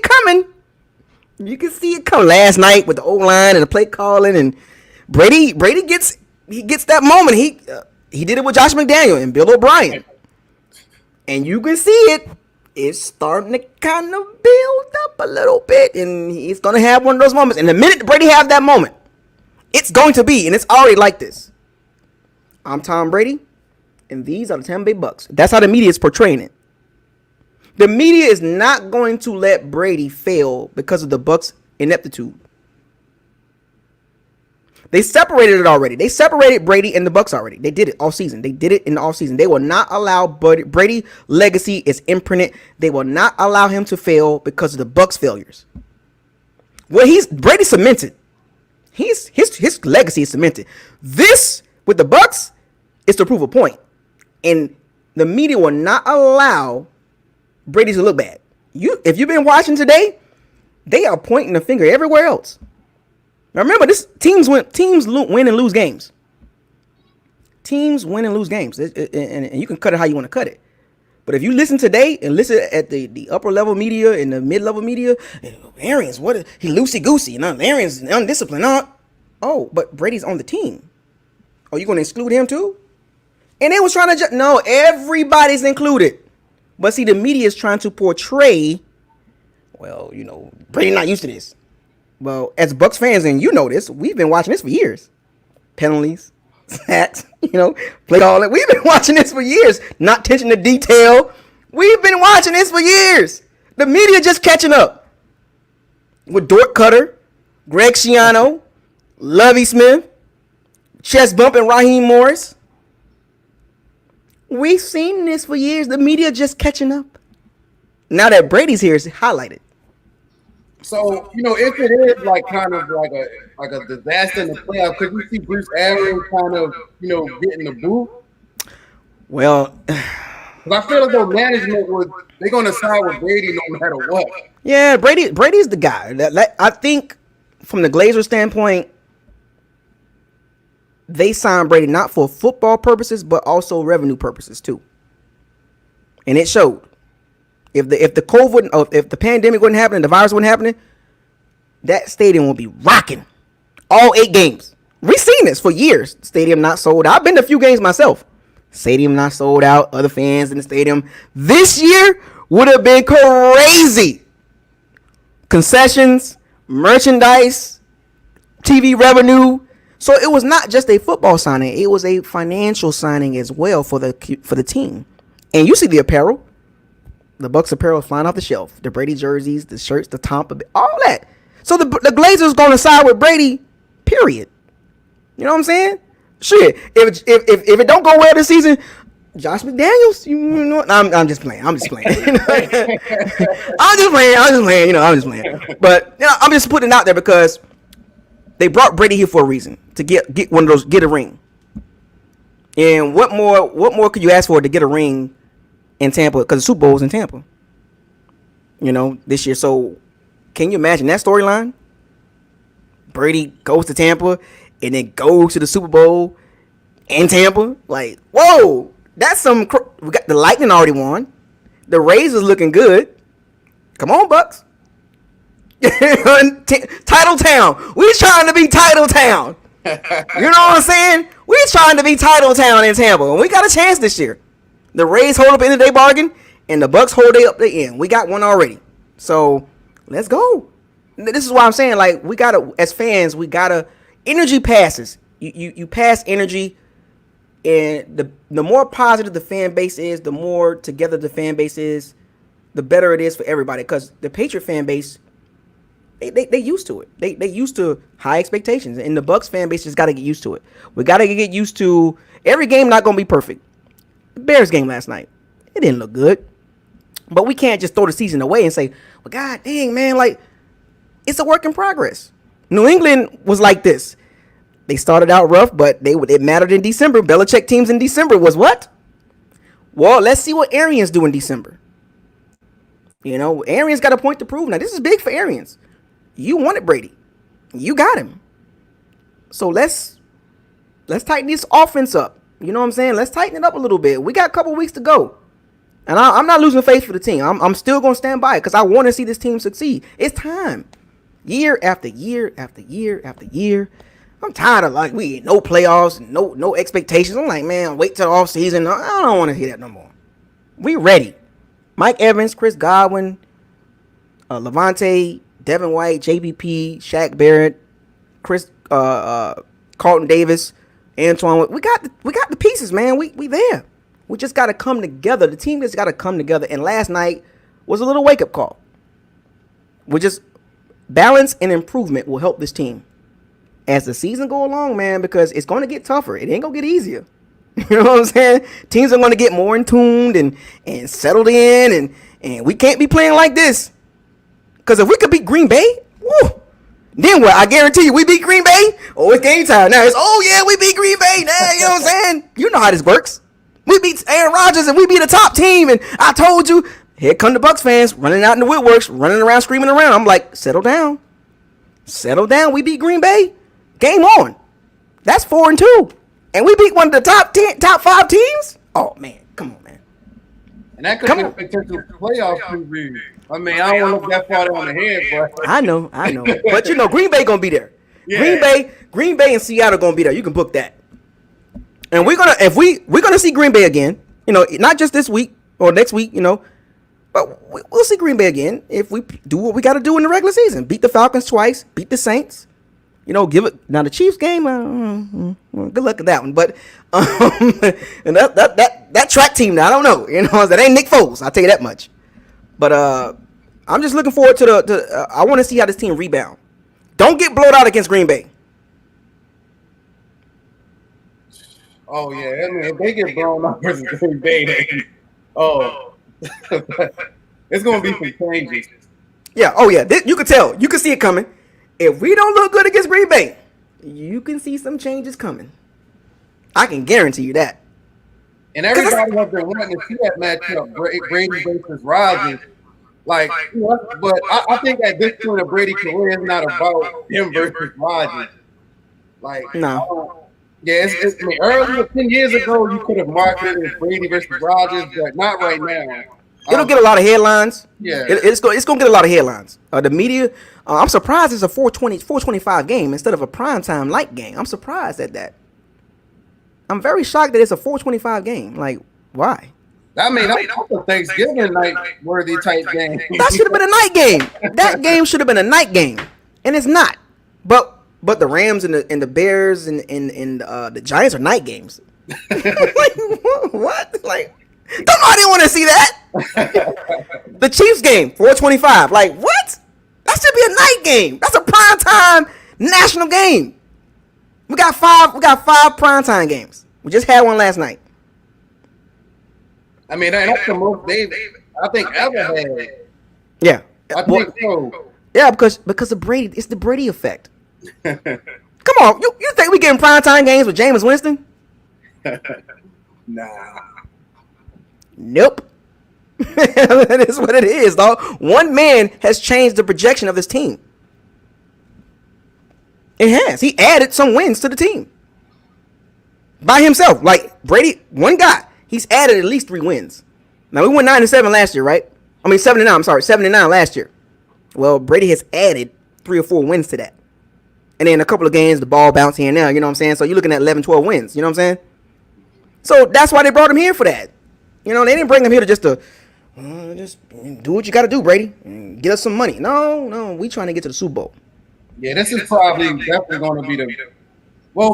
Speaker 1: coming. You can see it come last night with the O-line and the play calling, and Brady gets that moment. He did it with Josh McDaniel and Bill O'Brien, and you can see it. It's starting to kind of build up a little bit, and he's gonna have one of those moments. And the minute Brady have that moment, it's going to be, and it's already like this. I'm Tom Brady, and these are the Tampa Bay Bucs. That's how the media is portraying it. The media is not going to let Brady fail because of the Bucs' ineptitude. They separated it already. They separated Brady and the Bucs already. They did it all season. They did it in the offseason. They will not allow Brady legacy is imprinted. They will not allow him to fail because of the Bucs' failures. Well, Brady cemented. His legacy is cemented. This with the Bucs is to prove a point, and the media will not allow Brady to look bad. If you've been watching today, they are pointing the finger everywhere else. Now remember, teams win and lose games. Teams win and lose games, and you can cut it how you want to cut it. But if you listen today and listen at the upper level media and the mid level media, Arians, he loosey goosey, Arians undisciplined, oh, but Brady's on the team. Oh, you gonna exclude him too? And they was trying to no, everybody's included. But see, the media is trying to portray, well, Brady not used to this. Well, as Bucs fans, and this, we've been watching this for years. penalties, sacks, play calling. We've been watching this for years. Not attention to detail. We've been watching this for years. The media just catching up. With Dort Cutter, Greg Schiano, Lovie Smith, chest bumping Raheem Morris. We've seen this for years. The media just catching up. Now that Brady's here, it's highlighted.
Speaker 12: So, if it is like kind of like a disaster in the playoffs, could you see Bruce Arians kind of, getting the boot?
Speaker 1: Well,
Speaker 12: because I feel as though management they're going to side with Brady no matter what.
Speaker 1: Yeah, Brady's the guy. I think from the Glazers standpoint, they signed Brady not for football purposes, but also revenue purposes too. And it showed. If the pandemic wasn't happening, the virus wasn't happening, that stadium will be rocking all 8 games. We've seen this for years. Stadium not sold out. I've been to a few games myself. Stadium not sold out. Other fans in the stadium. This year would have been crazy. Concessions, merchandise, TV revenue. So it was not just a football signing. It was a financial signing as well for the team. And you see the apparel. The Bucs apparel flying off the shelf. The Brady jerseys, the shirts, the Tampa, all that. So the Glazers going to side with Brady, period. You know what I'm saying? Shit. If it don't go well this season, Josh McDaniels, I'm just playing. I'm just playing. I'm just playing. But I'm just putting it out there because they brought Brady here for a reason, to get one of those, get a ring. And what more could you ask for to get a ring in Tampa, because the Super Bowl's in Tampa, this year. So can you imagine that storyline? Brady goes to Tampa and then goes to the Super Bowl in Tampa. Like, whoa, that's some. We got the Lightning already won. The Rays is looking good. Come on, Bucks. Title Town. We trying to be Title Town. You know what I'm saying? We trying to be Title Town in Tampa, and we got a chance this year. The Rays hold up in the day bargain, and the Bucks hold up the end. We got one already. So let's go. This is why I'm saying, like, we gotta, as fans, energy passes. You pass energy, and the more positive the fan base is, the more together the fan base is, the better it is for everybody. Because the Patriot fan base, they used to it. They used to high expectations, and the Bucks fan base just got to get used to it. We got to get used to every game not gonna be perfect. The Bears game last night, it didn't look good. But we can't just throw the season away and say, well, God dang, man, like, it's a work in progress. New England was like this. They started out rough, but it mattered in December. Belichick teams in December was what? Well, let's see what Arians do in December. Arians got a point to prove. Now, this is big for Arians. You wanted Brady. You got him. So let's tighten this offense up. You know what I'm saying? Let's tighten it up a little bit. We got a couple weeks to go. And I'm not losing faith for the team. I'm still going to stand by it because I want to see this team succeed. It's time. Year after year after year after year. I'm tired of we ain't no playoffs, no expectations. I'm like, man, wait till the offseason. I don't want to hear that no more. We ready. Mike Evans, Chris Godwin, Levante, Devin White, JPP, Shaq Barrett, Carlton Davis, Antoine. We got the pieces, man. We there. We just got to come together. The team just got to come together. And last night was a little wake-up call. Balance and improvement will help this team as the season go along, man, because it's going to get tougher. It ain't going to get easier. You know what I'm saying? Teams are going to get more in tuned and settled in, and we can't be playing like this. Because if we could beat Green Bay, woo, then what? I guarantee you, we beat Green Bay. Oh, it's game time now. We beat Green Bay. Nah, you know what I'm saying? You know how this works. We beat Aaron Rodgers and we beat a top team. And I told you, here come the Bucs fans running out in the woodworks, running around, screaming around. I'm like, settle down. Settle down. We beat Green Bay. Game on. That's 4-2. And we beat one of the top 5 teams? Oh, man. Come on, man.
Speaker 12: And that could be a potential playoff preview. I mean, I don't want to look that far down the head, but
Speaker 1: I know. But Green Bay gonna be there. Yeah. Green Bay and Seattle gonna be there. You can book that. And we're gonna see Green Bay again. Not just this week or next week. But we'll see Green Bay again if we do what we got to do in the regular season. Beat the Falcons twice. Beat the Saints. Give it now. The Chiefs game, good luck at that one. But and that track team, now I don't know. That ain't Nick Foles. I'll tell you that much. But I'm just looking forward to I want to see how this team rebound. Don't get blowed out against Green Bay.
Speaker 12: Oh yeah, if they get blown out versus Green Bay, it's gonna be some changes.
Speaker 1: Yeah. Oh yeah. You can tell. You can see it coming. If we don't look good against Green Bay, you can see some changes coming. I can guarantee you that.
Speaker 12: And everybody has been wanting to see that matchup, Brady versus Rodgers. But I think at this point of Brady's career, it's not about him versus Rodgers.
Speaker 1: No.
Speaker 12: Earlier, 10 years ago, you could have marketed it as Brady versus Rodgers, but not right now.
Speaker 1: It'll get a lot of headlines.
Speaker 12: Yeah.
Speaker 1: It's going to get a lot of headlines. The media, I'm surprised it's a 425 game instead of a primetime light game. I'm surprised at that. I'm very shocked that it's a 425 game. Like, why?
Speaker 12: That's a Thanksgiving night worthy type game.
Speaker 1: That should have been a night game. That game should have been a night game, and it's not. But the Rams and the Bears and the Giants are night games. Like what? Like nobody want to see that. The Chiefs game 425. Like what? That should be a night game. That's a primetime national game. We got five primetime games. We just had one last night.
Speaker 12: I mean, that's the most I think ever had.
Speaker 1: Yeah.
Speaker 12: I think so.
Speaker 1: Yeah, because of Brady, it's the Brady effect. Come on, you think we getting primetime games with Jameis Winston?
Speaker 12: Nah.
Speaker 1: Nope. That is what it is, dog. One man has changed the projection of this team. It has. He added some wins to the team. By himself. Like Brady, one guy. He's added at least 3 wins. Now, we went 9-7 last year, right? 7-9. I'm sorry, 7-9 last year. Well, Brady has added 3 or 4 wins to that. And then a couple of games, the ball bounced here and there, you know what I'm saying? So you're looking at 11, 12 wins, you know what I'm saying? So that's why they brought him here for that. They didn't bring him here to just do what you got to do, Brady, and get us some money. No, we trying to get to the Super Bowl.
Speaker 12: Yeah, this is definitely going to be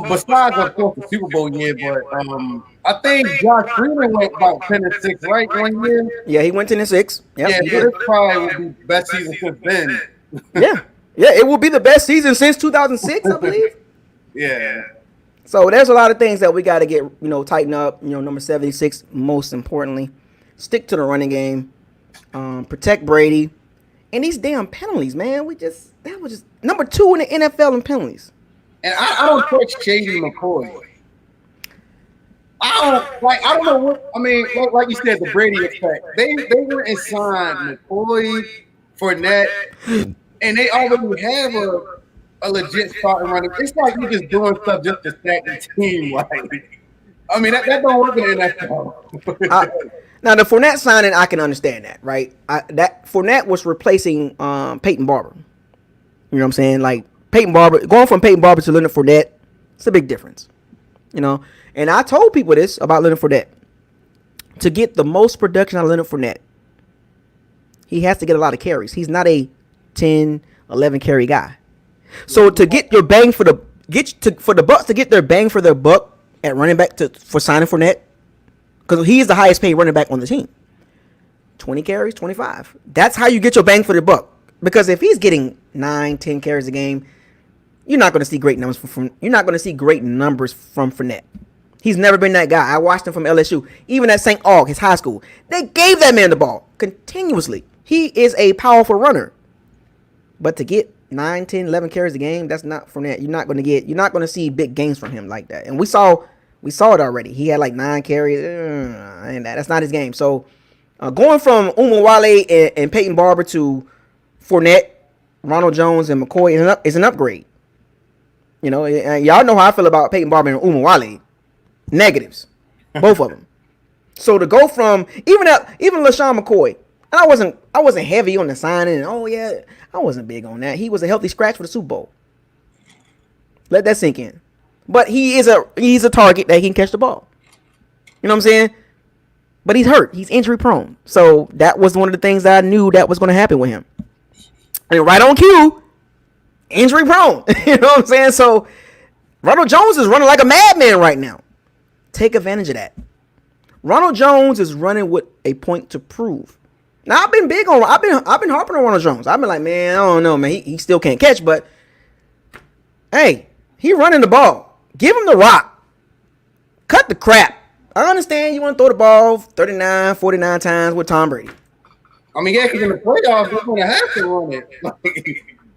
Speaker 12: besides, of course, the Super Bowl year, but I think Josh Freeman went about 10-6, right, 1 year?
Speaker 1: Yeah, he went 10-6. Yep,
Speaker 12: yeah, this probably will be the best season since then.
Speaker 1: Yeah, it will be the best season since 2006, I believe.
Speaker 12: Yeah.
Speaker 1: So there's a lot of things that we got to get, tighten up. Number 76, most importantly, stick to the running game, protect Brady, and these damn penalties, man. That was just number 2 in the NFL in penalties.
Speaker 12: And I don't touch Shady McCoy. I don't know what. I mean, like you said, the Brady effect. They went and signed McCoy, Fournette, and they already have a legit starting running. It's like you're just doing stuff just to stack the team. I mean, that don't work in the NFL.
Speaker 1: Now, the Fournette signing, I can understand that, right? That Fournette was replacing Peyton Barber. You know what I'm saying? Like, Peyton Barber, going from Peyton Barber to Leonard Fournette, it's a big difference. And I told people this about Leonard Fournette. To get the most production out of Leonard Fournette, he has to get a lot of carries. He's not a 10, 11 carry guy. So to get your bang for the Bucs to get their bang for their buck at running back for signing Fournette, because he's the highest paid running back on the team. 20 carries, 25. That's how you get your bang for the buck. Because if he's getting 9, 10 carries a game, you're not going to see great numbers from Fournette. He's never been that guy. I watched him from LSU, even at St. Aug, his high school. They gave that man the ball continuously. He is a powerful runner. But to get 9, 10, 11 carries a game, that's not Fournette. You're not going to see big gains from him like that. And we saw it already. He had like 9 carries, and that's not his game. So going from Umawale and Peyton Barber to Fournette, Ronald Jones, and McCoy is an upgrade. Y'all know how I feel about Peyton Barber and Umawale. Negatives, both of them. So to go from even LaShawn McCoy, and I wasn't heavy on the signing. And I wasn't big on that. He was a healthy scratch for the Super Bowl. Let that sink in. But he's a target that he can catch the ball. You know what I'm saying? But he's hurt. He's injury prone. So that was one of the things that I knew that was going to happen with him. And right on cue, injury prone. You know what I'm saying? So Ronald Jones is running like a madman right now. Take advantage of that. Ronald Jones is running with a point to prove. Now I've been harping on Ronald Jones. I've been like, man, I don't know, man. He still can't catch, but hey, he running the ball. Give him the rock. Cut the crap. I understand you want to throw the ball 39, 49 times with Tom Brady.
Speaker 12: I mean, yeah, because in the playoffs, you're going to have to run it.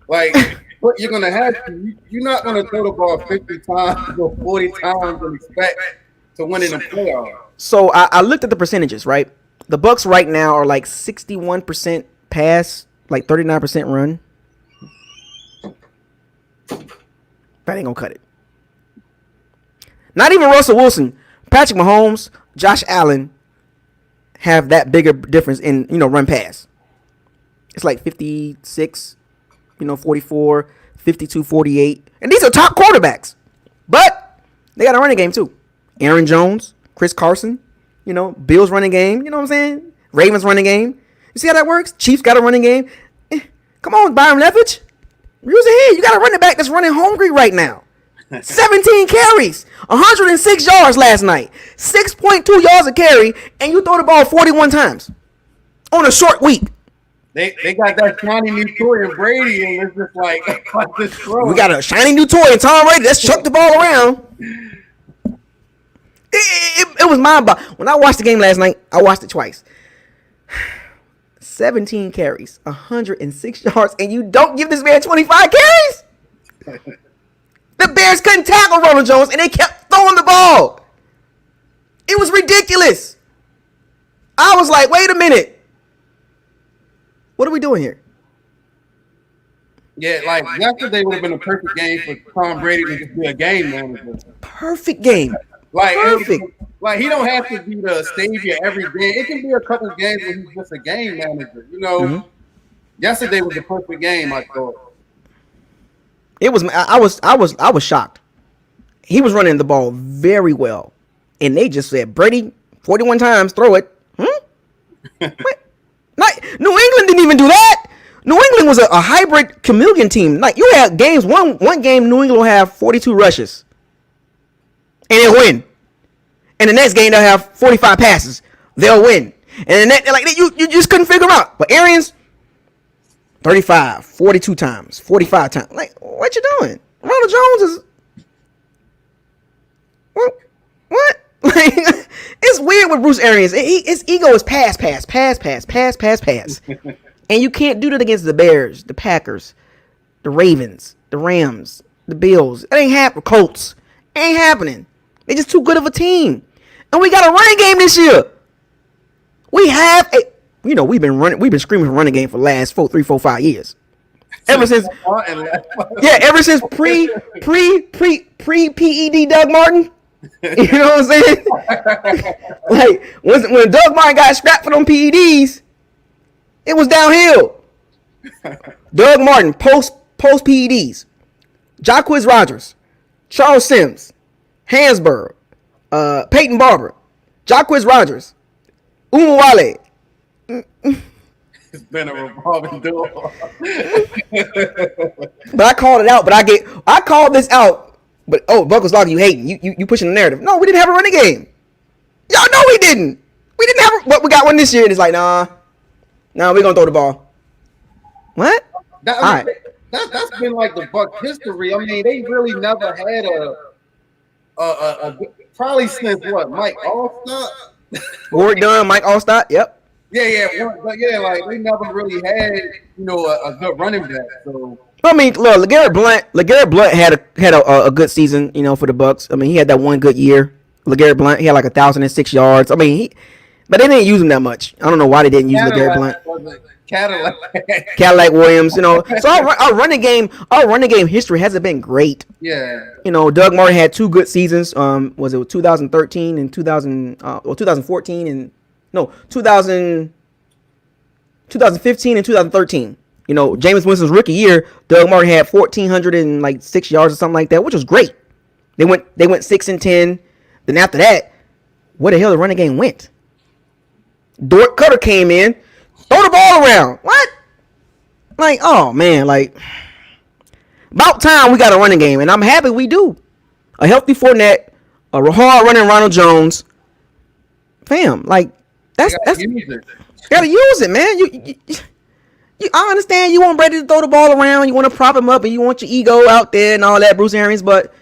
Speaker 12: But you're going to have to. You're not going to throw the ball 50 times or 40 times and expect to win in the playoffs.
Speaker 1: So I looked at the percentages, right? The Bucks right now are like 61% pass, like 39% run. That ain't going to cut it. Not even Russell Wilson, Patrick Mahomes, Josh Allen have that bigger difference in, run pass. It's like 56, 44, 52, 48. And these are top quarterbacks. But they got a running game too. Aaron Jones, Chris Carson, Bills running game. You know what I'm saying? Ravens running game. You see how that works? Chiefs got a running game. Come on, Byron Leftwich. Use it here. You got a running back that's running hungry right now. 17 carries, 106 yards last night, 6.2 yards a carry, and you throw the ball 41 times on a short week.
Speaker 12: They got that shiny new toy in Brady, and it's just like this throw.
Speaker 1: We got a shiny new toy in Tom Brady. Let's chuck the ball around. It was mind-boggling. When I watched the game last night, I watched it twice. 17 carries, 106 yards, and you don't give this man 25 carries? The Bears couldn't tackle Ronald Jones, and they kept throwing the ball. It was ridiculous. I was like, wait a minute. What are we doing here?
Speaker 12: Yeah, like yesterday would have been a perfect game for Tom Brady to just be a game manager.
Speaker 1: Perfect game.
Speaker 12: Perfect. Like he don't have to be the savior every game. It can be a couple games where he's just a game manager. Yesterday was the perfect game, I thought.
Speaker 1: It was. I was shocked. He was running the ball very well, and they just said, Brady, 41 times, throw it. What? New England didn't even do that. New England was a hybrid chameleon team. Like you had games. One game, New England will have 42 rushes, and they'll win. And the next game they'll have 45 passes. They'll win. And then you just couldn't figure out. But Arians, 35, 42 times, 45 times. Like, what you doing? Ronald Jones is... What? Like, it's weird with Bruce Arians. His ego is pass. And you can't do that against the Bears, the Packers, the Ravens, the Rams, the Bills. It ain't happening. Colts. It ain't happening. They're just too good of a team. And we got a running game this year. We have a... we've been screaming for running game for the last 3, 4, 5 years. Ever since pre-PED Doug Martin. You know what I'm saying? Like when Doug Martin got strapped for them PEDs, it was downhill. Doug Martin post PEDs. Jacquizz Rodgers, Charles Sims, Hansberg, Peyton Barber, Jacquizz Rodgers, Umuwale.
Speaker 12: It's been a revolving door.
Speaker 1: But I called it out. I called this out. But Buckles Log, you hating? You pushing the narrative? No, we didn't have a running game. Y'all know we didn't. We didn't have. But we got one this year, and it's like, nah, we're gonna throw the ball. What?
Speaker 12: That's been like the Buck history. I mean, they really never had a probably since what Mike Allstott.
Speaker 1: Ward Dunn, Mike Allstott. Yep.
Speaker 12: But like we never really had, a good running back. So
Speaker 1: I mean, look, LeGarrette Blount had a good season, for the Bucks. I mean, he had that one good year. LeGarrette Blount, he had like 1,006 yards. I mean, but they didn't use him that much. I don't know why they didn't use LeGarrette Blount. Cadillac Williams, So our running game history hasn't been great.
Speaker 12: Yeah.
Speaker 1: Doug Martin had 2 good seasons. Was it 2013 and 2014 and 2015 and 2013. Jameis Winston's rookie year, Doug Martin had 1,406 yards or something like that, which was great. They went 6-10. Then after that, where the hell the running game went? Dort Cutter came in, throw the ball around. What? Like, oh man, like About time we got a running game, and I'm happy we do. A healthy Fournette, a hard running Ronald Jones. Fam, like that's
Speaker 12: use it.
Speaker 1: gotta use it, man. I understand you want Brady to throw the ball around, you want to prop him up, and you want your ego out there and all that, Bruce Arians, but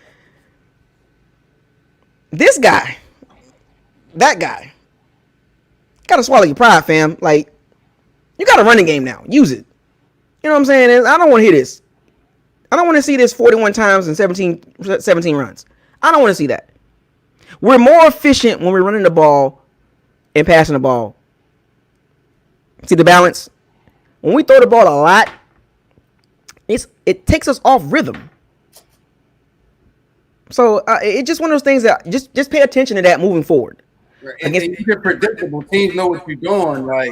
Speaker 1: this guy, that guy, gotta swallow your pride, fam. Like, you got a running game now. Use it. You know what I'm saying? I don't want to hear this. I don't want to see this 41 times and 17 runs. I don't want to see that. We're more efficient when we're running the ball and passing the ball. See the balance? When we throw the ball a lot, it takes us off rhythm. So it's just one of those things that just pay attention to that moving forward.
Speaker 12: And you're predictable. Teams know what you're doing. Like,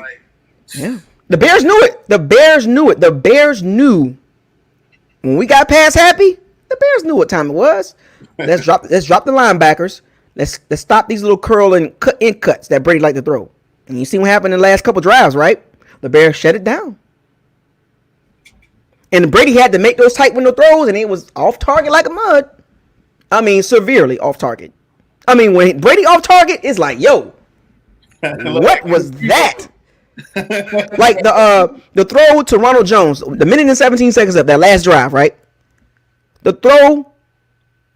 Speaker 1: yeah, the Bears knew it. The Bears knew when we got past Happy. The Bears knew what time it was. Let's drop the linebackers. Let's stop these little curl and cuts that Brady like to throw. And you see what happened in the last couple drives, right? The Bears shut it down. And Brady had to make those tight window throws, and it was off target like a mud. I mean, severely off target. I mean, when Brady off target, it's like, yo, what was that? Like the throw to Ronald Jones, the minute and 17 seconds of that last drive, right? The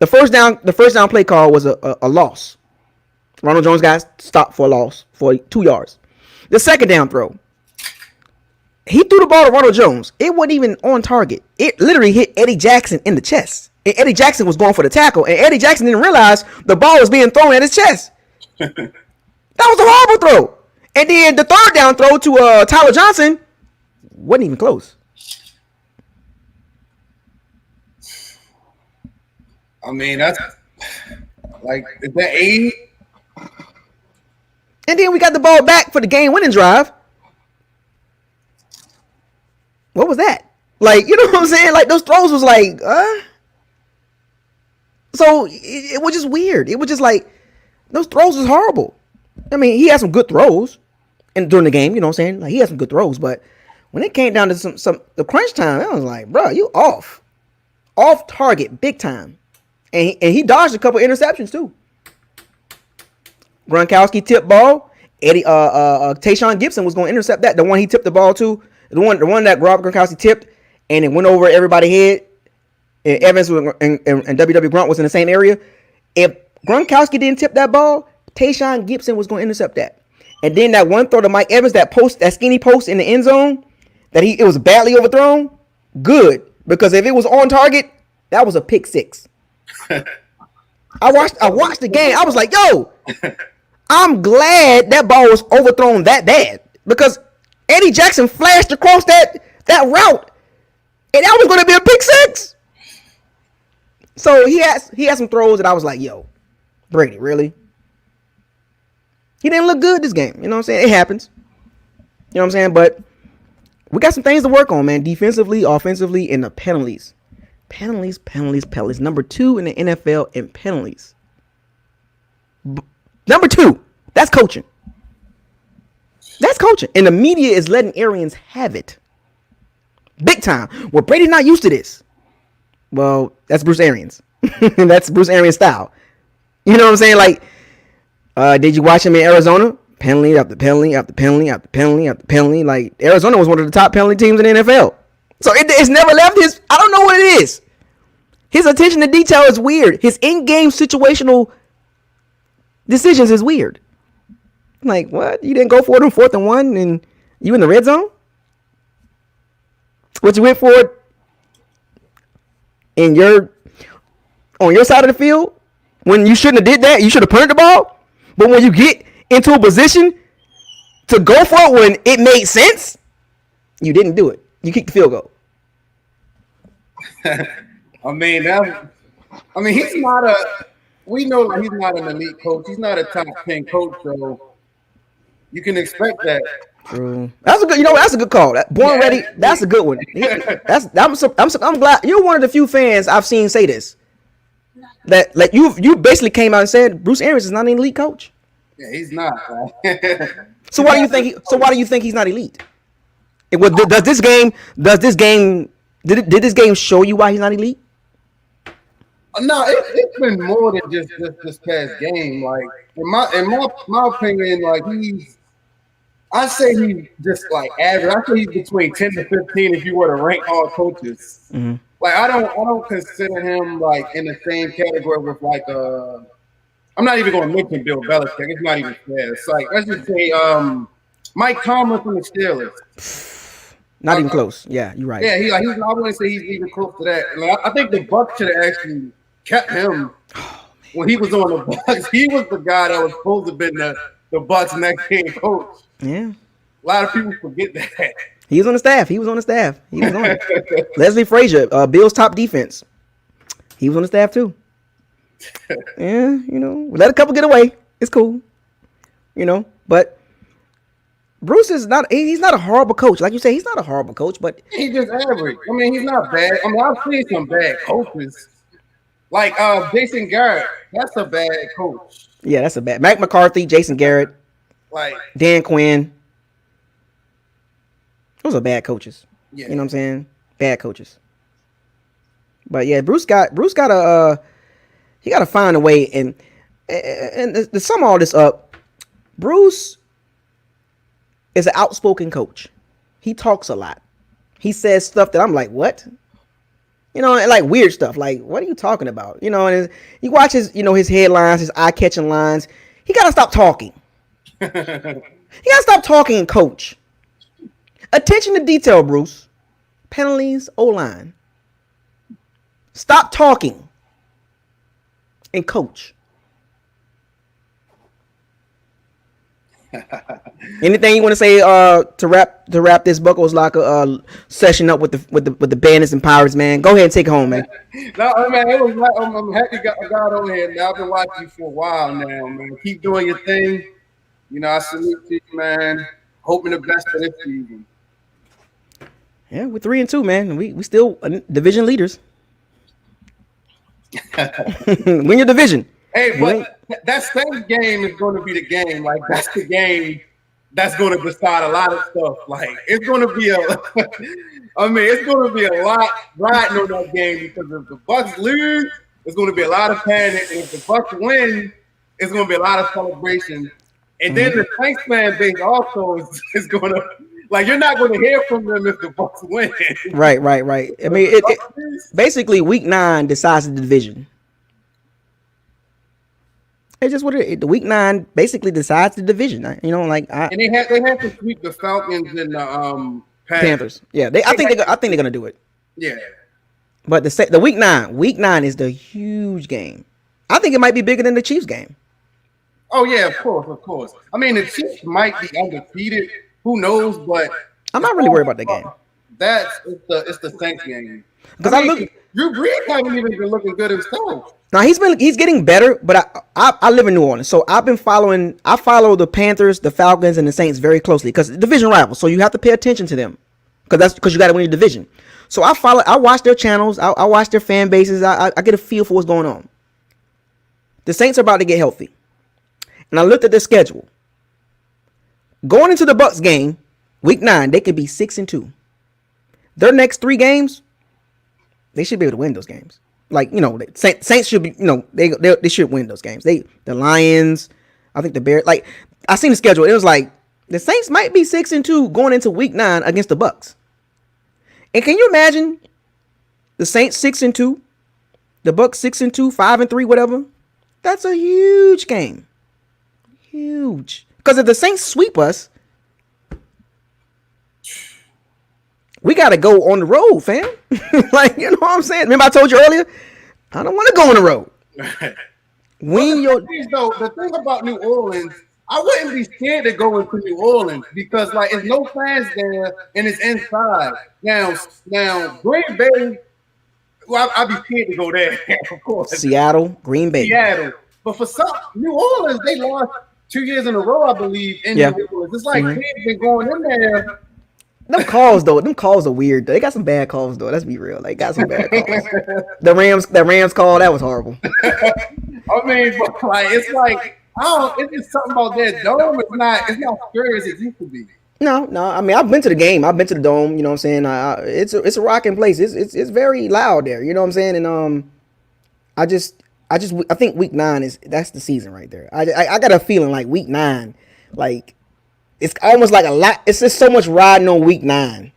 Speaker 1: first down play call was a loss. Ronald Jones got stopped for a loss for 2 yards. The second down throw, he threw the ball to Ronald Jones. It wasn't even on target. It literally hit Eddie Jackson in the chest. And Eddie Jackson was going for the tackle, and Eddie Jackson didn't realize the ball was being thrown at his chest. That was a horrible throw. And then the third down throw to Tyler Johnson wasn't even close.
Speaker 12: I mean, that's like, is that 80?
Speaker 1: And then we got the ball back for the game-winning drive. What was that? Like, you know what I'm saying? Like, those throws was like, So it was just weird. It was just like, those throws was horrible. I mean, he had some good throws during the game, you know what I'm saying? Like, he had some good throws, but when it came down to the crunch time, I was like, bro, you off target, big time. And he dodged a couple interceptions too. Gronkowski tipped ball. Tayshaun Gibson was going to intercept that. The one he tipped the ball to, the one that Rob Gronkowski tipped, and it went over everybody's head. And Evans and WW Grunt was in the same area. If Gronkowski didn't tip that ball, Tayshaun Gibson was going to intercept that. And then that one throw to Mike Evans, that skinny post in the end zone, it was badly overthrown. Good, because if it was on target, that was a pick six. I watched the game. I was like, yo, I'm glad that ball was overthrown that bad, because Eddie Jackson flashed across that route, and that was going to be a pick six. So he had some throws that I was like, yo, Brady, really? He didn't look good this game. You know what I'm saying? It happens. You know what I'm saying? But we got some things to work on, man. Defensively, offensively, and the penalties. Penalties. Number 2 in the NFL in penalties. Number 2. That's coaching. And the media is letting Arians have it. Big time. Well, Brady's not used to this. Well, that's Bruce Arians. That's Bruce Arians style. You know what I'm saying? Like, did you watch him in Arizona? Penalty after penalty after penalty after penalty after penalty. Like, Arizona was one of the top penalty teams in the NFL. So it's never left his. I don't know what it is. His attention to detail is weird. His in-game situational decisions is weird. Like, what? You didn't go for it on 4th and 1 and you in the red zone? What you went for it on your side of the field when you shouldn't have did that? You should have punted the ball. But when you get into a position to go for it when it made sense, you didn't do it. You kicked the field goal.
Speaker 12: I mean, he's not we know that he's not an elite coach. He's not a top 10 coach, so you can expect that.
Speaker 1: True. That's a good. That's a good call. Ready. That's a good one. I'm glad you're one of the few fans I've seen say this. That like you basically came out and said Bruce Arians is not an elite coach.
Speaker 12: Yeah, he's not.
Speaker 1: So why do you think he's not elite? Does this game Did this game show you why he's not elite?
Speaker 12: No, it's been more than just this past game. Like in my opinion, like I say he's just like average. I say he's between 10 to 15 if you were to rank all coaches.
Speaker 1: Mm-hmm.
Speaker 12: Like I don't consider him like in the same category with like I'm not even going to mention Bill Belichick. It's not even fair. It's like let's just say Mike Tomlin from the Steelers.
Speaker 1: Not even close. Yeah, you're right.
Speaker 12: Yeah, I wouldn't say he's even close to that. Like, I think the Bucs should have actually kept him when he was on the Bucs. He was the guy that was supposed to have been the Bucs next game coach.
Speaker 1: Yeah.
Speaker 12: A lot of people forget that.
Speaker 1: He was on the staff. He was on it. Leslie Frazier, Bill's top defense. He was on the staff too. Yeah, we let a couple get away. It's cool. But Bruce is not. He's not a horrible coach. Like you say, he's not a horrible coach, but
Speaker 12: he's just average. I mean, he's not bad. I mean, I've seen some bad coaches. Like Jason Garrett, that's a bad coach.
Speaker 1: Yeah, that's a bad. Mike McCarthy, Jason Garrett,
Speaker 12: like
Speaker 1: Dan Quinn. Those are bad coaches.
Speaker 12: Yeah.
Speaker 1: You know what I'm saying? Bad coaches. But yeah, Bruce got to he got to find a way and to sum all this up. Bruce is an outspoken coach. He talks a lot. He says stuff that I'm like, what? And like weird stuff. Like, what are you talking about? And you watch his, his headlines, his eye-catching lines. He got to stop talking. He got to stop talking and coach. Attention to detail, Bruce. Penalties, O-line. Stop talking and coach. Anything you want to say to wrap this Buckles Locker session up with the Bandits and Pirates, man? Go ahead and take it home, man.
Speaker 12: No, man, I'm happy I got on here. Now I've been watching you for a while now, man. Keep doing your thing. I salute you, man. Hoping the best for this season.
Speaker 1: Yeah, we're 3-2, man. We still division leaders. Win your division.
Speaker 12: Hey, but that same game is going to be the game. Like, that's the game that's going to decide a lot of stuff. Like, it's going to be it's going to be a lot riding on that game because if the Bucs lose, it's going to be a lot of panic. And if the Bucs win, it's going to be a lot of celebration. And then the Saints fan base also is going to, like, you're not going to hear from them if the Bucs win.
Speaker 1: Right. I mean, it basically week 9 decides the division. It's just what it is. The week 9 basically decides the division. And they
Speaker 12: have to sweep the Falcons and the
Speaker 1: Panthers. Yeah, I think they're gonna do it.
Speaker 12: Yeah,
Speaker 1: but the week 9 is the huge game. I think it might be bigger than the Chiefs game.
Speaker 12: Oh yeah, of course. I mean, the Chiefs might be undefeated. Who knows? But
Speaker 1: I'm not really worried about that game.
Speaker 12: It's the Saints game. Because Drew Brees haven't even been looking good himself.
Speaker 1: Now he's getting better, but I live in New Orleans, so I follow the Panthers, the Falcons, and the Saints very closely because division rivals. So you have to pay attention to them because you got to win your division. So I watch their channels, I watch their fan bases, I get a feel for what's going on. The Saints are about to get healthy, and I looked at their schedule. Going into the Bucs game, week 9, they could be 6-2. Their next 3 games, they should be able to win those games. Like, Saints should be, they should win those games. The Lions, I think the Bears, like, I seen the schedule. It was like, the Saints might be 6-2 going into week 9 against the Bucs. And can you imagine the Saints 6-2, the Bucs 6-2, 5-3, whatever? That's a huge game. Huge. Because if the Saints sweep us, we got to go on the road, fam. Like, you know what I'm saying? Remember I told you earlier? I don't want to go on the road.
Speaker 12: The thing about New Orleans, I wouldn't be scared to go into New Orleans because, like, there's no fans there and it's inside. Now, Green Bay, well, I'd be scared to go there, of course.
Speaker 1: Seattle, Green Bay.
Speaker 12: But for some, New Orleans, they lost 2 years in a row, I believe, in New Orleans. It's like they've been going in there.
Speaker 1: Them calls are weird. They got some bad calls though. Let's be real. They got some bad calls. The Rams call, that was horrible.
Speaker 12: I mean, but it's just something about that dome. It's not scary as it used to be.
Speaker 1: No. I mean, I've been to the game. I've been to the dome. You know what I'm saying? It's a rocking place. It's very loud there. You know what I'm saying? And I think week 9 that's the season right there. I got a feeling like week 9, like it's almost like a lot. It's just so much riding on week 9.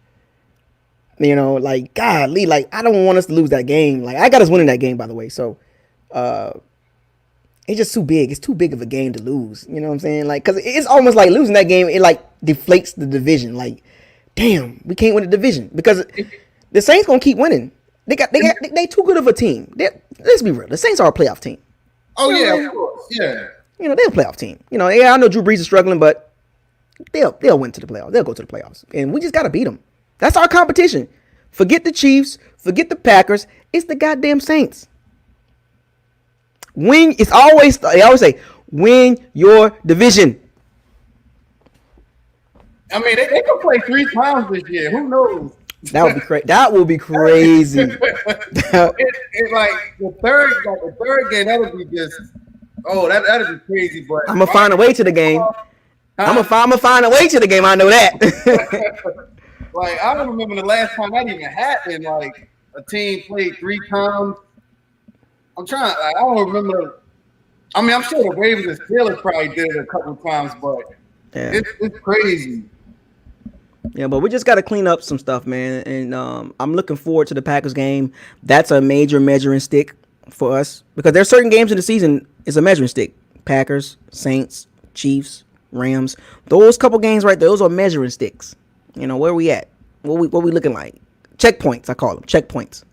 Speaker 1: You know, like golly, like I don't want us to lose that game. Like I got us winning that game, by the way. So, it's just too big. It's too big of a game to lose. You know what I'm saying? Like, cause it's almost like losing that game. It like deflates the division. Like, damn, we can't win the division because the Saints gonna keep winning. They too good of a team. Let's be real. The Saints are a playoff team.
Speaker 12: Oh
Speaker 1: you know,
Speaker 12: yeah, of course, yeah.
Speaker 1: You know they're a playoff team. You know, yeah, I know Drew Brees is struggling, but they'll win to the playoffs. They'll go to the playoffs, and we just gotta beat them. That's our competition. Forget the Chiefs. Forget the Packers. It's the goddamn Saints. They always say, win your division.
Speaker 12: I mean, they could play 3 times this year. Who knows?
Speaker 1: That would be crazy. That will be crazy.
Speaker 12: It's like the third game. That would be just. Oh, that'd be crazy. But
Speaker 1: I'm gonna find a way to the game. I'm gonna find a way to the game. I know that.
Speaker 12: Like I don't remember the last time that even happened. Like a team played 3 times. I don't remember. I mean, I'm sure the Ravens and Steelers probably did it a couple times, but
Speaker 1: yeah.
Speaker 12: It's crazy.
Speaker 1: Yeah, but we just got to clean up some stuff, man. And I'm looking forward to the Packers game. That's a major measuring stick for us because there's certain games in the season it's a measuring stick. Packers, Saints, Chiefs, Rams. Those couple games right there, those are measuring sticks. You know, where we at? What we looking like? Checkpoints, I call them. Checkpoints.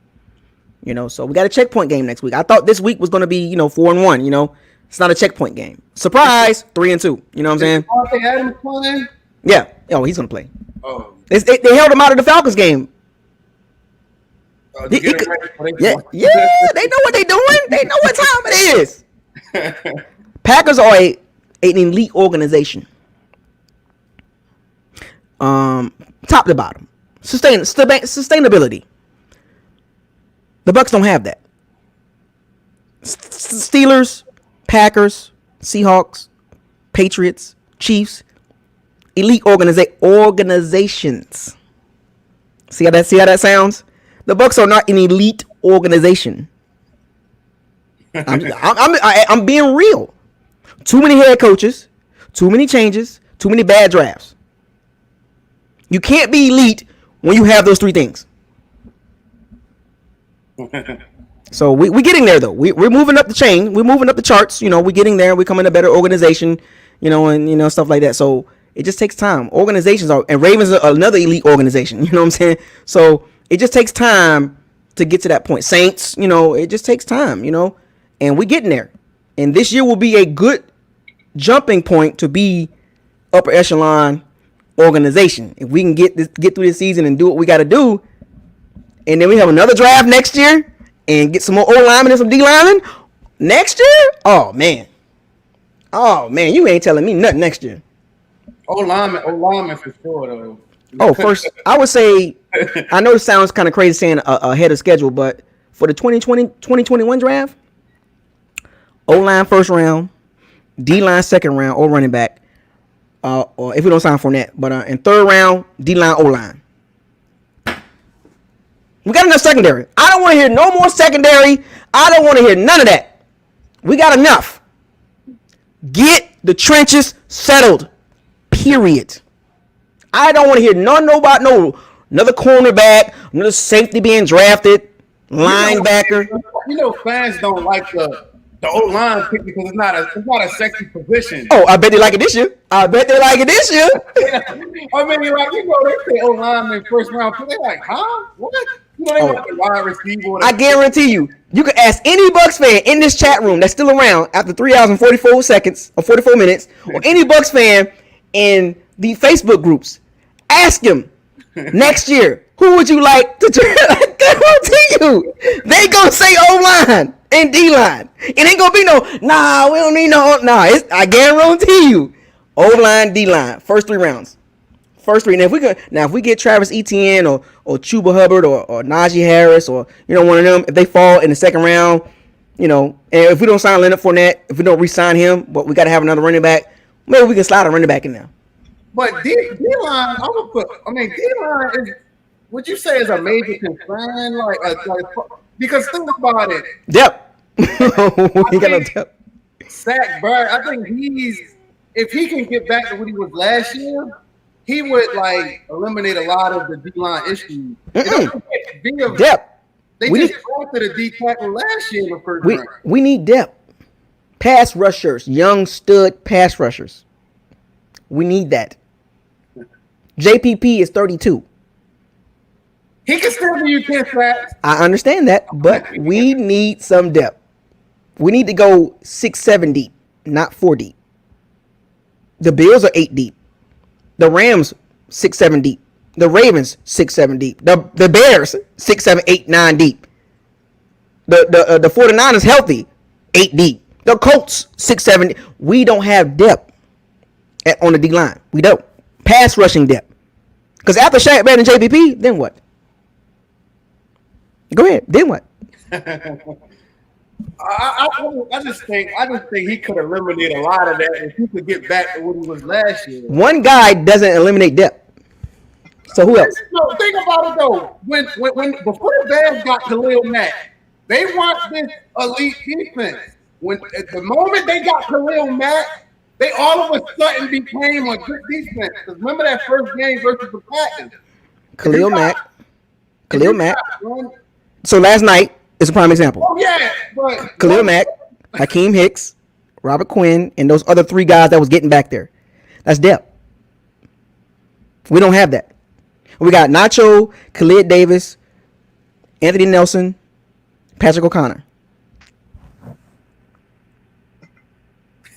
Speaker 1: You know, so we got a checkpoint game next week. I thought this week was going to be, 4-1, you know. It's not a checkpoint game. Surprise, 3-2. You know what I'm saying?
Speaker 12: Devontae Adams playing?
Speaker 1: Yeah. Oh, he's going to play.
Speaker 12: Oh.
Speaker 1: They held him out of the Falcons game. Yeah, they know what they're doing. They know what time it is. Packers are an elite organization. Top to bottom. Sustainability. The Bucs don't have that. Steelers, Packers, Seahawks, Patriots, Chiefs, elite organizations. See how that sounds? The Bucs are not an elite organization. I'm being real. Too many head coaches, too many changes, too many bad drafts. You can't be elite when you have those 3 things. So we're getting there though. We're moving up the chain. We're moving up the charts. We're getting there. We're becoming a better organization. And stuff like that. So it just takes time. Organizations and Ravens are another elite organization. You know what I'm saying? So it just takes time to get to that point. Saints, it just takes time. And we're getting there. And this year will be a good jumping point to be upper echelon organization. If we can get through this season and do what we got to do. And then we have another draft next year and get some more O linemen and some D linemen next year. Oh man, you ain't telling me nothing next year.
Speaker 12: O lineman for sure though.
Speaker 1: Oh, first I would say I know it sounds kind of crazy saying ahead of schedule, but for the 2021 draft, O line first round, D line second round, or running back, or if we don't sign Fournette, but in third round, D line, O line. We got enough secondary. I don't want to hear no more secondary. I don't want to hear none of that. We got enough. Get the trenches settled. Period. I don't want to hear another cornerback, another safety being drafted, linebacker.
Speaker 12: Fans don't like the O-line pick because it's not a sexy position.
Speaker 1: Oh, I bet they like it this year.
Speaker 12: I mean, like, they say O-lineman first round pick. They're like, huh? What? They want the wide receiver.
Speaker 1: I guarantee you can ask any Bucs fan in this chat room that's still around after 3 hours and 44 seconds or 44 minutes, or any Bucs fan in the Facebook groups. Ask him next year, who would you like to draft? I guarantee you, they gonna say O-line and D-line. It ain't gonna be we don't need no. I guarantee you, O-line, D-line, first 3 rounds. First 3. And if we get Travis Etienne or Chuba Hubbard or Najee Harris or one of them, if they fall in the second round, and if we don't sign Leonard Fournette, if we don't re-sign him, but we got to have another running back, maybe we can slide a running back in there.
Speaker 12: But D-line, I would put. I mean, D-line is. Would you say is a major concern? Because think about it.
Speaker 1: Depth. We got no depth.
Speaker 12: Zach Bird, I think if he can get back to what he was last year, he would like eliminate a lot of the D-line issues.
Speaker 1: Depth.
Speaker 12: They just drafted a D tackle last year in the first round.
Speaker 1: We need depth. Pass rushers, young stud pass rushers. We need that. JPP is 32.
Speaker 12: He can still be you 10 sacks.
Speaker 1: I understand that, but we need some depth. We need to go 6-7 deep, not 4 deep. The Bills are 8 deep. The Rams 6-7 deep. The Ravens 6-7 deep. The Bears 6-7, 8, 9 deep. The 49ers healthy 8 deep. The Colts 6-7. We don't have depth on the D line. We don't. Pass rushing depth. Because after Shaq Barrett and JPP, then what? Go ahead. Then what?
Speaker 12: I just think he could eliminate a lot of that if he could get back to what he was last year.
Speaker 1: One guy doesn't eliminate depth. So who else?
Speaker 12: No, think about it though. When before the Bears got Khalil Mack, they want this elite defense. At the moment they got Khalil Mack, they all of a sudden became a good defense. Because remember that first game versus the Packers?
Speaker 1: Khalil Mack. So last night is a prime example.
Speaker 12: Oh yeah, but
Speaker 1: Khalil Mack, Hakeem Hicks, Robert Quinn, and those other 3 guys that was getting back there. That's depth. We don't have that. We got Nacho, Khalid Davis, Anthony Nelson, Patrick O'Connor.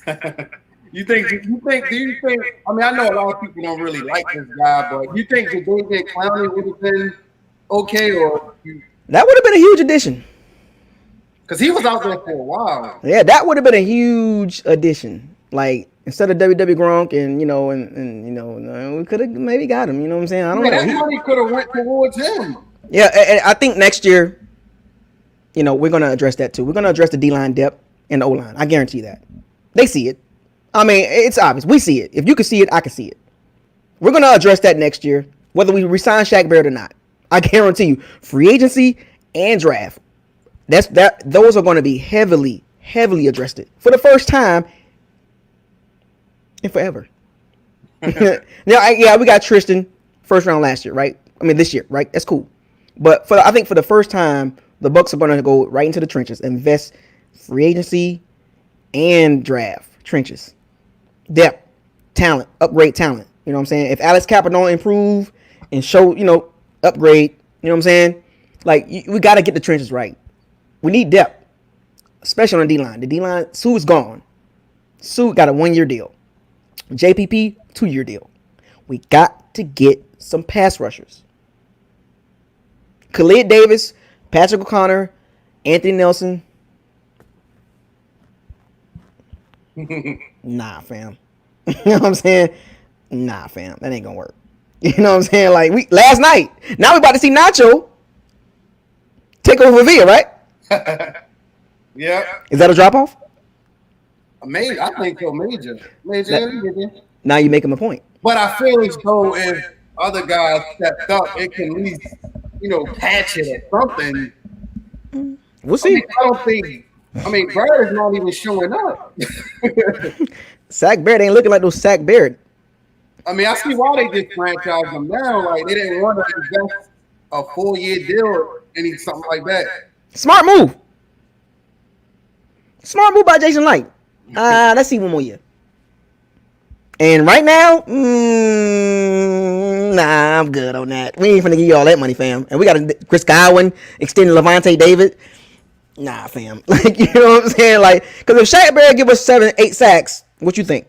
Speaker 12: Do you think? I mean, I know a lot of people don't really like this guy, but you think that David Clowney would have been okay, or
Speaker 1: that would have been a huge addition?
Speaker 12: Because he was out there for a while.
Speaker 1: Yeah, that would have been a huge addition. Like instead of WW Gronk, and we could have maybe got him. You know what I'm saying? I don't know.
Speaker 12: That money could have went towards him.
Speaker 1: Yeah, and I think next year, we're gonna address that too. We're gonna address the D-line depth and the O-line. I guarantee that. They see it. I mean, it's obvious. We see it. If you can see it, I can see it. We're going to address that next year, whether we resign Shaq Barrett or not. I guarantee you, free agency and draft, those are going to be heavily, heavily addressed for the first time in forever. Now, we got Tristan first round last year, right? I mean, this year, right? That's cool. But I think for the first time, the Bucs are going to go right into the trenches, invest free agency and draft trenches, depth, talent, upgrade talent. You know what I'm saying? If Alex Cappadone improve and show, upgrade, you know what I'm saying? Like, we got to get the trenches right. We need depth, especially on the D-line. The D-line, Sue's gone. Sue got a 1-year deal. JPP, 2-year deal. We got to get some pass rushers. Khalid Davis, Patrick O'Connor, Anthony Nelson. Nah, fam. You know what I'm saying? Nah, fam. That ain't gonna work. You know what I'm saying? Like, last night. Now we about to see Nacho take over Villa, right?
Speaker 12: Yeah.
Speaker 1: Is that a drop-off?
Speaker 12: Major. I think so. Major.
Speaker 1: Now you make him a point.
Speaker 12: But I feel as though if other guys stepped up, it can at least, patch it or something.
Speaker 1: We'll see.
Speaker 12: I don't think... Bird is not even showing up.
Speaker 1: Zach Barrett ain't looking like no Zach Barrett.
Speaker 12: I see why they just franchised him now. Like, they didn't want to invest a 4-year deal or something like that.
Speaker 1: Smart move. Smart move by Jason Light. Let's see one more year. And right now, nah, I'm good on that. We ain't finna give you all that money, fam. And we got Chris Godwin extending Levante David. Nah, fam. Like, you know what I'm saying? Like, because if Shaq Barrett give us 7-8 sacks, what you think?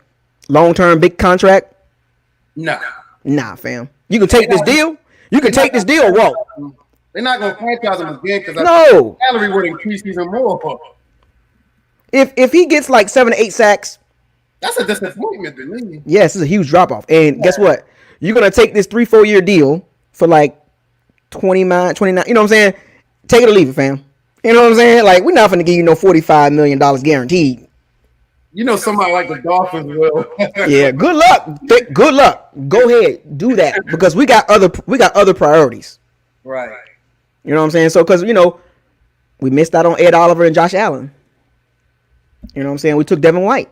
Speaker 1: Long-term, big contract? Nah, fam. You can take this deal. You can take this deal or walk.
Speaker 12: They're not going to franchise him again because
Speaker 1: no.
Speaker 12: Salary would increase even more.
Speaker 1: If he gets like 7-8 sacks,
Speaker 12: that's a disappointment to me.
Speaker 1: Yes, it's a huge drop-off. And guess what? You're going to take this 3-4 year deal for like 29, you know what I'm saying? Take it or leave it, fam. You know what I'm saying? Like, we're not going to give you no $45 million guaranteed.
Speaker 12: You know somebody like the Dolphins will.
Speaker 1: Yeah, good luck. Good luck. Go ahead, do that because we got other priorities.
Speaker 12: Right.
Speaker 1: You know what I'm saying? So because we missed out on Ed Oliver and Josh Allen. You know what I'm saying? We took Devin White.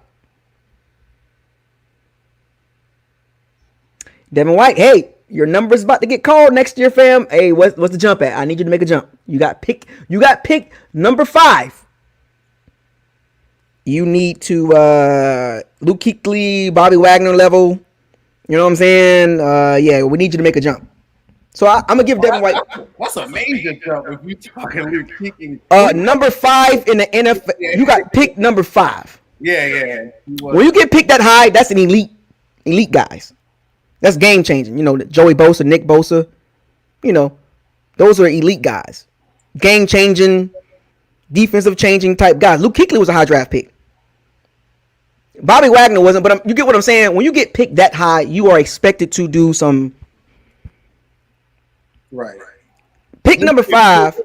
Speaker 1: Devin White, hey, your number's about to get called next year, fam. Hey, what's the jump at? I need you to make a jump. You got picked number 5. You need to Luke Kuechly, Bobby Wagner level. You know what I'm saying? Yeah, we need you to make a jump. So I'm gonna give Devin White.
Speaker 12: That's a major jump if you talking Luke Kuechly.
Speaker 1: Number 5 in the NFL. You got picked number 5.
Speaker 12: Yeah.
Speaker 1: When you get picked that high, that's an elite guys. That's game changing. Joey Bosa, Nick Bosa. Those are elite guys. Game changing, defensive changing type guys. Luke Kuechly was a high draft pick. Bobby Wagner wasn't, but you get what I'm saying. When you get picked that high, you are expected to do some.
Speaker 12: Right.
Speaker 1: Pick number 5.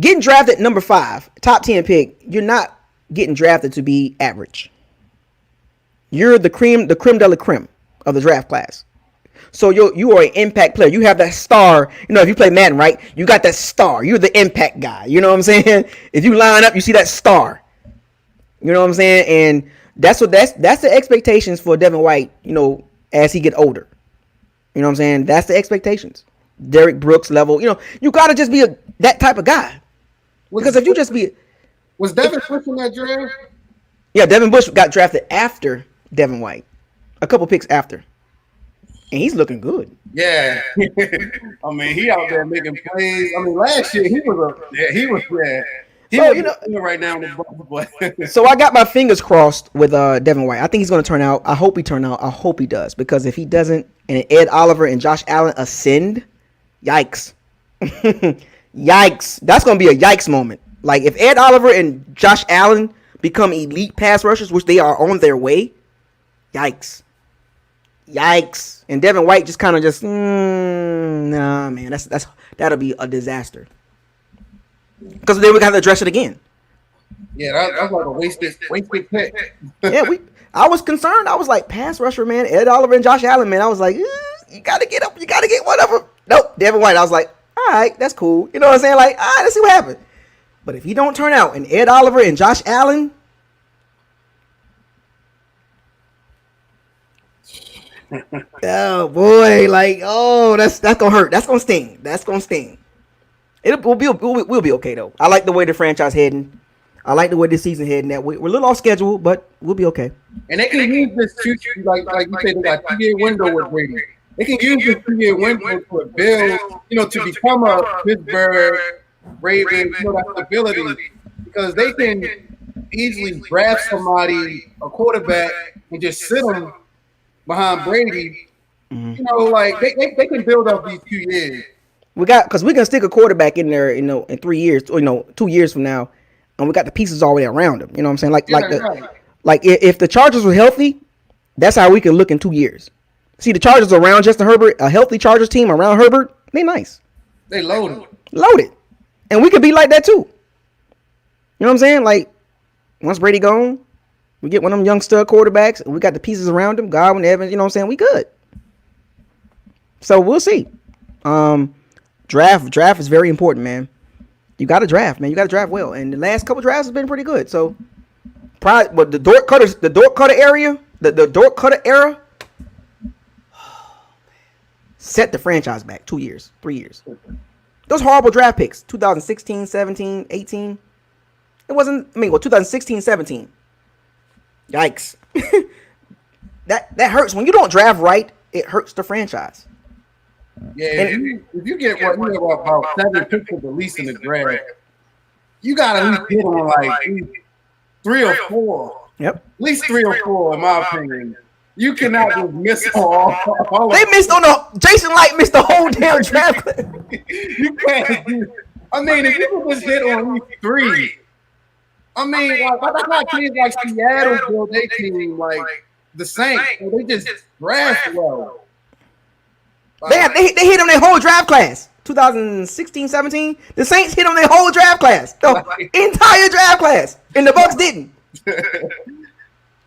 Speaker 1: Getting drafted number 5, top 10 pick. You're not getting drafted to be average. You're the creme de la creme of the draft class. So you are an impact player. You have that star. If you play Madden, right? You got that star. You're the impact guy. You know what I'm saying? If you line up, you see that star. You know what I'm saying? And that's the expectations for Devin White, as he get older. You know what I'm saying? That's the expectations. Derek Brooks level. You got to just be that type of guy. Because if you just be...
Speaker 12: Was Devin Bush in that draft?
Speaker 1: Yeah, Devin Bush got drafted after Devin White. A couple picks after. And he's looking good.
Speaker 12: Yeah. I mean, he out there making plays. I mean, last year he was right now in the ball.
Speaker 1: So I got my fingers crossed with Devin White. I think he's going to turn out. I hope he turn out. I hope he does. Because if he doesn't, and Ed Oliver and Josh Allen ascend, yikes. Yikes. That's going to be a yikes moment. Like, if Ed Oliver and Josh Allen become elite pass rushers, which they are on their way, yikes. Yikes. And Devin White just kind of nah, man. That'll be a disaster. Because then we got to address it again.
Speaker 12: Yeah, that's like a wasted pick.
Speaker 1: Yeah, I was concerned. I was like, pass rusher, man. Ed Oliver and Josh Allen, man. I was like, you got to get up. You got to get one of them. Nope, Devin White. I was like, all right, that's cool. You know what I'm saying? Like, all right, let's see what happens. But if he don't turn out and Ed Oliver and Josh Allen, oh boy, like, that's gonna hurt. That's gonna sting. That's gonna sting. We'll be okay though. I like the way the franchise heading. I like the way this season heading. That we're a little off schedule, but we'll be okay.
Speaker 12: And they can use this like you said, they got 2-year window with Brady. They can use this 2-year window to build, to become a Pittsburgh Ravens, that stability, because they can easily draft somebody, a quarterback, and just sit them behind Brady. Like they can build up these 2 years.
Speaker 1: Because we can stick a quarterback in there, in 3 years, 2 years from now, and we got the pieces already around him. You know what I'm saying? Like if the Chargers were healthy, that's how we can look in 2 years. See, the Chargers around Justin Herbert, a healthy Chargers team around Herbert, they nice.
Speaker 12: They loaded.
Speaker 1: And we could be like that too. You know what I'm saying? Like, once Brady gone, we get one of them young stud quarterbacks, and we got the pieces around him, Godwin, Evans, you know what I'm saying? We good. So we'll see. Draft is very important, man. You got to draft, man. You got to draft well. And the last couple drafts has been pretty good. So, but the Dort Cutter area, the Dort Cutter era, set the franchise back 2 years, 3 years. Those horrible draft picks, 2016, 17, 18. It wasn't, 2016, 17. Yikes. That hurts. When you don't draft right, it hurts the franchise.
Speaker 12: Yeah, if you get about 7 picks at the least in the draft, you got to at least get on like 3 or 4.
Speaker 1: Yep.
Speaker 12: At least 3 or 4, in my opinion. You cannot just miss all.
Speaker 1: They missed on Jason Light missed the whole damn draft.
Speaker 12: You can't. I mean, if you could just hit on at least 3. I mean, that's how teams like Seattle build their team, like the Saints. They just draft well.
Speaker 1: They hit on their whole draft class. 2016, 17. The Saints hit on their whole draft class. The entire draft class. And the Bucks didn't.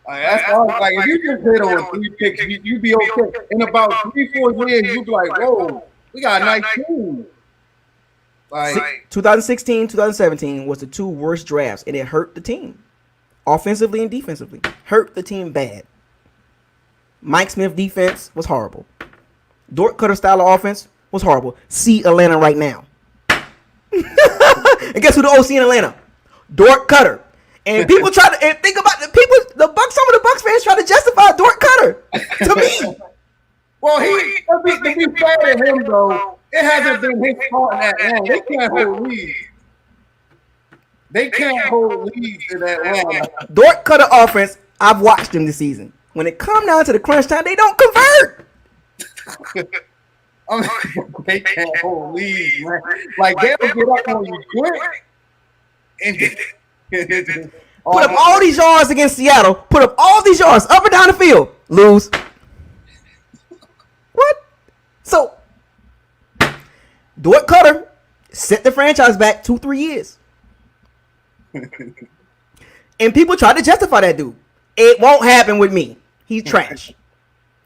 Speaker 12: That's all. Like if you just hit on 3 picks, you be okay. In about 3-4 years, you be like, whoa, we got a nice team. Like
Speaker 1: 2016, 2017 was the 2 worst drafts, and it hurt the team, offensively and defensively. Hurt the team bad. Mike Smith defense was horrible. Dort Cutter style of offense was horrible. See Atlanta right now. And guess who the OC in Atlanta? Dort Cutter. And people try to think about some of the Bucks fans try to justify Dort Cutter to me.
Speaker 12: Well, to be fair to him though, it hasn't been his fault in Atlanta. They can't hold leads. They can't hold leads in Atlanta.
Speaker 1: Dort Cutter offense, I've watched them this season. When it come down to the crunch time, they don't convert.
Speaker 12: They can't hold leads, man. Like they'll get up on you quick. And
Speaker 1: put up all these yards against Seattle. Put up all these yards up and down the field. Lose. What? So, Dort Cutter set the franchise back 2-3 years. And people try to justify that dude. It won't happen with me. He's trash.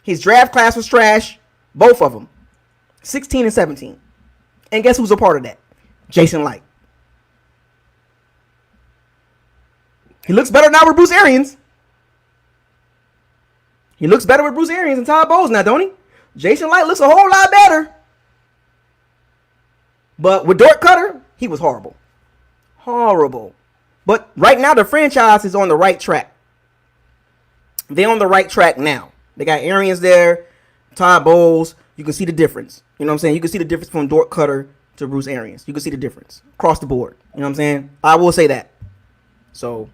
Speaker 1: His draft class was trash. Both of them. 16 and 17. And guess who's a part of that? Jason Light. He looks better now with Bruce Arians. He looks better with Bruce Arians and Todd Bowles now, don't he? Jason Light looks a whole lot better. But with Dort Cutter, he was horrible. Horrible. But right now, the franchise is on the right track. They're on the right track now. They got Arians there, Todd Bowles. You can see the difference. You know what I'm saying? You can see the difference from Dort Cutter to Bruce Arians. You can see the difference across the board. You know what I'm saying? I will say that. So,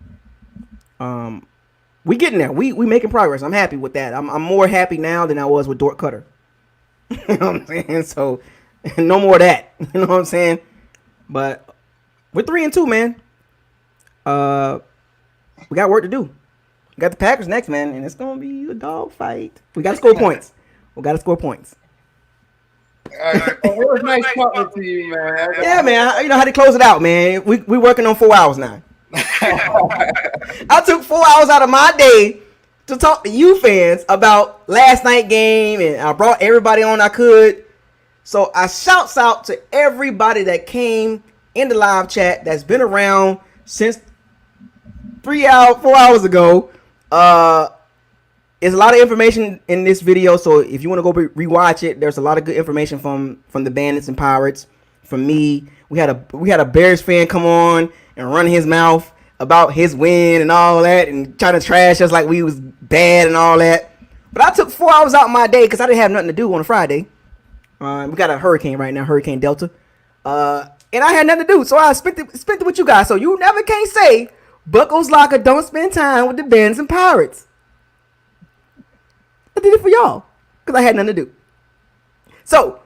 Speaker 1: we getting there. We making progress. I'm happy with that. I'm more happy now than I was with Dort Cutter. You know what I'm saying? So, no more of that. You know what I'm saying? But we're 3-2, man. We got work to do. We got the Packers next, man, and it's gonna be a dog fight. We got to score points. We got to score points.
Speaker 12: It was nice talking to you, man.
Speaker 1: Yeah, man. You know how to close it out, man. We working on 4 hours now. I took 4 hours out of my day to talk to you fans about last night game, and I brought everybody on I could. So I shouts out to everybody that came in the live chat that's been around since 4 hours ago. There's a lot of information in this video, so if you want to go rewatch it, there's a lot of good information from the Bandits and Pirates, from me. We had a Bears fan come on and run his mouth about his win and all that, and trying to trash us like we was bad and all that. But I took 4 hours out of my day because I didn't have nothing to do on a Friday. We got a hurricane right now, Hurricane Delta, and I had nothing to do, so I spent it with you guys. So you never can say Buckles Locker don't spend time with the Bandits and Pirates. I did it for y'all because I had nothing to do. So,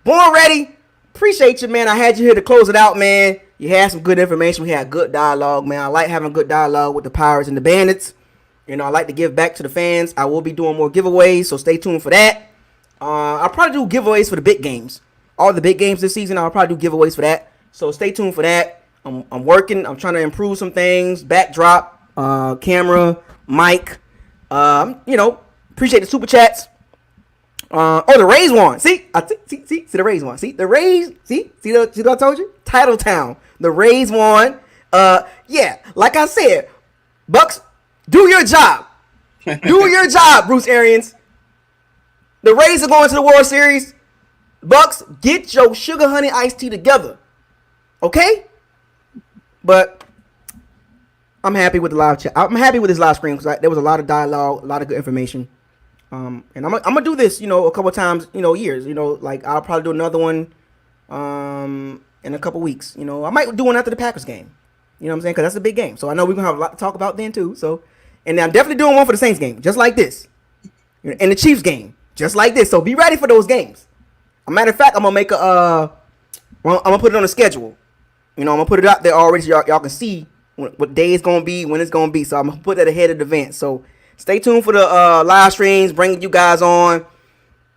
Speaker 1: born ready. Appreciate you, man. I had you here to close it out, man. You had some good information. We had good dialogue, man. I like having good dialogue with the Pirates and the Bandits. You know, I like to give back to the fans. I will be doing more giveaways, so stay tuned for that. I'll probably do giveaways for the big games. All the big games this season, I'll probably do giveaways for that. So stay tuned for that. I'm working. I'm trying to improve some things. Backdrop, camera, mic. Appreciate the super chats. The Rays won. See the Rays won. See the Rays. See what I told you? Title Town. The Rays won. Yeah, like I said, Bucks, do your job. Do your job, Bruce Arians. The Rays are going to the World Series. Bucks, get your sugar honey iced tea together. Okay? But I'm happy with the live chat. I'm happy with this live stream because there was a lot of dialogue, a lot of good information. And I'm gonna do this, a couple times, years. Like I'll probably do another one in a couple weeks. I might do one after the Packers game. You know what I'm saying? Because that's a big game. So I know we're gonna have a lot to talk about then too. So, and I'm definitely doing one for the Saints game, just like this, and the Chiefs game, just like this. So be ready for those games. A matter of fact, I'm gonna make I'm gonna put it on the schedule. I'm gonna put it out there already so y'all can see what day it's gonna be, when it's gonna be. So I'm gonna put that ahead of the event. So stay tuned for the live streams, bringing you guys on,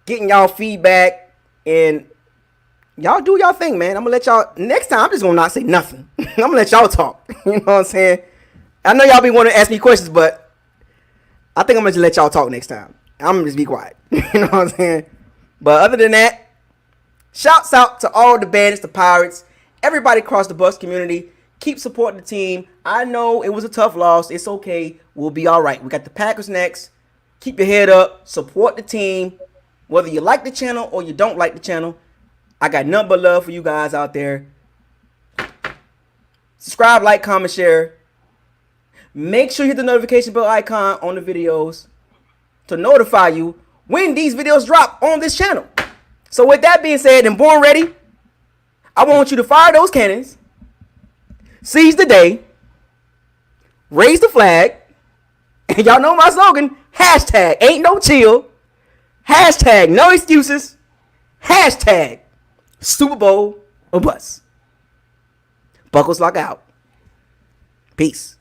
Speaker 1: getting y'all feedback, and y'all do y'all thing, man. I'm gonna let y'all next time. I'm just gonna not say nothing. I'm gonna let y'all talk. You know what I'm saying? I know y'all be wanting to ask me questions, but I think I'm gonna just let y'all talk next time. I'm gonna just be quiet. You know what I'm saying? But other than that, shouts out to all the bandits, the pirates, everybody across the Bucks community. Keep supporting the team. I know it was a tough loss. It's okay. We'll be all right. We got the Packers next. Keep your head up. Support the team. Whether you like the channel or you don't like the channel, I got nothing but love for you guys out there. Subscribe, like, comment, share. Make sure you hit the notification bell icon on the videos to notify you when these videos drop on this channel. So with that being said and born ready, I want you to fire those cannons, seize the day, raise the flag, and y'all know my slogan, hashtag ain't no chill, hashtag no excuses, hashtag Super Bowl or bust. Buckles lock out. Peace.